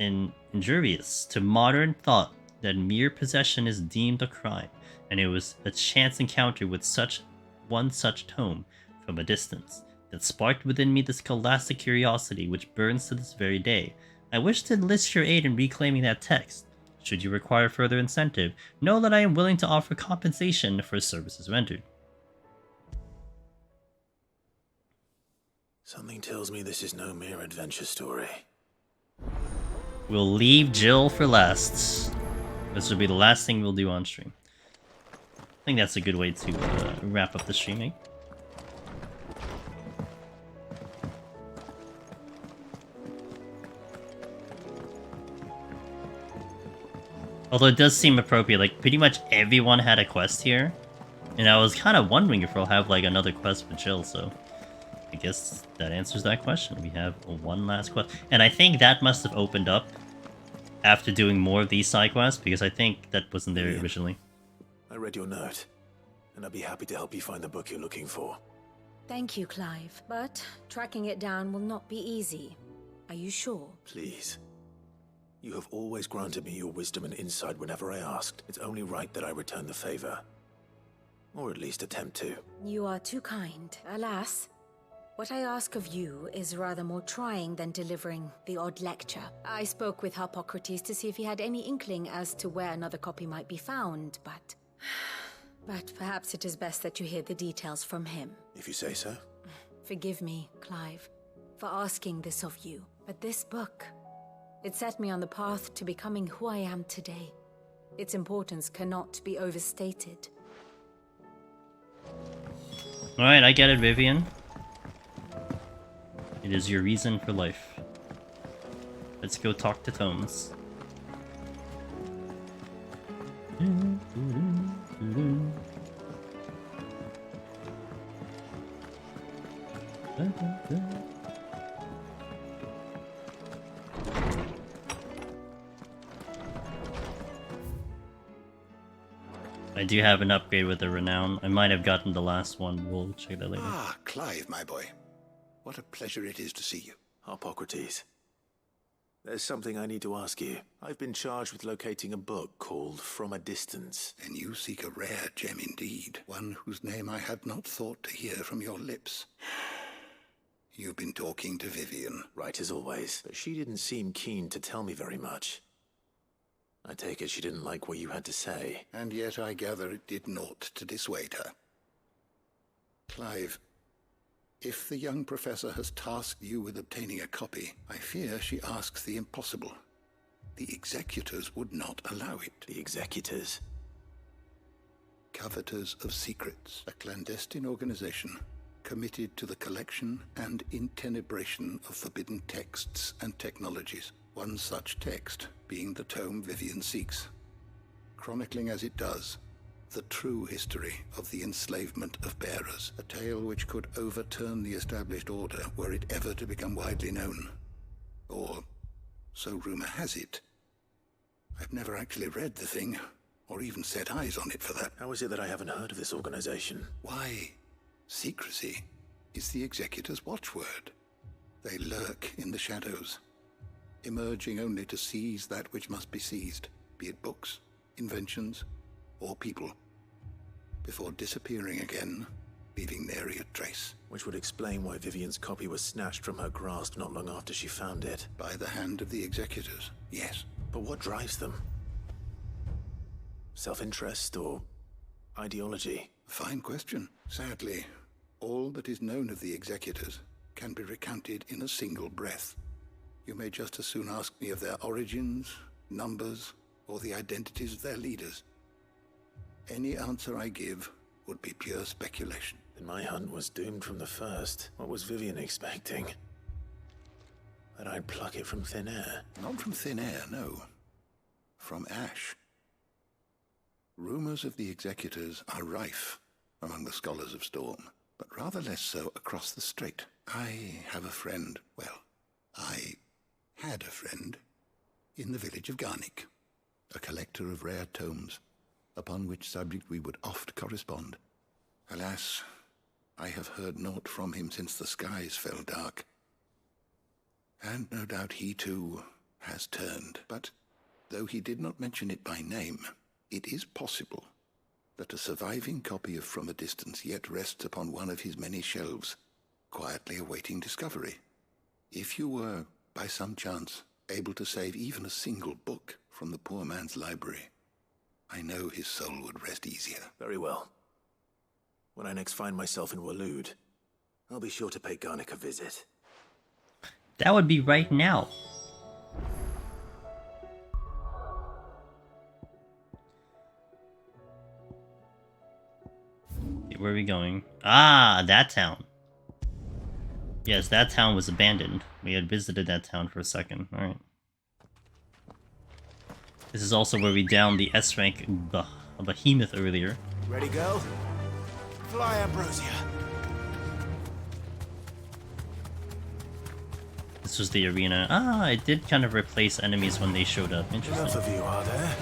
to modern thought that mere possession is deemed a crime, and it was a chance encounter with such tome from a distance that sparked within me the scholastic curiosity which burns to this very day. I wish to enlist your aid in reclaiming that text. Should you require further incentive, know that I am willing to offer compensation for services rendered. Something tells me this is no mere adventure story. We'll leave Jill for last. This will be the last thing we'll do on stream. I think that's a good way to wrap up the streaming. Although it does seem appropriate, like pretty much everyone had a quest here. And I was kind of wondering if we'll have like another quest with Jill, so I guess that answers that question. We have one last quest. And I think that must have opened up after doing more of these side quests, because I think that wasn't there originally. I read your note, and I'd be happy to help you find the book you're looking for. Thank you, Clive. But tracking it down will not be easy. Are you sure? Please. You have always granted me your wisdom and insight whenever I asked. It's only right that I return the favor. Or at least attempt to. You are too kind. Alas, what I ask of you is rather more trying than delivering the odd lecture. I spoke with Hippocrates to see if he had any inkling as to where another copy might be found, but perhaps it is best that you hear the details from him. If you say so. Forgive me, Clive, for asking this of you, but this book, it set me on the path to becoming who I am today. Its importance cannot be overstated. Alright, I get it, Vivian. It is your reason for life. Let's go talk to Tomes. I do have an upgrade with the Renown. I might have gotten the last one. We'll check that later. Ah, Clive, my boy. What a pleasure it is to see you. Hippocrates. There's something I need to ask you. I've been charged with locating a book called From a Distance. Then you seek a rare gem indeed, one whose name I had not thought to hear from your lips. You've been talking to Vivian. Right as always, but she didn't seem keen to tell me very much. I take it she didn't like what you had to say. And yet I gather it did naught to dissuade her. Clive, if the young professor has tasked you with obtaining a copy, I fear she asks the impossible. The executors would not allow it. The executors? Coveters of Secrets, a clandestine organization committed to the collection and intenebration of forbidden texts and technologies. One such text being the tome Vivian seeks, chronicling as it does the true history of the enslavement of bearers, a tale which could overturn the established order were it ever to become widely known. Or, so rumor has it. I've never actually read the thing, or even set eyes on it for that. How is it that I haven't heard of this organization? Why, secrecy is the executor's watchword. They lurk in the shadows, emerging only to seize that which must be seized, be it books, inventions, or people, before disappearing again, leaving nary a trace. Which would explain why Vivian's copy was snatched from her grasp not long after she found it. By the hand of the executors, yes. But what drives them? Self-interest or ideology? Fine question. Sadly, all that is known of the executors can be recounted in a single breath. You may just as soon ask me of their origins, numbers, or the identities of their leaders. Any answer I give would be pure speculation. Then my hunt was doomed from the first. What was Vivian expecting? that I'd pluck it from thin air. Not from thin air, no. From ash. Rumors of the executors are rife among the scholars of Storm, but rather less so across the strait. I have a friend, well, I had a friend in the village of Garnick, a collector of rare tomes, upon which subject we would oft correspond. Alas, I have heard naught from him since the skies fell dark. And no doubt he too has turned, but though he did not mention it by name, it is possible that a surviving copy of From a Distance yet rests upon one of his many shelves, quietly awaiting discovery. If you were, by some chance, able to save even a single book from the poor man's library, I know his soul would rest easier. Very well. When I next find myself in Waloed, I'll be sure to pay Garnick a visit. That would be right now. Where are we going? Ah, that town. Yes, that town was abandoned. We had visited that town for a second. Alright. This is also where we downed the S-rank behemoth earlier. Ready, go? Fly, Ambrosia. This was the arena. Ah, it did kind of replace enemies when they showed up. Interesting. Enough of you, are there?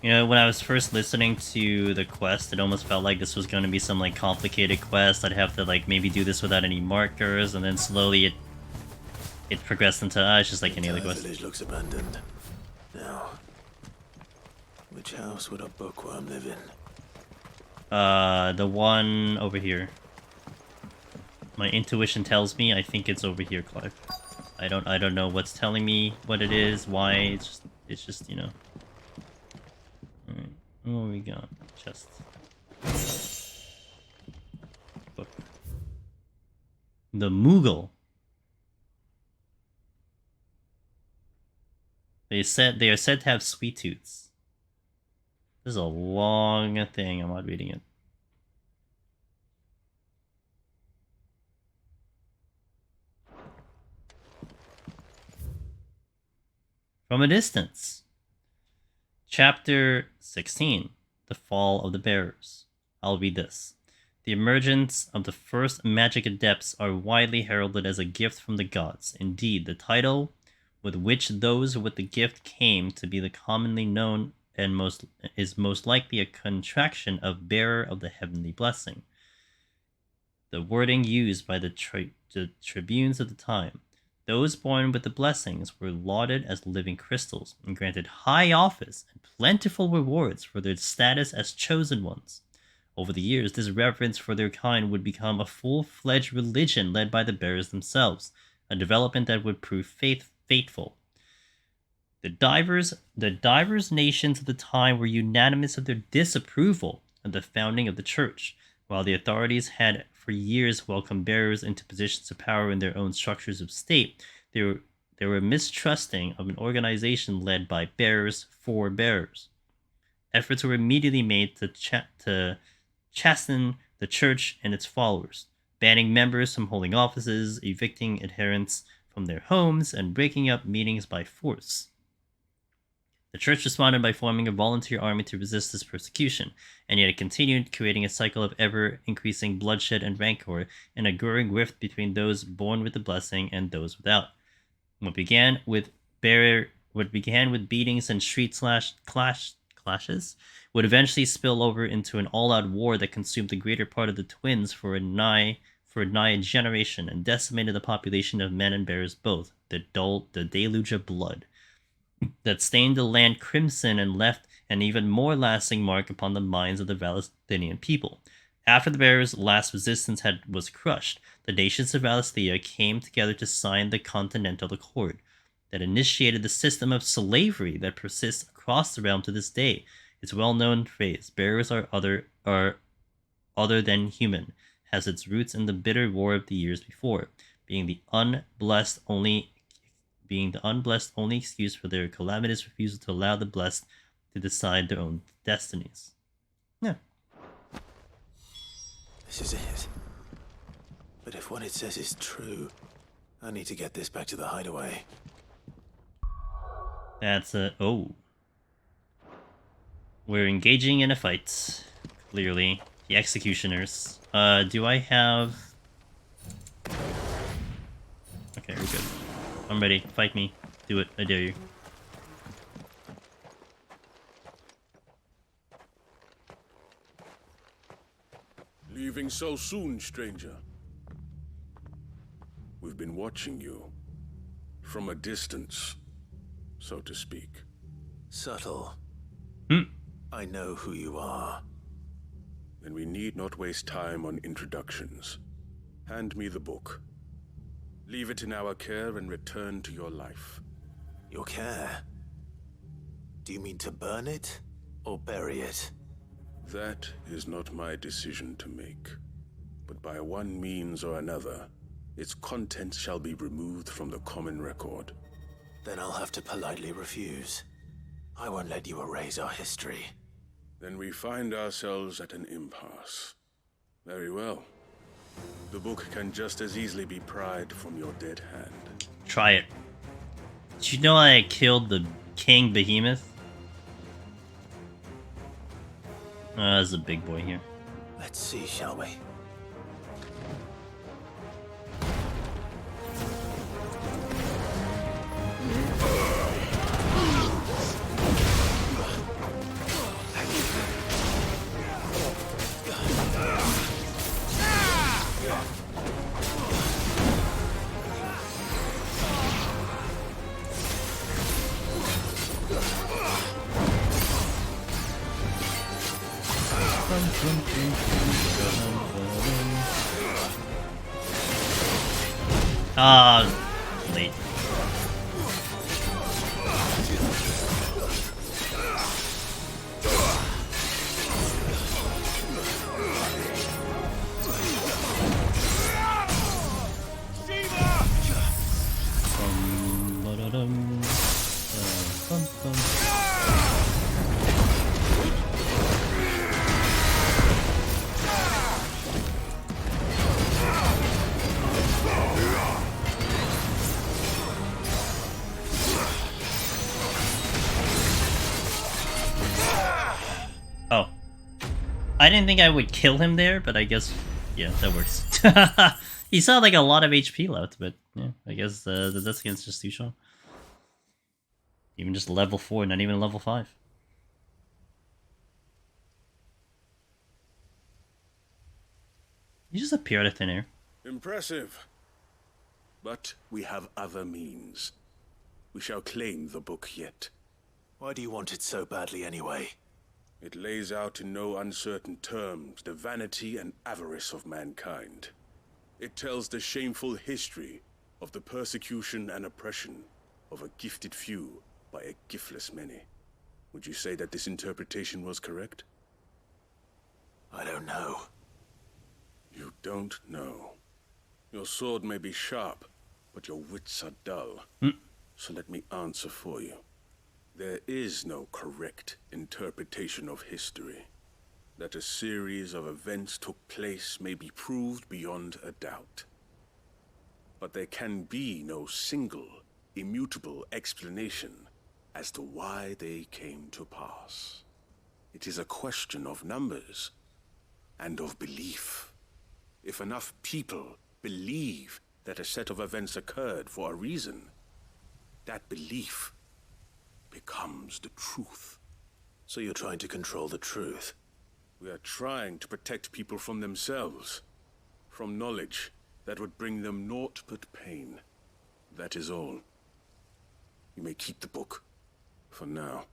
You know, when I was first listening to the quest, it almost felt like this was going to be some like complicated quest. I'd have to like maybe do this without any markers, and then slowly it progressed into it's just like any other quest. The village looks abandoned. Now, which house would a bookworm live in? The one over here. My intuition tells me I think it's over here, Clive. I don't know what's telling me what it is, why. It's just you know. Alright, what we got? Chest. Book. The Moogle. They are said to have sweet tooths. This is a long thing. I'm not reading it. From a Distance. Chapter 16. The Fall of the Bearers. I'll read this. The emergence of the first magic adepts are widely heralded as a gift from the gods. Indeed, the title with which those with the gift came to be the commonly known and most likely a contraction of bearer of the heavenly blessing. The wording used by the tribunes of the time. Those born with the blessings were lauded as living crystals and granted high office and plentiful rewards for their status as chosen ones. Over the years, this reverence for their kind would become a full-fledged religion led by the bearers themselves, a development that would prove fateful. The divers nations of the time were unanimous of their disapproval of the founding of the church, while the authorities had for years welcomed bearers into positions of power in their own structures of state. They were mistrusting of an organization led by bearers for bearers. Efforts were immediately made to chasten the church and its followers, banning members from holding offices, evicting adherents from their homes, and breaking up meetings by force. The church responded by forming a volunteer army to resist this persecution, and yet it continued, creating a cycle of ever-increasing bloodshed and rancor, and a growing rift between those born with the blessing and those without. What began with beatings and street clashes would eventually spill over into an all-out war that consumed the greater part of the twins for a nigh generation and decimated the population of men and bears both. The deluge of blood that stained the land crimson and left an even more lasting mark upon the minds of the Valestinian people. After the bearers' last resistance was crushed, the nations of Valestia came together to sign the Continental Accord that initiated the system of slavery that persists across the realm to this day. Its well-known phrase, "bearers are other than human," has its roots in the bitter war of the years before, being the unblessed only excuse for their calamitous refusal to allow the blessed to decide their own destinies. Yeah. This is it. But if what it says is true, I need to get this back to the hideaway. That's a... Oh. We're engaging in a fight. Clearly. The executioners. Do I have... Okay, we're good. I'm ready. Fight me. Do it. I dare you. Leaving so soon, stranger? We've been watching you. From a distance, so to speak. Subtle. Hmm. I know who you are. Then we need not waste time on introductions. Hand me the book. Leave it in our care and return to your life. Your care? Do you mean to burn it or bury it? That is not my decision to make. But by one means or another, its contents shall be removed from the common record. Then I'll have to politely refuse. I won't let you erase our history. Then we find ourselves at an impasse. Very well. The book can just as easily be pried from your dead hand. Try it. Did you know I killed the King Behemoth? There's a big boy here. Let's see, shall we? Late. Oh. I didn't think I would kill him there, but I guess, yeah, that works. He saw like a lot of HP left, but yeah, I guess the death against just too strong. Even just level 4, not even level 5. You just appear out of thin air. Impressive. But we have other means. We shall claim the book yet. Why do you want it so badly anyway? It lays out in no uncertain terms the vanity and avarice of mankind. It tells the shameful history of the persecution and oppression of a gifted few by a giftless many. Would you say that this interpretation was correct? I don't know. You don't know. Your sword may be sharp, but your wits are dull. So let me answer for you. There is no correct interpretation of history. That a series of events took place may be proved beyond a doubt. But there can be no single, immutable explanation as to why they came to pass. It is a question of numbers and of belief. If enough people believe that a set of events occurred for a reason, that belief becomes the truth. So you're trying to control the truth? We are trying to protect people from themselves, from knowledge that would bring them naught but pain. That is all. You may keep the book, for now.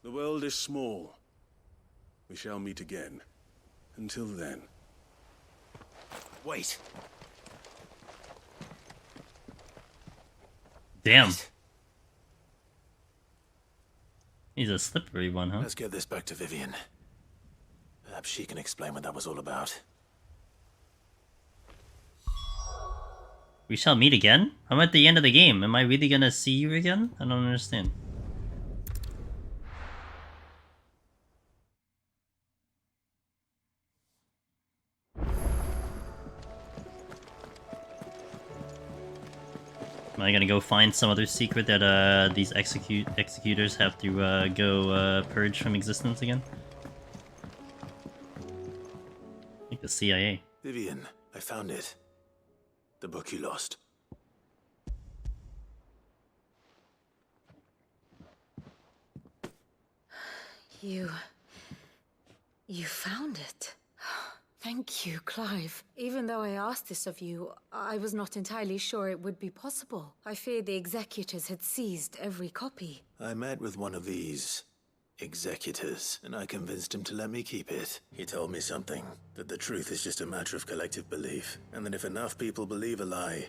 The world is small. We shall meet again. Until then. Wait. Damn. He's a slippery one, huh? Let's get this back to Vivian. Perhaps she can explain what that was all about. We shall meet again? I'm at the end of the game. Am I really gonna see you again? I don't understand. Am I gonna go find some other secret that these executors have to go purge from existence again? Like the CIA. Vivian, I found it. The book you lost. You found it. Thank you, Clive. Even though I asked this of you, I was not entirely sure it would be possible. I feared the executors had seized every copy. I met with one of these executors, and I convinced him to let me keep it. He told me something, that the truth is just a matter of collective belief, and that if enough people believe a lie,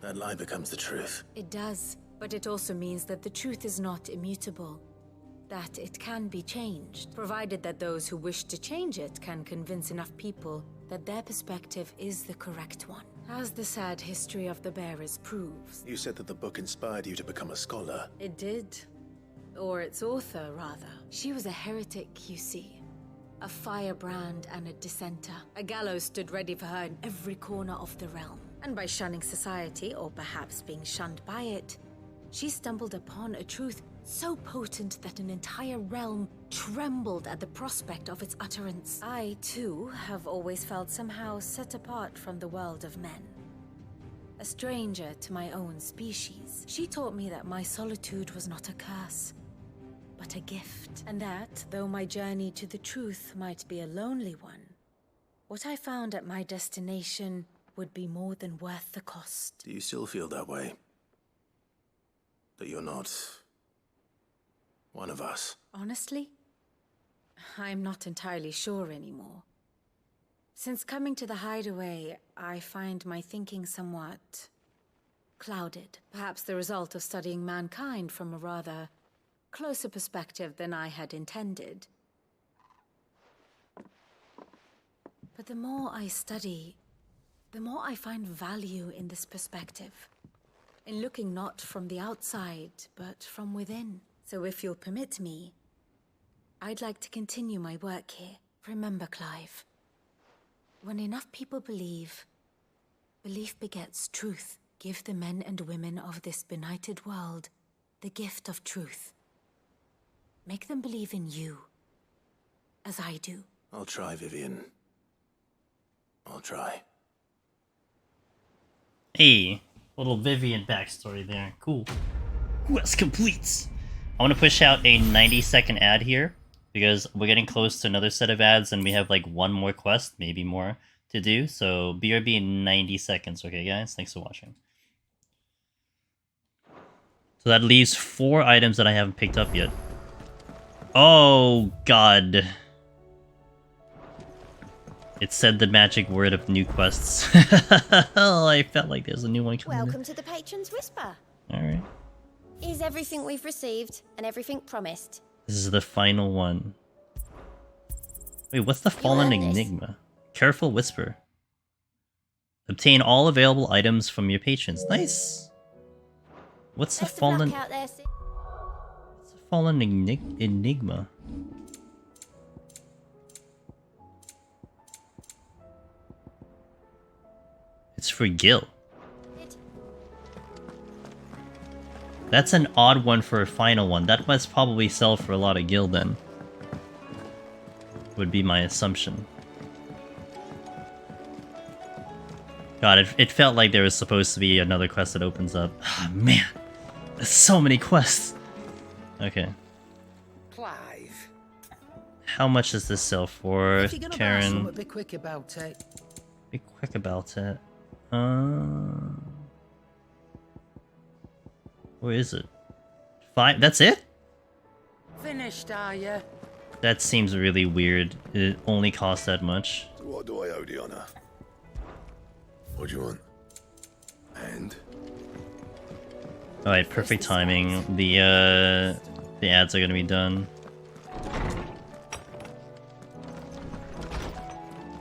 that lie becomes the truth. It does, but it also means that the truth is not immutable. That it can be changed, provided that those who wish to change it can convince enough people that their perspective is the correct one. As the sad history of the bearers proves. You said that the book inspired you to become a scholar. It did. Or its author, rather. She was a heretic, you see. A firebrand and a dissenter. A gallows stood ready for her in every corner of the realm. And by shunning society, or perhaps being shunned by it, she stumbled upon a truth so potent that an entire realm trembled at the prospect of its utterance. I, too, have always felt somehow set apart from the world of men. A stranger to my own species. She taught me that my solitude was not a curse, but a gift. And that, though my journey to the truth might be a lonely one, what I found at my destination would be more than worth the cost. Do you still feel that way? That you're not one of us? Honestly, I'm not entirely sure anymore. Since coming to the hideaway, I find my thinking somewhat clouded. Perhaps the result of studying mankind from a rather closer perspective than I had intended. But the more I study, the more I find value in this perspective. In looking not from the outside, but from within. So if you'll permit me, I'd like to continue my work here. Remember, Clive, when enough people believe, belief begets truth. Give the men and women of this benighted world the gift of truth. Make them believe in you, as I do. I'll try, Vivian. I'll try. Hey, little Vivian backstory there. Cool. Quest complete. I want to push out a 90-second ad here, because we're getting close to another set of ads, and we have like one more quest, maybe more, to do. So BRB in 90 seconds, okay guys? Thanks for watching. So that leaves 4 items that I haven't picked up yet. Oh god. It said the magic word of new quests. Oh, I felt like there's a new one coming. Welcome to the Patron's Whisper. Alright. Is everything we've received and everything promised? This is the final one. Wait, what's the Fallen Enigma? Careful Whisper. Obtain all available items from your patrons. Nice! What's the Fallen... What's the Fallen Enigma? It's for Gil. That's an odd one for a final one. That must probably sell for a lot of Gil then. Would be my assumption. God, it felt like there was supposed to be another quest that opens up. Oh, man, there's so many quests. Okay. Clive. How much does this sell for, If you're gonna buy Karen? something, be quick about it. Be quick about it. Where is it? 5? That's it? Finished, are you? That seems really weird. It only costs that much. So what do I owe the honor? What do you want? And? Alright, perfect timing. The ads are gonna be done.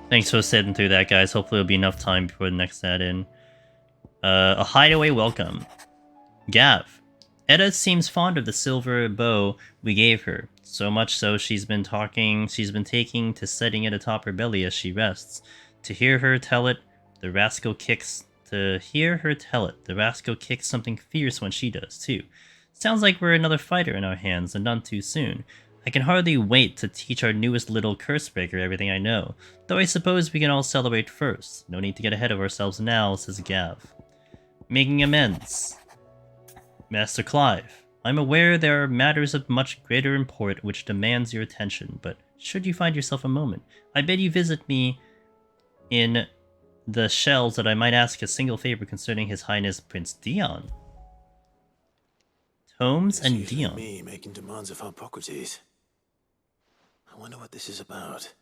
Thanks for sitting through that, guys. Hopefully it'll be enough time before the next ad in. A hideaway welcome. Gav. Edda seems fond of the silver bow we gave her. So much so she's been taking to setting it atop her belly as she rests. To hear her tell it, the rascal kicks To hear her tell it, the rascal kicks something fierce when she does, too. Sounds like we're another fighter in our hands, and none too soon. I can hardly wait to teach our newest little cursebreaker everything I know, though I suppose we can all celebrate first. No need to get ahead of ourselves now, says Gav. Making amends. Master Clive, I'm aware there are matters of much greater import which demands your attention, but should you find yourself a moment, I bid you visit me in the shells that I might ask a single favor concerning His Highness Prince Dion. Tomes and Dion. Me making demands of Hippocrates. I wonder what this is about.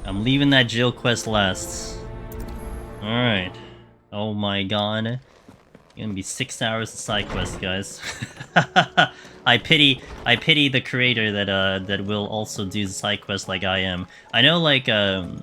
I'm leaving that jail quest last. Alright. Oh my god. Gonna be 6 hours of side quest, guys. I pity the creator that will also do the side quest like I am. I know like kind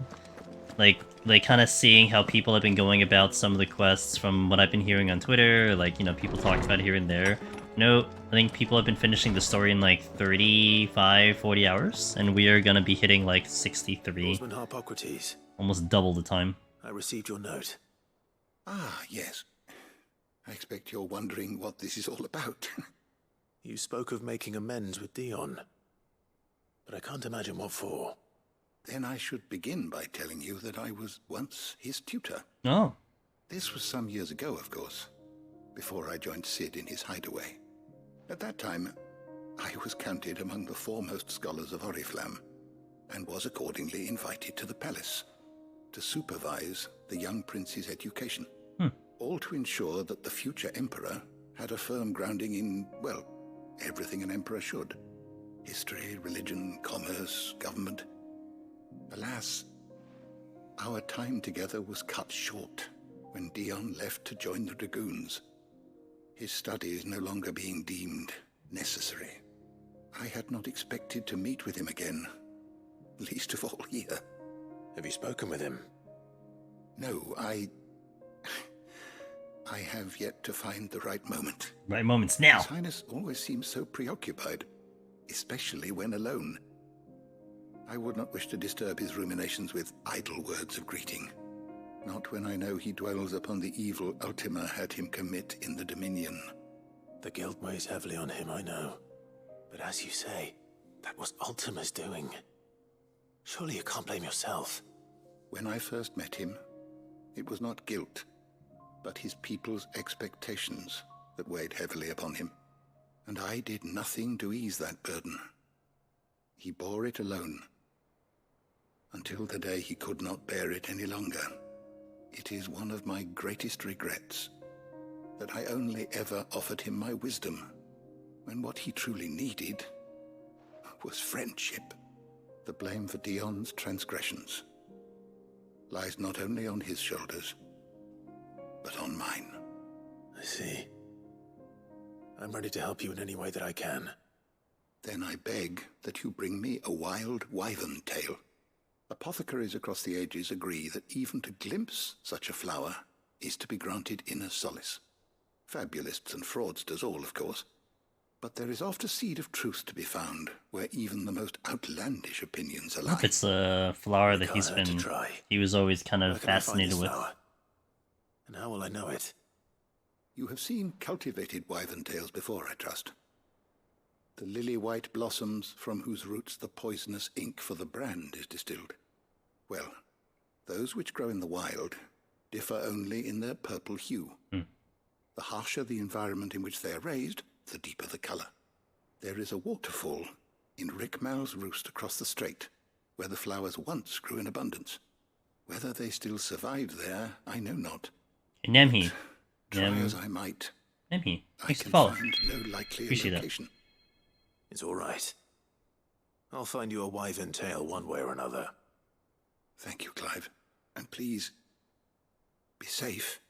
of seeing how people have been going about some of the quests from what I've been hearing on Twitter, like, you know, people talked about it here and there. No, I think people have been finishing the story in like 35, 40 hours, and we are gonna be hitting like 63. Hippocrates. Almost double the time. I received your note. Ah, yes. I expect you're wondering what this is all about. You spoke of making amends with Dion, but I can't imagine what for. Then I should begin by telling you that I was once his tutor. Oh. This was some years ago, of course, before I joined Sid in his hideaway. At that time, I was counted among the foremost scholars of Oriflamme, and was accordingly invited to the palace to supervise the young prince's education. All to ensure that the future emperor had a firm grounding in, well, everything an emperor should. History, religion, commerce, government. Alas, our time together was cut short when Dion left to join the Dragoons. His studies no longer being deemed necessary. I had not expected to meet with him again, least of all here. Have you spoken with him? No, I have yet to find the right moment. Right moment's now. His Highness always seems so preoccupied, especially when alone. I would not wish to disturb his ruminations with idle words of greeting. Not when I know he dwells upon the evil Ultima had him commit in the Dominion. The guilt weighs heavily on him, I know. But as you say, that was Ultima's doing. Surely you can't blame yourself. When I first met him, it was not guilt, but his people's expectations that weighed heavily upon him. And I did nothing to ease that burden. He bore it alone, until the day he could not bear it any longer. It is one of my greatest regrets that I only ever offered him my wisdom, when what he truly needed was friendship. The blame for Dion's transgressions lies not only on his shoulders, but on mine. I see. I'm ready to help you in any way that I can. Then I beg that you bring me a wild wyvern tail. Apothecaries across the ages agree that even to glimpse such a flower is to be granted inner solace. Fabulists and fraudsters all, of course. But there is oft a seed of truth to be found, where even the most outlandish opinions I align. hope it's a flower that he was always kind of fascinated with. And how will I know it? You have seen cultivated wyvern tails before, I trust. The lily-white blossoms from whose roots the poisonous ink for the brand is distilled. Well, those which grow in the wild differ only in their purple hue. The harsher the environment in which they are raised, the deeper the color. There is a waterfall in Rickmal's roost across the strait, where the flowers once grew in abundance. Whether they still survive there, I know not. Nemhi. Try as I might, Nemhi. I Thanks can for follow. find no likely Appreciate that. location. It's all right. I'll find you a wyvern tail one way or another. Thank you, Clive. And please, be safe.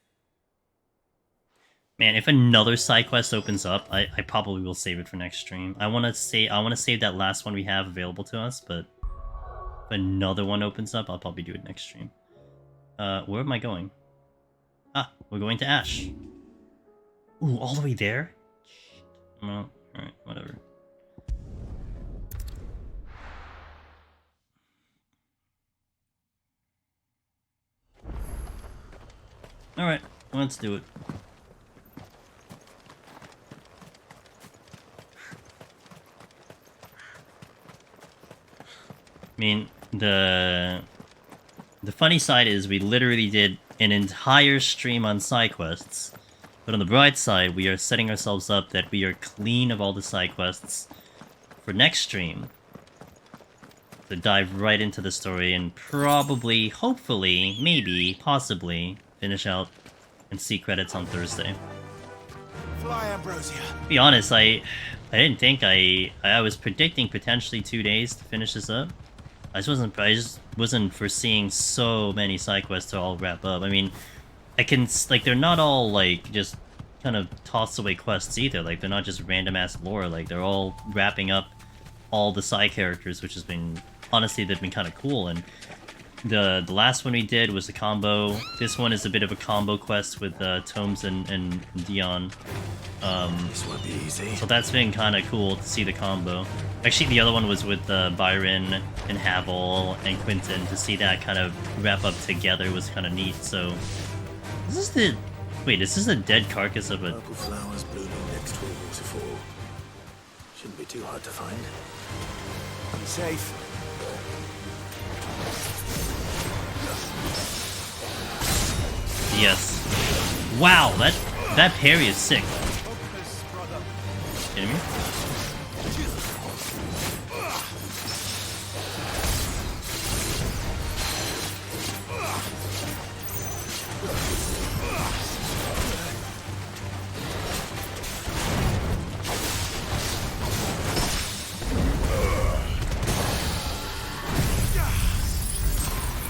Man, if another side quest opens up, I probably will save it for next stream. I want to save that last one we have available to us, but if another one opens up, I'll probably do it next stream. Where am I going? Ah, we're going to Ash. Ooh, all the way there? Well, alright, whatever. Alright, let's do it. I mean, the funny side is we literally did an entire stream on side quests, but on the bright side, we are setting ourselves up that we are clean of all the side quests for next stream to dive right into the story and probably, hopefully, maybe, possibly finish out and see credits on Thursday. Fly, Ambrosia. To be honest, I didn't think I was predicting potentially 2 days to finish this up. I just wasn't foreseeing so many side quests to all wrap up. I mean, like, they're not all, like, just kind of toss away quests either. Like, they're not just random ass lore. Like, they're all wrapping up all the side characters, which has been, honestly, they've been kind of cool. And the last one we did was a combo. This one is a bit of a combo quest with Tomes and Dion. This won't be easy. So that's been kind of cool to see the combo. Actually, the other one was with Byron and Havel and Quentin. To see that kind of wrap up together was kind of neat. So this is the this is the dead carcass of a. Purple flowers blooming next to a waterfall. Shouldn't be too hard to find. Be safe. Yes. Wow, that parry is sick. Kidding me?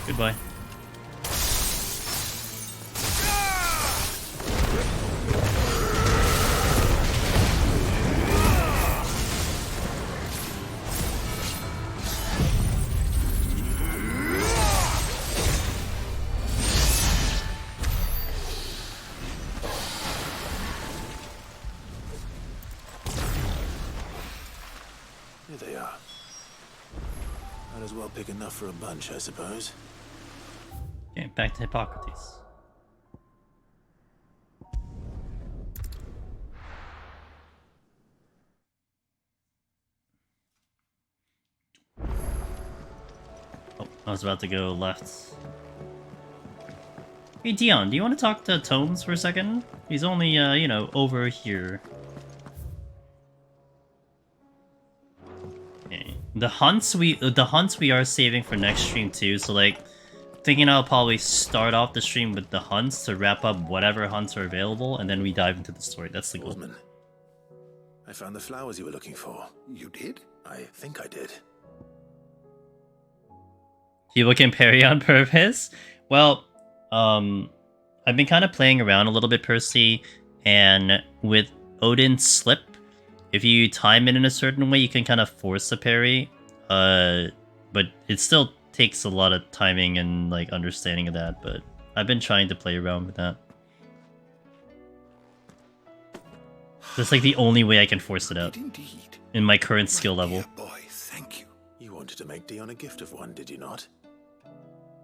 Goodbye. Here they are. Might as well pick enough for a bunch, I suppose. Okay, back to Hippocrates. Oh, I was about to go left. Hey Dion, do you want to talk to Tomes for a second? He's only, you know, over here. Okay. The hunts we are saving for next stream too, so like thinking I'll probably start off the stream with the hunts to wrap up whatever hunts are available, and then we dive into the story. That's the goal. Osman, I found the flowers you were looking for. You did? I think I did. You looking parry on purpose? Well, I've been kind of playing around a little bit, Percy, and with Odin's Slip, if you time it in a certain way, you can kind of force a parry, but it still takes a lot of timing and like understanding of that, but I've been trying to play around with that. That's like the only way I can force it out in my current skill level. Boy, thank you. You wanted to make Dion a gift of one, did you not?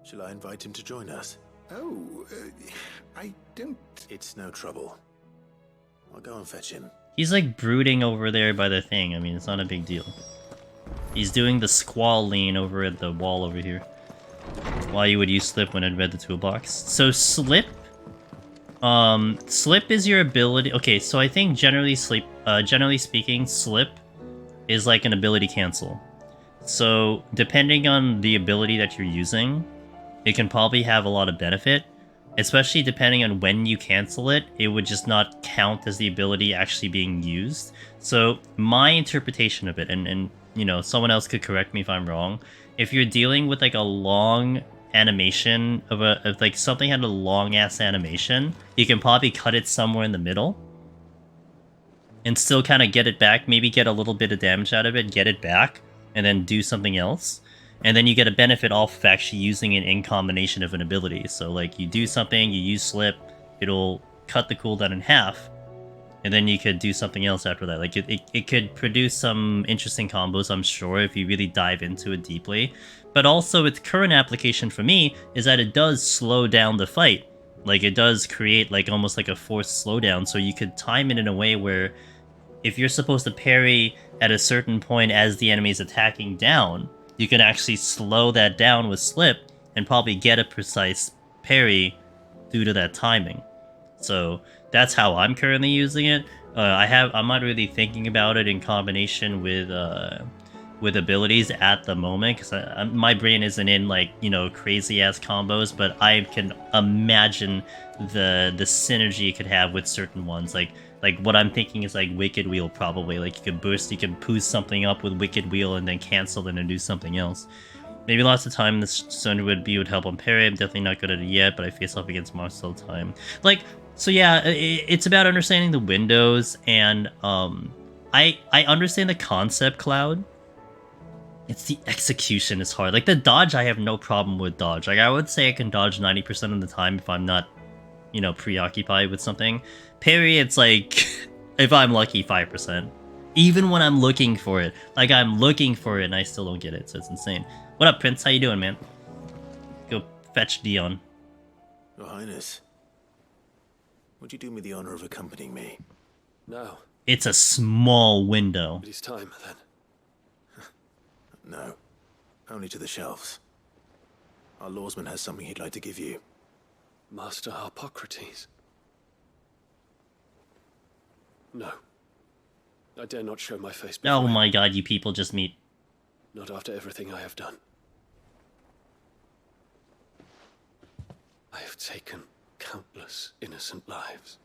Shall I invite him to join us? Oh, I don't... It's no trouble. I'll go and fetch him. He's like brooding over there by the thing. I mean, it's not a big deal. He's doing the squall lean over at the wall over here. Why you would use Slip when I'd read the toolbox. So Slip... Slip is your ability... Okay, so I think generally speaking, Slip is like an ability cancel. So, depending on the ability that you're using, it can probably have a lot of benefit. Especially depending on when you cancel it, it would just not count as the ability actually being used. So, my interpretation of it, and you know, someone else could correct me if I'm wrong. If you're dealing with like a long animation if like something had a long ass animation, you can probably cut it somewhere in the middle and still kind of get it back, maybe get a little bit of damage out of it, get it back, and then do something else. And then you get a benefit off of actually using it in combination of an ability. So like you do something, you use Slip, it'll cut the cooldown in half, and then you could do something else after that. Like it could produce some interesting combos, I'm sure, if you really dive into it deeply. But also its current application for me is that it does slow down the fight. Like, it does create, like, almost like a forced slowdown, so you could time it in a way where if you're supposed to parry at a certain point as the enemy is attacking down, you can actually slow that down with slip and probably get a precise parry due to that timing. So that's how I'm currently using it. I'm not really thinking about it in combination with abilities at the moment, because my brain isn't in, like, you know, crazy ass combos, but I can imagine the synergy it could have with certain ones. Like what I'm thinking is like Wicked Wheel, probably. Like, you can boost something up with Wicked Wheel and then cancel it and do something else. Maybe lots of time this Sun would help on parry. I'm definitely not good at it yet, but I face off against monsters all the time. Like, so yeah, it's about understanding the windows, and I understand the concept, Cloud. It's the execution is hard. Like, the dodge, I have no problem with dodge. Like, I would say I can dodge 90% of the time if I'm not, you know, preoccupied with something. Parry, it's like, if I'm lucky, 5%. Even when I'm looking for it. Like, I'm looking for it and I still don't get it, so it's insane. What up, Prince? How you doing, man? Go fetch Dion. Your Highness, would you do me the honor of accompanying me? No. It's a small window. It is time, then. No. Only to the shelves. Our lawsman has something he'd like to give you. Master Harpocrates. No. I dare not show my face before Oh my god, you people just meet. Not after everything I have done. I have taken countless innocent lives.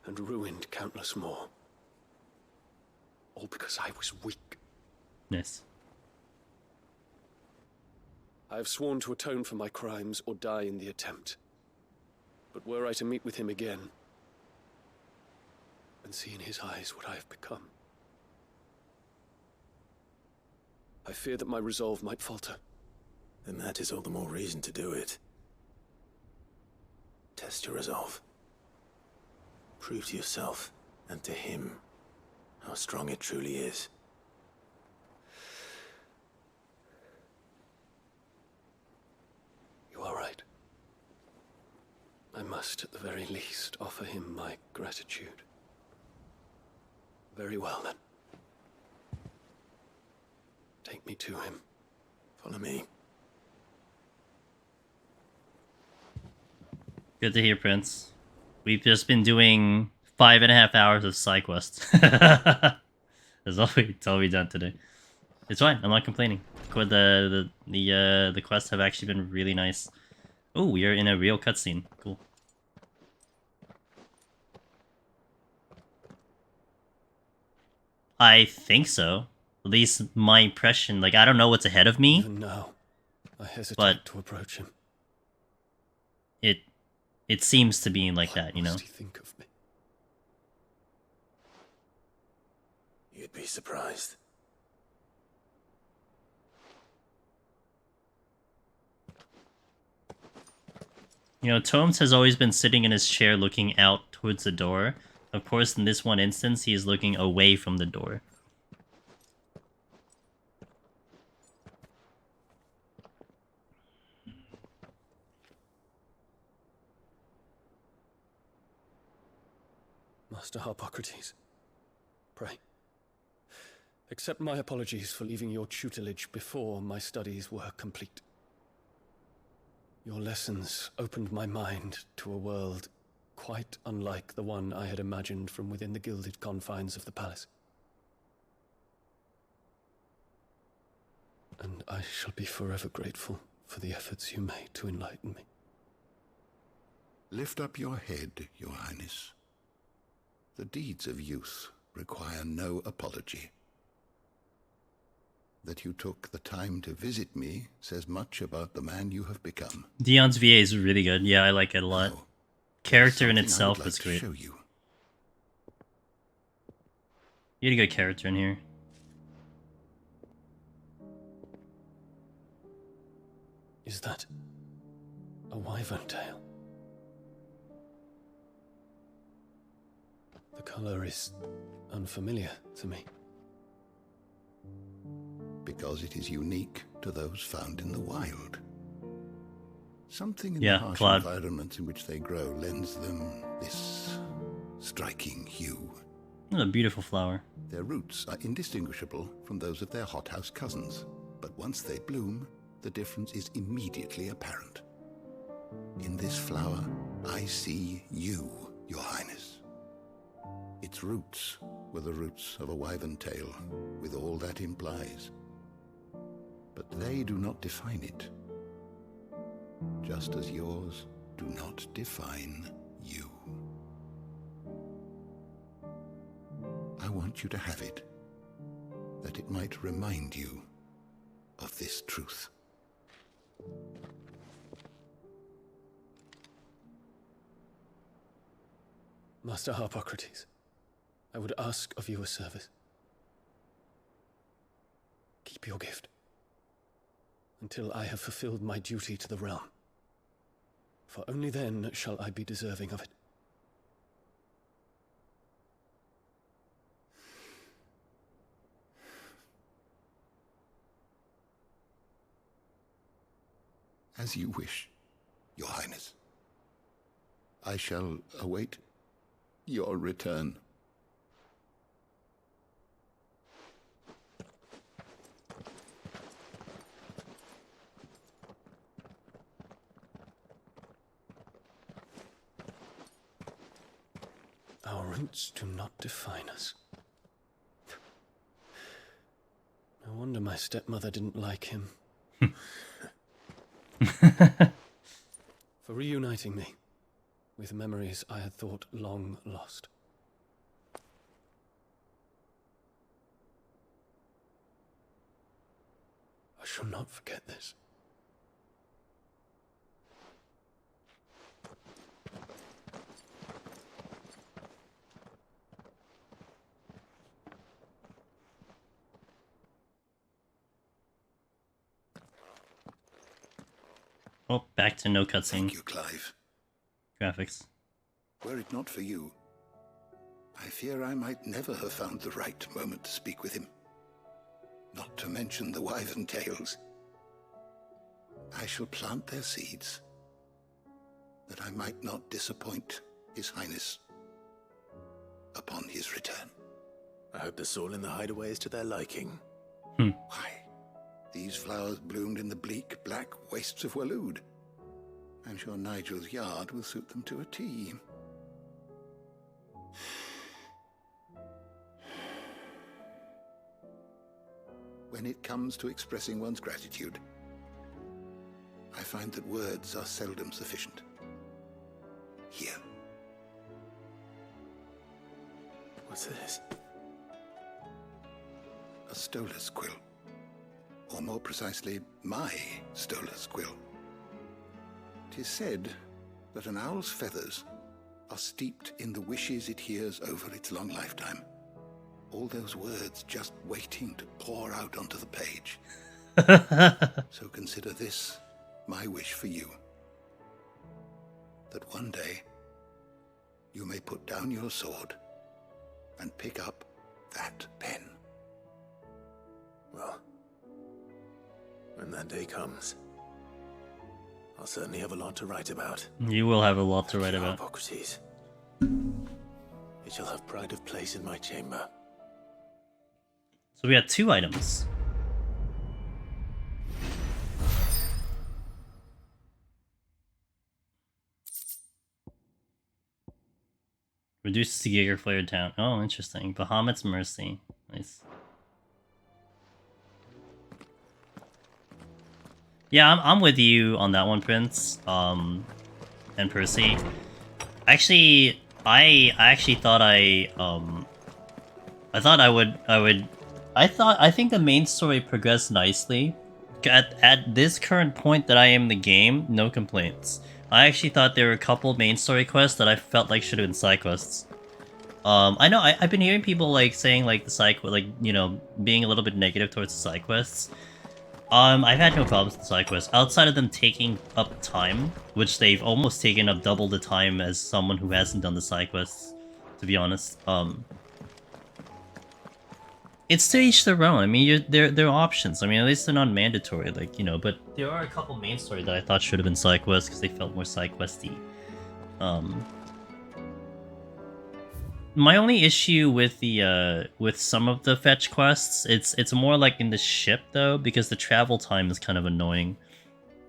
And ruined countless more. All because I was weak. Nice. I have sworn to atone for my crimes or die in the attempt. But were I to meet with him again, and see in his eyes what I have become, I fear that my resolve might falter. Then that is all the more reason to do it. Test your resolve. Prove to yourself, and to him, how strong it truly is. You are right. I must, at the very least, offer him my gratitude. Very well, then. Take me to him. Follow me. Good to hear, Prince. We've just been doing 5.5 hours of side quests. That's all we done today. It's fine. I'm not complaining. The quests have actually been really nice. Oh, we are in a real cutscene. Cool. I think so. At least my impression. Like, I don't know what's ahead of me. Even now, I hesitate to approach him. It seems to be like that, you know. What must he think of me? You'd be surprised. You know, Tomes has always been sitting in his chair looking out towards the door. Of course, in this one instance, he is looking away from the door. Master Harpocrates, pray, accept my apologies for leaving your tutelage before my studies were complete. Your lessons opened my mind to a world quite unlike the one I had imagined from within the gilded confines of the palace. And I shall be forever grateful for the efforts you made to enlighten me. Lift up your head, Your Highness. The deeds of youth require no apology. That you took the time to visit me says much about the man you have become. Dion's VA is really good. Yeah, I like it a lot. Character in itself is great. You had a good character in here. Is that a wyvern tail? The color is unfamiliar to me. Because it is unique to those found in the wild. Something in Yeah, the harsh Cloud. environment in which they grow lends them this striking hue. What a beautiful flower. Their roots are indistinguishable from those of their hothouse cousins, but once they bloom, the difference is immediately apparent. In this flower, I see you, Your Highness. Its roots were the roots of a wyvern tail, with all that implies. But they do not define it, just as yours do not define you. I want you to have it, that it might remind you of this truth. Master Harpocrates, I would ask of you a service. Keep your gift until I have fulfilled my duty to the realm, for only then shall I be deserving of it. As you wish, Your Highness. I shall await your return. Our roots do not define us. No wonder my stepmother didn't like him. For reuniting me with memories I had thought long lost. I shall not forget this. Oh, back to no cutscene. Thank you, Clive. Graphics. Were it not for you, I fear I might never have found the right moment to speak with him. Not to mention the wyvern tales. I shall plant their seeds, that I might not disappoint His Highness upon his return. I hope the soil in the hideaway is to their liking. Why, these flowers bloomed in the bleak, black wastes of Waloed. I'm sure Nigel's yard will suit them to a T. When it comes to expressing one's gratitude, I find that words are seldom sufficient. Here. What's this? A stolas quill. Or more precisely, my stolas quill. 'Tis said that an owl's feathers are steeped in the wishes it hears over its long lifetime. All those words just waiting to pour out onto the page. So consider this my wish for you. That one day you may put down your sword and pick up that pen. Well, when that day comes, I'll certainly have a lot to write about. You will have a lot to write about. Hippocrates. It shall have pride of place in my chamber. So we had 2 items. Reduces the Giga Flare down. Oh, interesting. Bahamut's Mercy. Nice. Yeah, I'm with you on that one, Prince. And Percy. Actually, I actually thought I think the main story progressed nicely. At this current point that I am in the game, no complaints. I actually thought there were a couple main story quests that I felt like should have been side quests. I know I've been hearing people like saying like the side being a little bit negative towards the side quests. I've had no problems with the side quests outside of them taking up time, which they've almost taken up double the time as someone who hasn't done the side quests, to be honest. It's to each their own. I mean, they're options. I mean, at least they're not mandatory, like, you know. But there are a couple main story that I thought should have been side quests because they felt more side questy. My only issue with the with some of the fetch quests, it's more like in the ship though, because the travel time is kind of annoying.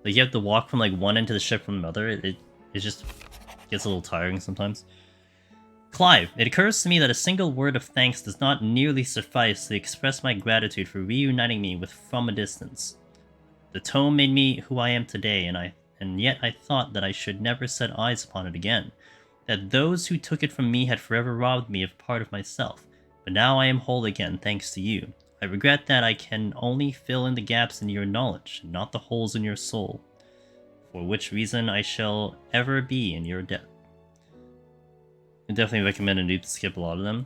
Like you have to walk from like one end of the ship from another. It just gets a little tiring sometimes. Clive, it occurs to me that a single word of thanks does not nearly suffice to express my gratitude for reuniting me with From a Distance. The tome made me who I am today, and yet I thought that I should never set eyes upon it again. That those who took it from me had forever robbed me of part of myself, but now I am whole again thanks to you. I regret that I can only fill in the gaps in your knowledge, not the holes in your soul, for which reason I shall ever be in your debt. I definitely recommend a noob to skip a lot of them.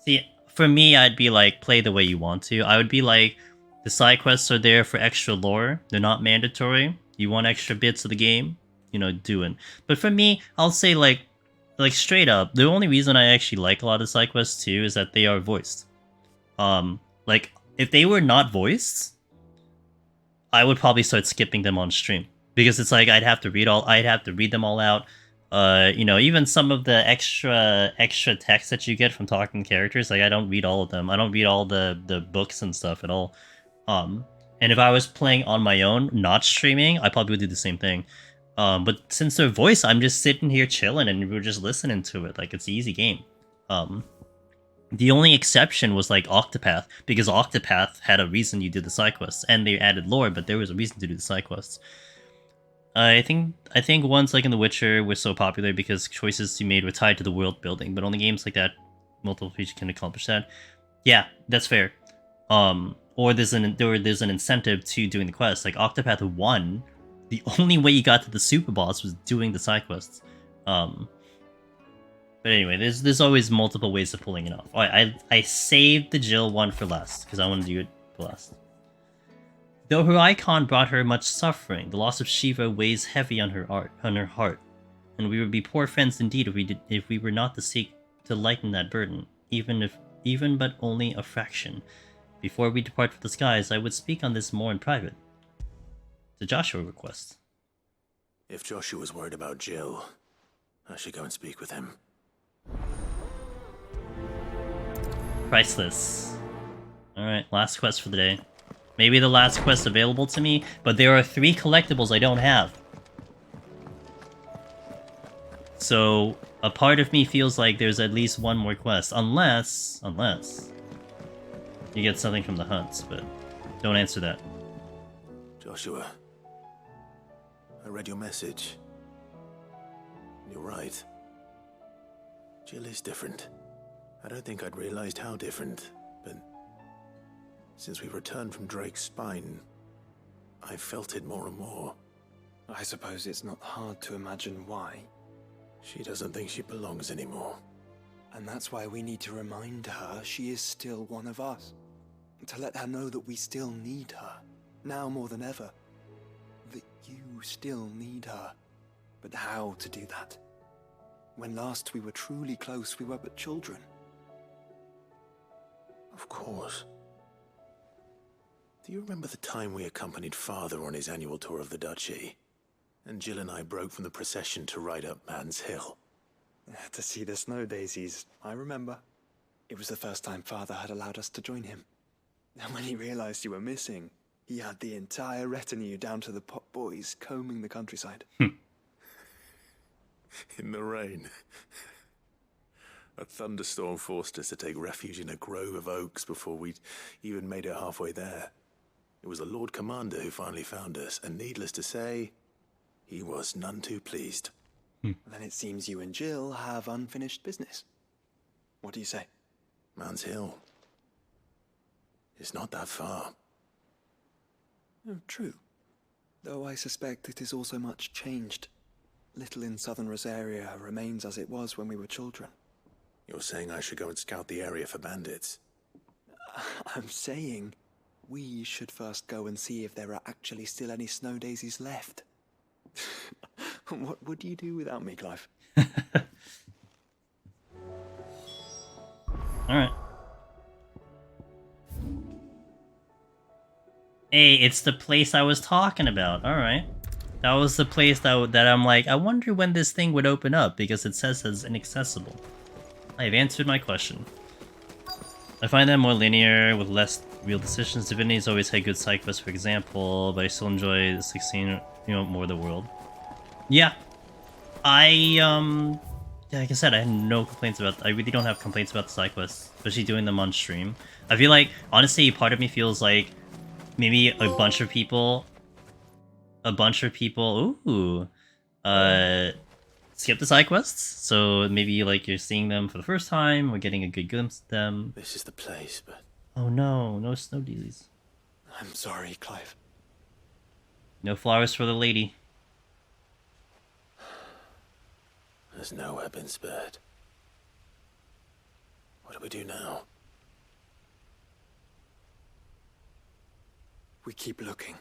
See, for me, I'd be like, play the way you want to. I would be like, the side quests are there for extra lore. They're not mandatory. You want extra bits of the game, you know, do it. But for me, I'll say like straight up, the only reason I actually like a lot of side quests too is that they are voiced. Like if they were not voiced, I would probably start skipping them on stream because it's like I'd have to read them all out. You know, even some of the extra text that you get from talking characters, like I don't read all of them. I don't read all the books and stuff at all. And if I was playing on my own, not streaming, I probably would do the same thing. But since they're voiced, I'm just sitting here chilling and we're just listening to it. Like, it's an easy game. The only exception was, like, Octopath, because Octopath had a reason you did the side quests, and they added lore, but there was a reason to do the side quests. I think ones like in The Witcher were so popular because choices you made were tied to the world building, but only games like that, multiple features can accomplish that. Yeah, that's fair. Or there's an incentive to doing the quests. Like Octopath 1, the only way you got to the super boss was doing the side quests. But anyway, there's always multiple ways of pulling it off. I saved the Jill one for last because I wanted to do it for last. Though her icon brought her much suffering, the loss of Shiva weighs heavy on her heart, and we would be poor friends indeed if we were not to seek to lighten that burden, even but only a fraction. Before we depart for the skies, I would speak on this more in private. The Joshua request. If Joshua's worried about Jill, I should go and speak with him. Priceless. Alright, last quest for the day. Maybe the last quest available to me, but there are 3 collectibles I don't have. So, a part of me feels like there's at least one more quest. Unless... you get something from the hunts, but don't answer that. Joshua, I read your message. You're right. Jill is different. I don't think I'd realized how different, but since we returned from Drake's spine, I felt it more and more. I suppose it's not hard to imagine why. She doesn't think she belongs anymore. And that's why we need to remind her she is still one of us. To let her know that we still need her, now more than ever. That you still need her. But how to do that? When last we were truly close, we were but children. Of course. Do you remember the time we accompanied Father on his annual tour of the Duchy? And Jill and I broke from the procession to ride up Man's Hill. To see the snow daisies, I remember. It was the first time Father had allowed us to join him. And when he realized you were missing, he had the entire retinue down to the pot boys combing the countryside. In the rain. A thunderstorm forced us to take refuge in a grove of oaks before we'd even made it halfway there. It was the Lord Commander who finally found us, and needless to say, he was none too pleased. Then it seems you and Jill have unfinished business. What do you say? Man's Hill. It's not that far. Oh, true. Though I suspect it is also much changed. Little in southern Rosaria remains as it was when we were children. You're saying I should go and scout the area for bandits? I'm saying we should first go and see if there are actually still any snow daisies left. What would you do without me, Clive? Alright. Hey, it's the place I was talking about. Alright. That was the place that I'm like, I wonder when this thing would open up, because it says it's inaccessible. I have answered my question. I find that more linear, with less real decisions. Divinity's always had good side quests, for example, but I still enjoy the 16, more of the world. Yeah. Like I said, I had no complaints about... I really don't have complaints about the side quests, especially doing them on stream. I feel like, honestly, part of me feels like maybe a bunch of people, ooh, skip the side quests. So maybe like you're seeing them for the first time, or getting a good glimpse of them. This is the place, but... Oh no, no snow dailies. I'm sorry, Clive. No flowers for the lady. There's no weapon spared. What do we do now? We keep looking.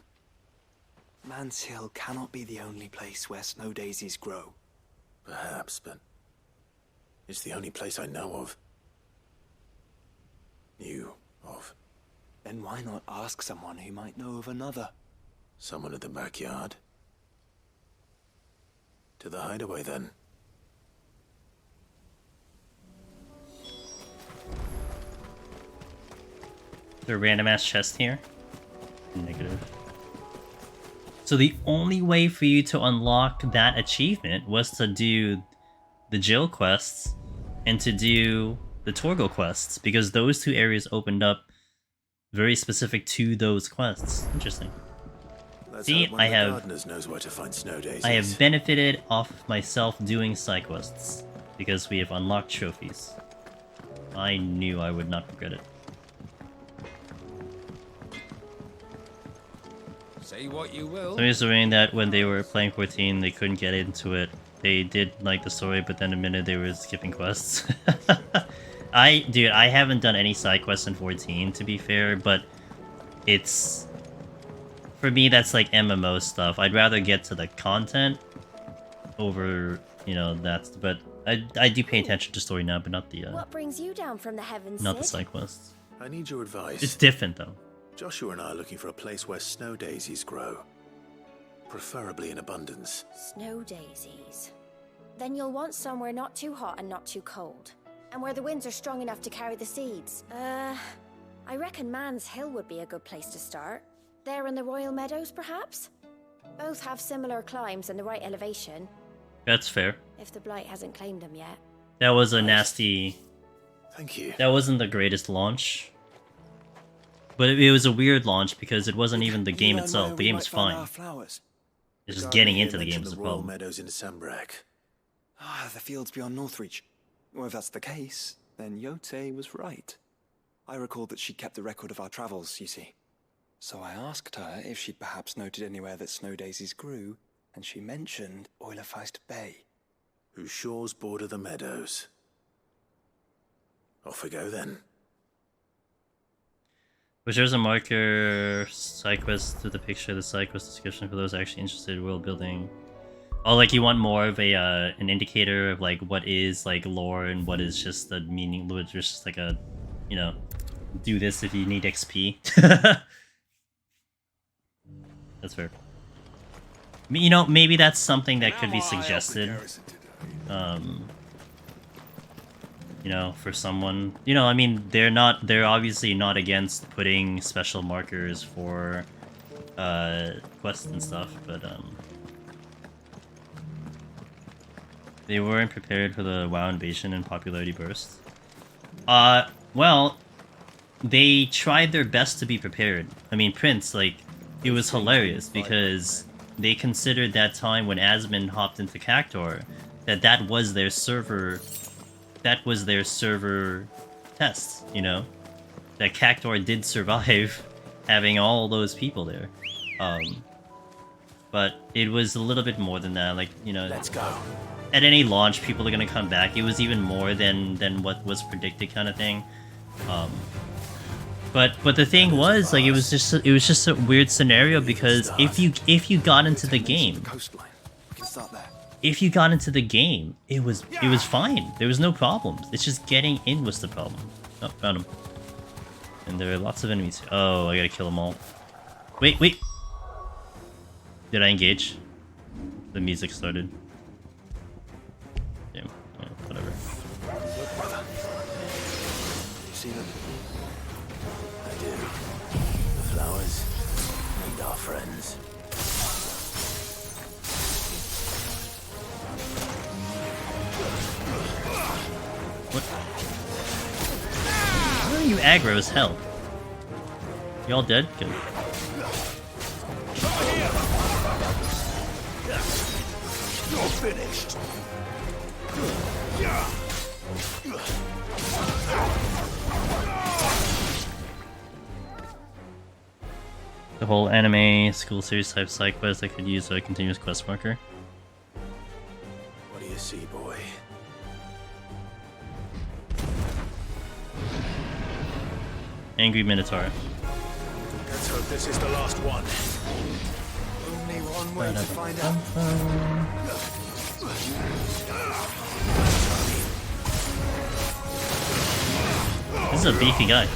Man's Hill cannot be the only place where snow daisies grow. Perhaps, but it's the only place I know of. Knew of. Then why not ask someone who might know of another? Someone at the backyard? To the hideaway, then. Is there a random ass chest here? Negative. So the only way for you to unlock that achievement was to do the Jill quests and to do the Torgal quests, because those two areas opened up very specific to those quests. Interesting. See, I have knows where to find snow daisies. I have benefited off of myself doing side quests because we have unlocked trophies. I knew I would not regret it. Say what you will. Somebody's saying that when they were playing 14, they couldn't get into it. They did like the story, but then the minute they were skipping quests. Dude, I haven't done any side quests in 14, to be fair, but it's... For me, that's like MMO stuff. I'd rather get to the content over, that. But I do pay attention to story now, but not the... What brings you down from the heavens, not the Sid? side quests. I need your advice. It's different, though. Joshua and I are looking for a place where snow daisies grow. Preferably in abundance. Snow daisies. Then you'll want somewhere not too hot and not too cold. And where the winds are strong enough to carry the seeds. I reckon Man's Hill would be a good place to start. There in the Royal Meadows, perhaps? Both have similar climbs and the right elevation. That's fair. If the Blight hasn't claimed them yet. That was a nasty... Thank you. That wasn't the greatest launch. But it was a weird launch because it wasn't even the game itself. The game was fine. It's just getting into the game was the problem. Meadows in Sembrak. The fields beyond Northreach. Well, if that's the case, then Yote was right. I recalled that she kept the record of our travels, you see. So I asked her if she'd perhaps noted anywhere that snow daisies grew, and she mentioned Oilerfeist Bay. Whose shores border the meadows. Off we go then. Which there's a marker side quest to the picture of the side quest description for those actually interested in world building. Oh, like you want more of a an indicator of like what is like lore and what is just the meaning, just like a, do this if you need XP. That's fair. Maybe that's something that could be suggested. For someone, I mean, they're obviously not against putting special markers for quests and stuff, but they weren't prepared for the WoW invasion and popularity burst. Well, they tried their best to be prepared. I mean, Prince, it was hilarious because they considered that time when Asmund hopped into Cactor that was their server. That was their server test, that Cactor did survive having all those people there. But it was a little bit more than that, let's go. At any launch, people are gonna come back. It was even more than what was predicted, kind of thing. But the thing was, it was just a weird scenario because if you got into the game, it was fine. There was no problems. It's just getting in was the problem. Oh, found him. And there are lots of enemies. Oh, I gotta kill them all. Wait, wait! Did I engage? The music started. Damn. Yeah, whatever. Look, brother. You see them? I do. The flowers and our friends. What? Where are you aggro as hell? You all dead? Good. You're finished. The whole anime school series type side quest I could use a continuous quest marker. What do you see, boy? Angry Minotaur. Let's hope this is the last one. Only one way to find out. This is a beefy guy.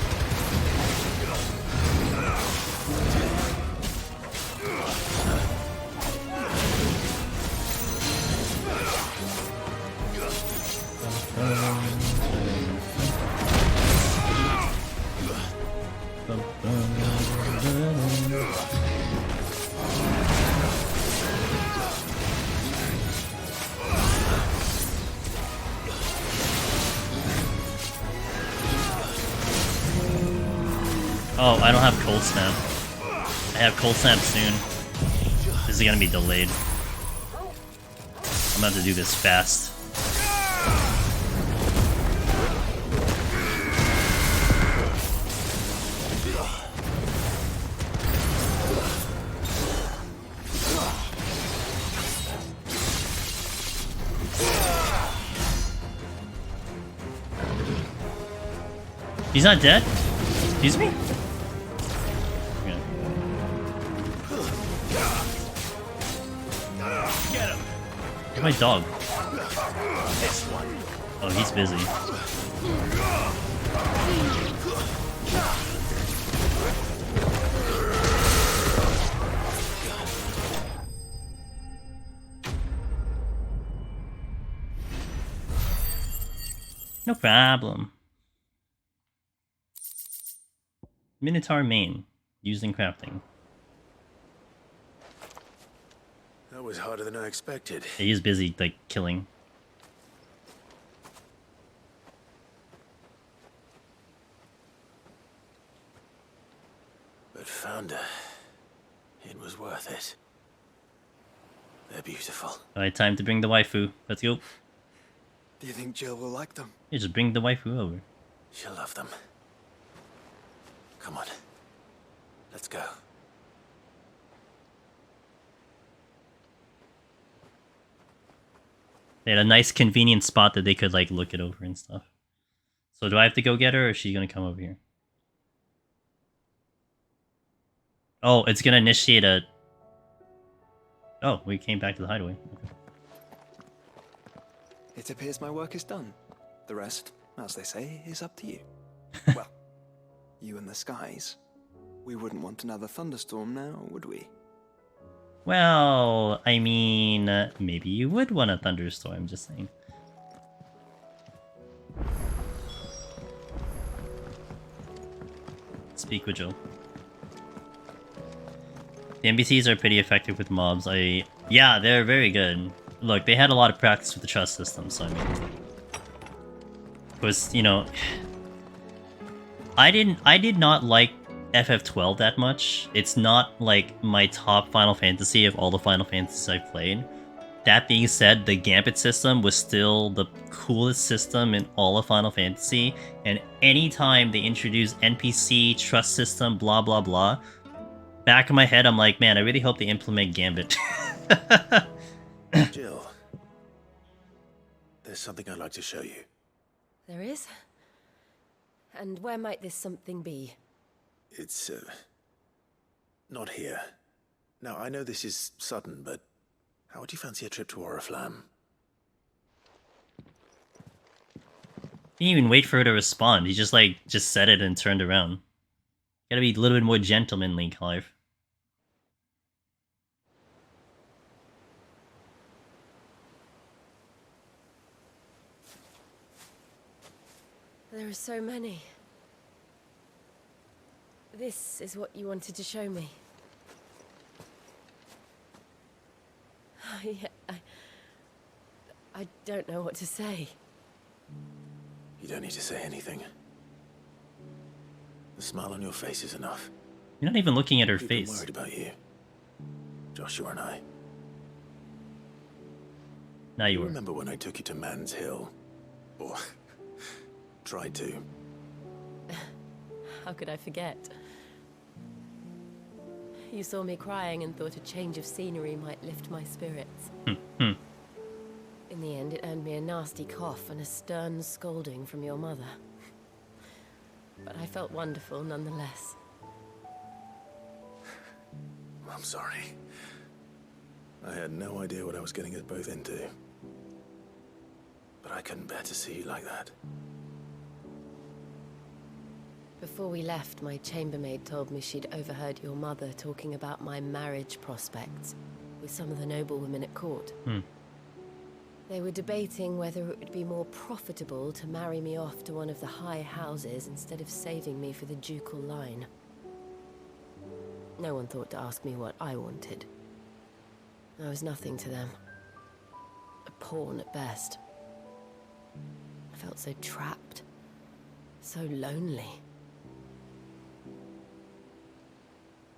Oh, I don't have Cold Snap. I have Cold Snap soon. This is gonna be delayed. I'm gonna have to do this fast. He's not dead? Excuse me? Where's my dog? Oh, he's busy. No problem. Minotaur main, used in crafting. That was harder than I expected. He is busy, like, killing. But found her. It was worth it. They're beautiful. Alright, time to bring the waifu. Let's go. Do you think Jill will like them? Yeah, just bring the waifu over. She'll love them. Come on. Let's go. They had a nice convenient spot that they could like look it over and stuff. So do I have to go get her or is she gonna come over here? Oh, it's gonna initiate a... Oh, we came back to the hideaway. Okay. It appears my work is done. The rest, as they say, is up to you. Well, you and the skies. We wouldn't want another thunderstorm now, would we? Well, I mean, maybe you would want a thunderstorm, just saying. Speak with Joe. The NPCs are pretty effective with mobs. Yeah, they're very good. Look, they had a lot of practice with the trust system, so I mean... Was, you know... I did not like FF12 that much. It's not like my top Final Fantasy of all the Final Fantasies I've played. That being said, the Gambit system was still the coolest system in all of Final Fantasy, and anytime they introduce NPC, trust system, blah blah blah, back in my head I'm like, man, I really hope they implement Gambit. Jill, there's something I'd like to show you. There is? And where might this something be? It's, not here. Now, I know this is sudden, but how would you fancy a trip to Oriflamme? Didn't even wait for her to respond. He just said it and turned around. Gotta be a little bit more gentlemanly, Clive. There are so many. This is what you wanted to show me. Yeah, I don't know what to say. You don't need to say anything. The smile on your face is enough. You're not even looking at her People face. worried about you. Joshua and I. Now you were. Remember when I took you to Man's Hill? Or tried to. How could I forget? You saw me crying and thought a change of scenery might lift my spirits. In the end, it earned me a nasty cough and a stern scolding from your mother. But I felt wonderful nonetheless. I'm sorry. I had no idea what I was getting us both into. But I couldn't bear to see you like that. Before we left, my chambermaid told me she'd overheard your mother talking about my marriage prospects with some of the noblewomen at court. They were debating whether it would be more profitable to marry me off to one of the high houses instead of saving me for the ducal line. No one thought to ask me what I wanted. I was nothing to them. A pawn at best. I felt so trapped. So lonely.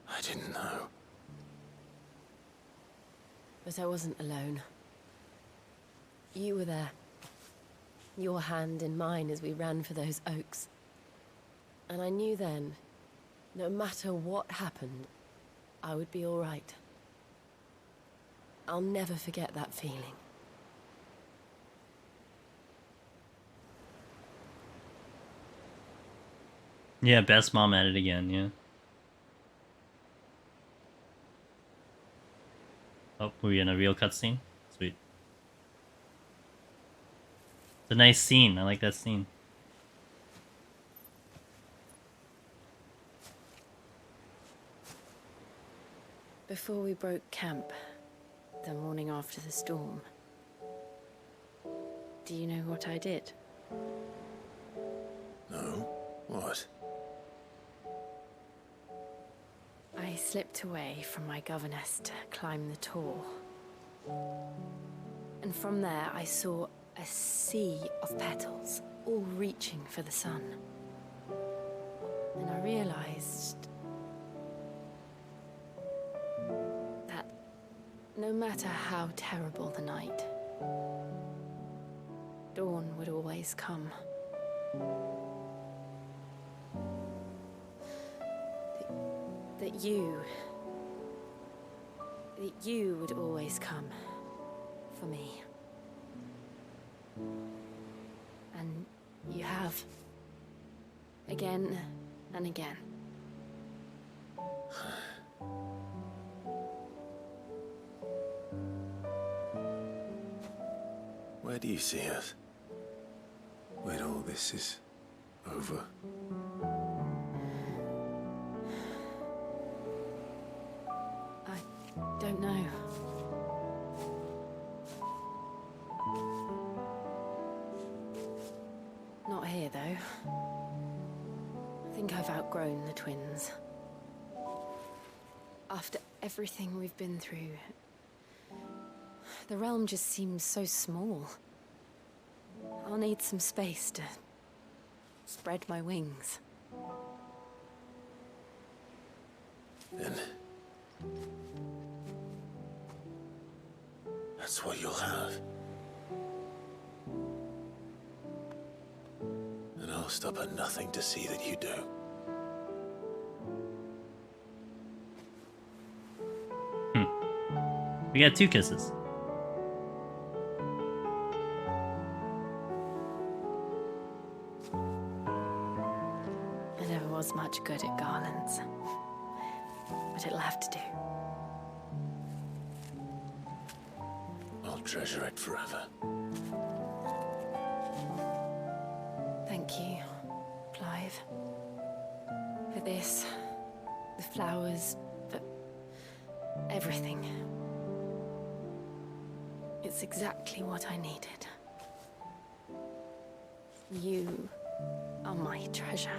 I didn't know. But I wasn't alone. You were there. Your hand in mine as we ran for those oaks. And I knew then, no matter what happened, I would be all right. I'll never forget that feeling. Yeah, best mom at it again, yeah. Oh, we're in a real cutscene? Sweet. It's a nice scene. I like that scene. Before we broke camp, the morning after the storm, do you know what I did? No? What? I slipped away from my governess to climb the tor. And from there I saw a sea of petals, all reaching for the sun. And I realized that no matter how terrible the night, dawn would always come. That you would always come for me. And you have. Again and again. Where do you see us? When all this is over? Don't know. Not here, though. I think I've outgrown the twins. After everything we've been through, the realm just seems so small. I'll need some space to spread my wings. Then that's what you'll have. And I'll stop at nothing to see that you do. We got 2 kisses. I never was much good at garlands, but it'll have to do. I'll treasure it forever. alive. For this, the flowers, for everything. It's exactly what I needed. You are my treasure.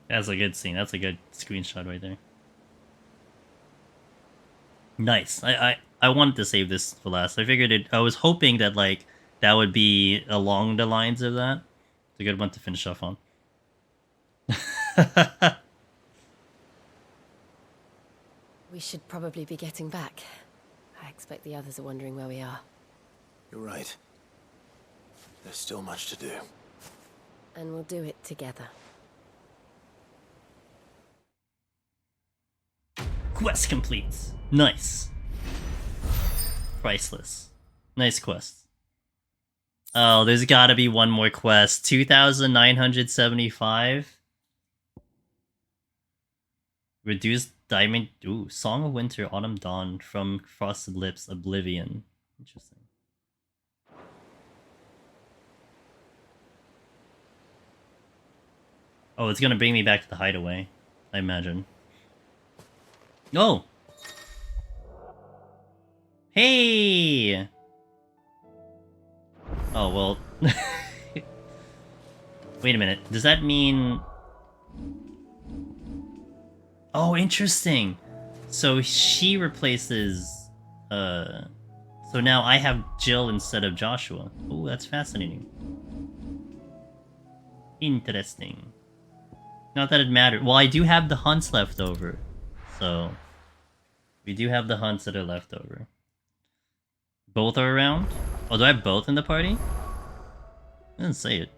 That's a good scene. That's a good screenshot right there. Nice. I wanted to save this for last. I figured it. I was hoping that like that would be along the lines of that. It's a good one to finish off on. We should probably be getting back. I expect the others are wondering where we are. You're right. There's still much to do. And we'll do it together. Quest complete. Nice. Priceless. Nice quest. Oh, there's gotta be one more quest. 2,975. Reduced diamond. Ooh, Song of Winter, Autumn Dawn from Frosted Lips, Oblivion. Interesting. Oh, it's gonna bring me back to the hideaway, I imagine. Oh! Hey! Oh, well... Wait a minute. Does that mean... Oh, interesting! So she replaces... So now I have Jill instead of Joshua. Oh, that's fascinating. Interesting. Not that it mattered. Well, I do have the hunts left over. So... We do have the hunts that are left over. Both are around? Oh, do I have both in the party? I didn't say it.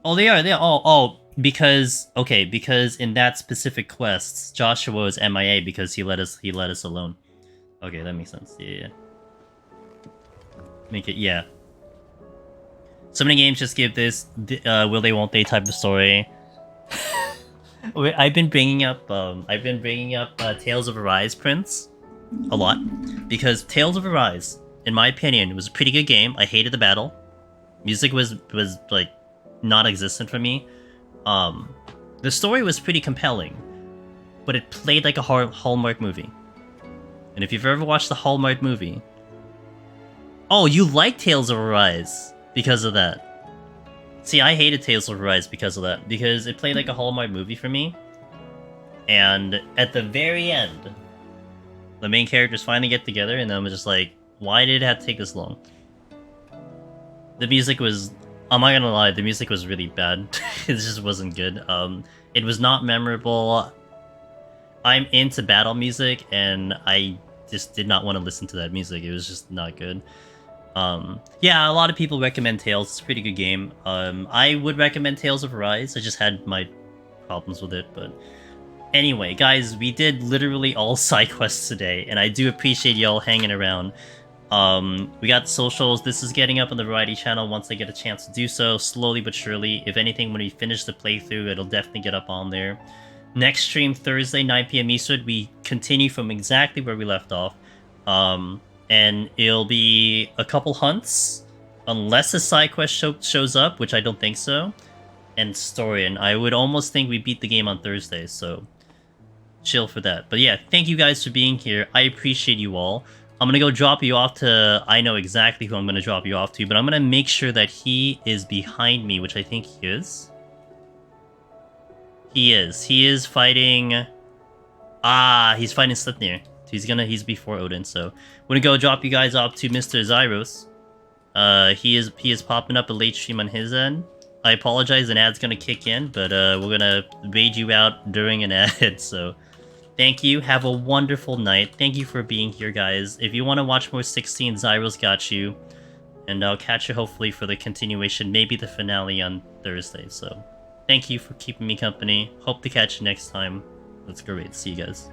Oh, they are. Oh, because... Okay, because in that specific quest, Joshua was MIA because he let us alone. Okay, that makes sense. Yeah. Make it... Yeah. So many games just give this will they won't they type of story. I've been bringing up Tales of Arise Prince a lot because Tales of Arise, in my opinion, was a pretty good game. I hated the battle. Music was like non-existent for me. The story was pretty compelling, but it played like a Hallmark movie. And if you've ever watched the Hallmark movie, oh, you like Tales of Arise because of that. See, I hated Tales of Arise because of that, because it played like a Hallmark movie for me. And at the very end, the main characters finally get together, and I'm just like, why did it have to take this long? The music was... I'm not gonna lie, the music was really bad. It just wasn't good. It was not memorable. I'm into battle music, and I just did not want to listen to that music. It was just not good. Yeah, a lot of people recommend Tales. It's a pretty good game. I would recommend Tales of Arise. I just had my problems with it, but... Anyway, guys, we did literally all side quests today, and I do appreciate y'all hanging around. We got socials. This is getting up on the Variety channel once I get a chance to do so, slowly but surely. If anything, when we finish the playthrough, it'll definitely get up on there. Next stream, Thursday, 9 PM Eastwood, we continue from exactly where we left off. And it'll be a couple hunts, unless a side quest shows up, which I don't think so, and story. And I would almost think we beat the game on Thursday, so chill for that. But yeah, thank you guys for being here. I appreciate you all. I'm gonna go drop you off to... I know exactly who I'm gonna drop you off to, but I'm gonna make sure that he is behind me, which I think he is. He is. He is fighting... Ah, he's fighting Slipnir. He's before Odin, so we're gonna go drop you guys off to Mr. Zyros. He is popping up a late stream on his end. I apologize, an ad's gonna kick in, but we're gonna raid you out during an ad, so thank you. Have a wonderful night. Thank you for being here, guys. If you want to watch more 16, Zyros got you, and I'll catch you hopefully for the continuation, maybe the finale on Thursday. So thank you for keeping me company. Hope to catch you next time. Let's go raid. See you guys.